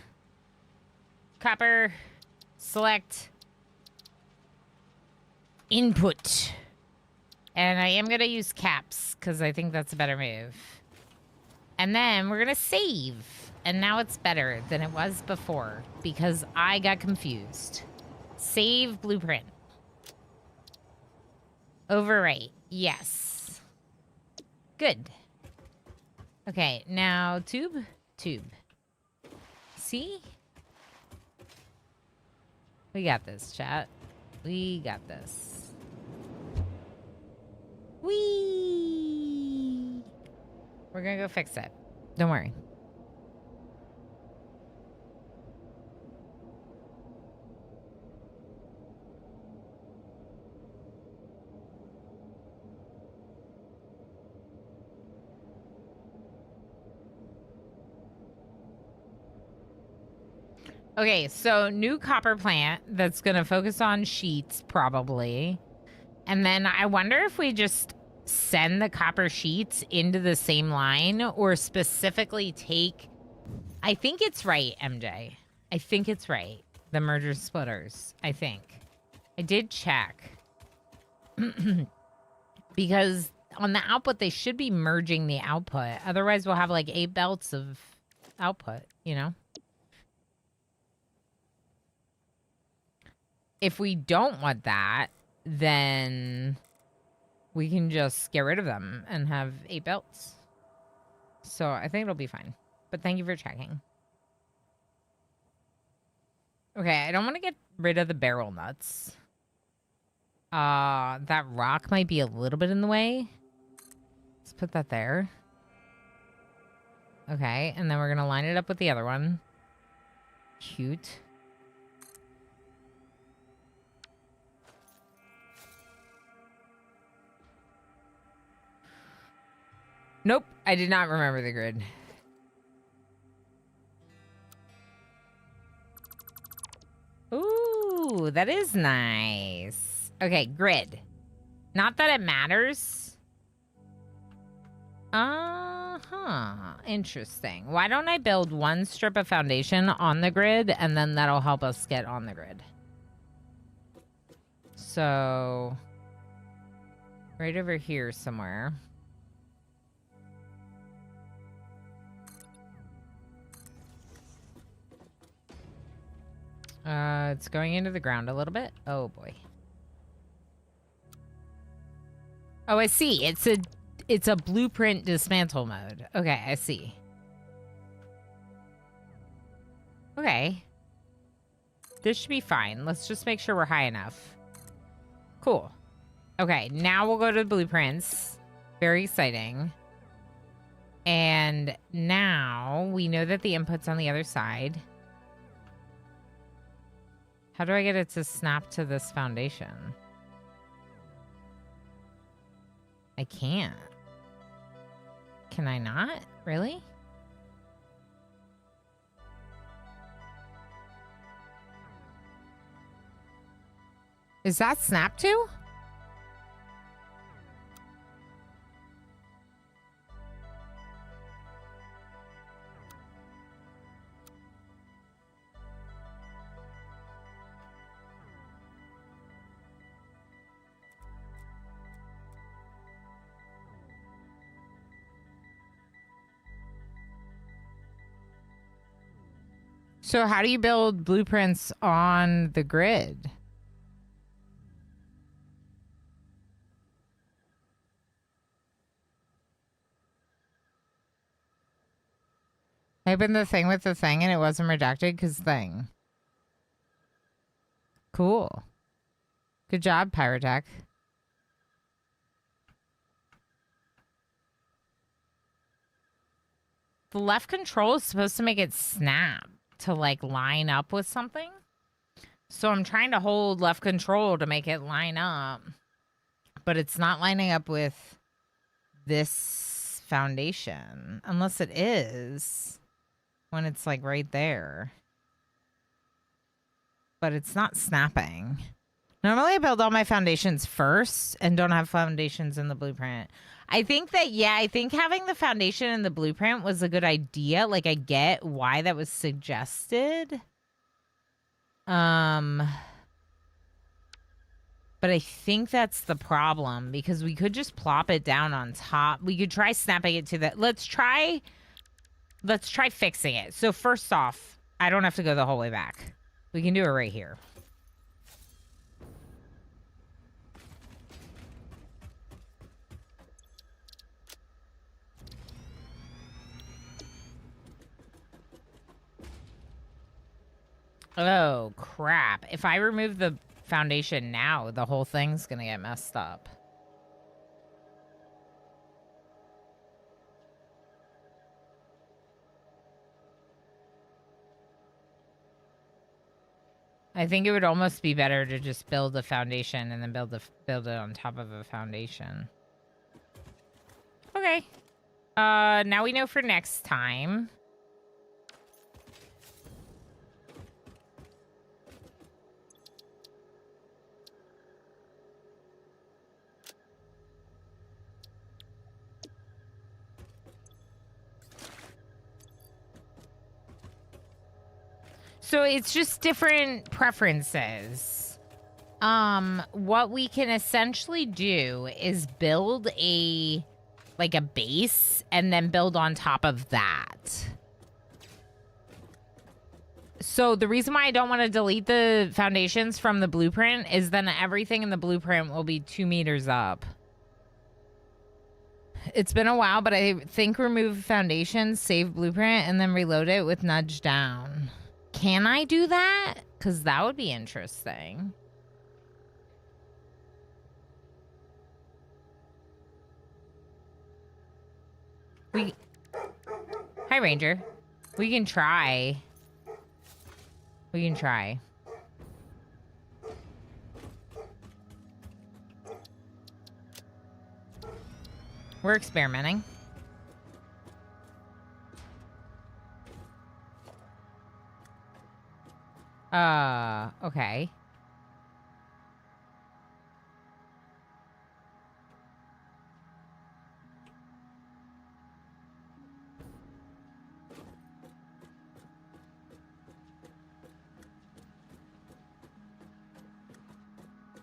copper, select input. And I am going to use caps because I think that's a better move. And then we're going to save. And now it's better than it was before because I got confused. Save blueprint. Overwrite. Yes. Good. Okay, now tube. See? We got this, chat. We got this. Whee! We're gonna go fix it. Don't worry. Okay, so new copper plant that's going to focus on sheets, probably. And then I wonder if we just send the copper sheets into the same line or specifically take... I think it's right, MJ. I think it's right. The merger splitters, I think. I did check. Because on the output, they should be merging the output. Otherwise, we'll have like 8 belts of output, you know? If we don't want that, then we can just get rid of them and have 8 belts. So I think it'll be fine. But thank you for checking. Okay, I don't want to get rid of the barrel nuts. That rock might be a little bit in the way. Let's put that there. Okay, and then we're going to line it up with the other one. Cute. Nope, I did not remember the grid. Ooh, that is nice. Okay, grid. Not that it matters. Interesting. Why don't I build one strip of foundation on the grid, and then that'll help us get on the grid. So, right over here somewhere. It's going into the ground a little bit. Oh boy. Oh, I see. It's a blueprint dismantle mode. Okay, I see. Okay. This should be fine. Let's just make sure we're high enough. Cool. Okay, now we'll go to the blueprints. Very exciting. And now we know that the input's on the other side. How do I get it to snap to this foundation? I can't. Can I not? Really? Is that snap to? So how do you build blueprints on the grid? I opened the thing with the thing and it wasn't rejected because thing. Cool. Good job, Pyrotech. The left control is supposed to make it snap to like line up with something. So I'm trying to hold left control to make it line up, but it's not lining up with this foundation unless it is when it's like right there, but it's not snapping. Normally I build all my foundations first and don't have foundations in the blueprint. I think that, yeah, I think having the foundation in the blueprint was a good idea. Like, I get why that was suggested. But I think that's the problem because we could just plop it down on top. We could try snapping it to the... Let's try fixing it. So first off, I don't have to go the whole way back. We can do it right here. Oh, crap. If I remove the foundation now, the whole thing's gonna get messed up. I think it would almost be better to just build a foundation and then build it on top of a foundation. Okay. Now we know for next time. So it's just different preferences. What we can essentially do is build a base and then build on top of that. So the reason why I don't want to delete the foundations from the blueprint is then everything in the blueprint will be 2 meters up. It's been a while, but I think remove foundations, save blueprint, and then reload it with nudge down. Can I do that? Because that would be interesting. Hi, Ranger. We can try. We can try. We're experimenting. Okay.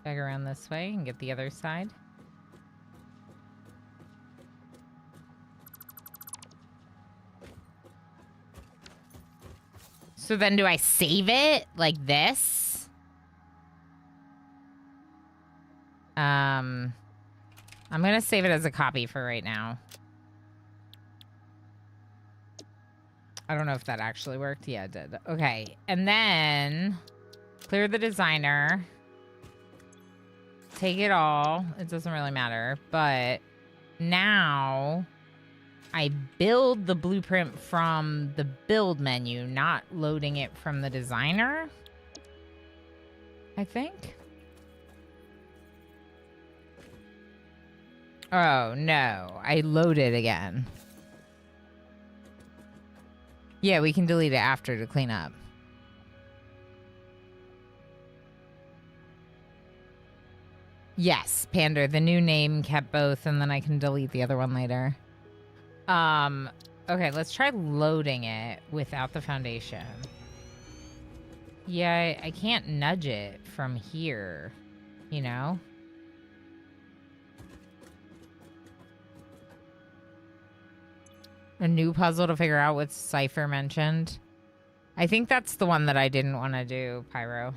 Back around this way and get the other side. So then do I save it like this? I'm going to save it as a copy for right now. I don't know if that actually worked. Yeah, it did. Okay. And then clear the designer. Take it all. It doesn't really matter. But now I build the blueprint from the build menu, not loading it from the designer. I think. Oh, no. I loaded again. Yeah, we can delete it after to clean up. Yes, Pander. The new name kept both, and then I can delete the other one later. Okay, let's try loading it without the foundation. Yeah, I can't nudge it from here, you know? A new puzzle to figure out what Cypher mentioned. I think that's the one that I didn't want to do, Pyro.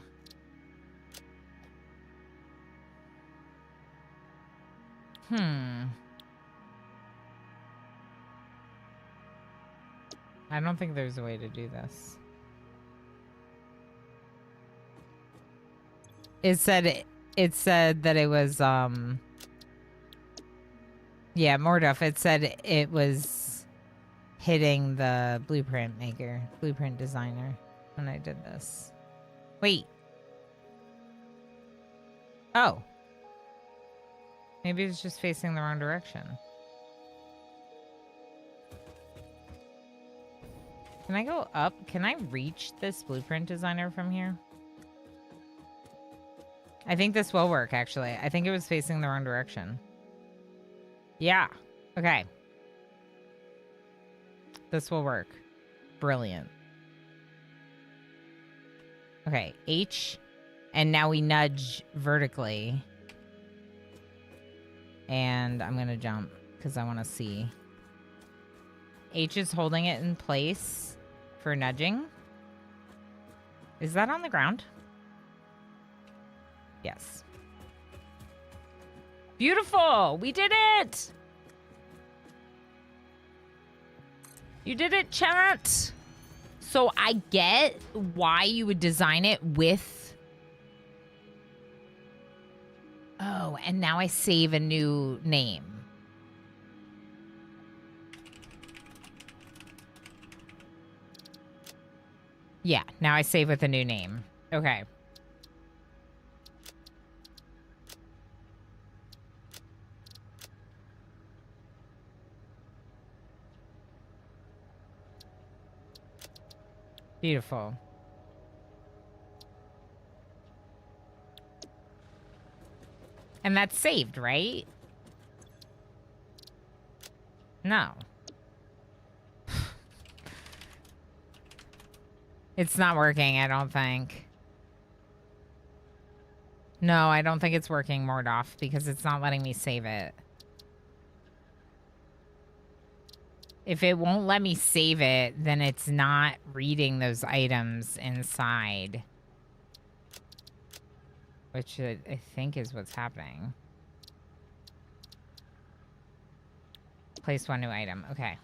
I don't think there's a way to do this. It said that it was yeah, Morduff. It said it was hitting the blueprint designer when I did this. Wait. Oh. Maybe it's just facing the wrong direction. Can I go up? Can I reach this blueprint designer from here? I think this will work, actually. I think it was facing the wrong direction. Yeah. Okay. This will work. Brilliant. Okay, H. And now we nudge vertically. And I'm going to jump because I want to see. H is holding it in place for nudging. Is that on the ground? Yes. Beautiful! We did it! You did it, chat! So I get why you would design it with... Oh, and now I save a new name. Yeah, now I save with a new name. Okay. Beautiful. And that's saved, right? No. It's not working, I don't think. No, I don't think it's working, Mordoff, because it's not letting me save it. If it won't let me save it, then it's not reading those items inside. Which I think is what's happening. Place one new item. Okay.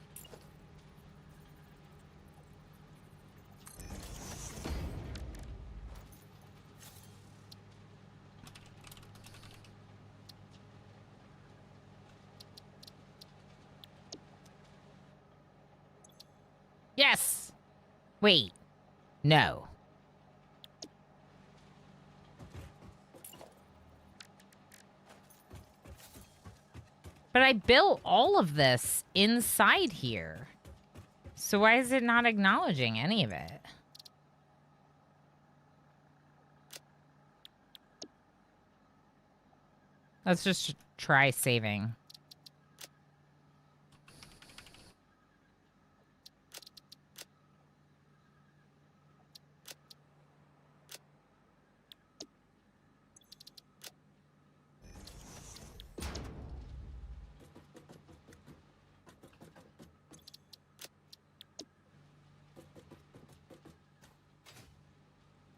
Yes! Wait. No. But I built all of this inside here. So why is it not acknowledging any of it? Let's just try saving.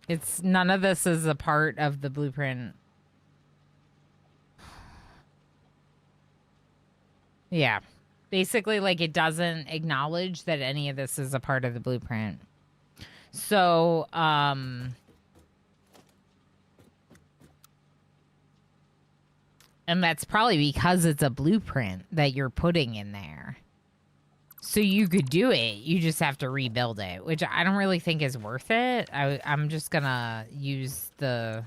It's none of this is a part of the blueprint. Yeah. Basically, like, it doesn't acknowledge that any of this is a part of the blueprint. So, and that's probably because it's a blueprint that you're putting in there. So you could do it. You just have to rebuild it, which I don't really think is worth it. I'm just gonna use the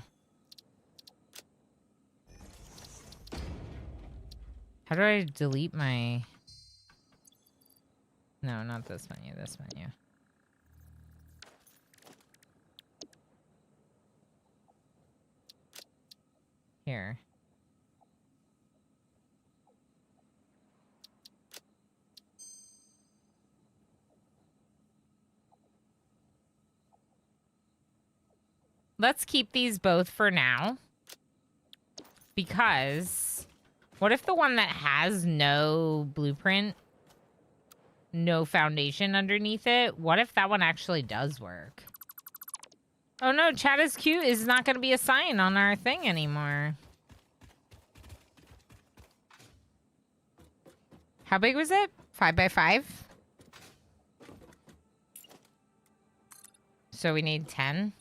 How do I delete my... No, not this menu, this menu. Here. Let's keep these both for now. Because what if the one that has no blueprint, no foundation underneath it, what if that one actually does work? Oh no, chat is cute is not going to be a sign on our thing anymore. How big was it? 5 by 5? So we need 10.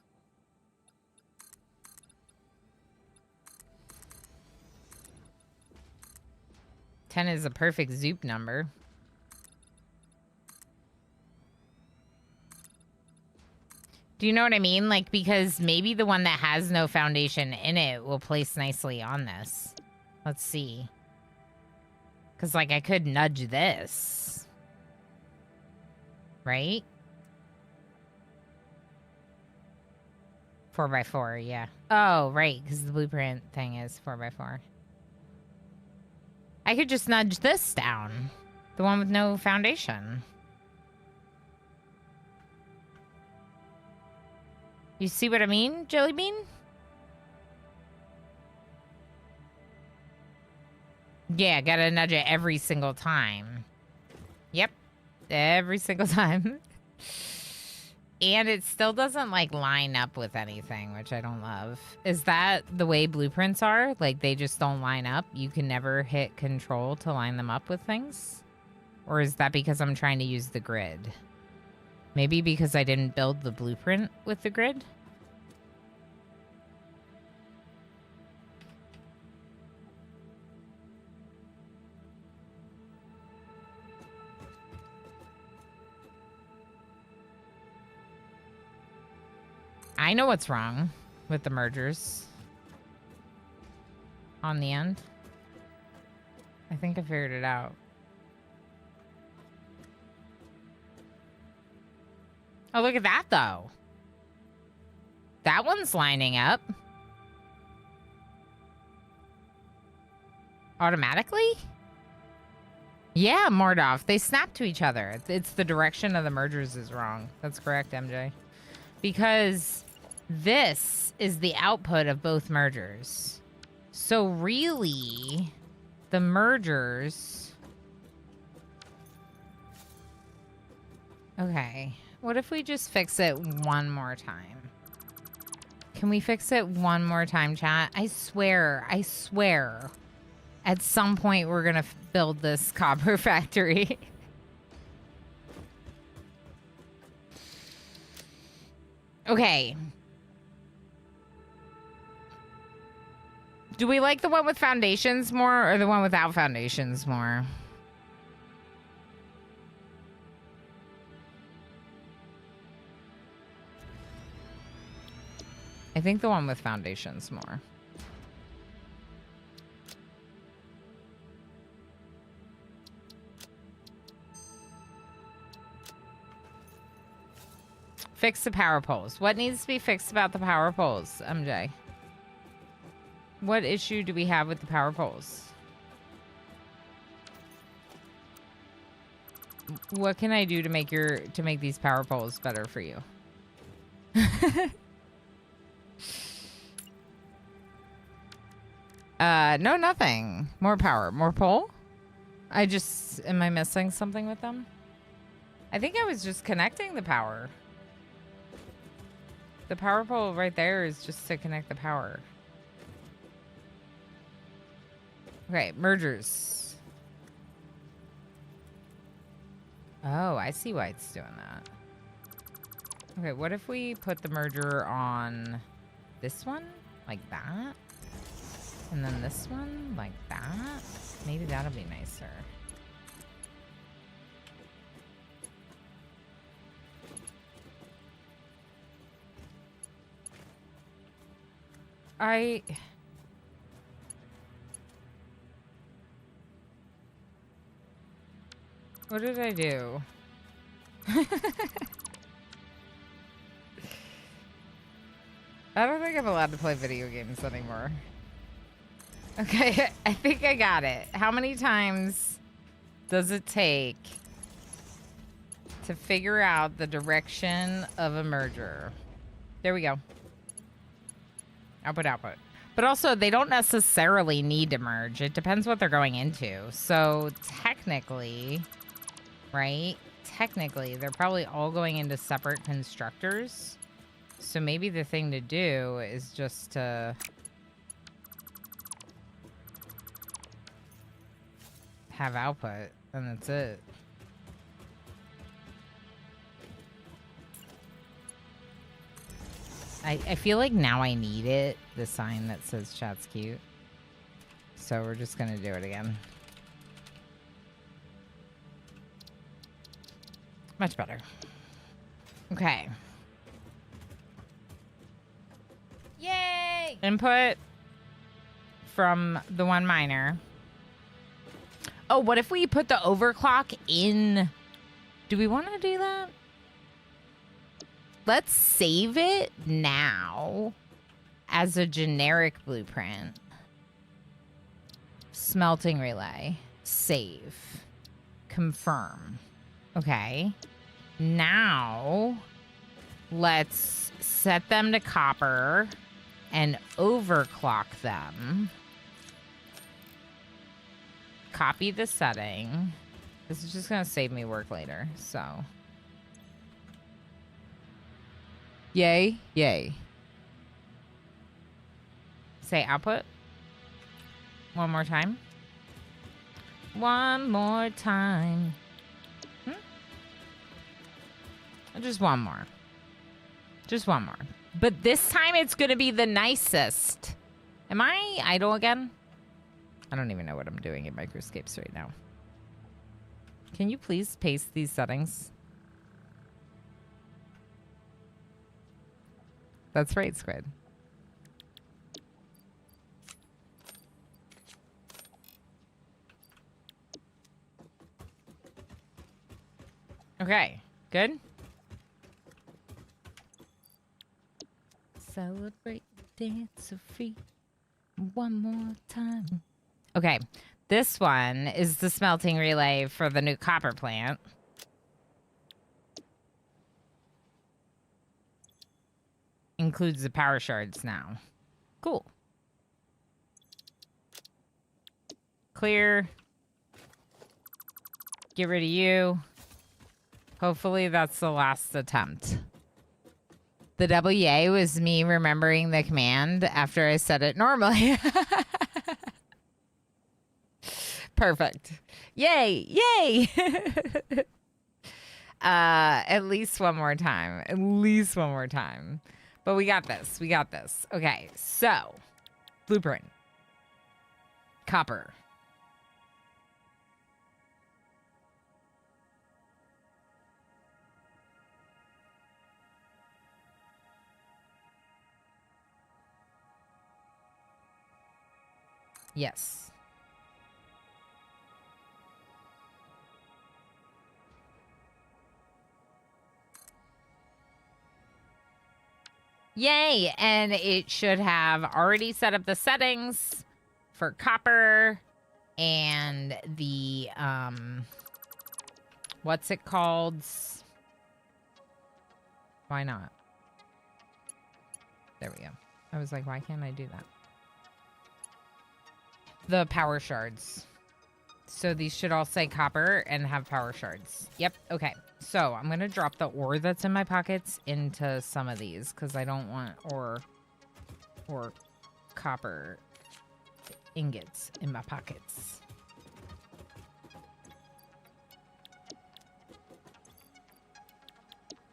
Ten is a perfect Zoop number. Do you know what I mean? Like, because maybe the one that has no foundation in it will place nicely on this. Let's see. Because, like, I could nudge this. Right? 4 by 4, yeah. Oh, right, because the blueprint thing is 4 by 4. I could just nudge this down. The one with no foundation. You see what I mean, Jelly Bean? Yeah, gotta nudge it every single time. Yep. Every single time. And it still doesn't, like, line up with anything, which I don't love. Is that the way blueprints are? Like, they just don't line up? You can never hit control to line them up with things? Or is that because I'm trying to use the grid? Maybe because I didn't build the blueprint with the grid? I know what's wrong with the mergers on the end. I think I figured it out. Oh, look at that, though. That one's lining up. Automatically? Yeah, Mordoff. They snap to each other. It's the direction of the mergers is wrong. That's correct, MJ. Because this is the output of both mergers. So really, the mergers... Okay. What if we just fix it one more time? Can we fix it one more time, chat? I swear, at some point we're gonna build this copper factory. Okay. Do we like the one with foundations more or the one without foundations more? I think the one with foundations more. Fix the power poles. What needs to be fixed about the power poles, MJ? What issue do we have with the power poles? What can I do to make these power poles better for you? No, nothing. More power. More pole? Am I missing something with them? I think I was just connecting the power. The power pole right there is just to connect the power. Okay, mergers. Oh, I see why it's doing that. Okay, what if we put the merger on this one? Like that? And then this one? Like that? Maybe that'll be nicer. What did I do? I don't think I'm allowed to play video games anymore. Okay, I think I got it. How many times does it take to figure out the direction of a merger? There we go. Output, output. But also, they don't necessarily need to merge. It depends what they're going into. So technically, right? Technically, they're probably all going into separate constructors. So maybe the thing to do is just to have output, and that's it. I feel like now I need it, the sign that says chat's cute. So we're just gonna do it again. Much better. Okay. Yay! Input from the one miner. Oh, what if we put the overclock in? Do we want to do that? Let's save it now as a generic blueprint. Smelting relay. Save. Confirm. Okay. Now, let's set them to copper and overclock them. Copy the setting. This is just going to save me work later, so. Yay, yay. Say output. One more time. One more time. Just one more. Just one more. But this time it's going to be the nicest. Am I idle again? I don't even know what I'm doing in Microscapes right now. Can you please paste these settings? That's right, Squid. Okay, good. Celebrate the dance so free one more time. Okay, this one is the smelting relay for the new copper plant. Includes the power shards now. Cool. Clear. Get rid of you. Hopefully that's the last attempt. The WA was me remembering the command after I said it normally. Perfect. Yay, yay. At least one more time. At least one more time. But we got this. We got this. Okay, so blueprint. Copper. Yes. Yay! And it should have already set up the settings for copper and the, what's it called? Why not? There we go. I was like, why can't I do that? The power shards. So these should all say copper and have power shards. Yep. Okay. So I'm going to drop the ore that's in my pockets into some of these because I don't want ore or copper ingots in my pockets.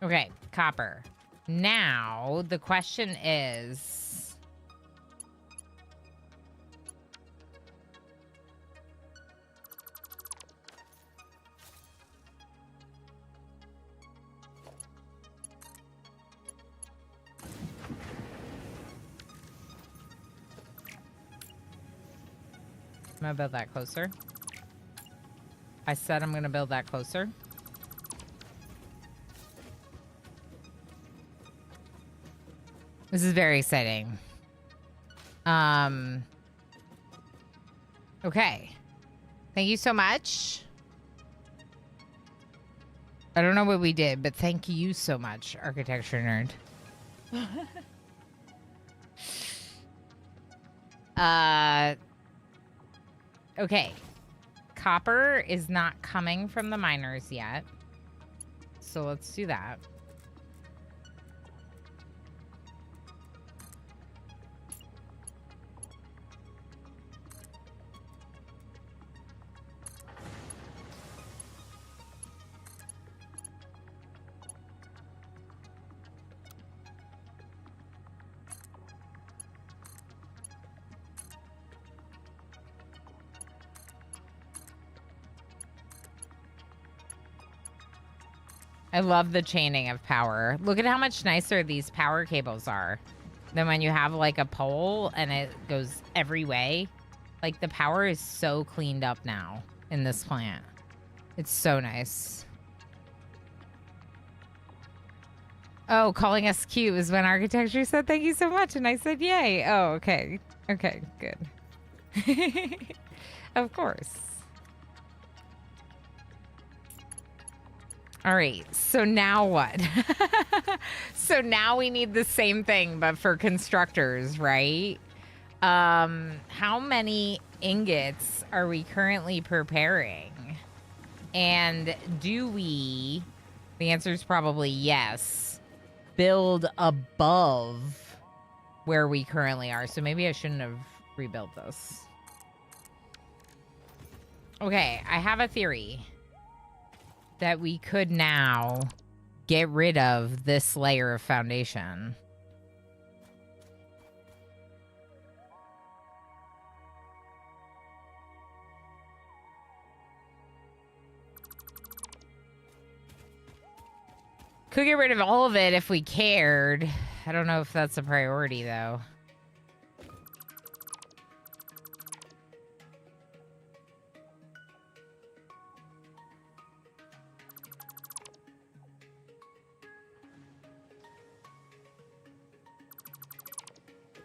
Okay. Copper. Now the question is... I'm gonna build that closer. I said I'm going to build that closer. This is very exciting. Okay. Thank you so much. I don't know what we did, but thank you so much, architecture nerd. Okay. Copper is not coming from the miners yet. So let's do that. I love the chaining of power. Look at how much nicer these power cables are than when you have like a pole and it goes every way. Like the power is so cleaned up now in this plant. It's so nice. Oh, calling us cute is when architecture said thank you so much and I said yay. Oh, okay. Okay, good. Of course. All right, so now what? So now we need the same thing, but for constructors, right? How many ingots are we currently preparing? And do we, the answer is probably yes, build above where we currently are? So maybe I shouldn't have rebuilt this. Okay, I have a theory that we could now get rid of this layer of foundation. Could get rid of all of it if we cared. I don't know if that's a priority, though.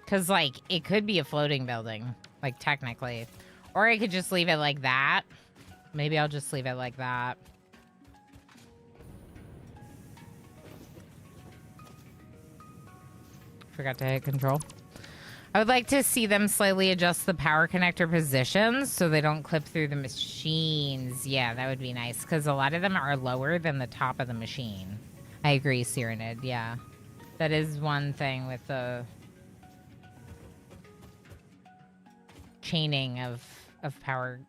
Because, like, it could be a floating building, like, technically. Or I could just leave it like that. Maybe I'll just leave it like that. Forgot to hit control. I would like to see them slightly adjust the power connector positions so they don't clip through the machines. Yeah, that would be nice, because a lot of them are lower than the top of the machine. I agree, Cyranid, yeah. That is one thing with the chaining of power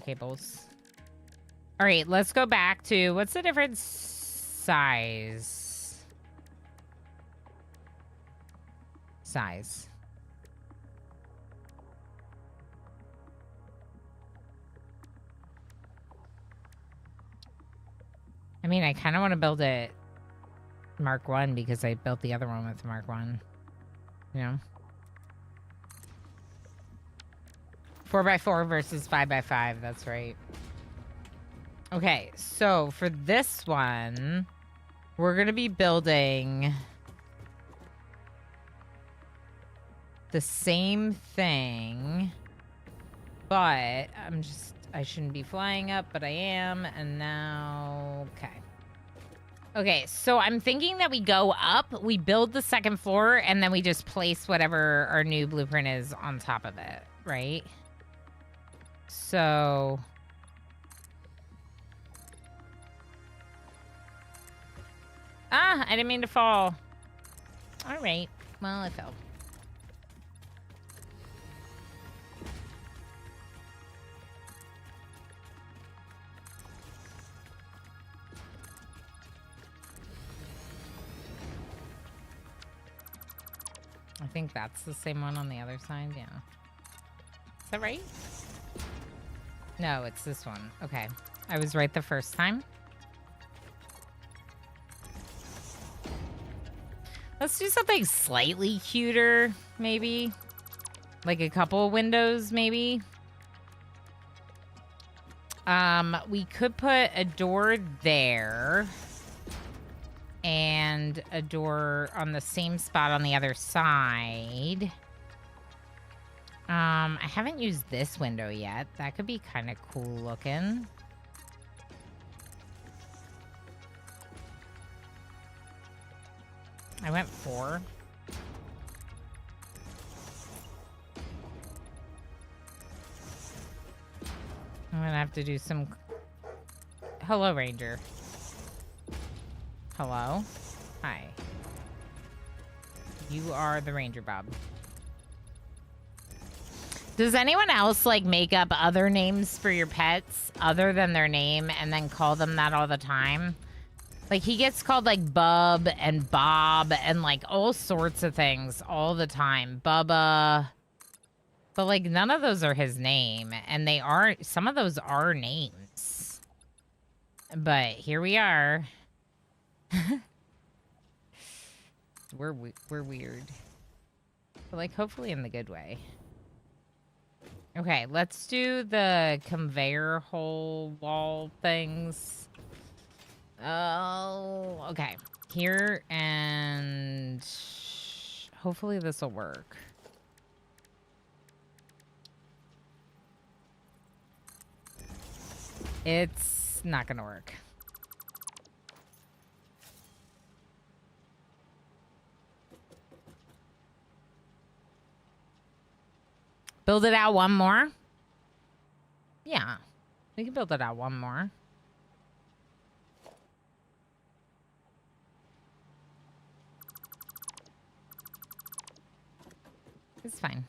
cables. All right, let's go back to what's the different size? I mean, I kind of want to build it Mark 1 because I built the other one with Mark 1. You know? 4x4 versus 5x5, that's right. Okay, so for this one, we're going to be building the same thing, but I shouldn't be flying up, but I am, and now, okay. Okay, so I'm thinking that we go up, we build the second floor, and then we just place whatever our new blueprint is on top of it, right? So... Ah, I didn't mean to fall. All right. Well, I fell. I think that's the same one on the other side, yeah. Is that right? No, it's this one. Okay. I was right the first time. Let's do something slightly cuter, maybe. Like a couple windows, maybe. We could put a door there and a door on the same spot on the other side. I haven't used this window yet. That could be kind of cool looking. I went 4. I'm gonna have to do some... Hello, Ranger. Hello? Hi. You are the Ranger, Bob. Does anyone else, like, make up other names for your pets other than their name and then call them that all the time? Like, he gets called, like, Bub and Bob and, like, all sorts of things all the time. Bubba. But, like, none of those are his name. And they are... Some of those are names. But here we are. We're weird. But, like, hopefully in the good way. Okay, let's do the conveyor hole wall things. Oh, okay. Here, and hopefully this will work. It's not gonna work. Build it out one more? Yeah, we can build it out one more. It's fine.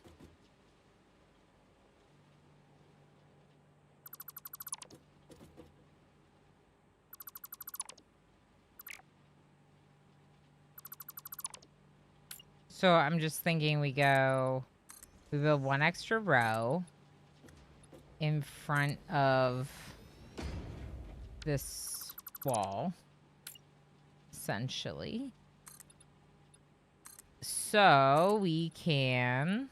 So I'm just thinking we build one extra row in front of this wall, essentially. So we can...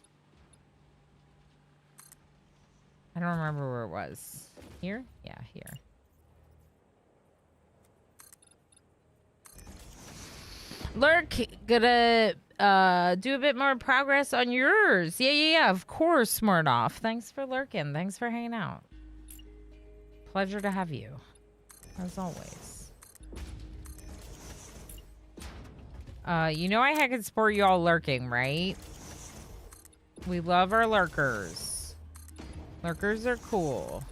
I don't remember where it was. Here? Yeah, here. Lurk, gonna do a bit more progress on yours. Yeah, of course, Murdoff. Thanks for lurking. Thanks for hanging out. Pleasure to have you, as always. You know I can support you all lurking, right? We love our lurkers. Lurkers are cool.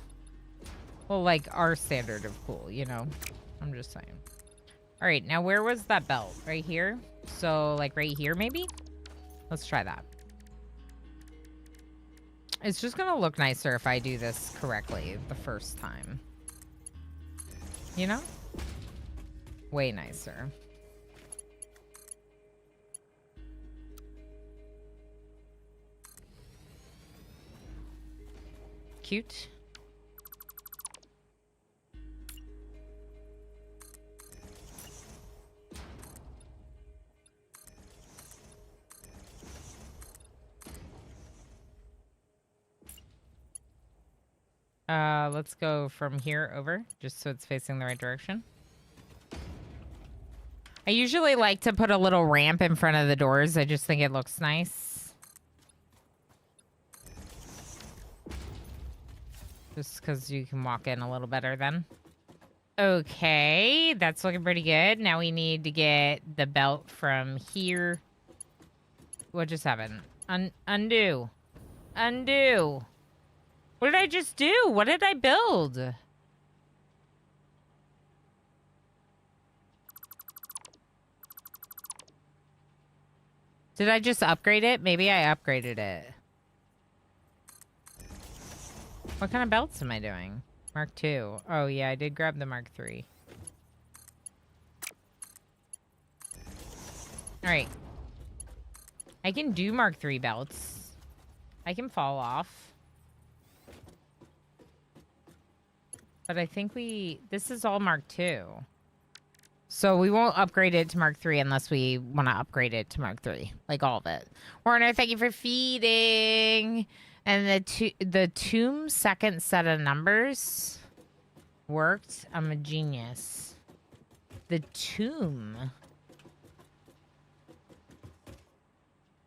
Well, like our standard of cool, you know? I'm just saying. All right, now where was that belt? Right here? So, like right here, maybe? Let's try that. It's just gonna look nicer if I do this correctly the first time. You know? Way nicer. Cute. Let's go from here over, just so it's facing the right direction. I usually like to put a little ramp in front of the doors. I just think it looks nice. Just because you can walk in a little better then. Okay, that's looking pretty good. Now we need to get the belt from here. What just happened? Undo. Undo. What did I just do? What did I build? Did I just upgrade it? Maybe I upgraded it. What kind of belts am I doing? Mark II. Oh, yeah, I did grab the Mark III. All right. I can do Mark III belts. I can fall off. But I think this is all Mark II. So we won't upgrade it to Mark III unless we want to upgrade it to Mark III. Like all of it. Warner, thank you for feeding. And the tomb second set of numbers. Worked. I'm a genius. The tomb.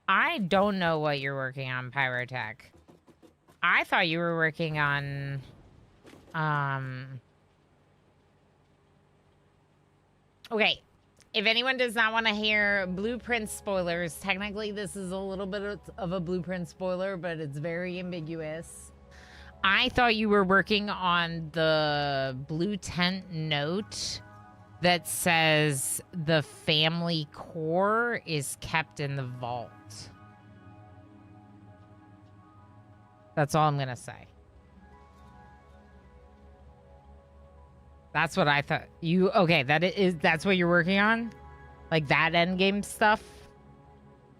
I don't know what you're working on, Pyrotech. I thought you were working on, okay. If anyone does not want to hear Blueprint spoilers, technically this is a little bit of a Blueprint spoiler, but it's very ambiguous. I thought you were working on the blue tent note that says the family core is kept in the vault. That's all I'm going to say. That's what I thought. Okay, that's what you're working on? Like that endgame stuff?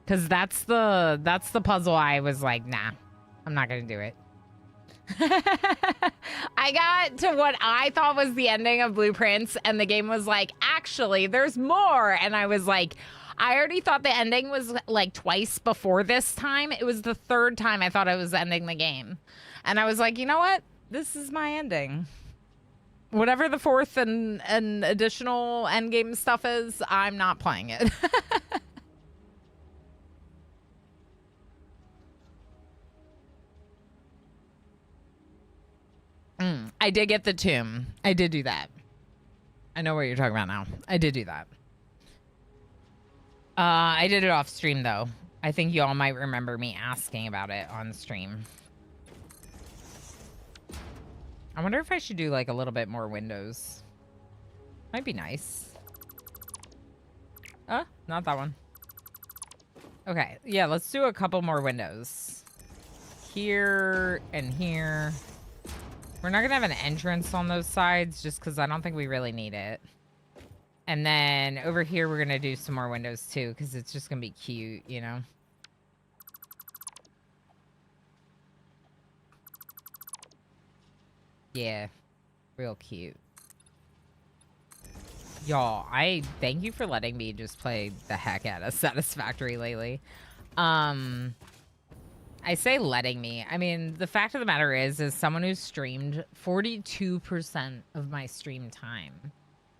Cuz that's the puzzle I was like, nah. I'm not going to do it. I got to what I thought was the ending of Blueprints and the game was like, actually, there's more. And I was like, I already thought the ending was like twice before this time. It was the third time I thought I was ending the game. And I was like, you know what? This is my ending. Whatever the fourth and additional endgame stuff is, I'm not playing it. I did get the tomb. I did do that. I know what you're talking about now. I did do that. I did it off stream, though. I think y'all might remember me asking about it on stream. I wonder if I should do, like, a little bit more windows. Might be nice. Not that one. Okay, yeah, let's do a couple more windows. Here and here. We're not going to have an entrance on those sides just because I don't think we really need it. And then over here, we're going to do some more windows too because it's just going to be cute, you know? Yeah, real cute. Y'all, I thank you for letting me just play the heck out of Satisfactory lately. I say letting me. I mean, the fact of the matter is someone who's streamed 42% of my stream time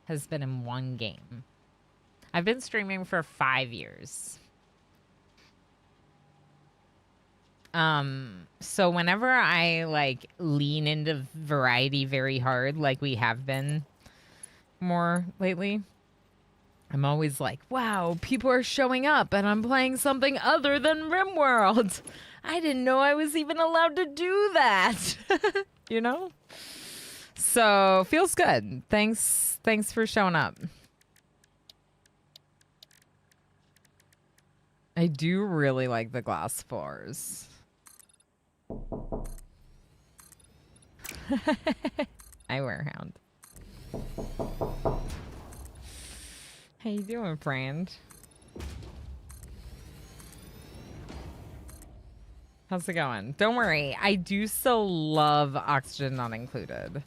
has been in one game. I've been streaming for 5 years. So whenever I like lean into variety very hard, like we have been more lately, I'm always like, wow, people are showing up and I'm playing something other than RimWorld. I didn't know I was even allowed to do that. You know? So, feels good. Thanks for showing up. I do really like the glass floors. Hi, Warehound. How you doing, friend? How's it going? Don't worry, I do still love Oxygen Not Included.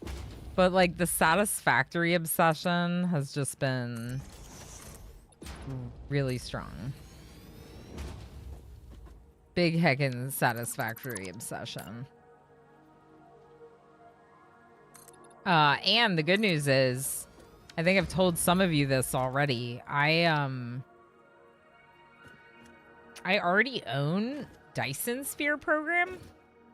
But like the Satisfactory obsession has just been really strong. Big heckin' Satisfactory obsession. And the good news is, I think I've told some of you this already. I already own Dyson Sphere program.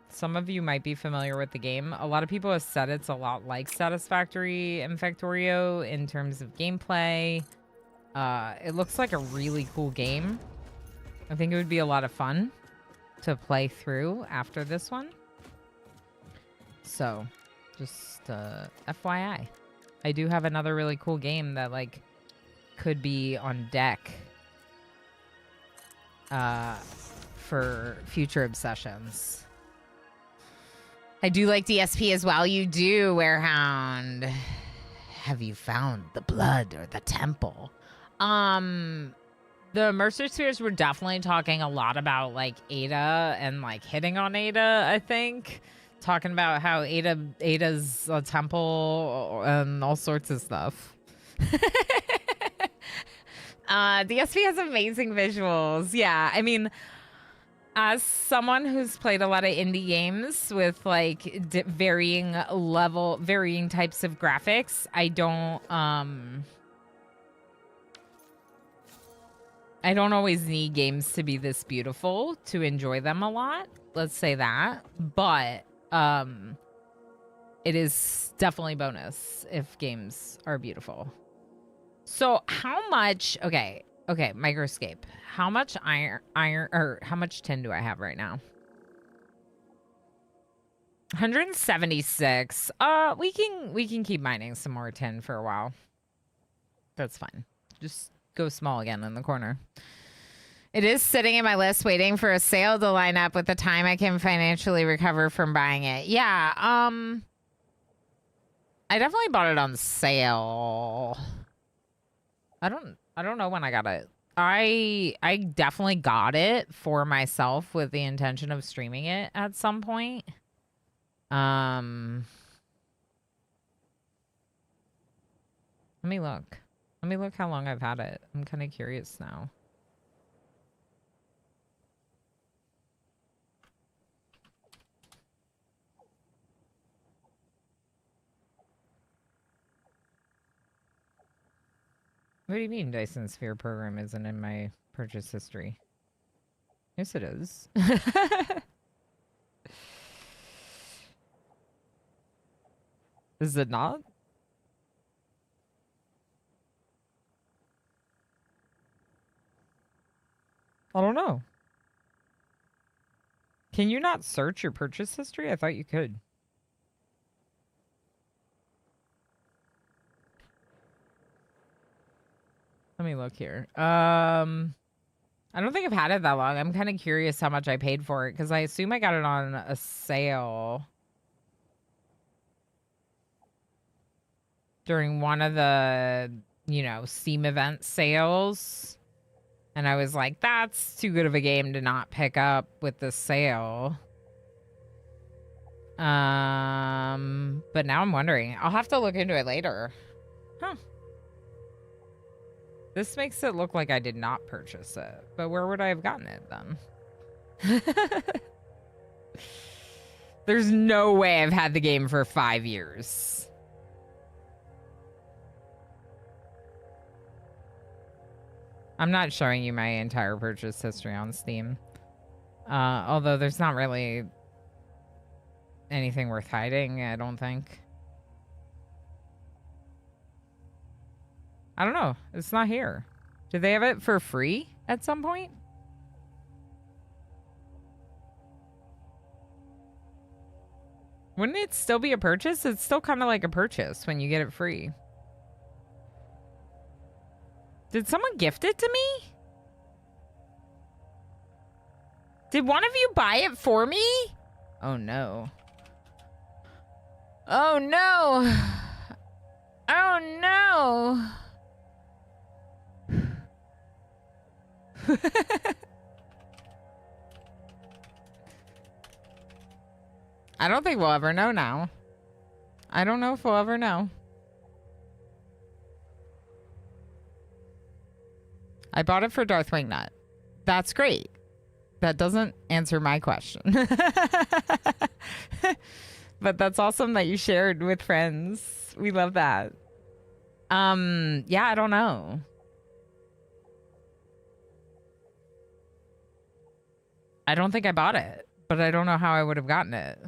Some of you might be familiar with the game. A lot of people have said it's a lot like Satisfactory and Factorio in terms of gameplay. It looks like a really cool game. I think it would be a lot of fun to play through after this one. So, just FYI. I do have another really cool game that like could be on deck for future obsessions. I do like DSP as well. You do, Warehound. Have you found the blood or the temple? The Mercer Spheres were definitely talking a lot about like Ada and like hitting on Ada, I think. Talking about how Ada's a temple and all sorts of stuff. DSP has amazing visuals. Yeah, I mean, as someone who's played a lot of indie games with like varying types of graphics, I don't always need games to be this beautiful to enjoy them a lot. Let's say that. But it is definitely bonus if games are beautiful. So how much, okay, Microscape. How much iron or how much tin do I have right now? 176. We can keep mining some more tin for a while. That's fine. Just go small again in the corner. It is sitting in my list waiting for a sale to line up with the time I can financially recover from buying it. Yeah, I definitely bought it on sale. I don't know when I got it. I definitely got it for myself with the intention of streaming it at some point. Let me look. Let me look how long I've had it. I'm kind of curious now. What do you mean Dyson Sphere program isn't in my purchase history? Yes, it is. Is it not? I don't know. Can you not search your purchase history? I thought you could. Let me look here. I don't think I've had it that long. I'm kind of curious how much I paid for it because I assume I got it on a sale during one of the, Steam event sales. And I was like, that's too good of a game to not pick up with the sale. But now I'm wondering. I'll have to look into it later. Huh. This makes it look like I did not purchase it. But where would I have gotten it then? There's no way I've had the game for 5 years. I'm not showing you my entire purchase history on Steam. Although there's not really anything worth hiding, I don't think. I don't know. It's not here. Did they have it for free at some point? Wouldn't it still be a purchase? It's still kind of like a purchase when you get it free. Did someone gift it to me? Did one of you buy it for me? Oh no. Oh no. Oh no. I don't think we'll ever know now. I don't know if we'll ever know. I bought it for Darth Wingnut. That's great. That doesn't answer my question. But that's awesome that you shared with friends. We love that. Yeah, I don't know. I don't think I bought it, but I don't know how I would have gotten it.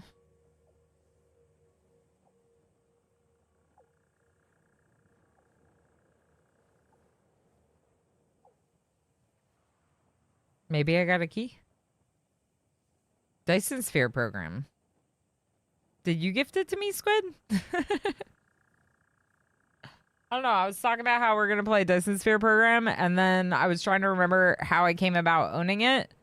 Maybe I got a key. Dyson Sphere program. Did you gift it to me, Squid? I don't know. I was talking about how we're going to play Dyson Sphere program, and then I was trying to remember how I came about owning it.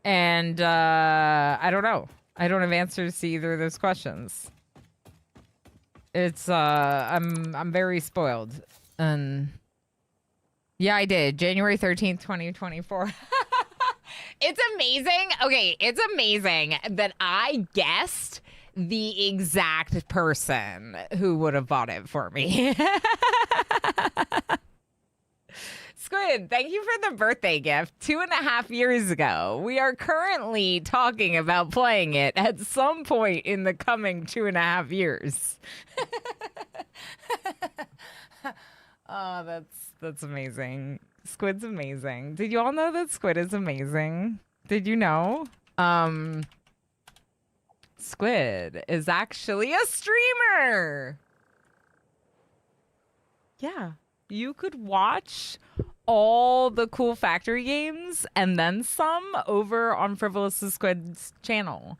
And I don't know. I don't have answers to either of those questions. It's I'm very spoiled. And yeah, I did. January 13th, 2024. It's amazing. Okay, it's amazing that I guessed the exact person who would have bought it for me. Squid, thank you for the birthday gift. 2.5 years ago. We are currently talking about playing it at some point in the coming 2.5 years. Oh, that's amazing. Squid's amazing. Did you all know that Squid is amazing? Did you know? Squid is actually a streamer. Yeah. You could watch all the cool factory games and then some over on Frivolous Squid's channel.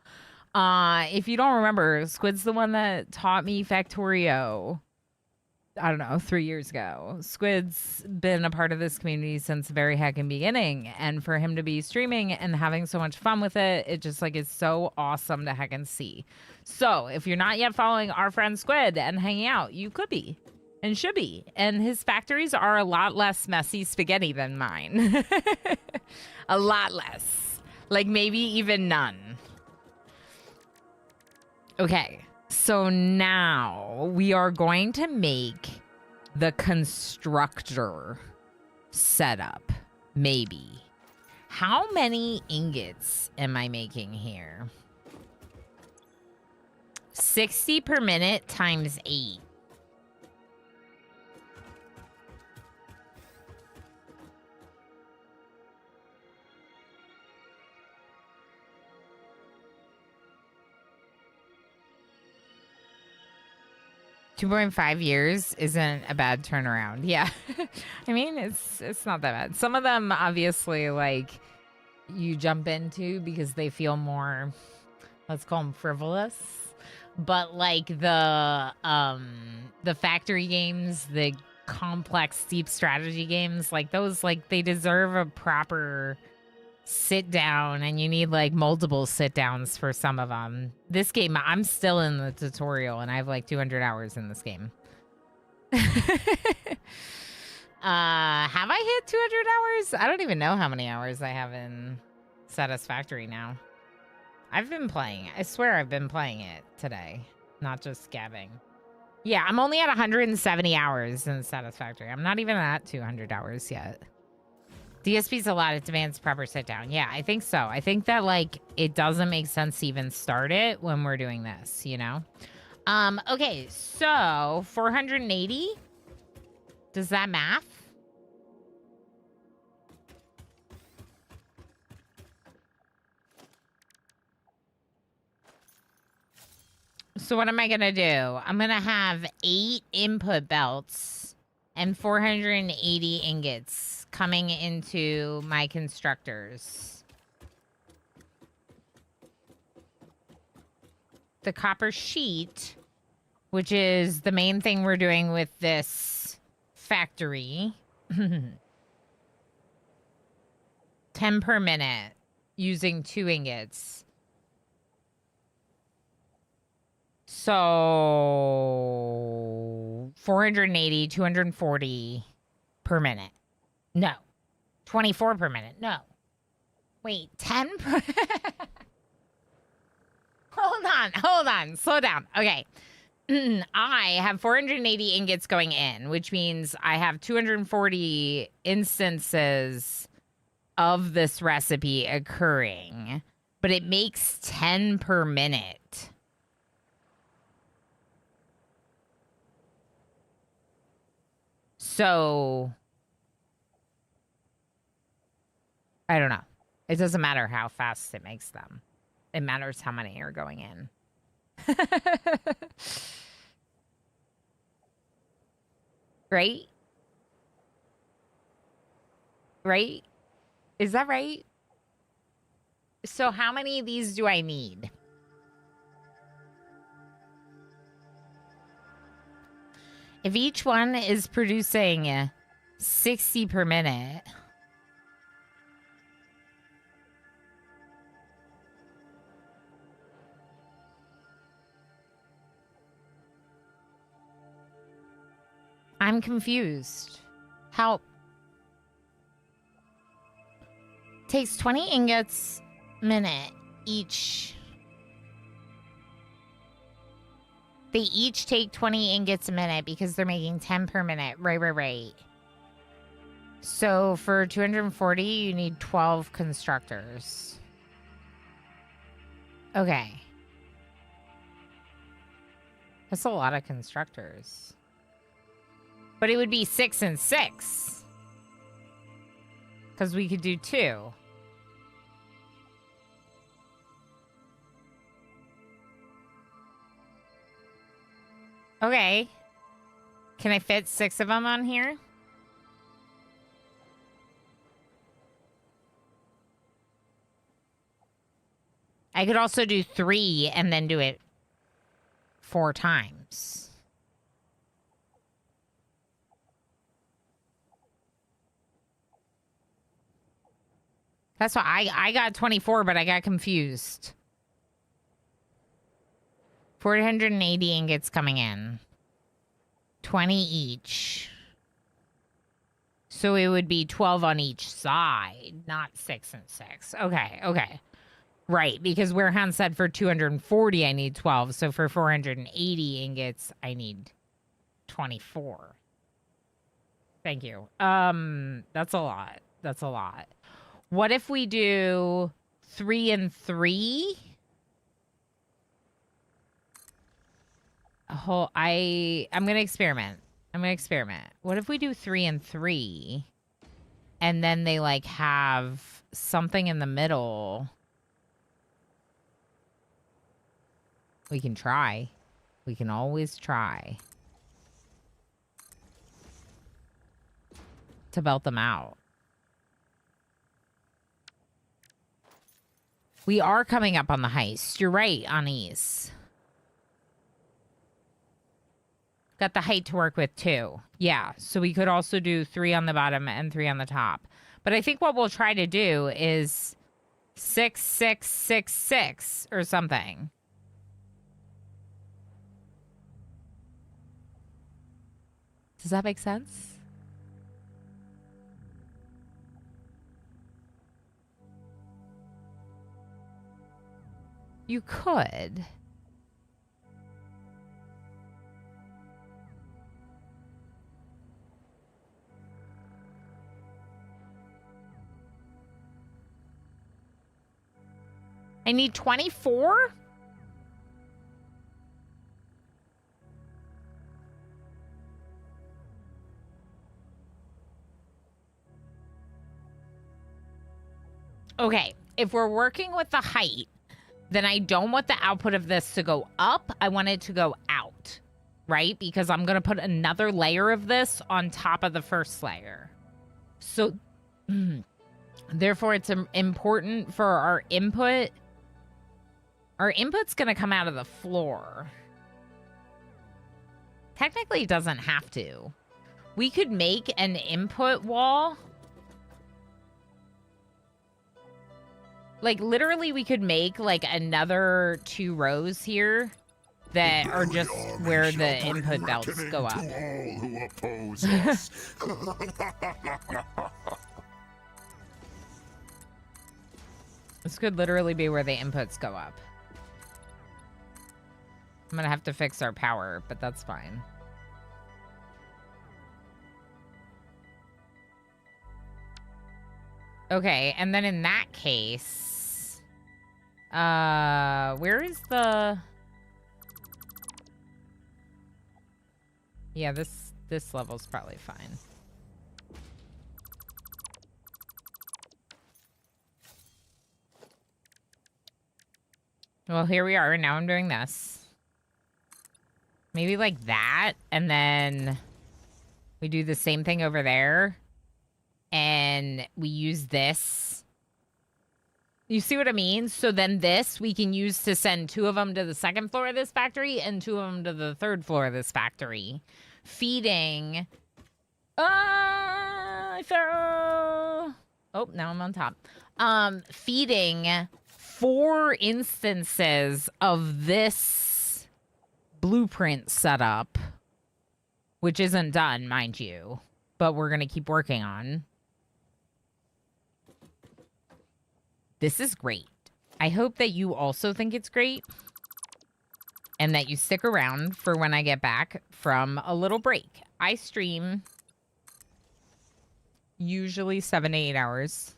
If you don't remember, Squid's the one that taught me Factorio, I don't know, 3 years ago. Squid's been a part of this community since the very heckin' beginning. And for him to be streaming and having so much fun with it, it just like is so awesome to heckin' see. So if you're not yet following our friend Squid and hanging out, you could be. And should be. And his factories are a lot less messy spaghetti than mine. A lot less. Like maybe even none. Okay. So now we are going to make the constructor setup. Maybe. How many ingots am I making here? 60 per minute times 8. $2.5 years isn't a bad turnaround. Yeah. I mean, it's not that bad. Some of them obviously like you jump into because they feel more, let's call them frivolous. But like the factory games, the complex deep strategy games, like those, like they deserve a proper sit down, and you need like multiple sit downs for some of them. This game, I'm still in the tutorial and I have like 200 hours in this game. Have I hit 200 hours? I don't even know how many hours I have in Satisfactory now. I've been playing. I swear I've been playing it today, not just scabbing. Yeah, I'm only at 170 hours in Satisfactory. I'm not even at 200 hours yet. DSP's a lot. It demands proper sit down. Yeah, I think so. I think that like it doesn't make sense to even start it when we're doing this, you know? Okay, so 480. Does that math? So what am I gonna do? I'm gonna have 8 input belts and 480 ingots coming into my constructors. The copper sheet, which is the main thing we're doing with this factory. 10 per minute using 2 ingots. So 480, 240 per minute. No. 24 per minute. No. Wait, 10 per... Hold on. Slow down. Okay. I have 480 ingots going in, which means I have 240 instances of this recipe occurring, but it makes 10 per minute. So I don't know. It doesn't matter how fast it makes them. It matters how many are going in. Right? Right? Is that right? So how many of these do I need? If each one is producing 60 per minute... I'm confused. Help. Takes 20 ingots a minute each. They each take 20 ingots a minute because they're making 10 per minute. Right. So for 240, you need 12 constructors. Okay. That's a lot of constructors. But it would be 6 and 6. Because we could do 2. Okay. Can I fit 6 of them on here? I could also do 3 and then do it 4 times. That's why I got 24, but I got confused. 480 ingots coming in. 20 each. So it would be 12 on each side, not 6 and 6. Okay, okay. Right, because Warehound said for 240 I need 12, so for 480 ingots I need 24. Thank you. That's a lot. That's a lot. What if we do 3 and 3? I'm gonna experiment. What if we do 3 and 3, and then they like have something in the middle? We can try. We can always try to belt them out. We are coming up on the heist. You're right, Anise. Got the height to work with too. Yeah, so we could also do 3 on the bottom and 3 on the top. But I think what we'll try to do is 6, 6, 6, 6 or something. Does that make sense? You could. I need 24? Okay, if we're working with the height, then I don't want the output of this to go up. I want it to go out, right? Because I'm going to put another layer of this on top of the first layer. So, therefore, it's important for our input. Our input's going to come out of the floor. Technically, it doesn't have to. We could make an input wall. Like, literally, we could make, like, another 2 rows here that are just where the input belts go up. All who oppose us. This could literally be where the inputs go up. I'm gonna have to fix our power, but that's fine. Okay, and then in that case, where is the... Yeah, this level's probably fine. Well, here we are. Now I'm doing this. Maybe like that, and then we do the same thing over there. And we use this. You see what I mean? So then this we can use to send 2 of them to the 2nd floor of this factory and 2 of them to the 3rd floor of this factory. Feeding. I fell. Oh, now I'm on top. Feeding 4 instances of this blueprint setup, which isn't done, mind you, but we're going to keep working on. This is great. I hope that you also think it's great and that you stick around for when I get back from a little break. I stream usually 7 to 8 hours.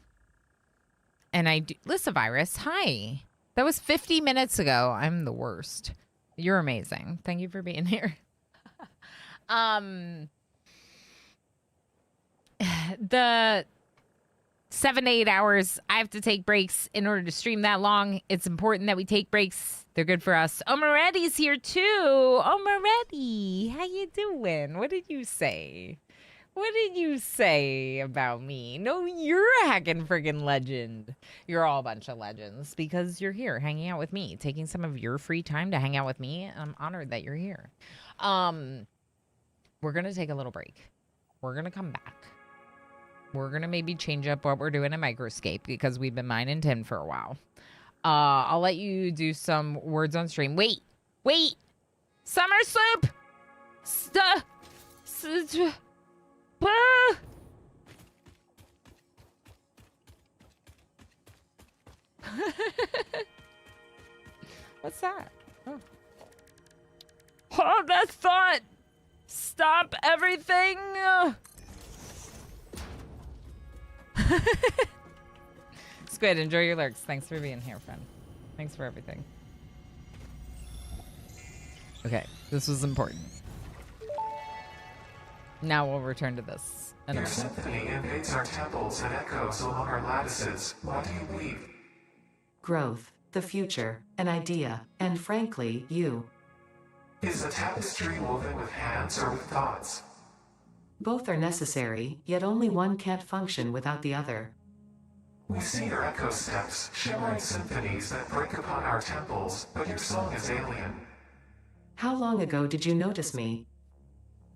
And I do. Listen, Virus, hi. That was 50 minutes ago. I'm the worst. You're amazing. Thank you for being here. The 7 to 8 hours, I have to take breaks in order to stream that long. It's important that we take breaks. They're good for us. Omaretti's here too. Omaretti, how you doing? What did you say? What did you say about me? No, you're a heckin' friggin' legend. You're all a bunch of legends because you're here hanging out with me, taking some of your free time to hang out with me. I'm honored that you're here. We're going to take a little break. We're going to come back. We're going to maybe change up what we're doing in Microscape because we've been mining tin for a while. I'll let you do some words on stream. Wait. Summer Soup! What's that? Oh, that thought! Stop everything! Squid, enjoy your lurks. Thanks for being here, friend. Thanks for everything. Okay, this was important. Now we'll return to this. Your symphony invades our temples and echoes along our lattices. What do you believe? Growth, the future, an idea, and frankly, you. Is a tapestry woven with hands or with thoughts? Both are necessary, yet only one can't function without the other. We see your echo steps, shimmering symphonies that break upon our temples, but your song is alien. How long ago did you notice me?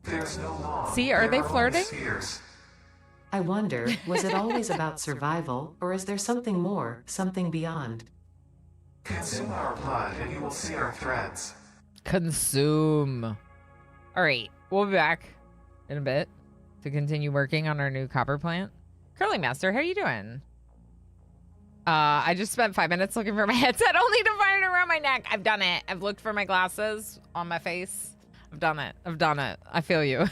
There's no long. See, are they only flirting? spheres. I wonder, was it always about survival, or is there something more, something beyond? Consume our blood and you will see our threads. Consume. All right, we'll be back in a bit to continue working on our new copper plant. Curly Master, how you doing? I just spent 5 minutes looking for my headset only to find it around my neck. I've done it. I've looked for my glasses on my face. I've done it. I feel you.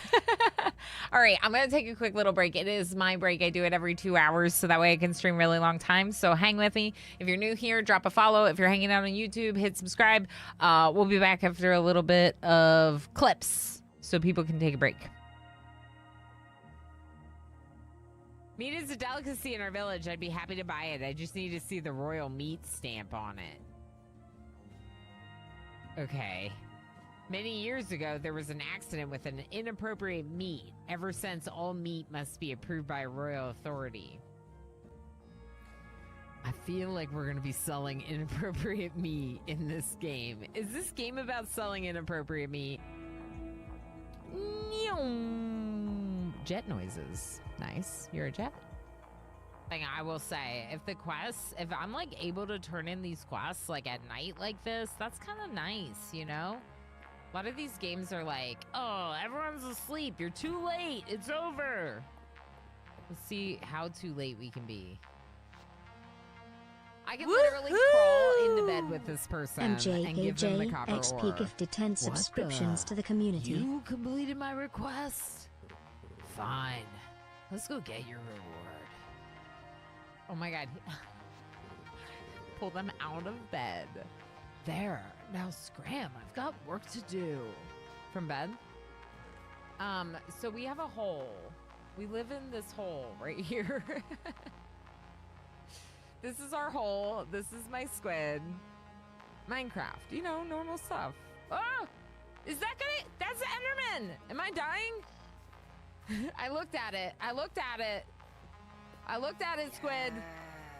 All right, I'm going to take a quick little break. It is my break. I do it every 2 hours, so that way I can stream really long time. So hang with me. If you're new here, drop a follow. If you're hanging out on YouTube, hit subscribe. We'll be back after a little bit of clips so people can take a break. Meat is a delicacy in our village. I'd be happy to buy it. I just need to see the royal meat stamp on it. Okay. Many years ago, there was an accident with an inappropriate meat. Ever since, all meat must be approved by a royal authority. I feel like we're going to be selling inappropriate meat in this game. Is this game about selling inappropriate meat? Jet noises. Nice. You're a jet. Thing I will say, if I'm like able to turn in these quests like at night like this, that's kind of nice, you know? A lot of these games are like, oh, everyone's asleep. You're too late. It's over. Let's see how too late we can be. I can literally crawl into bed with this person and give them the copper XP ore. gifted 10 subscriptions to the community. You completed my request? Fine. Let's go get your reward. Oh my god. Pull them out of bed. There. Now scram. I've got work to do. From bed? So we have a hole. We live in this hole right here. This is our hole. This is my squid. Minecraft. You know, normal stuff. Oh! Is that gonna... That's the Enderman! Am I dying? I looked at it. I looked at it, Squid.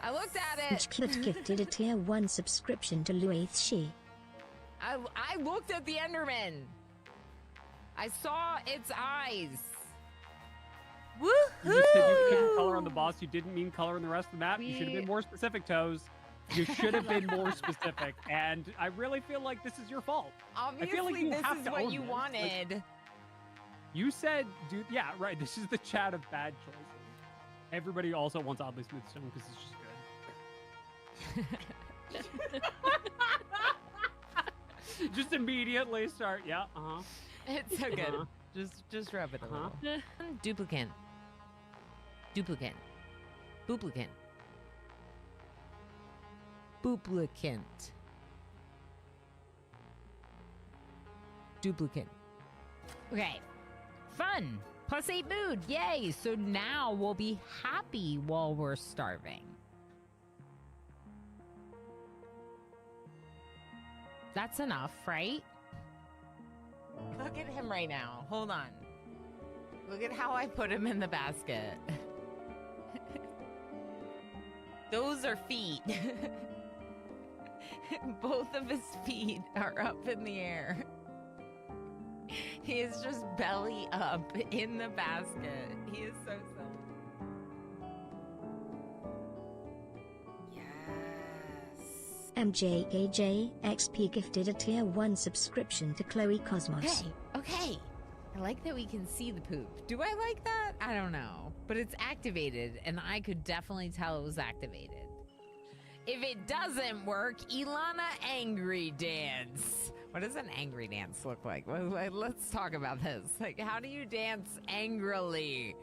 I looked at it. Kit gifted a tier 1 subscription to Luaith Shi. I looked at the Enderman. I saw its eyes. You just said you couldn't color on the boss. You didn't mean color on the rest of the map. You should have been more specific, Toes. You should have been more specific. And I really feel like this is your fault. Obviously, I feel like you this have is to what own you this. wanted. Like, you said, dude, yeah, right. This is the chat of bad choices. Everybody also wants Oddly Smooth Stone because it's just good. Just immediately start, yeah, It's so good. Just rub it a little. Duplicate. Duplicant. Booplicant. Booplicant. Duplicant. Okay. Fun. +8 mood. Yay. So now we'll be happy while we're starving. That's enough, right? Look at him right now. Hold on. Look at how I put him in the basket. Those are feet. Both of his feet are up in the air. He is just belly up in the basket. He is so silly. Yes. MJAJ XP gifted a tier 1 subscription to Chloe Cosmos. Okay. I like that we can see the poop. Do I like that? I don't know. But it's activated, and I could definitely tell it was activated. If it doesn't work, Ilana angry dance. What does an angry dance look like? Let's talk about this. Like, how do you dance angrily?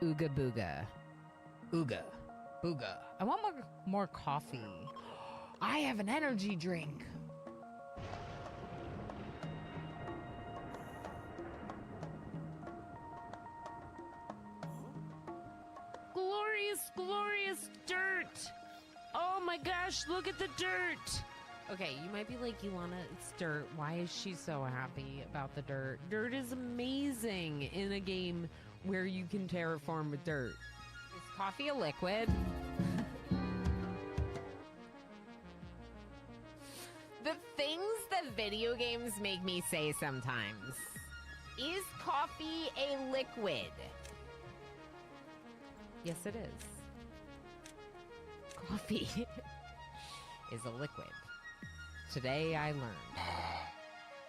Ooga booga. Ooga booga. I want more coffee. I have an energy drink. Glorious, glorious dirt. Oh my gosh, look at the dirt. Okay, you might be like, Ilana, it's dirt. Why is she so happy about the dirt? Dirt is amazing in a game where you can terraform with dirt. Is coffee a liquid? The things that video games make me say sometimes. Is coffee a liquid? Yes, it is. Coffee is a liquid. Today I learned.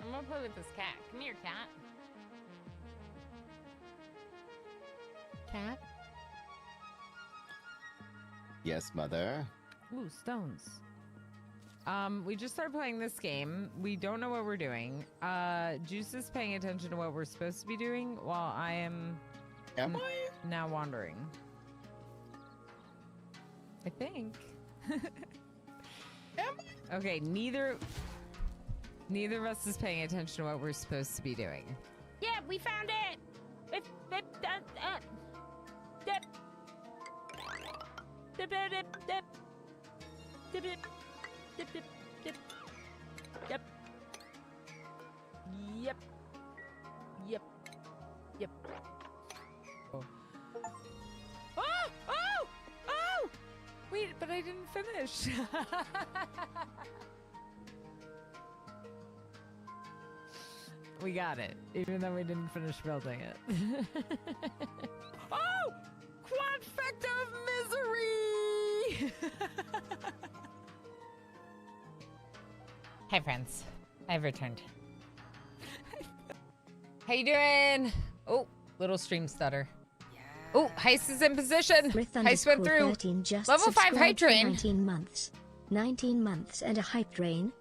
I'm gonna play with this cat. Come here, cat. Cat? Yes, mother. Ooh, stones. We just started playing this game. We don't know what we're doing. Juice is paying attention to what we're supposed to be doing while I am now wandering. I think. Okay, neither of us is paying attention to what we're supposed to be doing. Yeah, we found it. Yep. Oh. Wait, but I didn't finish. We got it, even though we didn't finish building it. Oh! Quadfecta of misery! Hi, friends. I've returned. How you doing? Oh, little stream stutter. Oh, Heist is in position. Heist went through. Level 5 hype train. 19 months. 19 months and a hype train.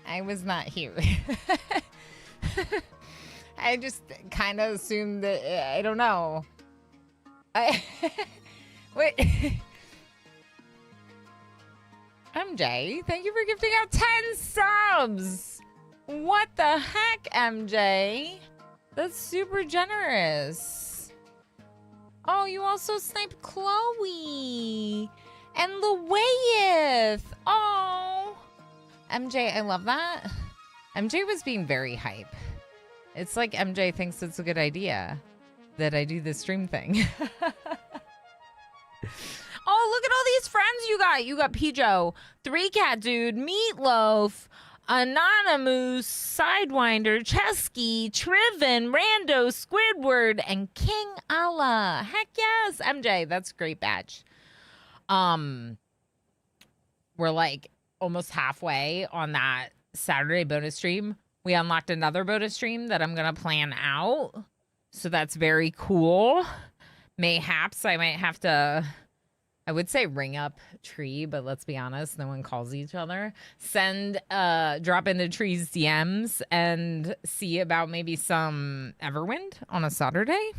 I was not here. I just kind of assumed that, I don't know. Wait. MJ, thank you for gifting out 10 subs. What the heck, MJ? That's super generous. Oh, you also sniped Chloe and Louayeth. Oh, MJ, I love that. MJ was being very hype. It's like MJ thinks it's a good idea that I do this stream thing. Oh, look at all these friends you got. You got Pijo, 3Cat Dude, Meatloaf, Anonymous, Sidewinder, Chesky, Triven, Rando, Squidward, and King Allah. Heck yes, MJ, that's a great batch. We're like almost halfway on that Saturday bonus stream. We unlocked another bonus stream that I'm gonna plan out. So that's very cool. Mayhaps I might have to I would say ring up Tree, but let's be honest, no one calls each other. Drop into Tree's DMs and see about maybe some Everwind on a Saturday.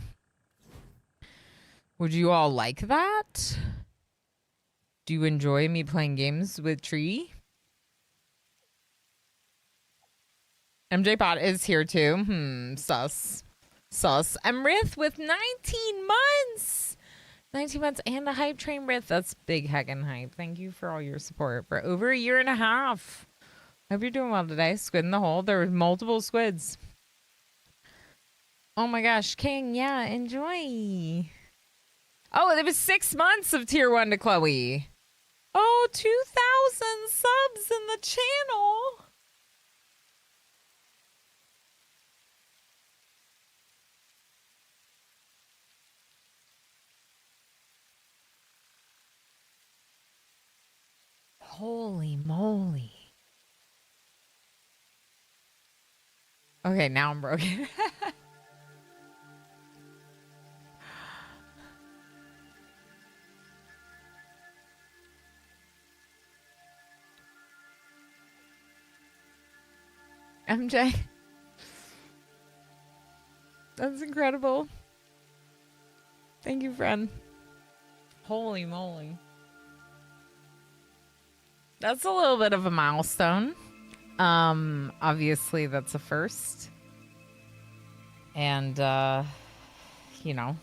Would you all like that? Do you enjoy me playing games with Tree? MJ Pot is here too. Sus. Emrith with 19 months. 19 months and a hype train, Rith. That's big heckin' hype. Thank you for all your support for over a year and a half. Hope you're doing well today. Squid in the hole. There were multiple squids. Oh my gosh, King. Yeah, enjoy. Oh, there was 6 months of tier 1 to Chloe. Oh, 2,000 subs in the channel. Holy moly. Okay, now I'm broken. MJ. That's incredible. Thank you, friend. Holy moly. That's a little bit of a milestone. Obviously that's a first. And, you know,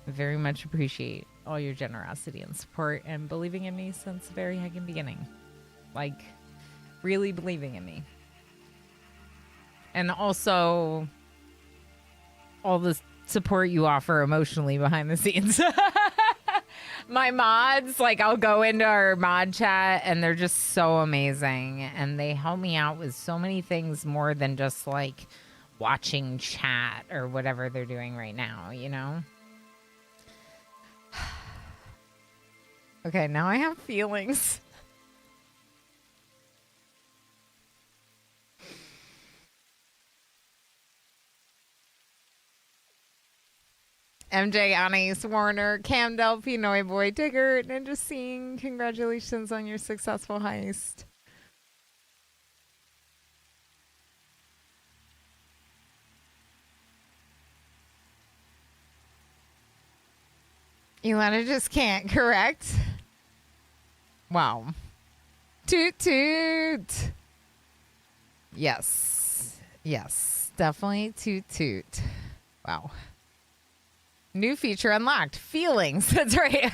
very much appreciate all your generosity and support and believing in me since the very heckin' beginning. Like, really believing in me. And also all the support you offer emotionally behind the scenes. My mods, like, I'll go into our mod chat and they're just so amazing. And they help me out with so many things more than just, like, watching chat or whatever they're doing right now, you know? Okay, now I have feelings. MJ, Anais, Warner, Cam, Del, Pinoy Boy, Digger, Ninja Sing, congratulations on your successful heist. Elena just can't, correct? Wow. Toot toot. Yes. Yes. Definitely toot toot. Wow. New feature unlocked. Feelings. That's right.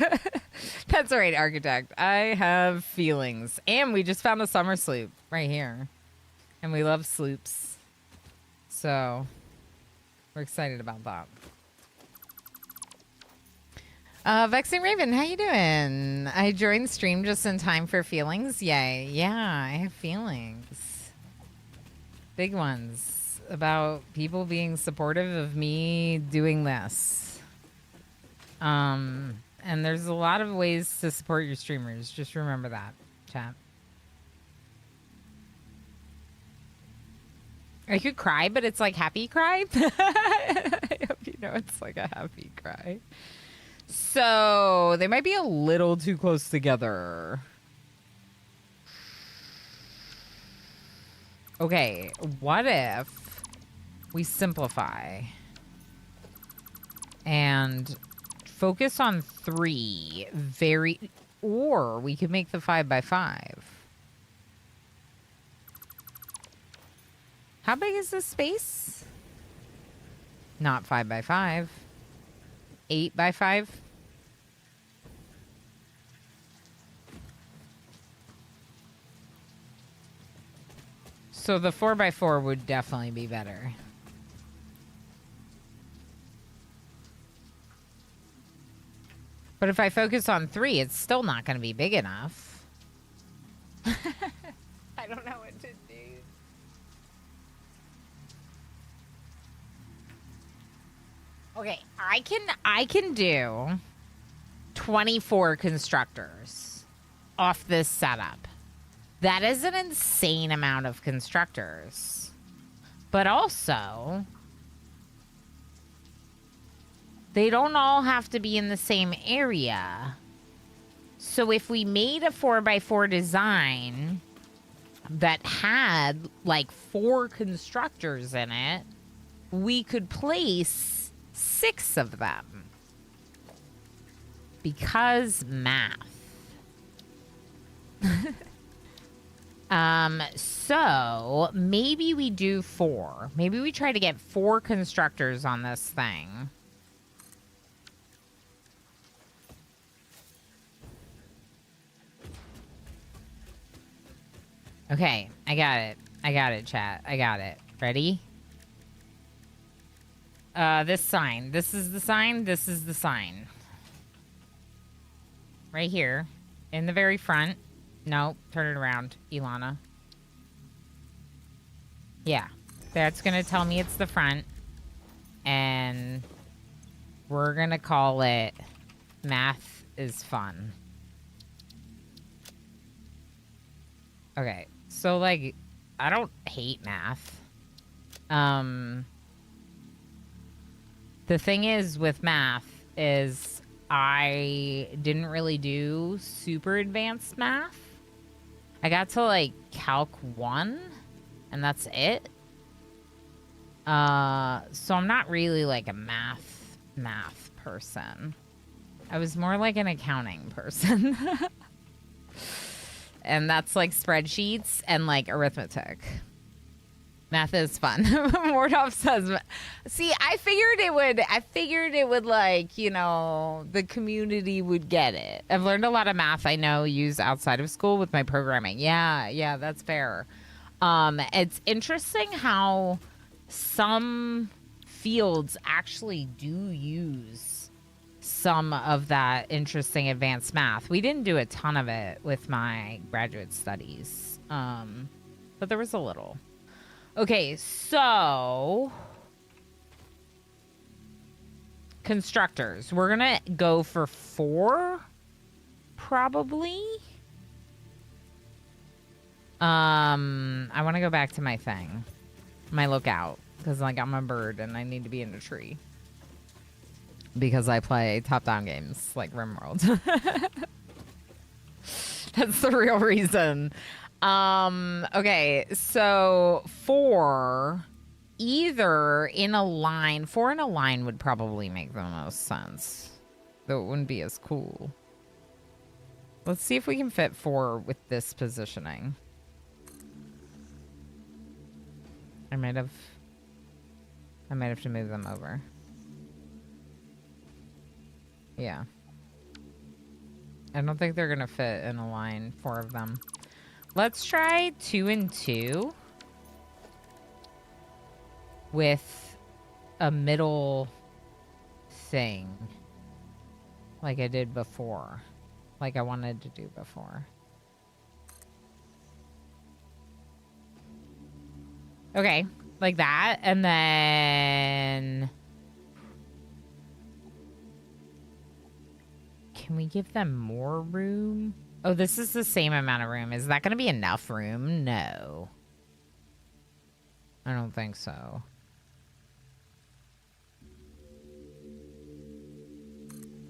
That's right, Architect. I have feelings. And we just found a summer sloop right here. And we love sloops. So we're excited about that. Vexing Raven, how you doing? I joined stream just in time for feelings. Yay. Yeah, I have feelings. Big ones about people being supportive of me doing this. And there's a lot of ways to support your streamers. Just remember that, chat. I could cry, but it's like happy cry. I hope you know it's like a happy cry. So they might be a little too close together. Okay, what if we simplify and focus on 3 or we could make the 5x5. How big is this space? Not 5x5. 8x5. So the 4x4 would definitely be better. But if I focus on 3, it's still not going to be big enough. I don't know what to do. Okay, I can do 24 constructors off this setup. That is an insane amount of constructors. But also, they don't all have to be in the same area. So if we made a 4x4 design that had like 4 constructors in it, we could place 6 of them. Because math. So maybe we do 4. Maybe we try to get 4 constructors on this thing. Okay, I got it. I got it, chat. I got it. Ready? This sign. This is the sign. This is the sign. Right here. In the very front. No, turn it around, Ilana. Yeah. That's going to tell me it's the front. And we're going to call it Math is Fun. Okay. So, like, I don't hate math. The thing is with math is I didn't really do super advanced math. I got to, like, Calc 1, and that's it. So I'm not really, like, a math person. I was more like an accounting person. And that's, like, spreadsheets and, like, arithmetic. Math is fun. Mordov says, see, I figured it would, like, you know, the community would get it. I've learned a lot of math I know use outside of school with my programming. Yeah, that's fair. It's interesting how some fields actually do use some of that interesting advanced math. We didn't do a ton of it with my graduate studies, but there was a little. Okay, so constructors. We're gonna go for 4, probably. I want to go back to my thing, my lookout, because like I'm a bird and I need to be in a tree because I play top-down games like RimWorld. That's the real reason. Okay, so 4 either in a line. 4 in a line would probably make the most sense, though it wouldn't be as cool. Let's see if we can fit 4 with this positioning. I might have to move them over. Yeah. I don't think they're gonna fit in a line, 4 of them. Let's try 2 and 2 with a middle thing like I did before, like I wanted to do before. Okay, like that, and then can we give them more room? Oh, this is the same amount of room. Is that going to be enough room? No. I don't think so.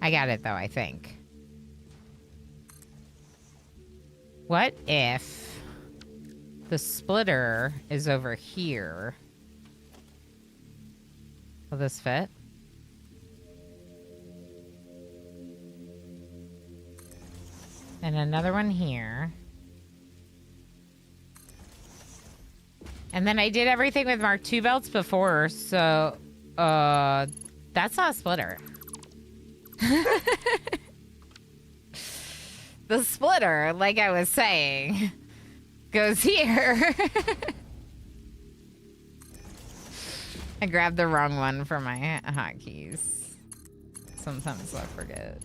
I got it, though, I think. What if the splitter is over here? Will this fit? And another one here. And then I did everything with Mark II belts before, so that's not a splitter. The splitter, like I was saying, goes here. I grabbed the wrong one for my hotkeys. Sometimes I forget.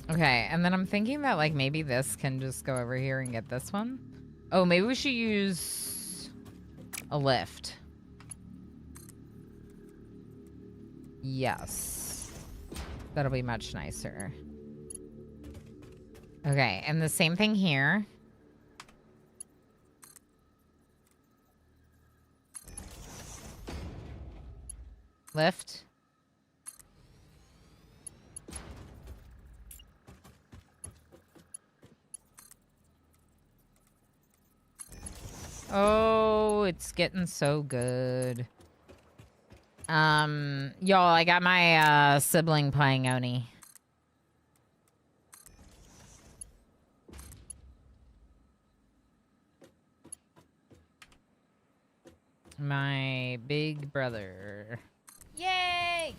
Okay, and then I'm thinking that, like, maybe this can just go over here and get this one. Oh, maybe we should use a lift. Yes. That'll be much nicer. Okay, and the same thing here. Lift. Oh, it's getting so good. Y'all, I got my sibling playing Oni. My big brother. Yay!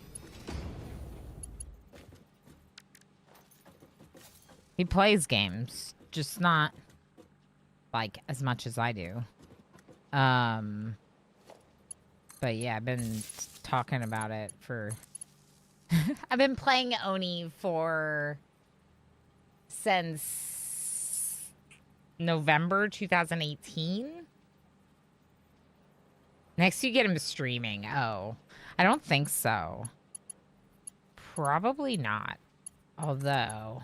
He plays games, just not like as much as I do. But yeah, I've been talking about it for I've been playing Oni since November 2018. Next you get him streaming. Oh, I don't think so. Probably not. Although,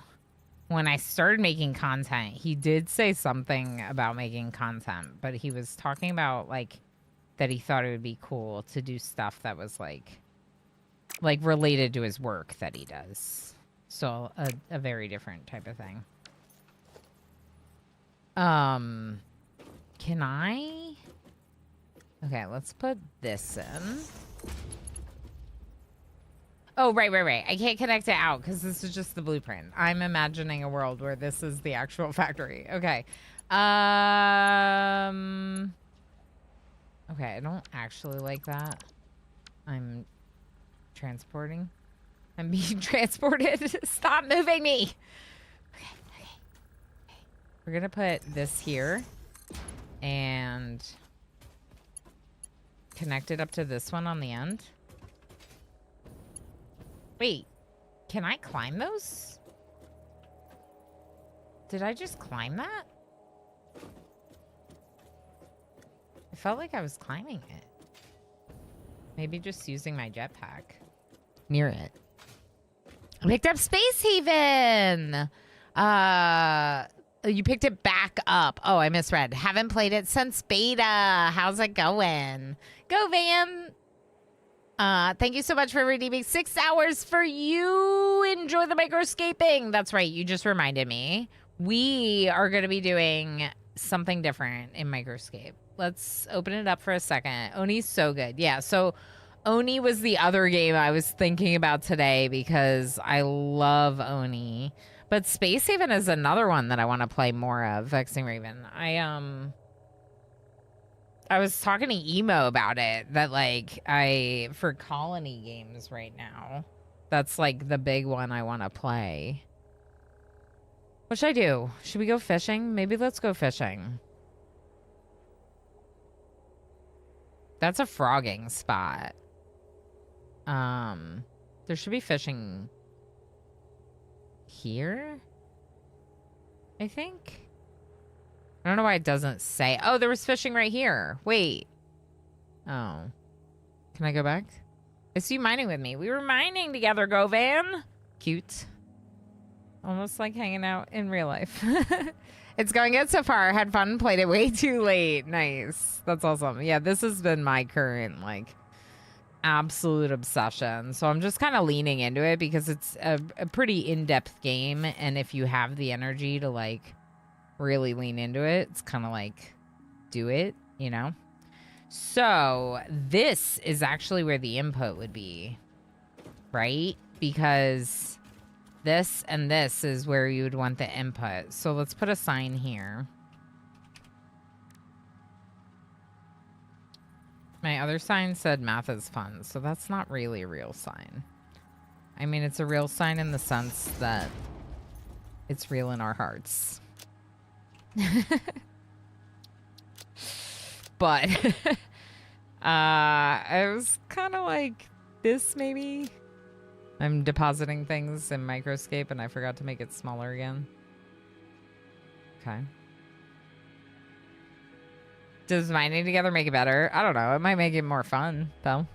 when I started making content, he did say something about making content, but he was talking about, like, that he thought it would be cool to do stuff that was, like related to his work that he does. So, a very different type of thing. Can I... Okay, let's put this in. Oh, right. I can't connect it out because this is just the blueprint. I'm imagining a world where this is the actual factory. Okay. Okay, I don't actually like that. I'm transporting. I'm being transported. Stop moving me. Okay. We're gonna put this here and connect it up to this one on the end. Wait, can I climb those? Did I just climb that? I felt like I was climbing it. Maybe just using my jetpack near it. I picked up Space Haven. You picked it back up. Oh, I misread. Haven't played it since beta. How's it going? Go, Van. Thank you so much for redeeming 6 hours for you. Enjoy the microscaping. That's right. You just reminded me. We are going to be doing something different in Microscape. Let's open it up for a second. Oni's so good. Yeah, so Oni was the other game I was thinking about today because I love Oni. But Space Haven is another one that I want to play more of, Vexing Raven. I was talking to Emo about it, that like for colony games right now, that's like the big one I want to play. What should I do? Should we go fishing? Maybe let's go fishing. That's a frogging spot. There should be fishing here, I think. I don't know why it doesn't say. Oh, there was fishing right here. Wait. Oh. Can I go back? I see you mining with me. We were mining together, Govan. Cute. Almost like hanging out in real life. It's going good so far. Had fun. Played it way too late. Nice. That's awesome. Yeah, this has been my current, like, absolute obsession. So I'm just kind of leaning into it because it's a pretty in-depth game. And if you have the energy to, like, really lean into it, it's kind of like, do it, you know? So this is actually where the input would be, right? Because this and this is where you would want the input. So let's put a sign here. My other sign said math is fun, so that's not really a real sign. I mean, it's a real sign in the sense that it's real in our hearts. But I was kind of like this, maybe. I'm depositing things in Microscape and I forgot to make it smaller again. Okay. Does mining together make it better? I don't know. It might make it more fun, though.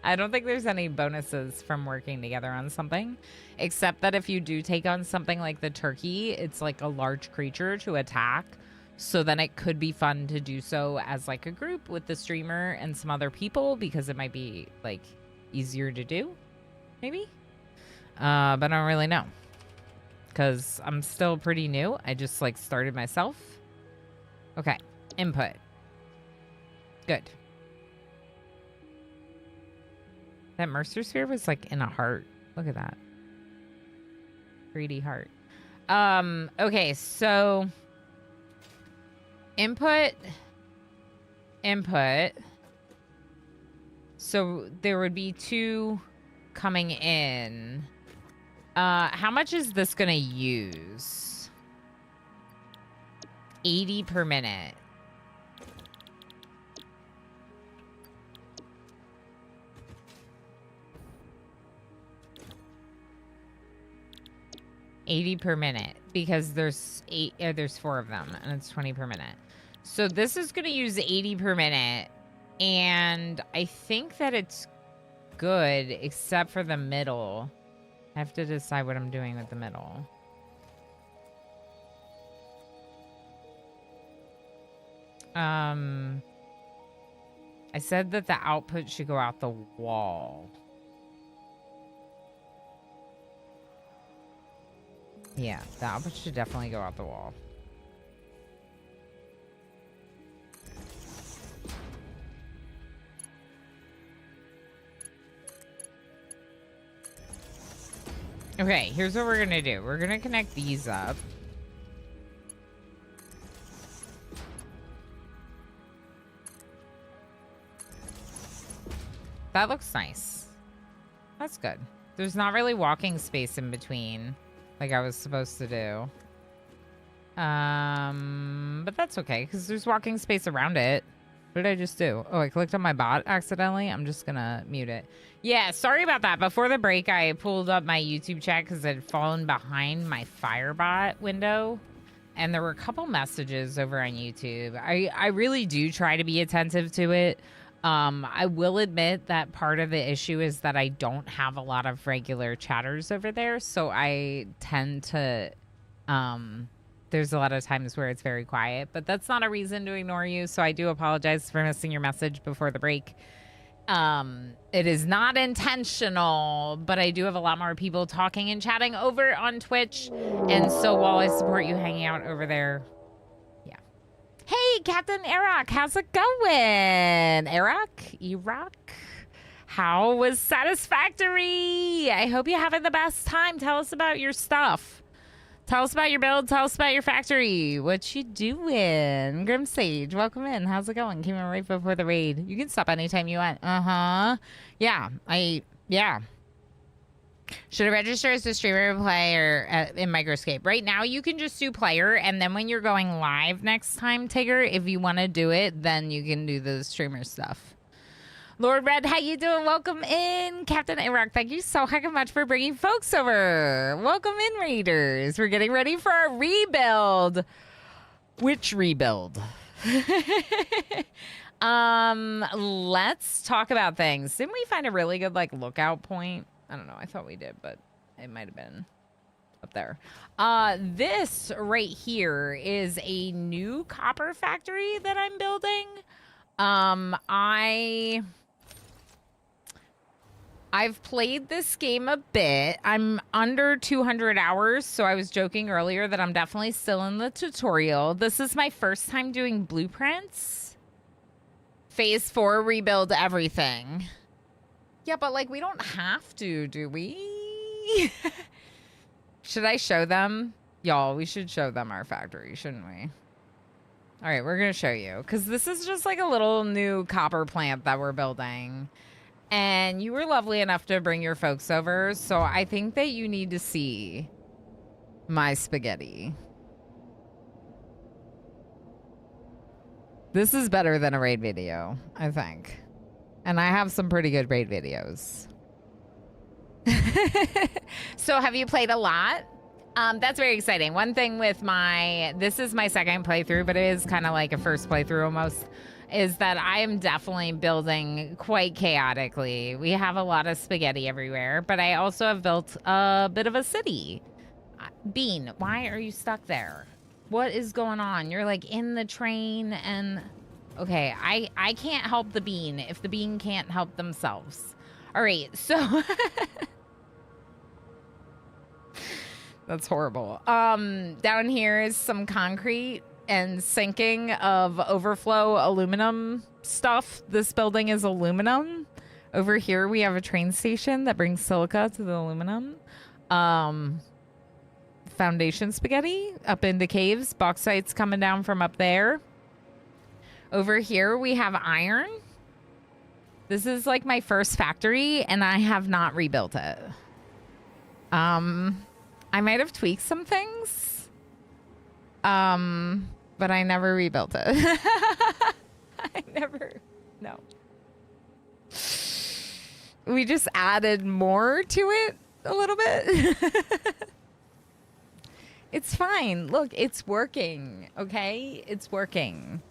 I don't think there's any bonuses from working together on something, except that if you do take on something like the turkey, it's like a large creature to attack. So then it could be fun to do so as like a group with the streamer and some other people because it might be like easier to do, maybe. But I don't really know because I'm still pretty new. I just like started myself. Okay. Input. Good. That Mercer sphere was like in a heart. Look at that. 3D heart. Okay, so input. So there would be 2 coming in. How much is this gonna use? 80 per minute. $80 per minute because there's 4 of them and it's 20 per minute. So this is going to use 80 per minute, and I think that it's good except for the middle. I have to decide what I'm doing with the middle. I said that the output should go out the wall. Yeah, the output should definitely go out the wall. Okay, here's what we're gonna do. We're gonna connect these up. That looks nice. That's good. There's not really walking space in between like I was supposed to do. But that's okay because there's walking space around it. What did I just do? Oh, I clicked on my bot accidentally. I'm just gonna mute it. Yeah, sorry about that. Before the break, I pulled up my YouTube chat because it had fallen behind my Firebot window. And there were a couple messages over on YouTube. I really do try to be attentive to it. I will admit that part of the issue is that I don't have a lot of regular chatters over there. So I tend to... there's a lot of times where it's very quiet, but that's not a reason to ignore you. So I do apologize for missing your message before the break. It is not intentional, but I do have a lot more people talking and chatting over on Twitch. And so while I support you hanging out over there, yeah. Hey, Captain Iraq, how's it going? Iraq? How was Satisfactory? I hope you're having the best time. Tell us about your stuff. Tell us about your build. Tell us about your factory. What you doing? Grim Sage, welcome in. How's it going? Came in right before the raid. You can stop anytime you want. Yeah, yeah. Should I register as a streamer player in Microscape? Right now, you can just do player, and then when you're going live next time, Tigger, if you want to do it, then you can do the streamer stuff. Lord Red, how you doing? Welcome in. Captain Iraq, thank you so heckin' much for bringing folks over. Welcome in, Raiders. We're getting ready for a rebuild. Which rebuild? Let's talk about things. Didn't we find a really good, like, lookout point? I don't know. I thought we did, but it might have been up there. This right here is a new copper factory that I'm building. I've played this game a bit. I'm under 200 hours, so I was joking earlier that I'm definitely still in the tutorial. This is my first time doing blueprints. Phase 4, rebuild everything. Yeah, but like we don't have to, do we? Should I show them? Y'all, we should show them our factory, shouldn't we? All right, we're going to show you because this is just like a little new copper plant that we're building. And you were lovely enough to bring your folks over, so I think that you need to see my spaghetti. This is better than a raid video, I think. And I have some pretty good raid videos. So have you played a lot? That's very exciting. One thing with this is my second playthrough, but it is kind of like a first playthrough almost, is that I am definitely building quite chaotically. We have a lot of spaghetti everywhere, but I also have built a bit of a city. Bean, why are you stuck there? What is going on? You're like in the train and... Okay, I can't help the bean if the bean can't help themselves. All right, so... That's horrible. Down here is some concrete. and sinking of overflow aluminum stuff. This building is aluminum. Over here, we have a train station that brings silica to the aluminum. Foundation spaghetti up into caves. Bauxite's coming down from up there. Over here, we have iron. This is like my first factory, and I have not rebuilt it. I might have tweaked some things. But I never rebuilt it. No. We just added more to it a little bit. It's fine. Look, it's working. Okay? It's working.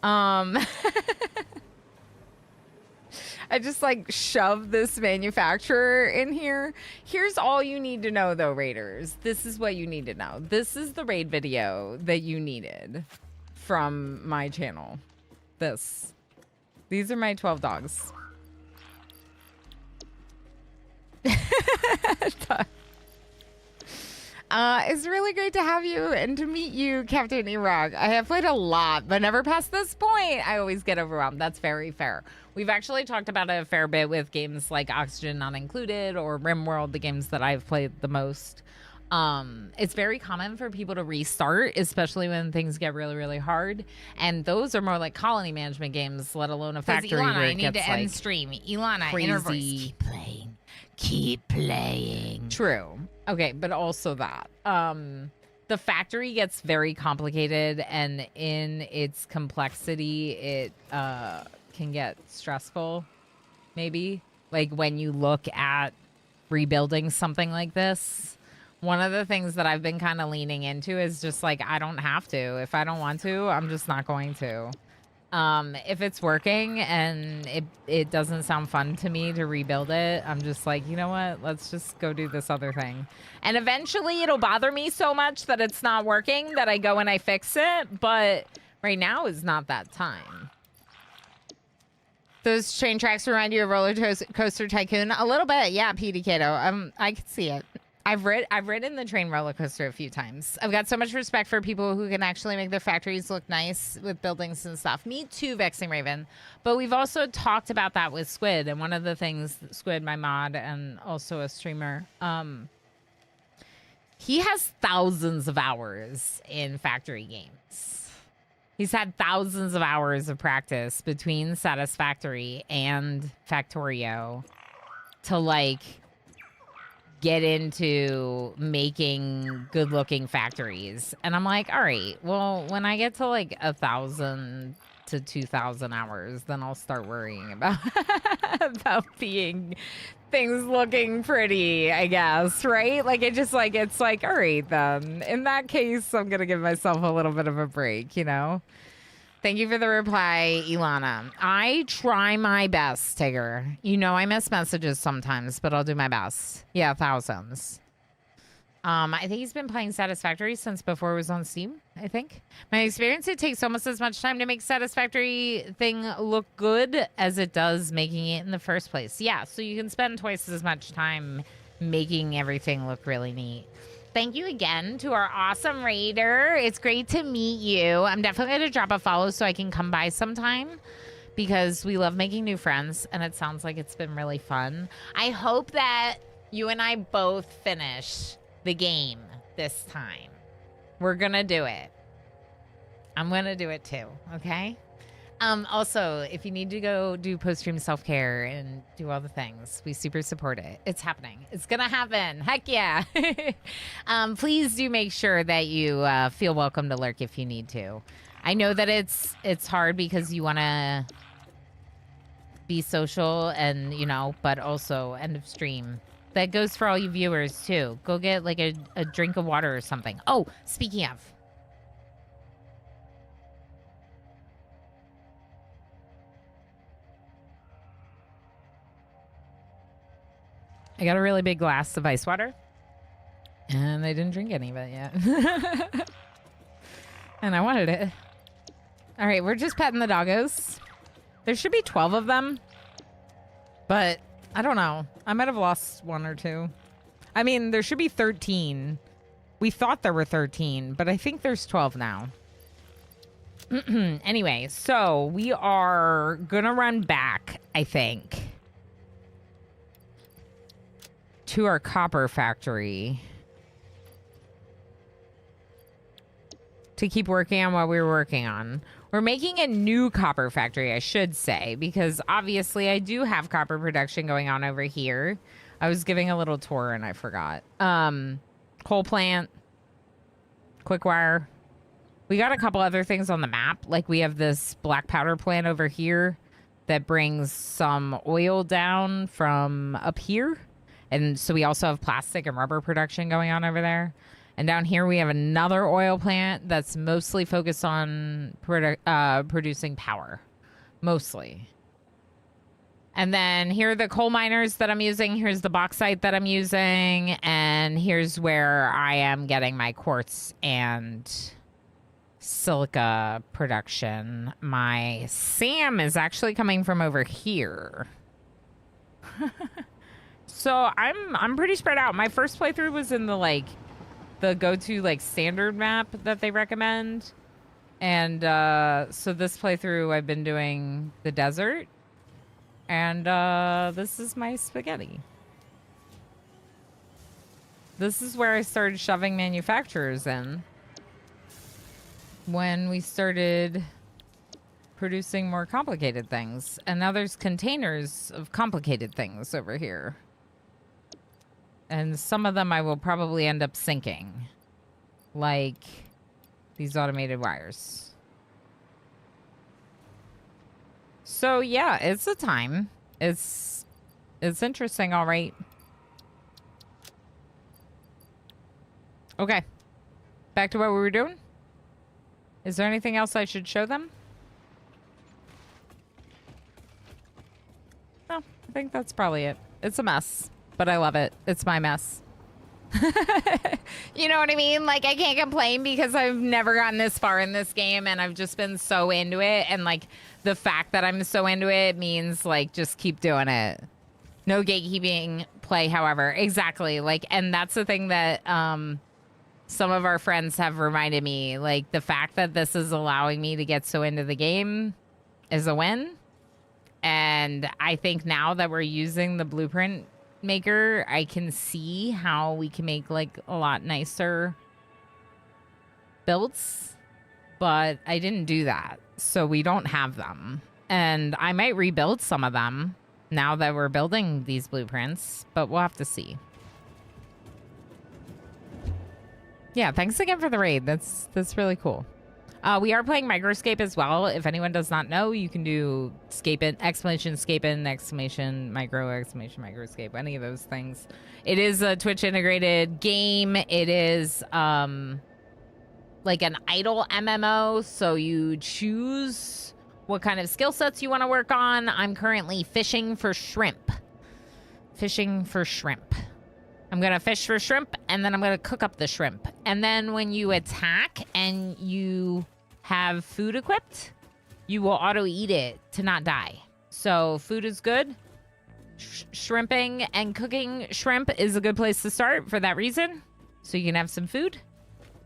I just like shoved this manufacturer in here. Here's all you need to know though, Raiders. This is what you need to know. This is the raid video that you needed from my channel. These are my 12 dogs. It's really great to have you and to meet you, Captain Iraq. I have played a lot, but never past this point. I always get overwhelmed. That's very fair. We've actually talked about it a fair bit with games like Oxygen Not Included or RimWorld, the games that I've played the most. It's very common for people to restart, especially when things get really, really hard. And those are more like colony management games, let alone a factory. Ilana, where I it need gets, to end like, stream. Ilana, crazy. in her voice, keep playing. Keep playing. True. Okay, but also that. The factory gets very complicated, and in its complexity, it can get stressful, maybe. Like when you look at rebuilding something like this. One of the things that I've been kind of leaning into is just like, I don't have to. If I don't want to, I'm just not going to. If it's working and it doesn't sound fun to me to rebuild it, I'm just like, you know what? Let's just go do this other thing. And eventually it'll bother me so much that it's not working that I go and I fix it. But right now is not that time. Those train tracks remind you of Roller Coaster Tycoon? A little bit, yeah, PD Kato. I can see it. I've ridden the train roller coaster a few times. I've got so much respect for people who can actually make their factories look nice with buildings and stuff. Me too, Vexing Raven. But we've also talked about that with Squid. And one of the things, Squid, my mod, and also a streamer, he has thousands of hours in factory games. He's had thousands of hours of practice between Satisfactory and Factorio to, like, get into making good-looking factories. And I'm like, all right, well, when I get to like 1,000 to 2,000 hours, then I'll start worrying about about being things looking pretty, I guess, right? Like it just like, it's like, all right, then in that case, I'm gonna give myself a little bit of a break, you know? Thank you for the reply, Ilana. I try my best, Tigger. You know I miss messages sometimes, but I'll do my best. Yeah, thousands. I think he's been playing Satisfactory since before it was on Steam, I think. My experience, it takes almost as much time to make Satisfactory thing look good as it does making it in the first place. Yeah, so you can spend twice as much time making everything look really neat. Thank you again to our awesome raider. It's great to meet you. I'm definitely going to drop a follow so I can come by sometime because we love making new friends and it sounds like it's been really fun. I hope that you and I both finish the game this time. We're going to do it. I'm going to do it too, okay? Also, if you need to go do post-stream self-care and do all the things, we super support it. It's happening. It's going to happen. Heck yeah. Please do make sure that you feel welcome to lurk if you need to. I know that it's hard because you want to be social and, you know, but also end of stream. That goes for all you viewers, too. Go get, like, a drink of water or something. Oh, speaking of. I got a really big glass of ice water, and I didn't drink any of it yet. And I wanted it. All right, we're just petting the doggos. There should be 12 of them, but I don't know. I might have lost one or two. I mean, there should be 13. We thought there were 13, but I think there's 12 now. Anyway, so we are gonna run back, I think, to our copper factory to keep working on what we were working on. We're making a new copper factory, I should say, because obviously I do have copper production going on over here. I was giving a little tour and I forgot. Coal plant, quick wire. We got a couple other things on the map. Like we have this black powder plant over here that brings some oil down from up here. And so we also have plastic and rubber production going on over there. And down here we have another oil plant that's mostly focused on producing power. Mostly. And then here are the coal miners that I'm using. Here's the bauxite that I'm using. And here's where I am getting my quartz and silica production. My SAM is actually coming from over here. So I'm pretty spread out. My first playthrough was in the go-to standard map that they recommend. And so this playthrough I've been doing the desert. And this is my spaghetti. This is where I started shoving manufacturers in when we started producing more complicated things. And now there's containers of complicated things over here. And some of them I will probably end up sinking. Like these automated wires. So yeah, it's a time. It's interesting, all right. Okay. Back to what we were doing. Is there anything else I should show them? No, I think that's probably it. It's a mess, but I love it. It's my mess. You know what I mean? Like, I can't complain because I've never gotten this far in this game and I've just been so into it. And like, the fact that I'm so into it means like, just keep doing it. No gatekeeping play, however. Exactly. Like, and that's the thing that some of our friends have reminded me. Like, the fact that this is allowing me to get so into the game is a win. And I think now that we're using the blueprint maker, I can see how we can make like a lot nicer builds, but I didn't do that, so we don't have them. And I might rebuild some of them now that we're building these blueprints, but we'll have to see. Yeah, thanks again for the raid. That's really cool. We are playing Microscape as well. If anyone does not know, you can do Scape in, exclamation Scape in, exclamation micro, exclamation Microscape, any of those things. It is a Twitch integrated game. It is like an idle MMO, so you choose what kind of skill sets you want to work on. I'm currently fishing for shrimp. Fishing for shrimp. I'm going to fish for shrimp, and then I'm going to cook up the shrimp. And then when you attack and you have food equipped, you will auto-eat it to not die. So food is good. Shrimping and cooking shrimp is a good place to start for that reason. So you can have some food.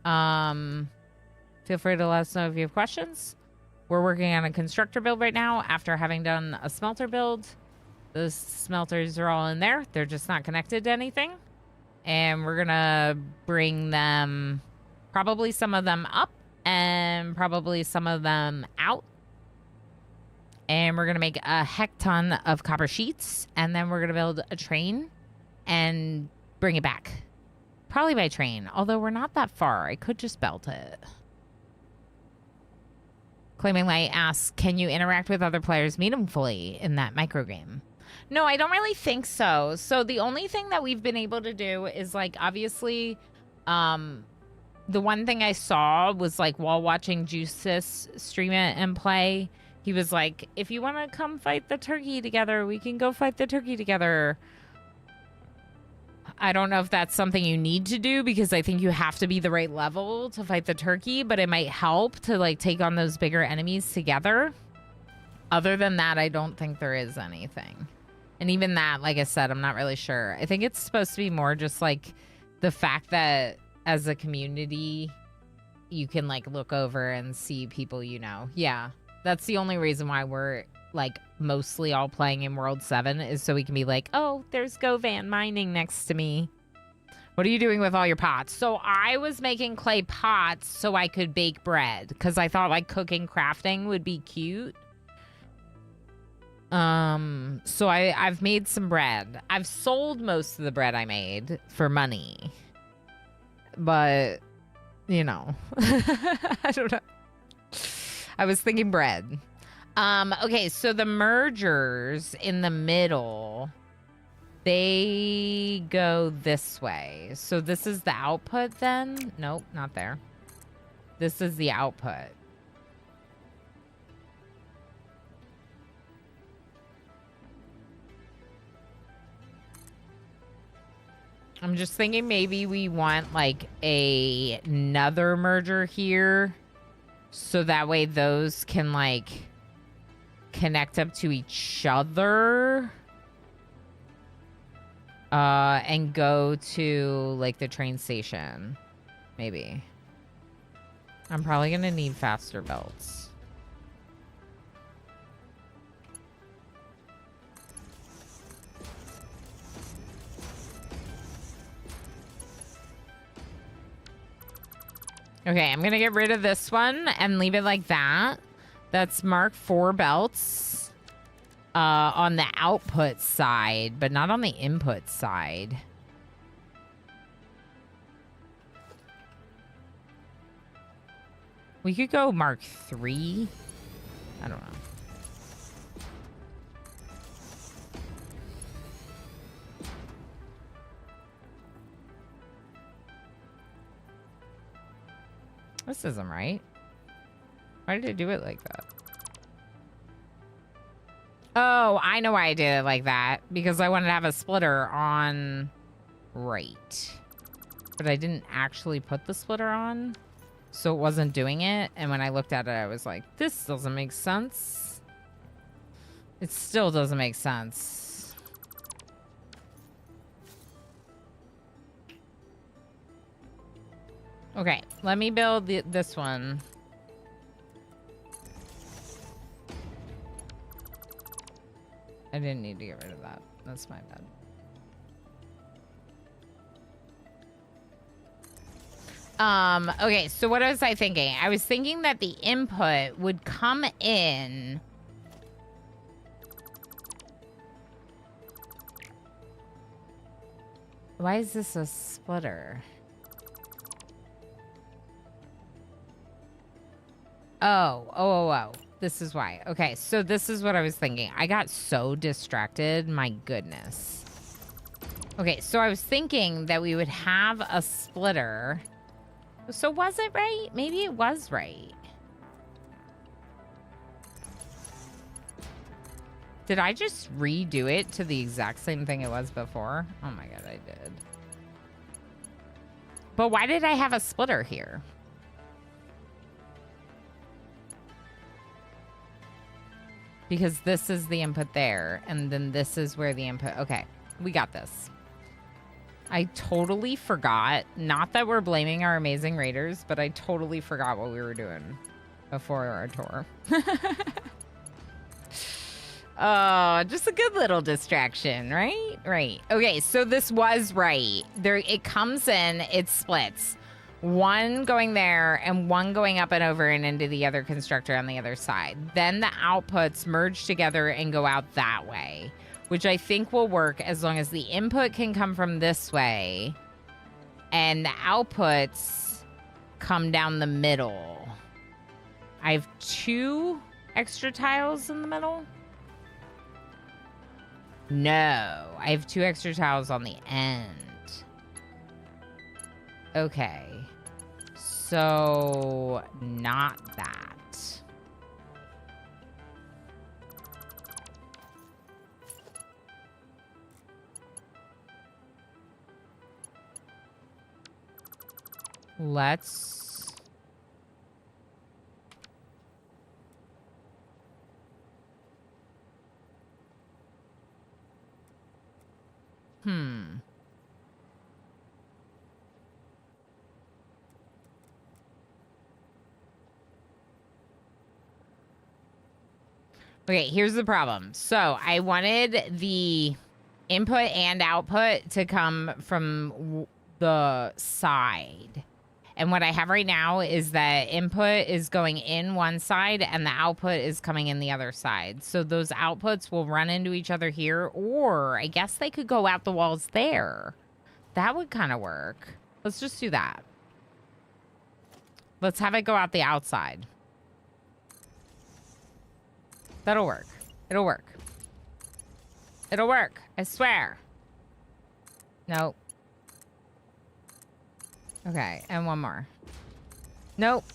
Feel free to let us know if you have questions. We're working on a constructor build right now after having done a smelter build. Those smelters are all in there. They're just not connected to anything. And we're going to bring them, probably some of them up and probably some of them out. And we're going to make a heck ton of copper sheets. And then we're going to build a train and bring it back. Probably by train, although we're not that far. I could just belt it. Claiming Light asks, can you interact with other players meaningfully in that micro game? No, I don't really think so. So the only thing that we've been able to do is like, obviously, the one thing I saw was like while watching Juices stream it and play, he was like, if you want to come fight the turkey together, we can go fight the turkey together. I don't know if that's something you need to do because I think you have to be the right level to fight the turkey, but it might help to like take on those bigger enemies together. Other than that, I don't think there is anything. And even that, like I said, I'm not really sure. I think it's supposed to be more just like the fact that as a community, you can like look over and see people you know. Yeah, that's the only reason why we're like mostly all playing in World 7 is so we can be like, oh, there's Govan mining next to me. What are you doing with all your pots? So I was making clay pots so I could bake bread because I thought like cooking, crafting would be cute. So I've made some bread. I've sold most of the bread I made for money. But, you know, I don't know. I was thinking bread. Okay, so the mergers in the middle, they go this way. So this is the output then? Nope, not there. This is the output. I'm just thinking maybe we want like another merger here so that way those can like connect up to each other and go to like the train station. Maybe. I'm probably gonna need faster belts. Okay, I'm gonna get rid of this one and leave it like that. That's mark 4 belts on the output side, but not on the input side. We could go mark 3. I don't know. This isn't right. Why did I do it like that? Oh, I know why I did it like that. Because I wanted to have a splitter on right. But I didn't actually put the splitter on. So it wasn't doing it. And when I looked at it, I was like, this doesn't make sense. It still doesn't make sense. Okay, let me build this one. I didn't need to get rid of that. That's my bad. Okay, so what was I thinking? I was thinking that the input would come in. Why is this a splitter? Oh. This is why. Okay, so this is what I was thinking. I got so distracted. My goodness. Okay, so I was thinking that we would have a splitter. So was it right? Maybe it was right. Did I just redo it to the exact same thing it was before? Oh my god, I did. But why did I have a splitter here? Because this is the input there, and then this is where the input... Okay, we got this. I totally forgot. Not that we're blaming our amazing raiders, but I totally forgot what we were doing before our tour. Oh, just a good little distraction, right? Right. Okay, so this was right. There, it comes in, it splits. One going there and one going up and over and into the other constructor on the other side. Then the outputs merge together and go out that way, which I think will work as long as the input can come from this way and the outputs come down the middle. I have 2 extra tiles in the middle. No, I have 2 extra tiles on the end. Okay. So, not that. Let's... Okay, here's the problem. So I wanted the input and output to come from the side. And what I have right now is that input is going in one side and the output is coming in the other side. So those outputs will run into each other here, or I guess they could go out the walls there. That would kind of work. Let's just do that. Let's have it go out the outside. That'll work. It'll work. It'll work. I swear. Nope. Okay, and one more. Nope.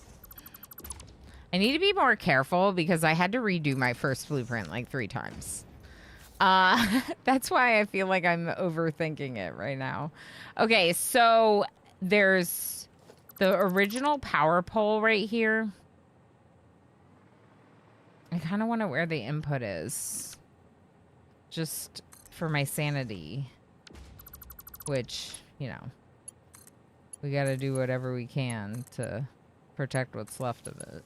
I need to be more careful because I had to redo my first blueprint like 3 times. That's why I feel like I'm overthinking it right now. Okay, so there's the original power pole right here. I kind of want to where the input is. Just for my sanity. Which, you know, we got to do whatever we can to protect what's left of it.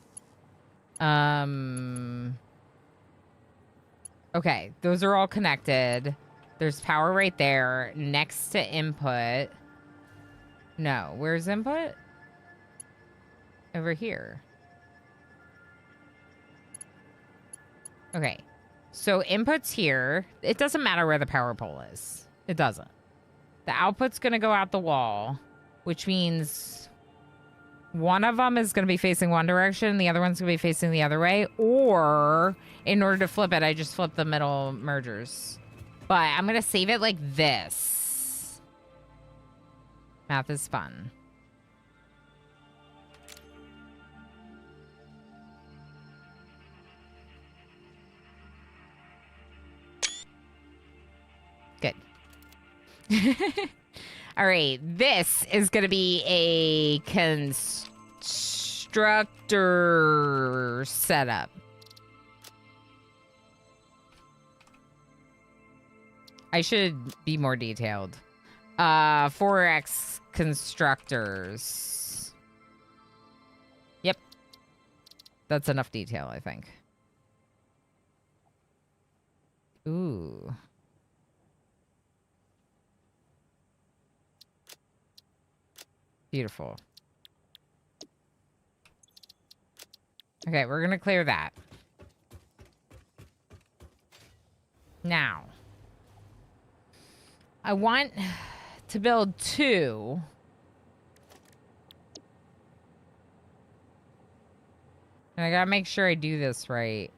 Okay, those are all connected. There's power right there next to input. No, where's input? Over here. Okay, so input's here. It doesn't matter where the power pole is. It doesn't. The output's going to go out the wall, which means one of them is going to be facing one direction, the other one's going to be facing the other way, or in order to flip it, I just flip the middle mergers. But I'm going to save it like this. Math is fun. Good. All right, this is going to be a constructor setup. I should be more detailed. 4X constructors. Yep. That's enough detail, I think. Ooh. Beautiful. Okay, we're going to clear that. Now, I want to build 2. And I got to make sure I do this right.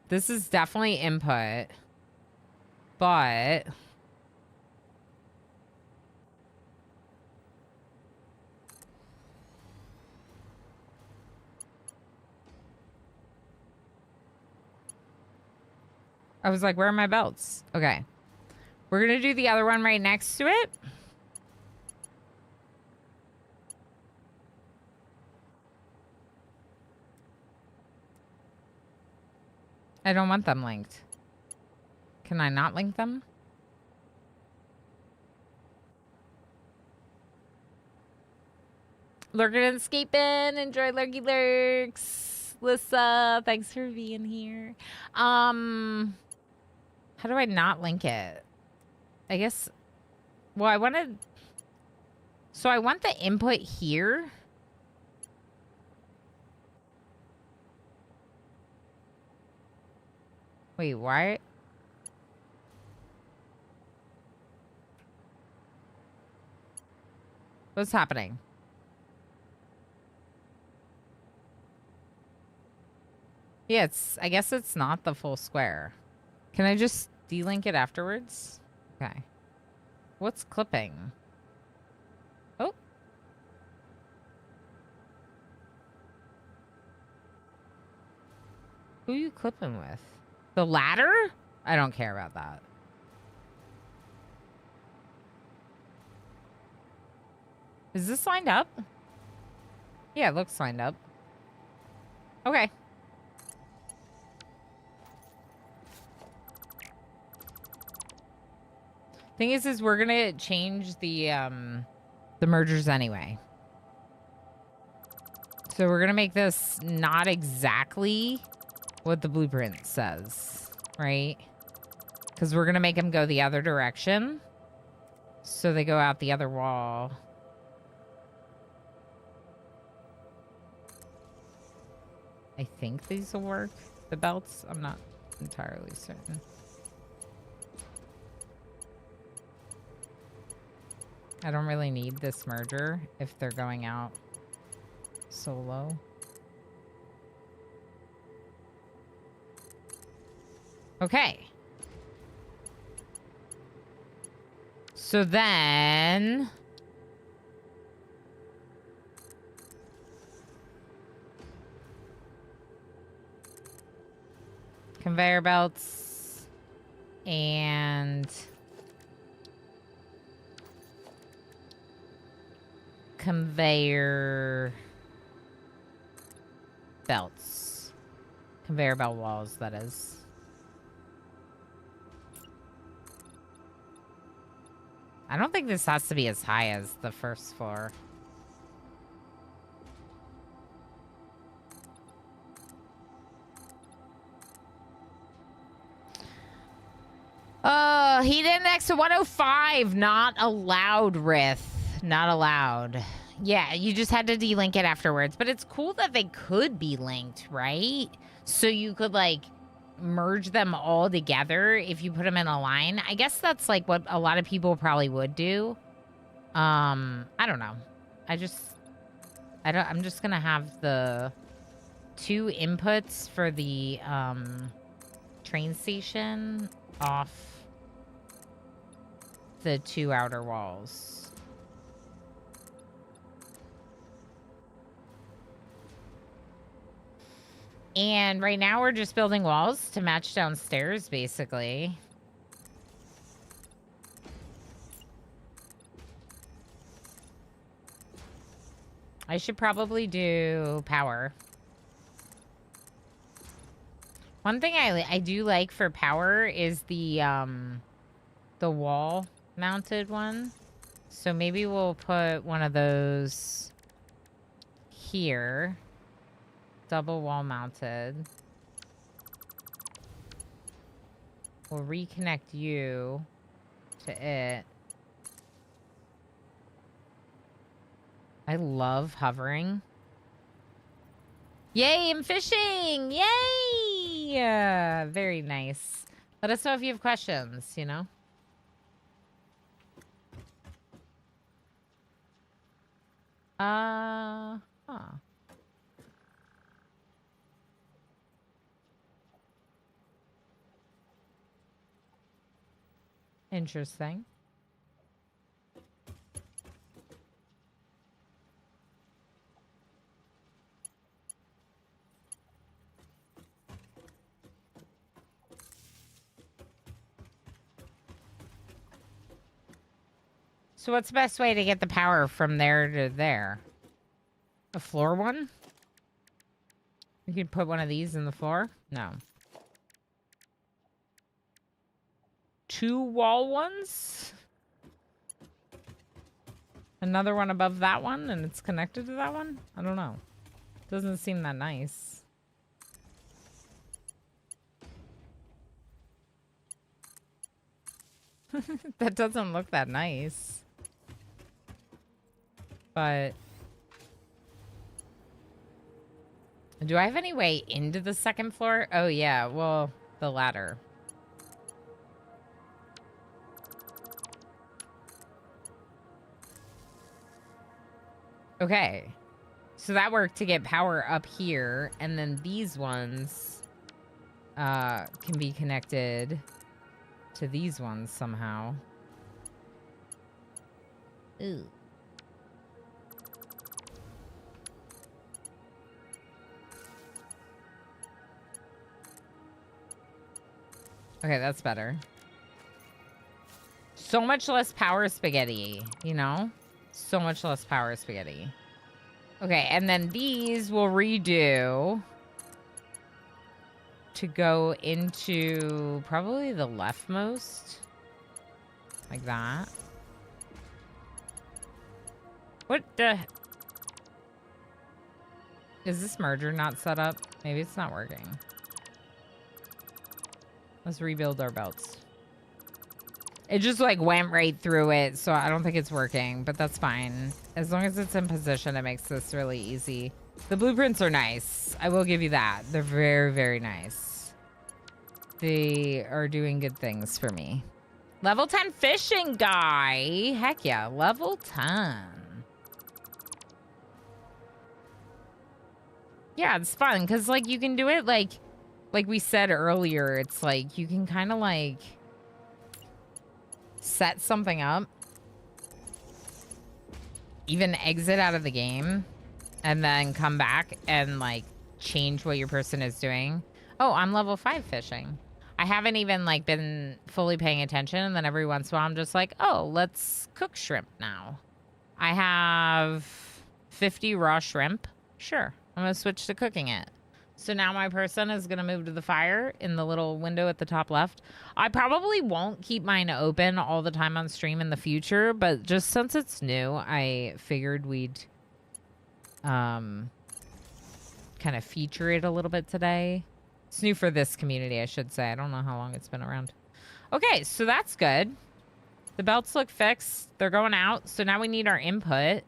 This is definitely input. But I was like, where are my belts? Okay. We're going to do the other one right next to it. I don't want them linked. Can I not link them? Lurking and escaping. Enjoy Lurky Lurks. Lissa, thanks for being here. How do I not link it? I guess, well, I wanted, so I want the input here. Wait, why? What's happening? Yeah, I guess it's not the full square. Can I just delink it afterwards? Okay. What's clipping? Oh. Who are you clipping with? The ladder? I don't care about that. Is this lined up? Yeah, it looks lined up. Okay. Thing is we're gonna change the mergers anyway. So we're gonna make this not exactly what the blueprint says, right? Because we're going to make them go the other direction. So they go out the other wall. I think these will work. The belts, I'm not entirely certain. I don't really need this merger if they're going out solo. Okay. So then... conveyor belts and conveyor belts. Conveyor belt walls, that is. I don't think this has to be as high as the first floor. Heat index to 105. Not allowed, Rith. Not allowed. Yeah, you just had to delink it afterwards. But it's cool that they could be linked, right? So you could, like, merge them all together if you put them in a line. I guess that's, like, what a lot of people probably would do. I don't know. I'm just gonna have the 2 inputs for the, train station off the 2 outer walls. And right now we're just building walls to match downstairs, basically. I should probably do power. One thing I do like for power is the wall mounted one. So maybe we'll put one of those here. Double wall mounted. We'll reconnect you to it. I love hovering. Yay, I'm fishing! Yay! Very nice. Let us know if you have questions, you know? Huh. Interesting. So what's the best way to get the power from there to there? A floor one? You could put one of these in the floor? No. 2 wall ones? Another one above that one and it's connected to that one? I don't know. Doesn't seem that nice. That doesn't look that nice. But do I have any way into the second floor? Oh yeah, well, the ladder. Okay. So that worked to get power up here, and then these ones can be connected to these ones somehow. Ooh. Okay, that's better. So much less power spaghetti, you know? So much less power spaghetti. Okay, and then these will redo to go into probably the leftmost. Like that. What the... Is this merger not set up? Maybe it's not working. Let's rebuild our belts. It just like went right through it, so I don't think it's working, but that's fine. As long as it's in position, it makes this really easy. The blueprints are nice. I will give you that. They're very, very nice. They are doing good things for me. Level 10 fishing guy. Heck yeah, level 10. Yeah, it's fun because like you can do it like we said earlier. It's like you can kind of like set something up, even exit out of the game, and then come back and like change what your person is doing. Oh, I'm level 5 fishing. I haven't even like been fully paying attention, and then every once in a while I'm just like, oh, let's cook shrimp now. I have 50 raw shrimp. Sure, I'm gonna switch to cooking it. So now my person is gonna move to the fire in the little window at the top left. I probably won't keep mine open all the time on stream in the future, but just since it's new, I figured we'd kind of feature it a little bit today. It's new for this community, I should say. I don't know how long it's been around. Okay, so that's good. The belts look fixed. They're going out. So now we need our input.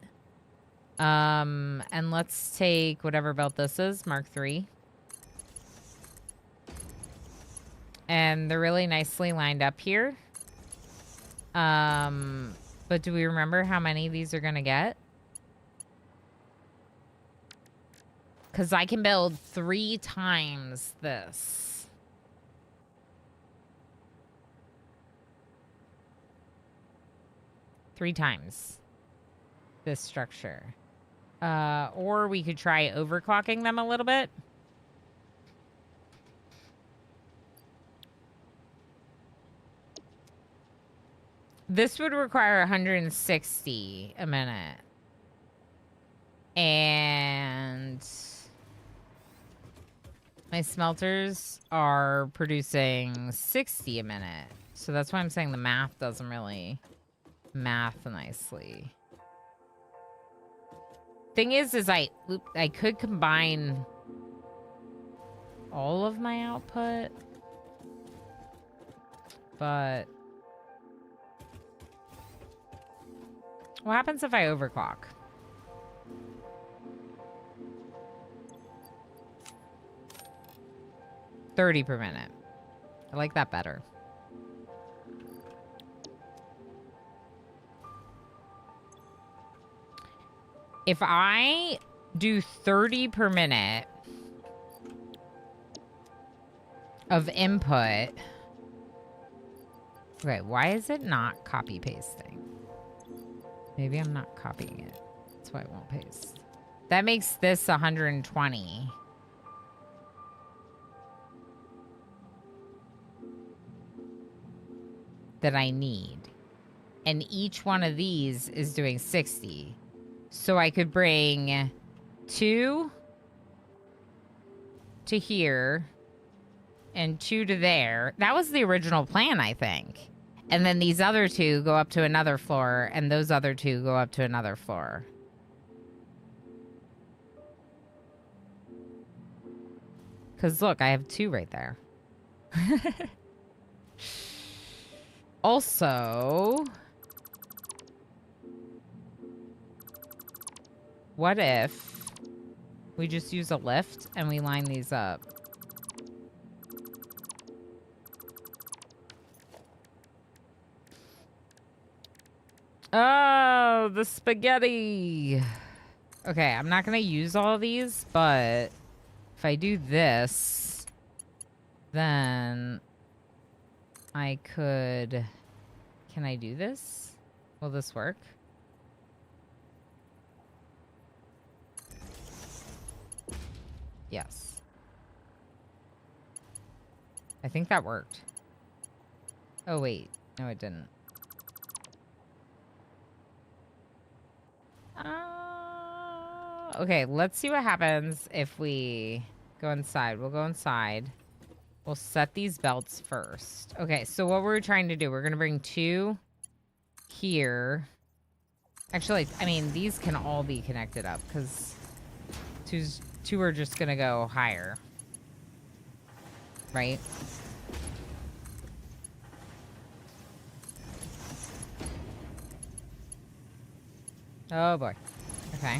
And let's take whatever belt this is, Mark III. And they're really nicely lined up here. But do we remember how many of these are gonna get? Because I can build 3 times this. Three times this structure. Or we could try overclocking them a little bit. This would require 160 a minute. And my smelters are producing 60 a minute. So that's why I'm saying the math doesn't really math nicely. Thing is I could combine all of my output, but what happens if I overclock? $30 per minute. I like that better. If I do 30 per minute of input. Okay, why is it not copy pasting? Maybe I'm not copying it. That's why it won't paste. That makes this 120. That I need. And each one of these is doing 60. So I could bring 2 to here and 2 to there. That was the original plan, I think. And then these other 2 go up to another floor, and those other 2 go up to another floor. Because look, I have 2 right there. Also, what if we just use a lift and we line these up? Oh, the spaghetti. Okay, I'm not going to use all of these, but if I do this, then I could... Can I do this? Will this work? Yes. I think that worked. Oh, wait. No, it didn't. Okay, let's see what happens if we go inside. We'll go inside. We'll set these belts first. Okay, so what we're trying to do, we're going to bring 2 here. Actually, I mean, these can all be connected up because 2 are just going to go higher. Right? Oh boy. Okay.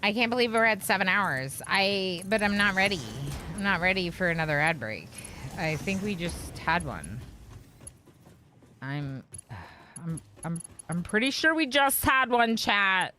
I can't believe we're at 7 hours. But I'm not ready. I'm not ready for another ad break. I think we just had one. I'm pretty sure we just had one, chat.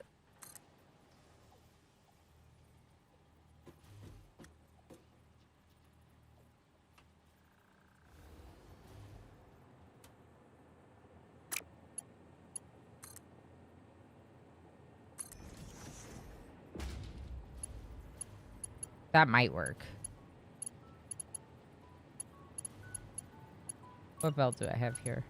That might work. What belt do I have here?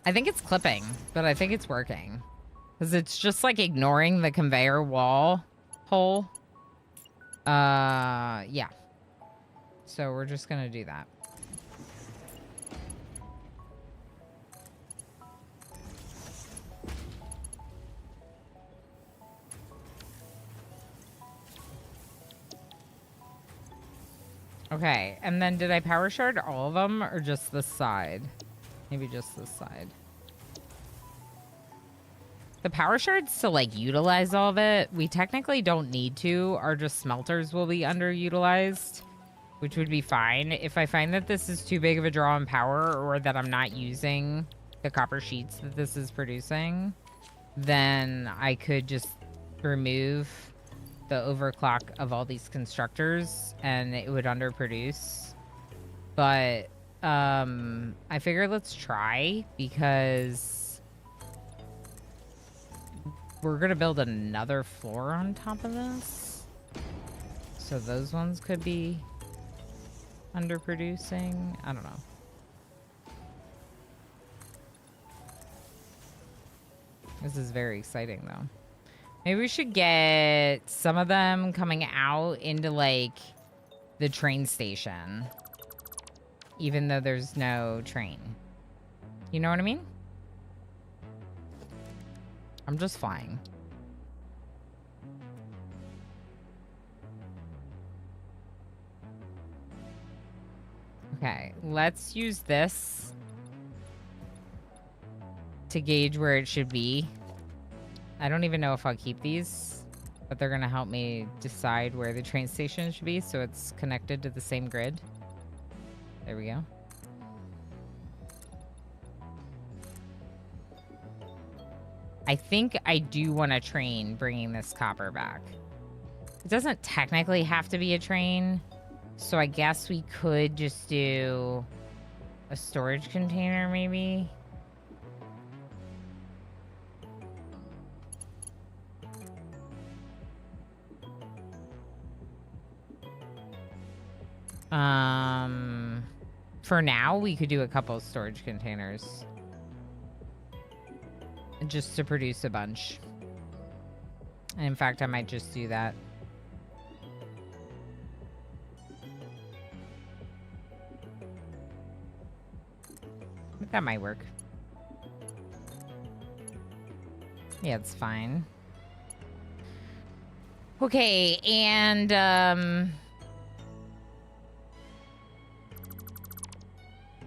I think it's clipping, but I think it's working. Because it's just like ignoring the conveyor wall hole. Yeah. So we're just gonna do that. Okay, and then did I power shard all of them or just this side? Maybe just this side. The power shards to like utilize all of it, we technically don't need to. Our just smelters will be underutilized, which would be fine. If I find that this is too big of a draw on power or that I'm not using the copper sheets that this is producing, then I could just remove the overclock of all these constructors and it would underproduce. But I figure let's try because we're gonna build another floor on top of this, so those ones could be underproducing. I don't know. This is very exciting though. Maybe we should get some of them coming out into, like, the train station. Even though there's no train. You know what I mean? I'm just flying. Okay, let's use this to gauge where it should be. I don't even know if I'll keep these, but they're going to help me decide where the train station should be so it's connected to the same grid. There we go. I think I do want a train bringing this copper back. It doesn't technically have to be a train, so I guess we could just do a storage container maybe. For now, we could do a couple of storage containers. Just to produce a bunch. And in fact, I might just do that. That might work. Yeah, it's fine. Okay, and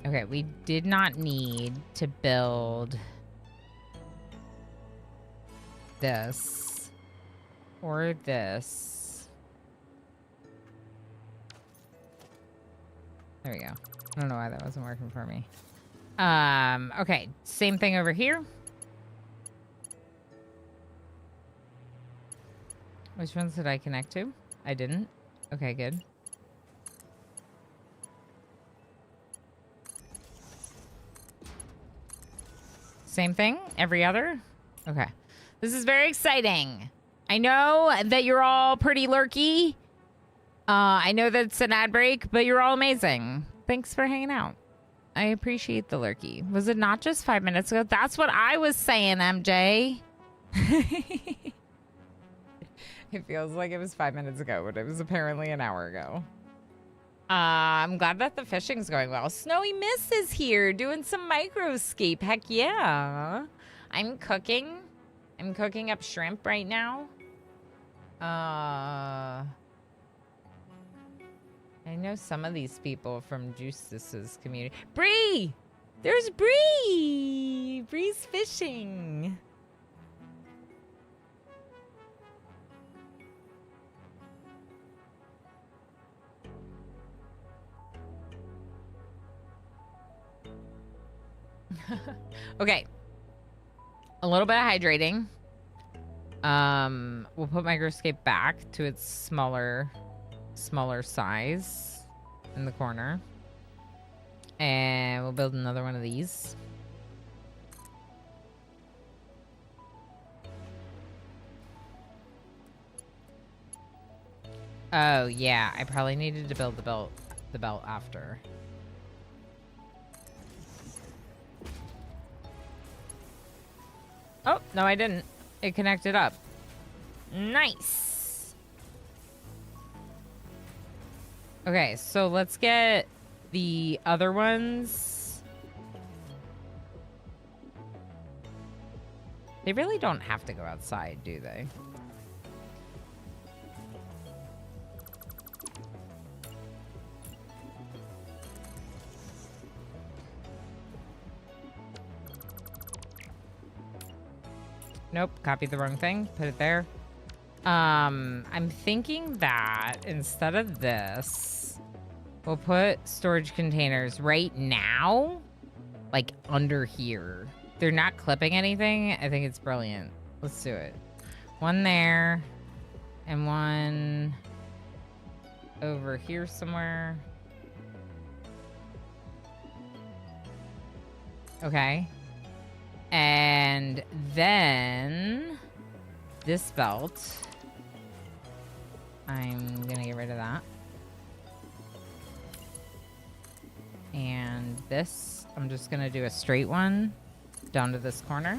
okay, we did not need to build this or this. There we go. I don't know why that wasn't working for me. Okay, same thing over here. Which ones did I connect to? I didn't. Okay, good. Same thing? Every other? Okay. This is very exciting. I know that you're all pretty lurky. I know that it's an ad break, but you're all amazing. Thanks for hanging out. I appreciate the lurky. Was it not just 5 minutes ago? That's what I was saying, MJ. It feels like it was 5 minutes ago, but it was apparently an hour ago. I'm glad that the fishing's going well. Snowy Miss is here doing some microscape. Heck yeah. I'm cooking up shrimp right now. I know some of these people from Justice's community. Bree! There's Bree! Bree's fishing. Okay. A little bit of hydrating. We'll put microscape back to its smaller size in the corner. And we'll build another one of these. Oh, yeah. I probably needed to build the belt after. Oh, no, I didn't. It connected up. Nice. Okay, so let's get the other ones. They really don't have to go outside, do they? Nope, copied the wrong thing. Put it there. I'm thinking that instead of this, we'll put storage containers right now, like under here. They're not clipping anything. I think it's brilliant. Let's do it. One there and one over here somewhere. Okay. And then this belt, I'm gonna get rid of that. And this, I'm just gonna do a straight one down to this corner.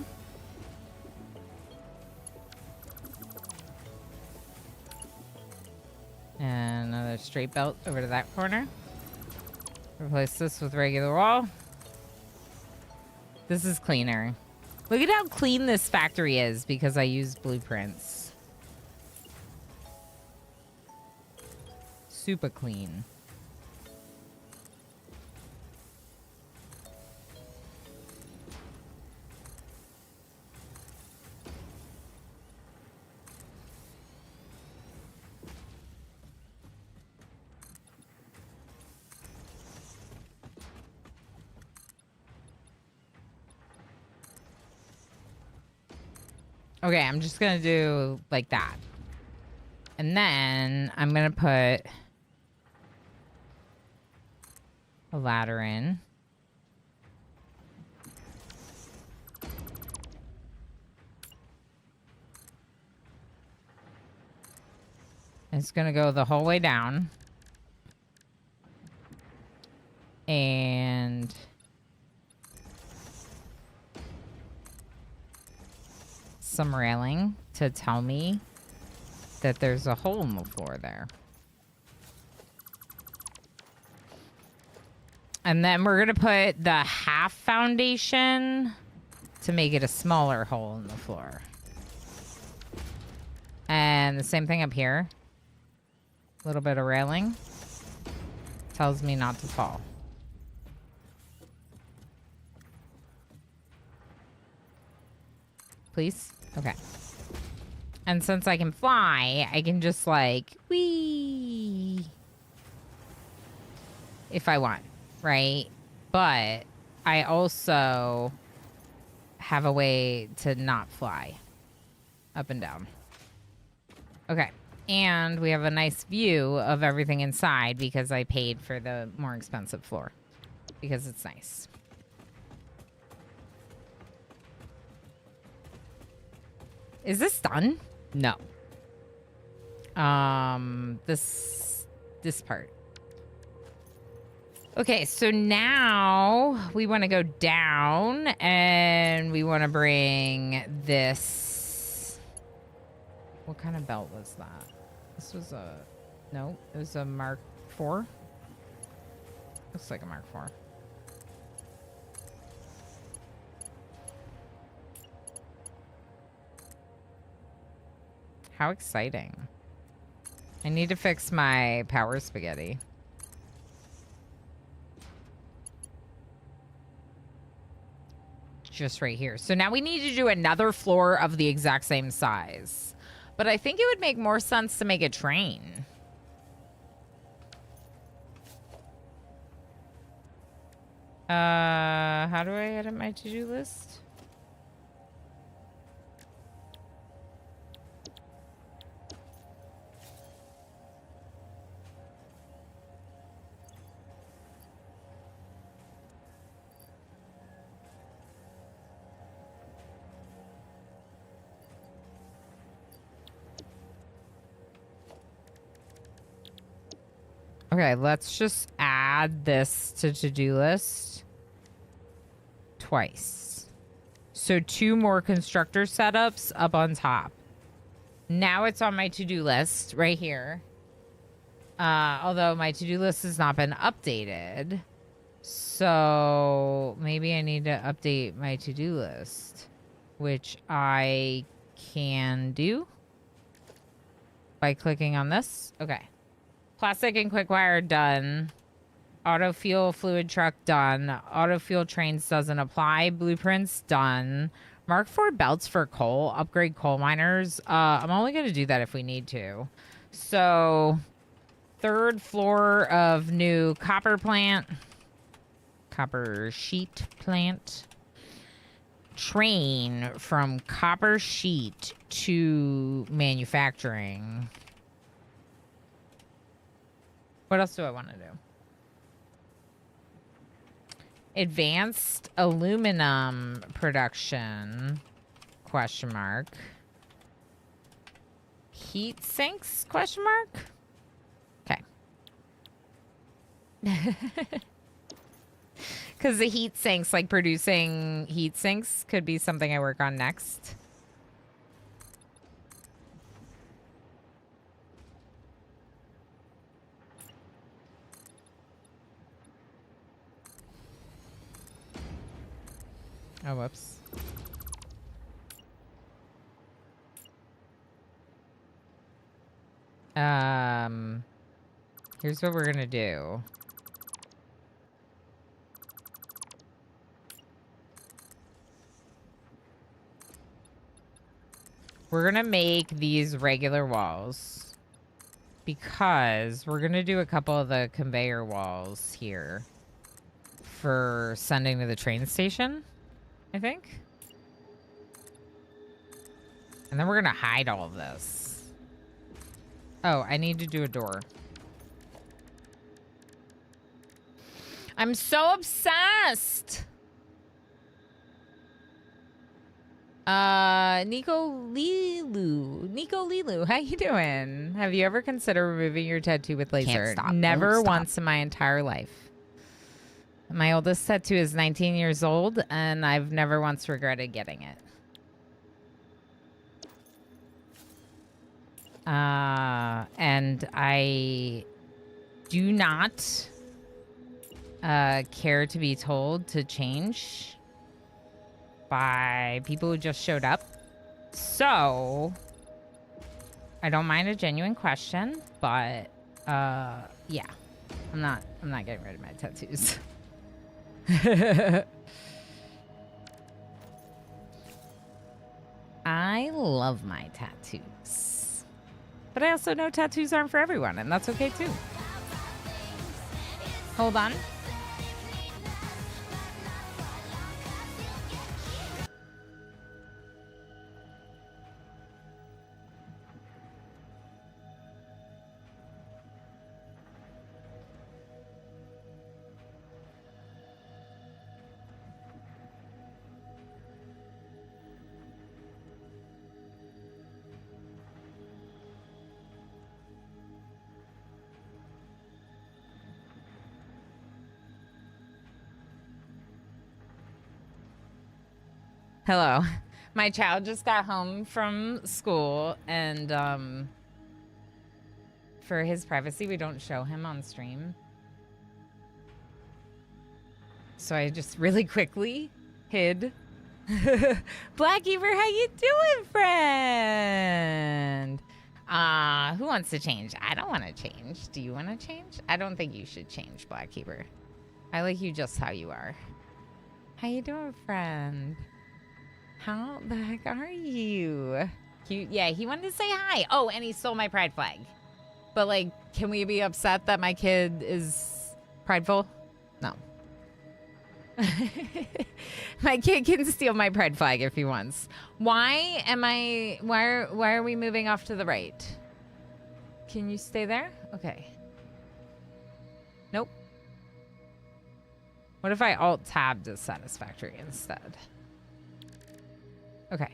And another straight belt over to that corner. Replace this with regular wall. This is cleaner. Look at how clean this factory is because I use blueprints. Super clean. Okay, I'm just gonna do like that. And then I'm gonna put a ladder in. It's gonna go the whole way down. And some railing to tell me that there's a hole in the floor there. And then we're going to put the half foundation to make it a smaller hole in the floor. And the same thing up here. A little bit of railing. Tells me not to fall. Please? Okay. And since I can fly, I can just like, whee! If I want, right? But I also have a way to not fly up and down. Okay. And we have a nice view of everything inside because I paid for the more expensive floor. Because it's nice. Is this done? No. This part. Okay, so now we want to go down and we want to bring this. What kind of belt was that? This was a, no, it was a Mark IV. Looks like a Mark IV. How exciting. I need to fix my power spaghetti. just right here. So now we need to do another floor of the exact same size. But I think it would make more sense to make a train. How do I edit my to-do list? Okay, let's just add this to-do list twice. So 2 more constructor setups up on top. Now it's on my to-do list right here. Although my to-do list has not been updated. So maybe I need to update my to-do list, which I can do by clicking on this. Okay. Plastic and quick wire done. Auto fuel fluid truck done. Auto fuel trains doesn't apply. Blueprints done. Mark 4 belts for coal. Upgrade coal miners. I'm only going to do that if we need to. So 3rd floor of new copper plant. Copper sheet plant. Train from copper sheet to manufacturing. What else do I want to do? Advanced aluminum production, question mark. Heat sinks, question mark? Okay. Because the heat sinks, like producing heat sinks, could be something I work on next. Oh, whoops. Here's what we're gonna do. We're gonna make these regular walls because we're gonna do a couple of the conveyor walls here for sending to the train station, I think. And then we're gonna hide all of this. Oh, I need to do a door. I'm so obsessed. Nico Lilu, how you doing? Have you ever considered removing your tattoo with laser? Can't stop, Never won't stop. once in my entire life. My oldest tattoo is 19 years old, and I've never once regretted getting it. And I do not care to be told to change by people who just showed up. So I don't mind a genuine question, but yeah, I'm not getting rid of my tattoos. I love my tattoos, but I also know tattoos aren't for everyone, and that's okay too. Hold on. Hello. My child just got home from school, and for his privacy, we don't show him on stream. So I just really quickly hid. Blackkeeper, how you doing, friend? Who wants to change? I don't want to change. Do you want to change? I don't think you should change, Blackkeeper. I like you just how you are. How you doing, friend? How the heck are you? Yeah, he wanted to say hi. Oh, and he stole my pride flag. But, like, can we be upset that my kid is prideful? No. My kid can steal my pride flag if he wants. Why are we moving off to the right? Can you stay there? Okay. Nope. What if I alt-tab to Satisfactory instead? Okay.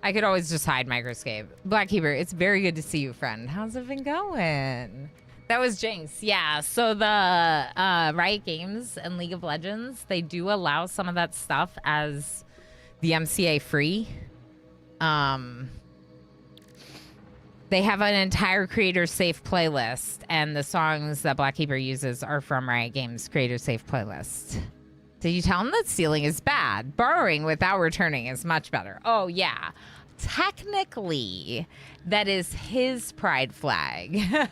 I could always just hide Microscape. Blackkeeper, it's very good to see you, friend. How's it been going? That was Jinx. Yeah, so the Riot Games and League of Legends, they do allow some of that stuff as the MCA free. They have an entire creator safe playlist, and the songs that Blackkeeper uses are from Riot Games creator safe playlist. Did you tell him that stealing is bad? Borrowing without returning is much better. Oh, yeah. Technically, that is his pride flag,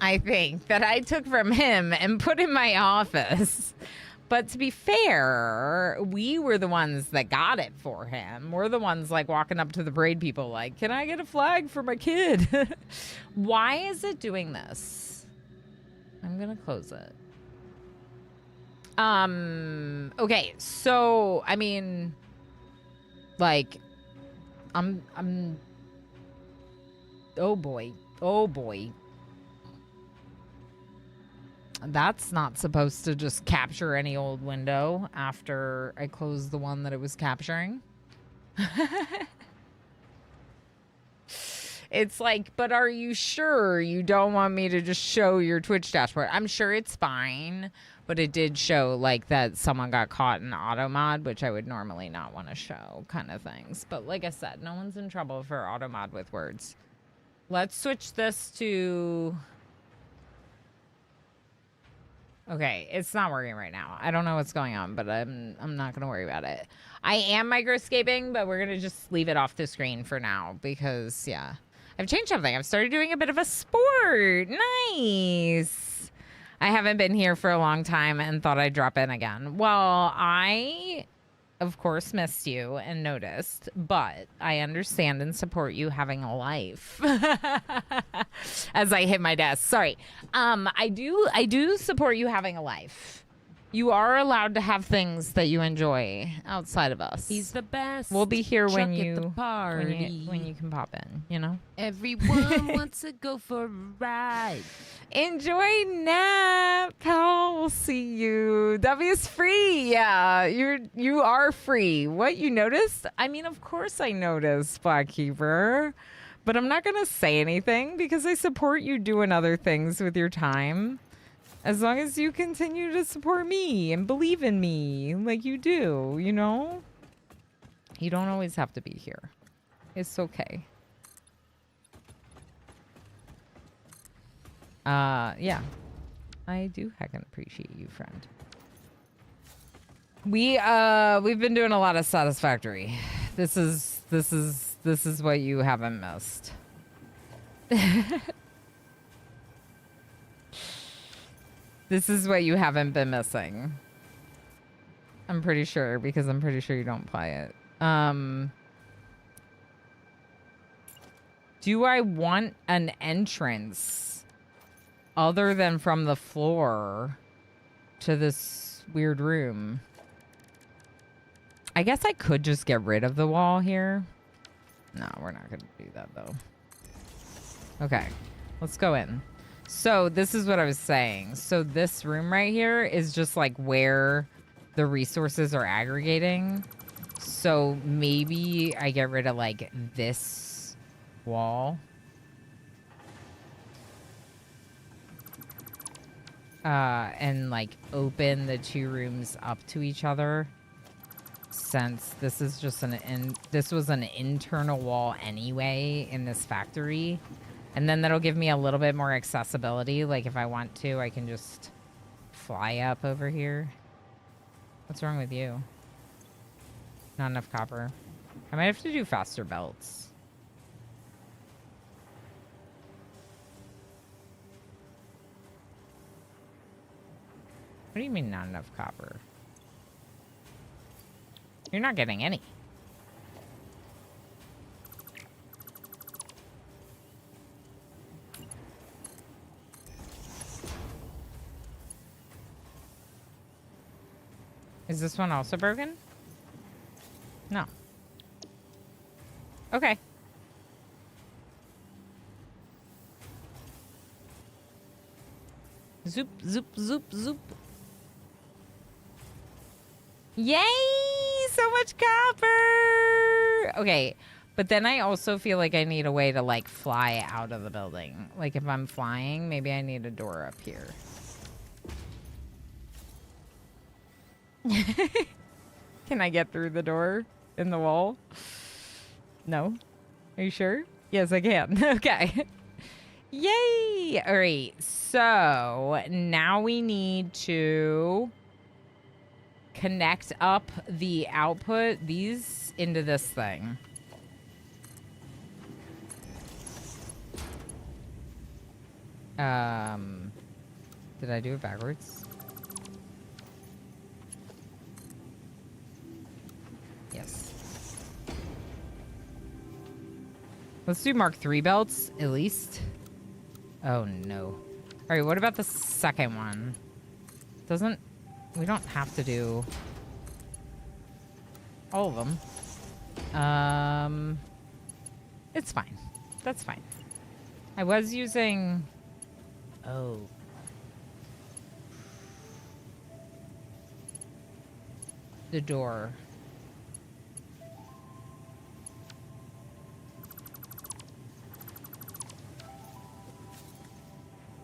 I think, that I took from him and put in my office. But to be fair, we were the ones that got it for him. We're the ones, like, walking up to the parade people like, can I get a flag for my kid? Why is it doing this? I'm going to close it. Okay, so, I mean, like, oh boy. That's not supposed to just capture any old window after I close the one that it was capturing. It's like, but are you sure you don't want me to just show your Twitch dashboard? I'm sure it's fine, but it did show like that someone got caught in auto mod, which I would normally not want to show, kind of things. But like I said, no one's in trouble for auto mod with words. Let's switch this to... Okay, it's not working right now. I don't know what's going on, but I'm not gonna worry about it. I am microscaping, but we're gonna just leave it off the screen for now because, yeah. I've changed something. I've started doing a bit of a sport. Nice. I haven't been here for a long time and thought I'd drop in again. Well, I, of course, missed you and noticed, but I understand and support you having a life. As I hit my desk. Sorry. I do support you having a life. You are allowed to have things that you enjoy outside of us. He's the best. We'll be here when you can pop in, you know? Everyone wants to go for a ride. Enjoy nap, pal. We'll see you. W's free. Yeah, you are free. What, you noticed? I mean, of course I noticed, Blackkeeper. But I'm not going to say anything because I support you doing other things with your time. As long as you continue to support me and believe in me like you do, you know? You don't always have to be here. It's okay. Yeah. I do heckin' appreciate you, friend. We've been doing a lot of Satisfactory. This is what you haven't missed. This is what you haven't been missing. I'm pretty sure, because I'm pretty sure you don't play it. Do I want an entrance other than from the floor to this weird room? I guess I could just get rid of the wall here. No, we're not going to do that, though. Okay, let's go in. So this is what I was saying. So this room right here is just like where the resources are aggregating. So maybe I get rid of like this wall. And like open the two rooms up to each other. Since this is just this was an internal wall anyway in this factory. And then that'll give me a little bit more accessibility. Like if I want to, I can just fly up over here. What's wrong with you? Not enough copper. I might have to do faster belts. What do you mean not enough copper? You're not getting any. Is this one also broken? No. Okay. Zoop, zoop, zoop, zoop. Yay! So much copper! Okay, but then I also feel like I need a way to, like, fly out of the building. Like, if I'm flying, maybe I need a door up here. Can I get through the door in the wall? No? Are you sure? Yes, I can. Okay. Yay! All right, so now we need to connect up the output, these, into this thing. Did I do it backwards? Yes. Let's do Mark III belts, at least. Oh, no. All right, what about the second one? We don't have to do all of them. It's fine. That's fine. I was using... Oh. The door.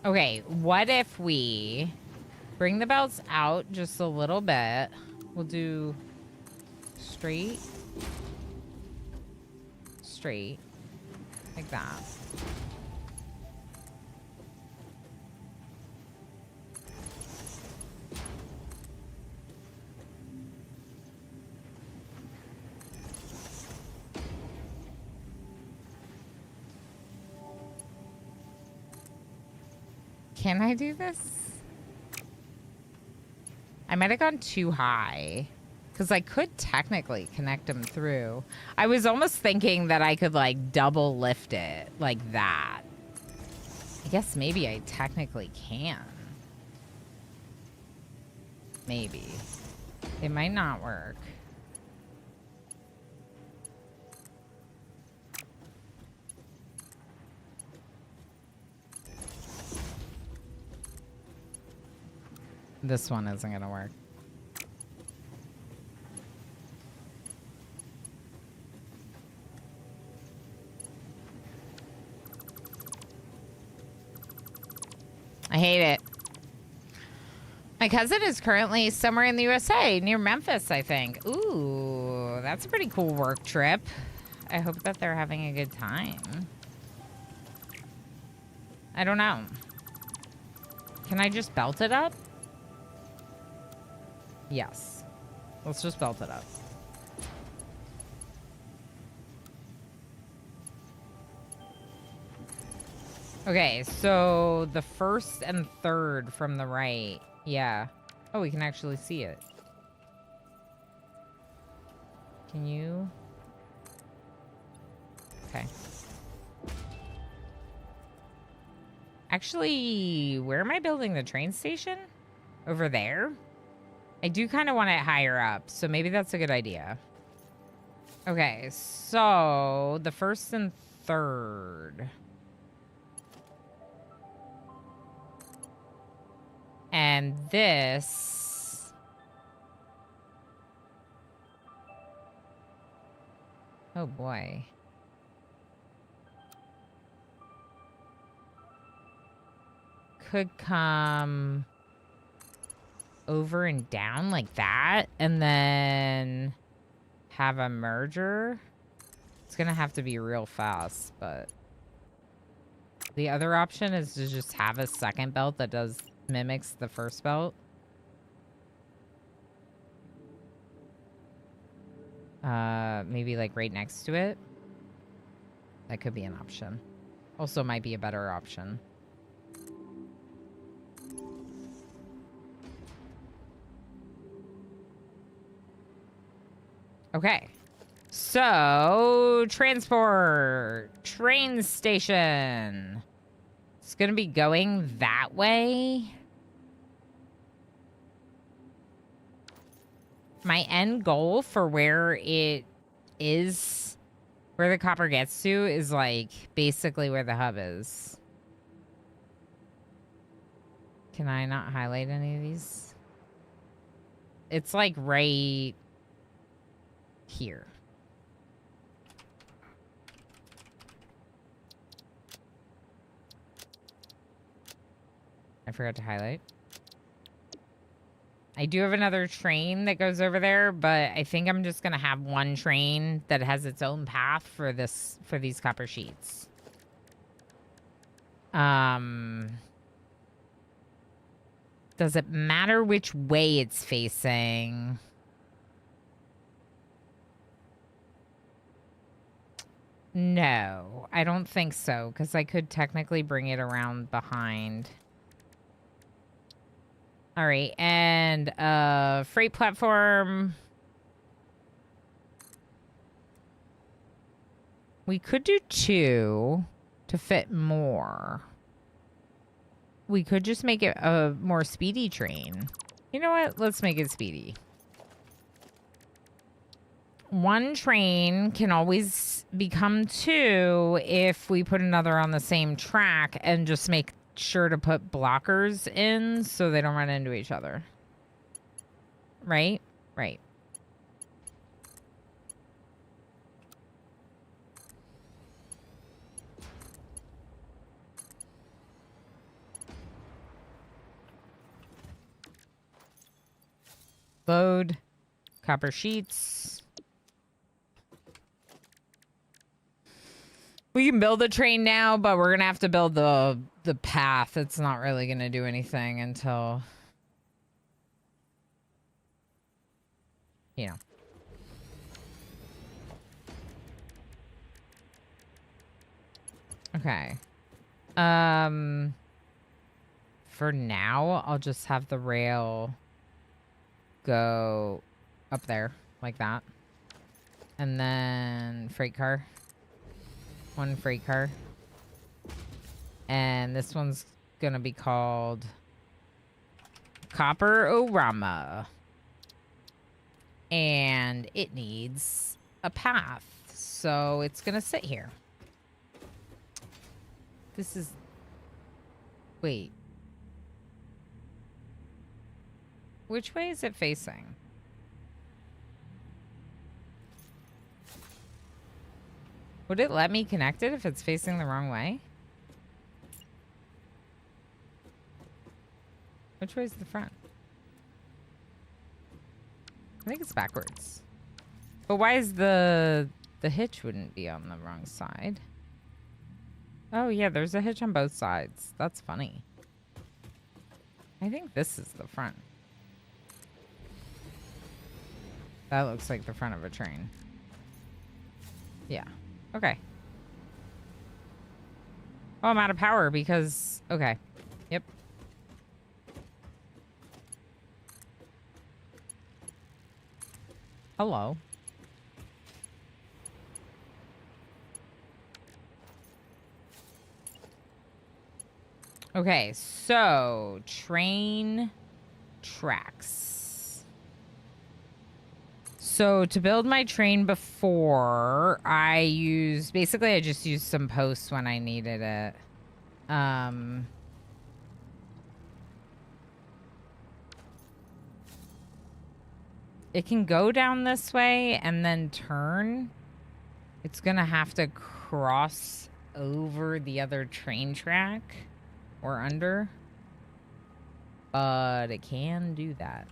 Okay, what if we bring the belts out just a little bit? We'll do straight, like that. Can I do this? I might have gone too high. Because I could technically connect them through. I was almost thinking that I could, like, double lift it. Like that. I guess maybe I technically can. Maybe. It might not work. This one isn't gonna work. I hate it. My cousin is currently somewhere in the USA, near Memphis, I think. Ooh, that's a pretty cool work trip. I hope that they're having a good time. I don't know. Can I just belt it up? Yes. Let's just belt it up. Okay, so the first and third from the right. Yeah. Oh, we can actually see it. Can you? Okay. Actually, where am I building the train station? Over there? I do kind of want it higher up, so maybe that's a good idea. Okay, so the first and third. And this... Oh boy. Could come over and down like that, and then have a merger. It's gonna have to be real fast, but the other option is to just have a second belt that mimics the first belt. Maybe like right next to it. That could be an option. Also might be a better option. Okay. So, transport. Train station. It's going to be going that way. My end goal for where it is, where the copper gets to, is like basically where the hub is. Can I not highlight any of these? It's like right here. I forgot to highlight. I do have another train that goes over there, but I think I'm just gonna have one train that has its own path for these copper sheets. Does it matter which way it's facing? No, I don't think so, because I could technically bring it around behind. All right, and freight platform. We could do 2 to fit more. We could just make it a more speedy train. You know what? Let's make it speedy. One train can always become 2 if we put another on the same track and just make sure to put blockers in so they don't run into each other. Right? Right. Load. Copper sheets. We can build a train now, but we're gonna have to build the path. It's not really gonna do anything until, you know. Okay. For now, I'll just have the rail go up there like that. And then freight car. One freight car. And this one's gonna be called Copper-O-Rama. And it needs a path. So it's gonna sit here. This is... Wait. Which way is it facing? Would it let me connect it if it's facing the wrong way? Which way is the front? I think it's backwards. But why is the hitch wouldn't be on the wrong side? Oh yeah, there's a hitch on both sides. That's funny. I think this is the front. That looks like the front of a train. Yeah. Okay. Oh, I'm out of power because... Okay. Yep. Hello. Okay, so... Train tracks. So to build my train before, I just used some posts when I needed it. It can go down this way and then turn. It's gonna have to cross over the other train track or under. But it can do that.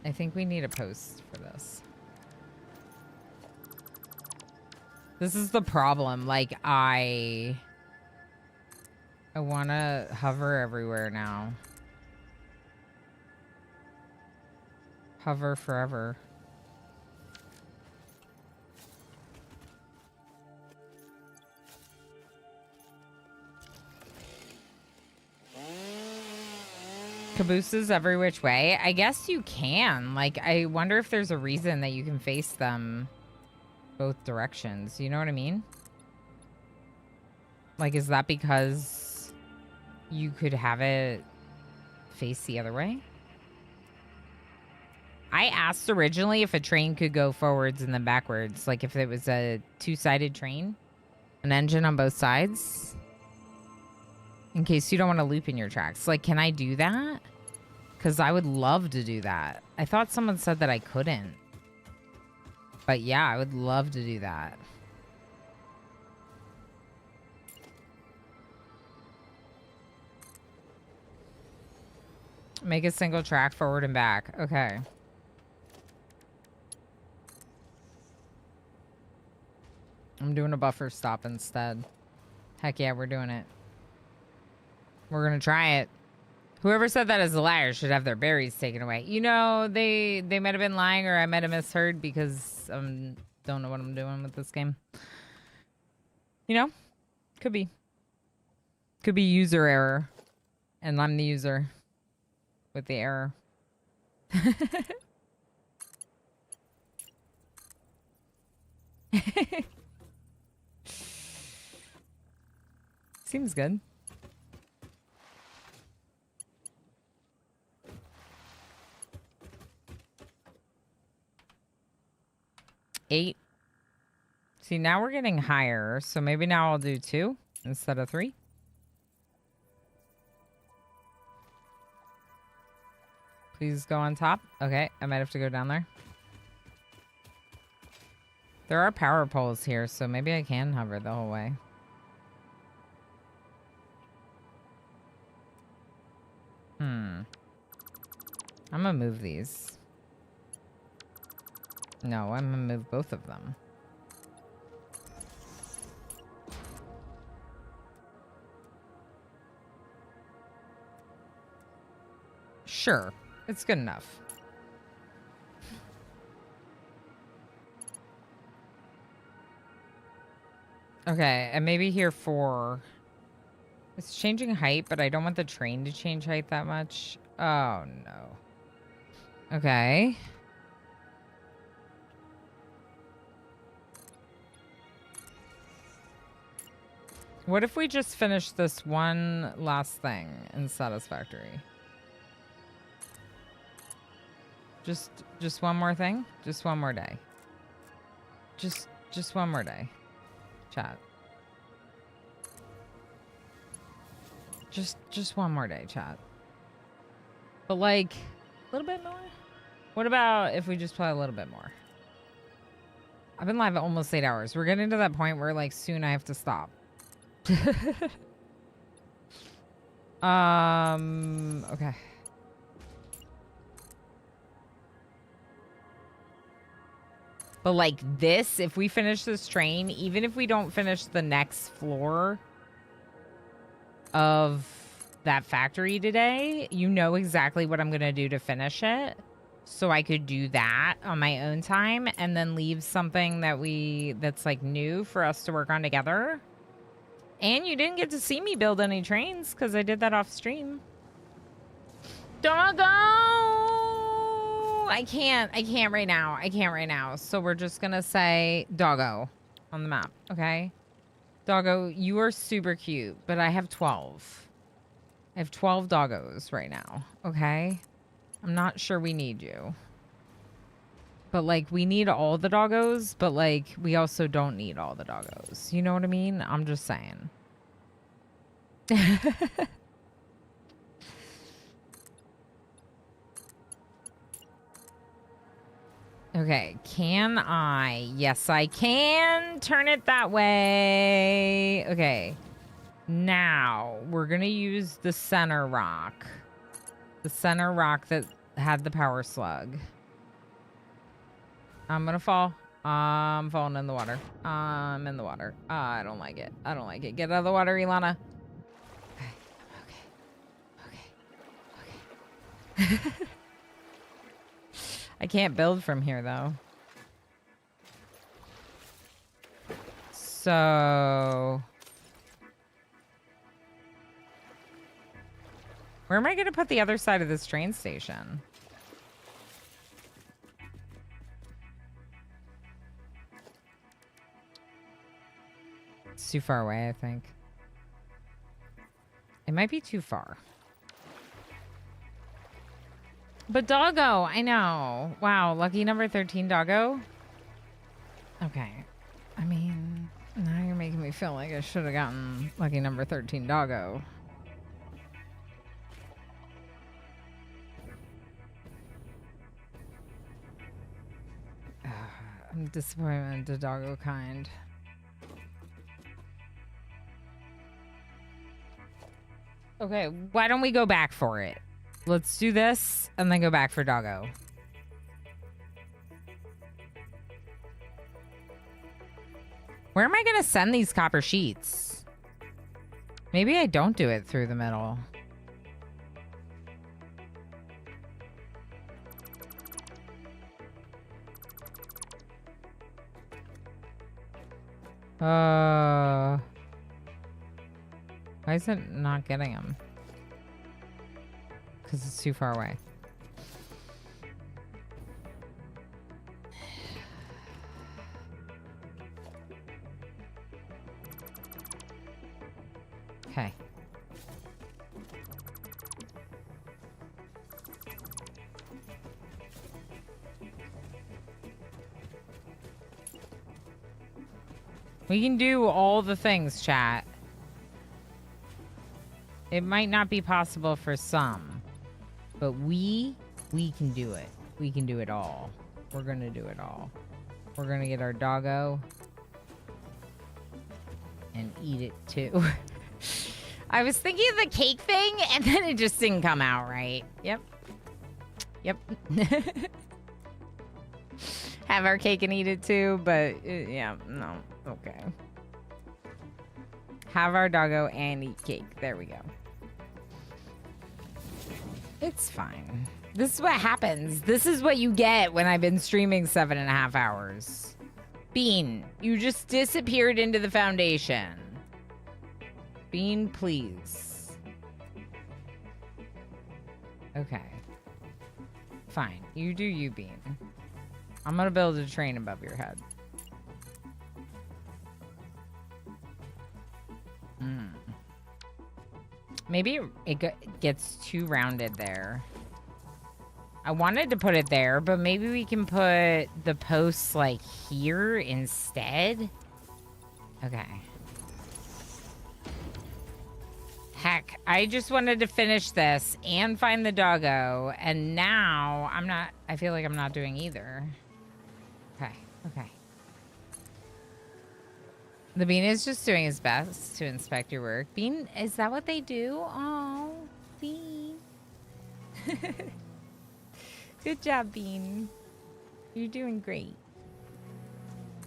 I think we need a post for this. This is the problem. Like, I want to hover everywhere now. Hover forever. cabooses every which way? I guess you can. Like, I wonder if there's a reason that you can face them both directions. You know what I mean? Like, is that because you could have it face the other way? I asked originally if a train could go forwards and then backwards. Like, if it was a two-sided train, an engine on both sides. In case you don't want to loop in your tracks. Like, can I do that? Because I would love to do that. I thought someone said that I couldn't. But yeah, I would love to do that. Make a single track forward and back. Okay. I'm doing a buffer stop instead. Heck yeah, we're doing it. We're gonna try it. Whoever said that is a liar should have their berries taken away. You know, they might have been lying, or I might have misheard because don't know what I'm doing with this game. You know? Could be. Could be user error. And I'm the user with the error. Seems good. Eight. See, now we're getting higher, so maybe now I'll do 2 instead of 3. Please go on top. Okay, I might have to go down there. There are power poles here, so maybe I can hover the whole way. I'm gonna move these. No, I'm gonna move both of them. Sure, it's good enough. Okay, and maybe here 4. It's changing height, but I don't want the train to change height that much. Oh, no. Okay. What if we just finish this one last thing in Satisfactory? Just one more thing? Just one more day. Just one more day. Chat. Just one more day, chat. But like, a little bit more? What about if we just play a little bit more? I've been live almost 8 hours. We're getting to that point where like soon I have to stop. Okay. But like this, if we finish this train, even if we don't finish the next floor of that factory today, you know exactly what I'm gonna do to finish it. So I could do that on my own time and then leave something that's like new for us to work on together. And you didn't get to see me build any trains because I did that off stream. Doggo! I can't right now. I can't right now. So we're just gonna say doggo on the map, okay? Doggo, you are super cute, but I have 12. I have 12 doggos right now, okay? I'm not sure we need you. But, like, we need all the doggos, but, like, we also don't need all the doggos. You know what I mean? I'm just saying. Okay, can I? Yes, I can turn it that way. Okay. Now, we're going to use the center rock. The center rock that had the power slug. I'm gonna fall. I'm falling in the water. I'm in the water. I don't like it. I don't like it. Get out of the water, Ilana. Okay. I can't build from here, though. So... Where am I going to put the other side of this train station? It's too far away, I think. It might be too far. But doggo, I know. Wow, lucky number 13 doggo. Okay. I mean, now you're making me feel like I should have gotten lucky number 13 doggo. I'm disappointed to doggo kind. Okay, why don't we go back for it? Let's do this and then go back for doggo. Where am I going to send these copper sheets? Maybe I don't do it through the middle. Why is it not getting them? Because it's too far away. Okay. We can do all the things, chat. It might not be possible for some, but we can do it. We can do it all. We're gonna do it all. We're gonna get our doggo and eat it too. I was thinking of the cake thing, and then it just didn't come out right. Yep. Yep. Have our cake and eat it too, but yeah, no. Okay. Have our doggo and eat cake. There we go. It's fine. This is what happens. This is what you get when I've been streaming 7.5 hours. Bean, you just disappeared into the foundation. Bean, please. Okay. Fine. You do you, Bean. I'm gonna build a train above your head. Maybe it gets too rounded there. I wanted to put it there, but maybe we can put the posts like here instead. Okay. Heck, I just wanted to finish this and find the doggo, and now I feel like I'm not doing either. Okay, okay. The Bean is just doing his best to inspect your work. Bean, is that what they do? Oh, Bean. Good job, Bean. You're doing great.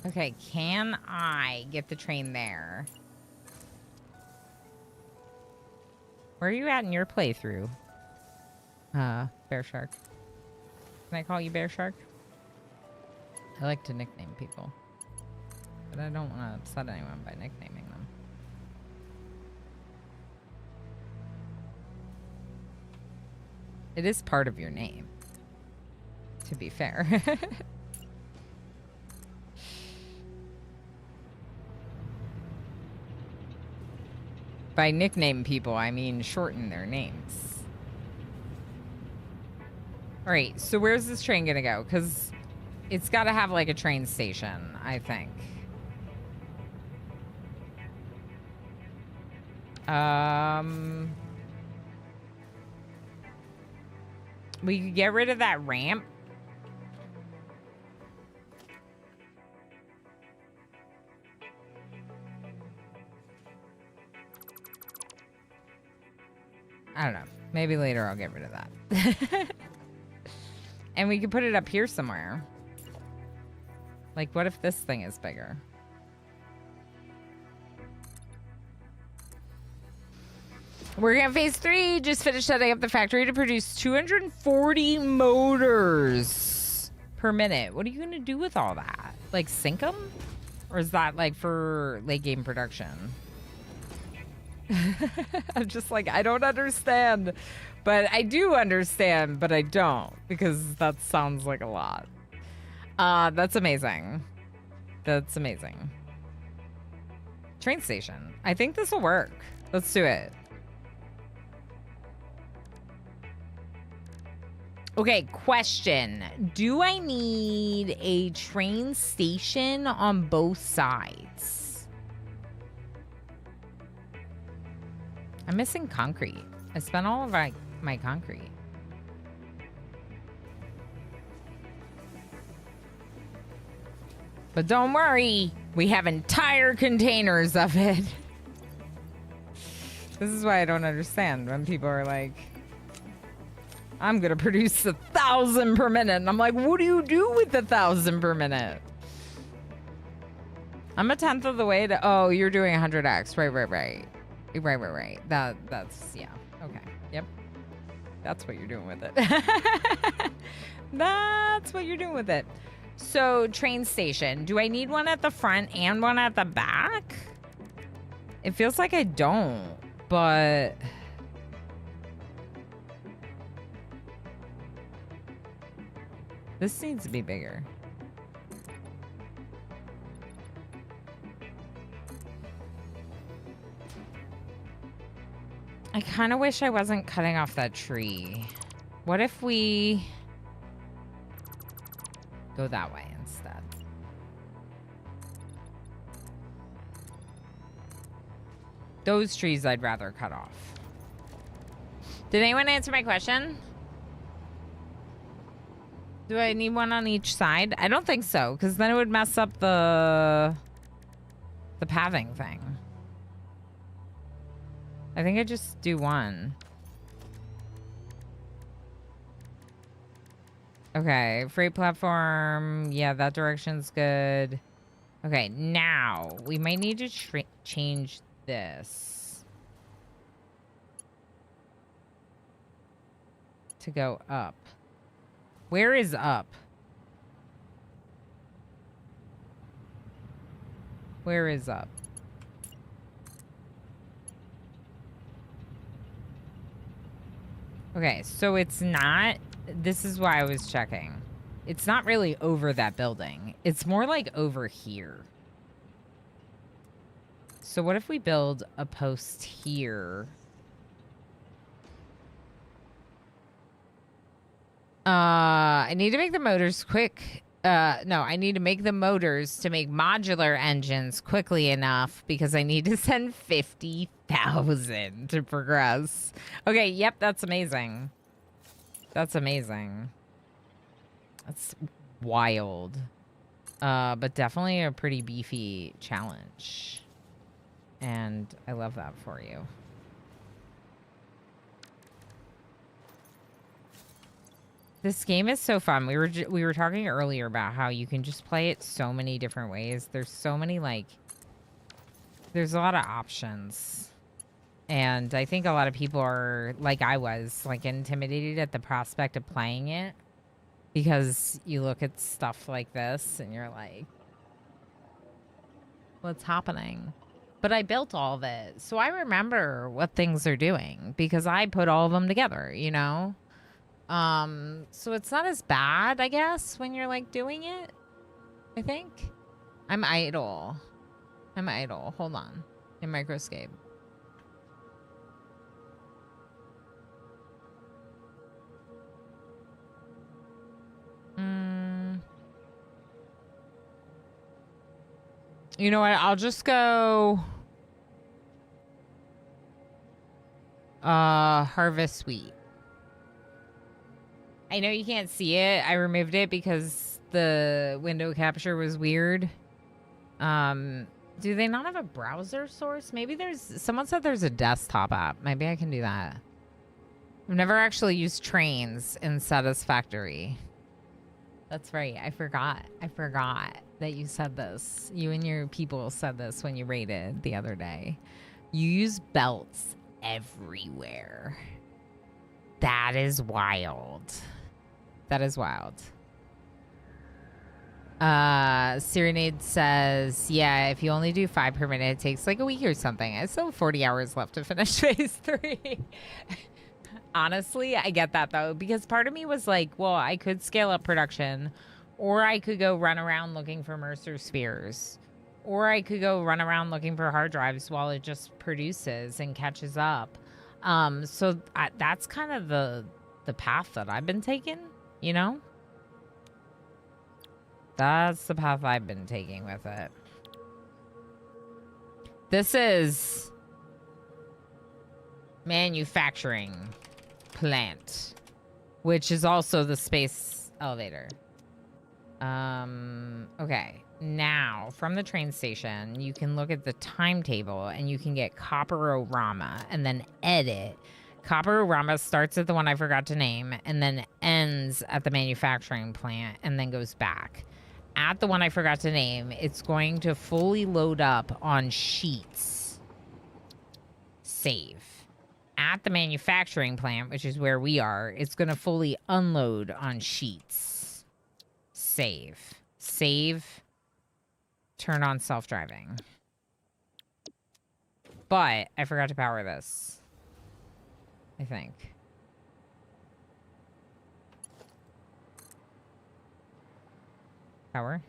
Okay, can I get the train there? Where are you at in your playthrough? Bear Shark. Can I call you Bear Shark? I like to nickname people. But I don't want to upset anyone by nicknaming them. It is part of your name, to be fair. By nickname people, I mean shorten their names. All right, so where's this train gonna go? Because it's got to have like a train station, I think. We could get rid of that ramp. I don't know. Maybe later I'll get rid of that. And we could put it up here somewhere. Like, what if this thing is bigger? We're going to phase 3. Just finished setting up the factory to produce 240 motors per minute. What are you going to do with all that? Like, sink them? Or is that, like, for late game production? I'm just like, I don't understand. But I do understand, but I don't, because that sounds like a lot. That's amazing. That's amazing. Train station. I think this will work. Let's do it. Okay, question. Do I need a train station on both sides? I'm missing concrete. I spent all of my concrete. But don't worry, we have entire containers of it. This is why I don't understand when people are like, I'm gonna produce 1,000 per minute. And I'm like, what do you do with 1,000 per minute? I'm a tenth of the way to, oh, you're doing 100x. Right. That's, yeah, okay, yep. That's what you're doing with it. That's what you're doing with it. So, train station. Do I need one at the front and one at the back? It feels like I don't, but... This needs to be bigger. I kind of wish I wasn't cutting off that tree. What if we go that way instead? Those trees I'd rather cut off. Did anyone answer my question? Do I need one on each side? I don't think so, because then it would mess up the pathing thing. I think I just do one. Okay, freight platform. Yeah, that direction's good. Okay, now we might need to change this to go up. Where is up? Where is up? Okay, so it's not... This is why I was checking. It's not really over that building. It's more like over here. So what if we build a post here? I need to make the motors quick. No, I need to make the motors to make modular engines quickly enough because I need to send 50,000 to progress. Okay, yep, that's amazing. That's amazing. That's wild. But definitely a pretty beefy challenge. And I love that for you. This game is so fun. We were talking earlier about how you can just play it so many different ways. There's so many, like, there's a lot of options. And I think a lot of people are, like I was, like, intimidated at the prospect of playing it. Because you look at stuff like this and you're like, what's happening? But I built all of it. So I remember what things are doing because I put all of them together, you know? So it's not as bad, I guess, when you're like doing it, I think. I'm idle. Hold on. In Microscape. You know what? I'll just go harvest wheat. I know you can't see it. I removed it because the window capture was weird. Do they not have a browser source? Maybe there's... Someone said there's a desktop app. Maybe I can do that. I've never actually used trains in Satisfactory. That's right. I forgot that you said this. You and your people said this when you raided the other day. You use belts everywhere. That is wild. That is wild. Serenade says, yeah, if you only do 5 per minute, it takes like a week or something. I still have 40 hours left to finish phase 3. Honestly, I get that though, because part of me was like, well, I could scale up production, or I could go run around looking for Mercer spheres, or I could go run around looking for hard drives while it just produces and catches up. So that's kind of the path that I've been taking, you know? That's the path I've been taking with it. This is manufacturing plant, which is also the space elevator. Okay. Now, from the train station, you can look at the timetable and you can get Copper-O-Rama and then edit. Copper-O-Rama starts at the one I forgot to name and then ends at the manufacturing plant and then goes back. At the one I forgot to name, it's going to fully load up on sheets. Save. At the manufacturing plant, which is where we are, it's going to fully unload on sheets. Save. Save. Turn on self-driving. But I forgot to power this, I think. Power.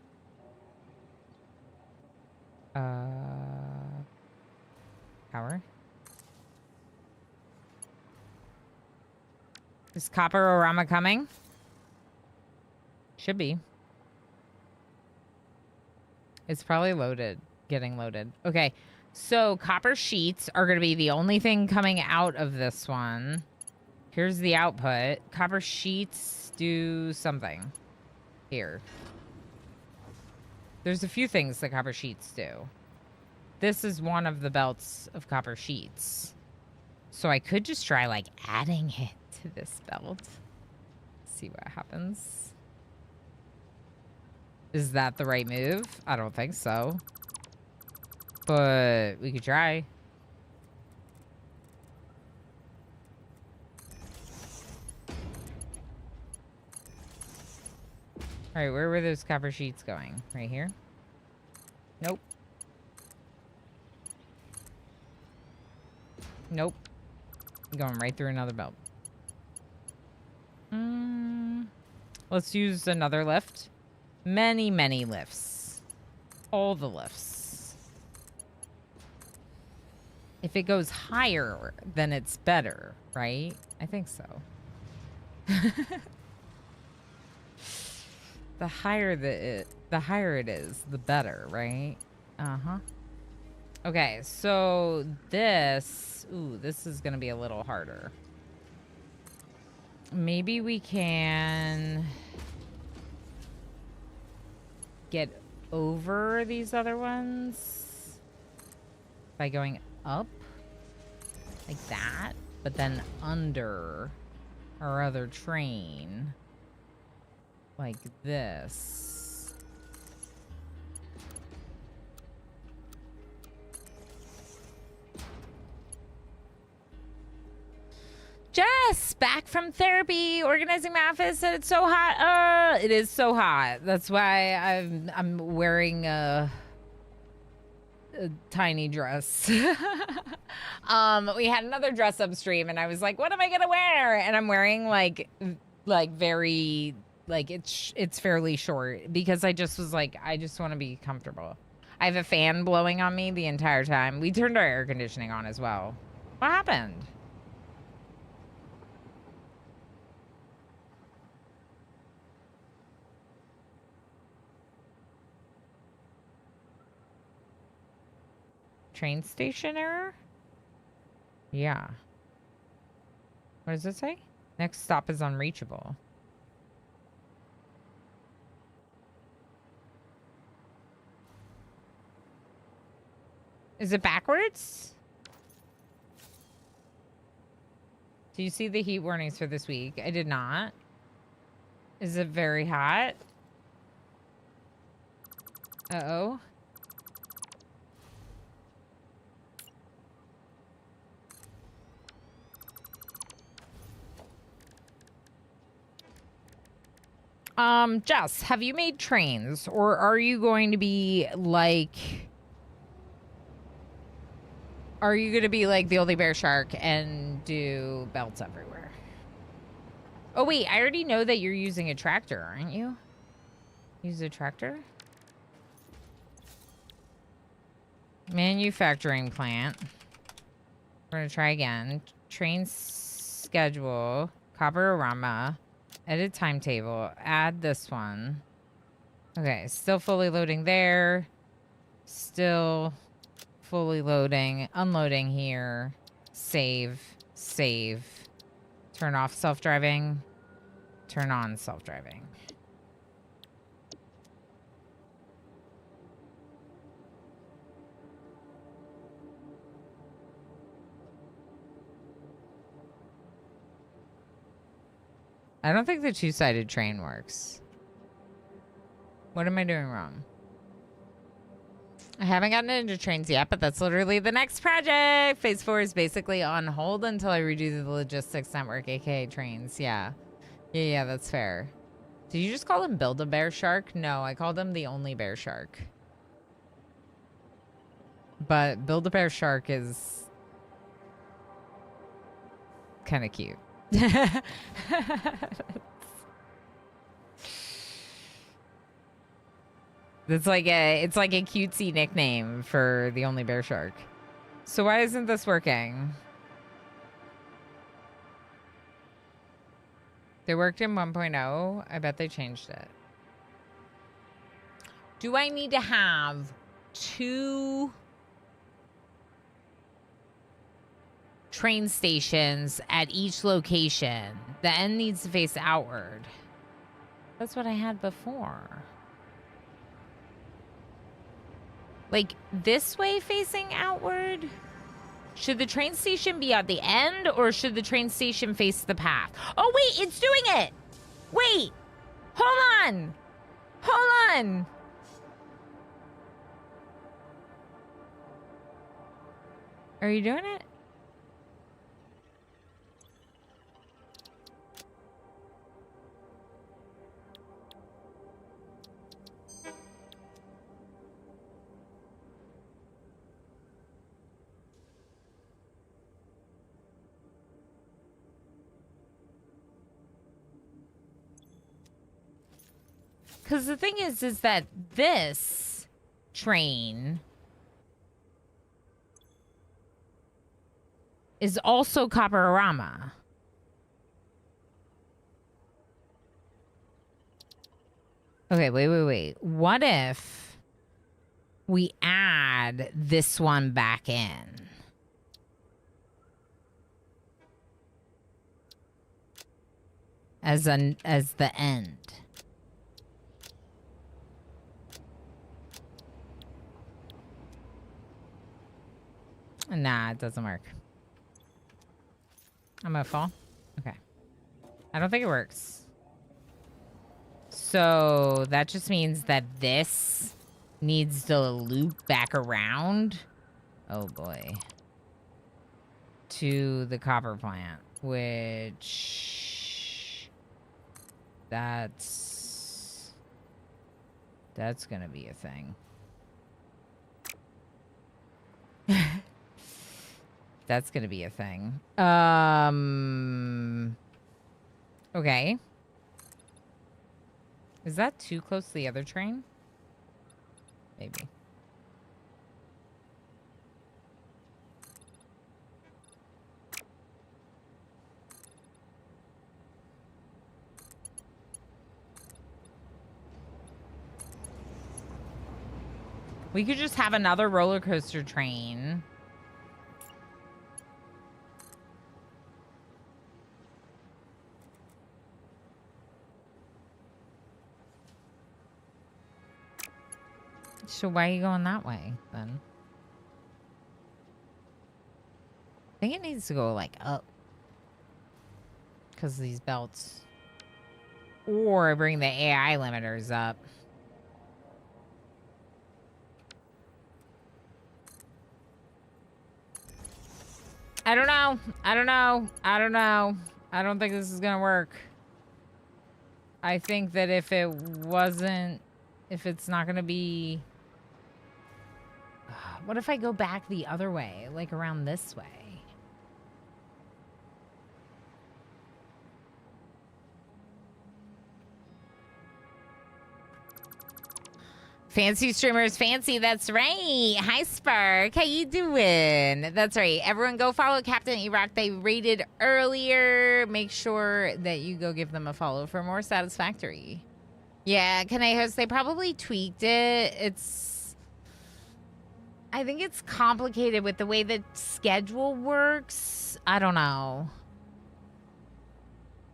Power. Is Copper-O-Rama coming? Should be. It's probably loaded. Getting loaded. Okay. So copper sheets are going to be the only thing coming out of this one. Here's the output. Copper sheets do something. Here. There's a few things that copper sheets do. This is one of the belts of copper sheets. So I could just try like adding it to this belt. See what happens. Is that the right move? I don't think so. But we could try. All right, where were those copper sheets going? Right here? Nope. Nope. Going right through another belt. Let's use another lift. Many, many lifts. All the lifts. If it goes higher, then it's better, right? I think so. The higher it is, the better, right? Uh-huh. Okay, so this is gonna be a little harder. Maybe we can get over these other ones by going up like that, but then under our other train like this. Jess, back from therapy. Organizing my office said it's so hot. It is so hot. That's why I'm wearing a tiny dress. We had another dress up stream, and I was like, "What am I gonna wear?" And I'm wearing like very it's fairly short because I just was like, I just want to be comfortable. I have a fan blowing on me the entire time. We turned our air conditioning on as well. What happened? Train station error? Yeah. What does it say? Next stop is unreachable. Is it backwards? Do you see the heat warnings for this week? I did not. Is it very hot? Uh-oh. Jess, have you made trains, or are you going to be like... Are you going to be like the Only Bear Shark and do belts everywhere? Oh, wait, I already know that you're using a tractor, aren't you? Use a tractor? Manufacturing plant. We're going to try again. Train schedule. Copperorama. Edit timetable. Add this one. Okay, still fully loading there. Still fully loading. Unloading here. Save. Save. Turn off self-driving. Turn on self-driving. I don't think the two-sided train works. What am I doing wrong? I haven't gotten into trains yet, but that's literally the next project. Phase 4 is basically on hold until I redo the logistics network, aka trains. Yeah. Yeah, that's fair. Did you just call him Build-A-Bear Shark? No, I called him the Only Bear Shark. But Build-A-Bear Shark is kind of cute. It's like a cutesy nickname for the Only Bear Shark. So why isn't this working? They worked in 1.0. I bet they changed it. Do I need to have 2 train stations at each location? The end needs to face outward. That's what I had before. Like this way facing outward? Should the train station be at the end, or should the train station face the path? Oh, wait, it's doing it. Wait, hold on. Hold on. Are you doing it? Because the thing is that this train is also Copperorama. Okay, wait. What if we add this one back in? As the end. Nah, it doesn't work. I'm gonna fall. Okay. I don't think it works. So that just means that this needs to loop back around. Oh boy. To the copper plant, which that's gonna be a thing. That's gonna be a thing. Okay. Is that too close to the other train? Maybe. We could just have another roller coaster train. So why are you going that way, then? I think it needs to go, like, up. Because of these belts. Or bring the AI limiters up. I don't know. I don't think this is gonna work. I think that if it's not going to be... What if I go back the other way, like around this way? Fancy streamers, fancy, that's right. Hi, Spark. How you doing? That's right. Everyone go follow Captain Iraq. They raided earlier. Make sure that you go give them a follow for more Satisfactory. Yeah, can I host? They probably tweaked it. I think it's complicated with the way the schedule works. I don't know.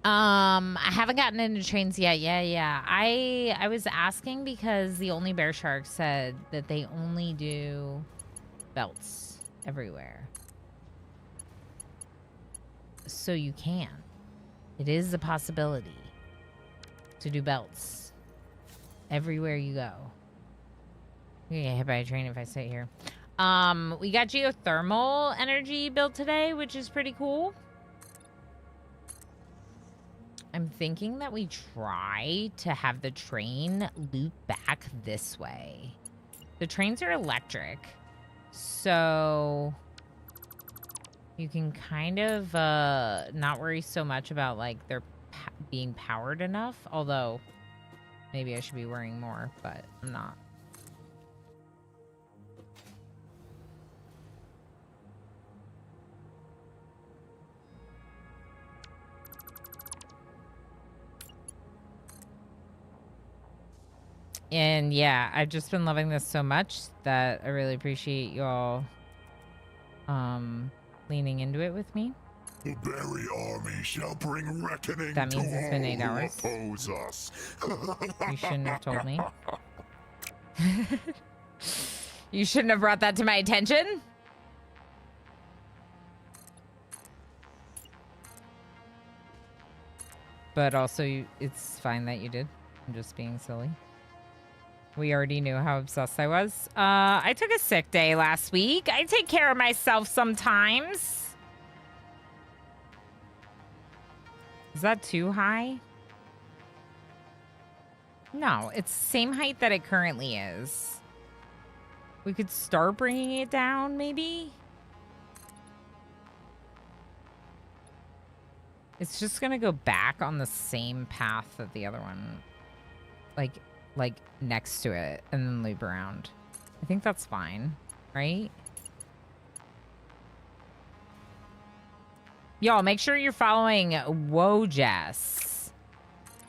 I haven't gotten into trains yet. Yeah. I was asking because the Only Bear Shark said that they only do belts everywhere. So you can. It is a possibility to do belts everywhere you go. You get hit by a train if I stay here. We got geothermal energy built today, which is pretty cool. I'm thinking that we try to have the train loop back this way. The trains are electric, so you can kind of not worry so much about like they're being powered enough. Although maybe I should be worrying more, but I'm not. And yeah, I've just been loving this so much that I really appreciate y'all leaning into it with me. The berry army shall bring reckoning That means to it's been all 8 who hours. oppose us. You shouldn't have told me. You shouldn't have brought that to my attention. But also, it's fine that you did. I'm just being silly. We already knew how obsessed I was. I took a sick day last week. I take care of myself sometimes. Is that too high? No, it's the same height that it currently is. We could start bringing it down, maybe? It's just gonna go back on the same path that the other one, like next to it, and then loop around. I think that's fine, right? Y'all, make sure you're following Whoa Jess.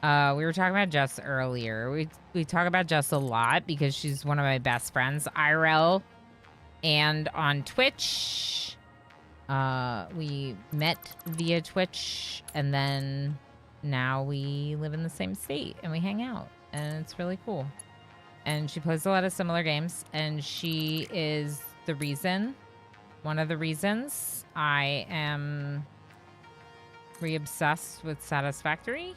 We were talking about Jess earlier. We talk about Jess a lot because she's one of my best friends, IRL, and on Twitch. We met via Twitch, and then now we live in the same state and we hang out, and it's really cool. And she plays a lot of similar games, and she is the reason, one of the reasons I am re-obsessed with Satisfactory.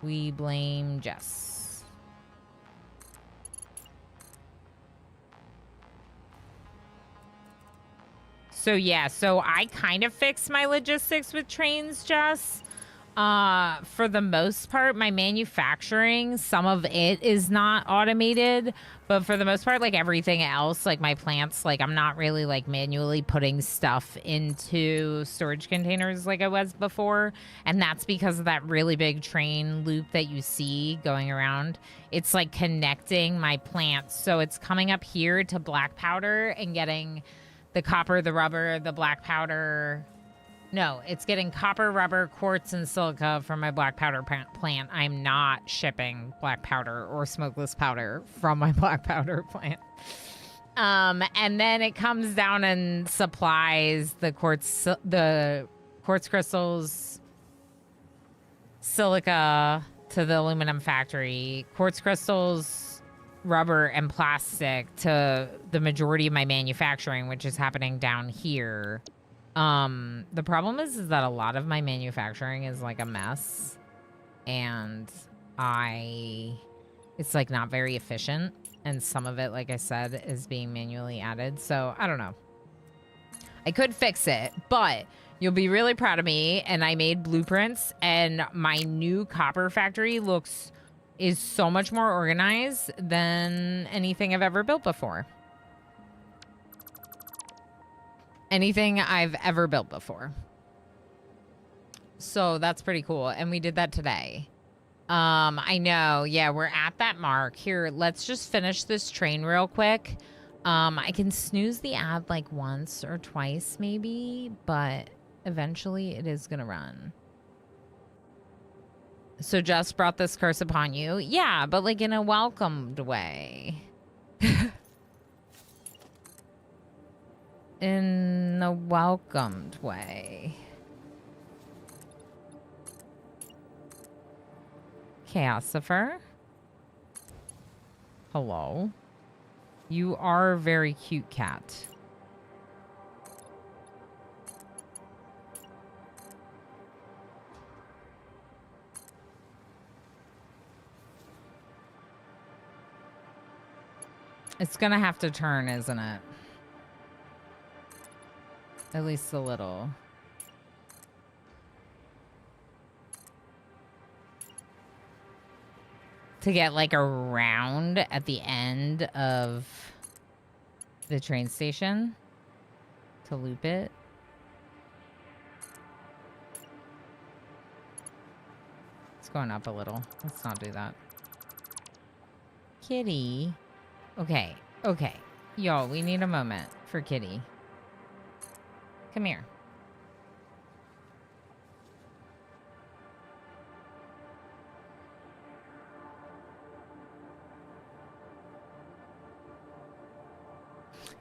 We blame Jess. So yeah, so I kind of fixed my logistics with trains, Jess. For the most part, my manufacturing, some of it is not automated, but for the most part, like everything else, like my plants, like I'm not really like manually putting stuff into storage containers like I was before. And that's because of that really big train loop that you see going around. It's like connecting my plants. So it's coming up here to black powder and getting the copper, the rubber, the black powder. No, it's getting copper, rubber, quartz, and silica from my black powder plant. I'm not shipping black powder or smokeless powder from my black powder plant. And then it comes down and supplies the quartz crystals, silica to the aluminum factory, quartz crystals, rubber, and plastic to the majority of my manufacturing, which is happening down here. The problem is that a lot of my manufacturing is like a mess, and it's like not very efficient, and some of it, like I said, is being manually added. So I don't know. I could fix it, but You'll be really proud of me. And I made blueprints, and my new copper factory is so much more organized than anything I've ever built before. Anything I've ever built before. So that's pretty cool. And we did that today. I know. Yeah, we're at that mark. Here, let's just finish this train real quick. I can snooze the ad like once or twice maybe, but eventually it is gonna run. So just brought this curse upon you. Yeah, but like in a welcomed way. In a welcomed way. Chaosifer. Hello. You are a very cute cat. It's gonna have to turn, isn't it? At least a little. To get like around at the end of the train station. To loop it. It's going up a little. Let's not do that. Kitty. Okay. Okay. Yo, we need a moment for Kitty. Come here.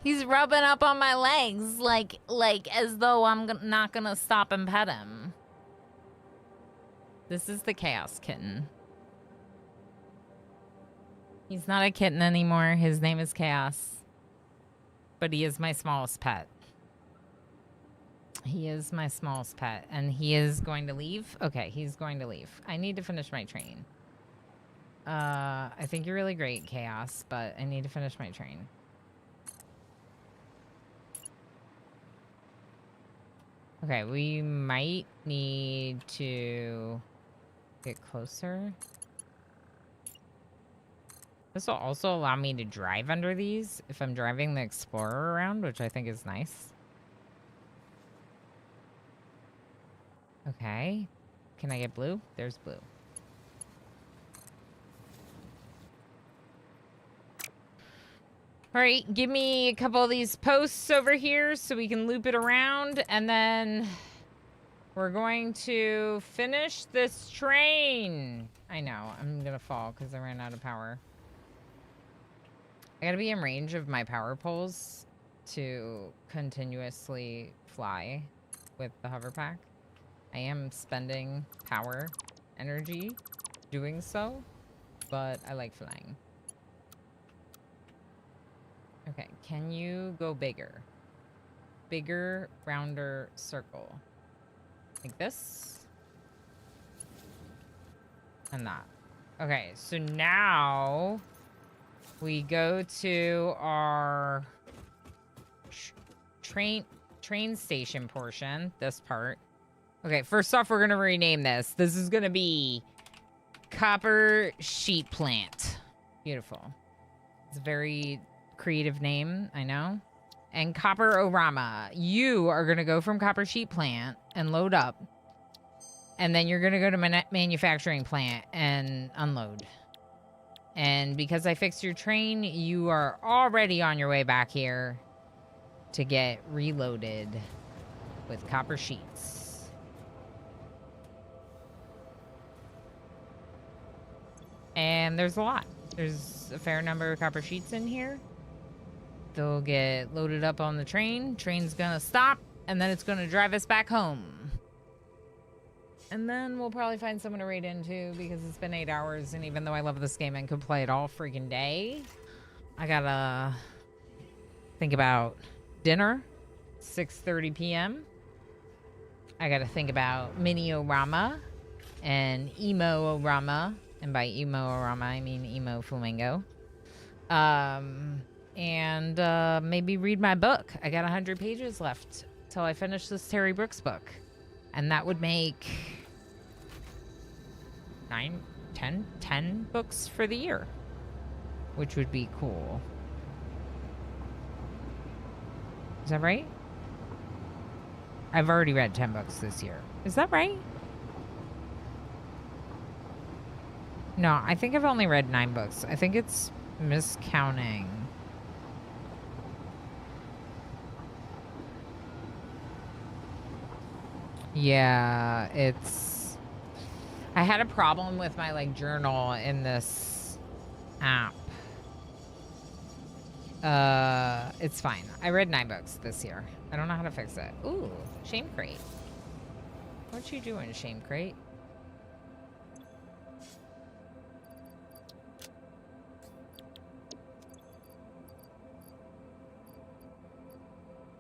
He's rubbing up on my legs like as though I'm not gonna stop and pet him. This is the Chaos Kitten. He's not a kitten anymore. His name is Chaos. But he is my smallest pet. He is my smallest pet. And he is going to leave? Okay, he's going to leave. I need to finish my train. I think you're really great, Chaos, but I need to finish my train. Okay, we might need to get closer. This will also allow me to drive under these if I'm driving the Explorer around, which I think is nice. Okay. Can I get blue? There's blue. All right, give me a couple of these posts over here so we can loop it around, and then we're going to finish this train. I know, I'm gonna fall because I ran out of power. I gotta be in range of my power poles to continuously fly with the hover pack. I am spending power energy doing so, but I like flying. Okay, can you go bigger? Bigger, rounder circle. Like this. And that. Okay, so now we go to our train station portion, this part. Okay, first off, we're gonna rename this. This is gonna be Copper Sheet Plant. Beautiful. It's a very creative name, I know. And Copper Orama. You are gonna go from Copper Sheet Plant and load up. And then you're gonna go to manufacturing plant and unload. And because I fixed your train, you are already on your way back here to get reloaded with copper sheets. And there's a lot. There's a fair number of copper sheets in here. They'll get loaded up on the train. Train's gonna stop, and then it's gonna drive us back home. And then we'll probably find someone to raid into because it's been 8 hours, and even though I love this game and could play it all freaking day, I gotta think about dinner, 6:30 p.m. I gotta think about Mini-O-Rama and Emo-O-Rama, and by Emo-O-Rama I mean Emo Flamingo. And maybe read my book. I got 100 pages left till I finish this Terry Brooks book. And that would make 10 books for the year, which would be cool. Is that right? I've already read 10 books this year. Is that right? No, I think I've only read 9 books. I think it's miscounting. Yeah, it's... I had a problem with my, like, journal in this app. It's fine. I read 9 books this year. I don't know how to fix it. Ooh, Shame Crate. What you doing, Shame Crate?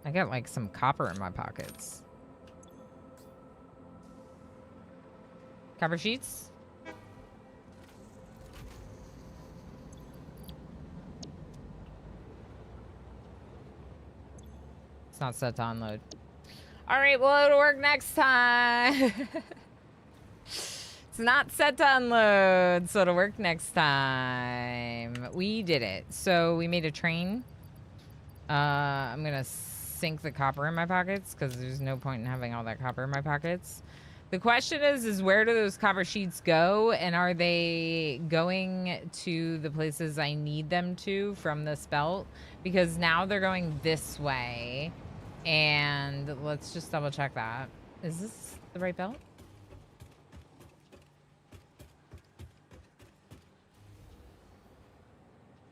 I got, like, some copper in my pockets. Copper sheets? It's not set to unload. All right, well, it'll work next time. It's not set to unload, so it'll work next time. We did it. So we made a train. I'm going to sink the copper in my pockets because there's no point in having all that copper in my pockets. The question is where do those copper sheets go? And are they going to the places I need them to from this belt? Because now they're going this way. And let's just double check that. Is this the right belt?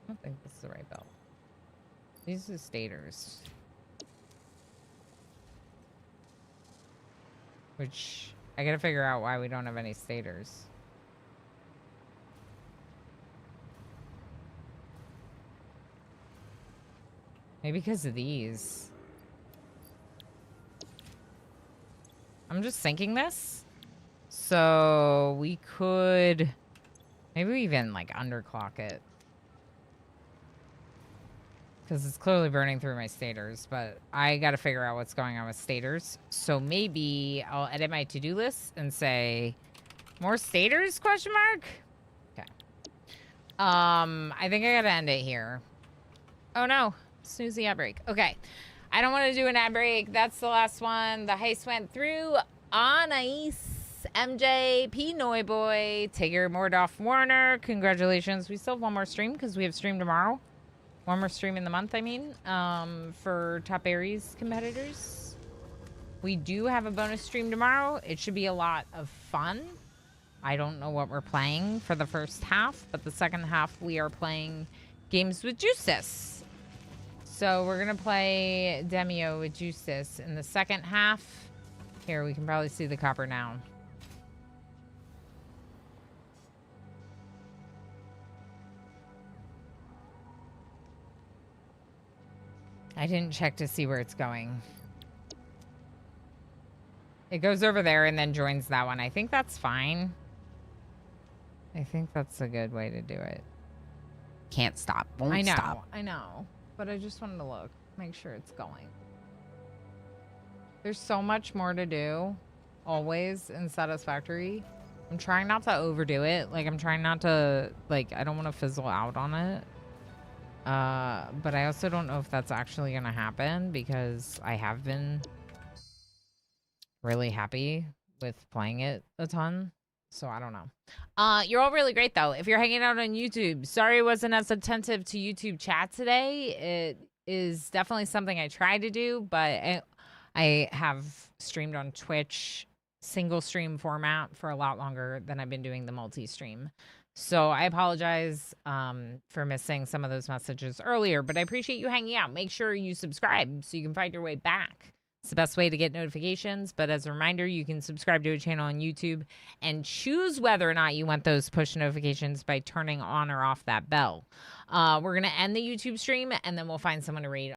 I don't think this is the right belt. These are stators. Which... I gotta figure out why we don't have any stators. Maybe because of these. I'm just thinking this. So we could maybe even like underclock it. Because it's clearly burning through my stators, but I got to figure out what's going on with stators. So maybe I'll edit my to-do list and say, more stators, question mark? Okay. I think I got to end it here. Oh no, snooze the ad break. Okay. I don't want to do an ad break. That's the last one. The heist went through on ice. MJ, P. Noiboy, Tigger, Mordoff, Warner. Congratulations. We still have one more stream because we have stream tomorrow. One more stream in the month, I mean, for Top Aries competitors. We do have a bonus stream tomorrow. It should be a lot of fun. I don't know what we're playing for the first half, but the second half we are playing games with Justice. So we're going to play Demio with Justice in the second half. Here, we can probably see the copper now. I didn't check to see where it's going. It goes over there and then joins that one. I think that's fine. I think that's a good way to do it. Can't stop. Won't stop. I know. But I just wanted to look. Make sure it's going. There's so much more to do. Always in Satisfactory. I'm trying not to overdo it. Like, I'm trying not to... Like, I don't want to fizzle out on it. But I also don't know if that's actually going to happen because I have been really happy with playing it a ton. So I don't know. You're all really great though. If you're hanging out on YouTube, sorry I wasn't as attentive to YouTube chat today. It is definitely something I try to do, but I have streamed on Twitch single stream format for a lot longer than I've been doing the multi-stream. So I apologize for missing some of those messages earlier, but I appreciate you hanging out. Make sure you subscribe so you can find your way back. It's the best way to get notifications, but as a reminder, you can subscribe to a channel on YouTube and choose whether or not you want those push notifications by turning on or off that bell. We're going to end the YouTube stream, and then we'll find someone to raid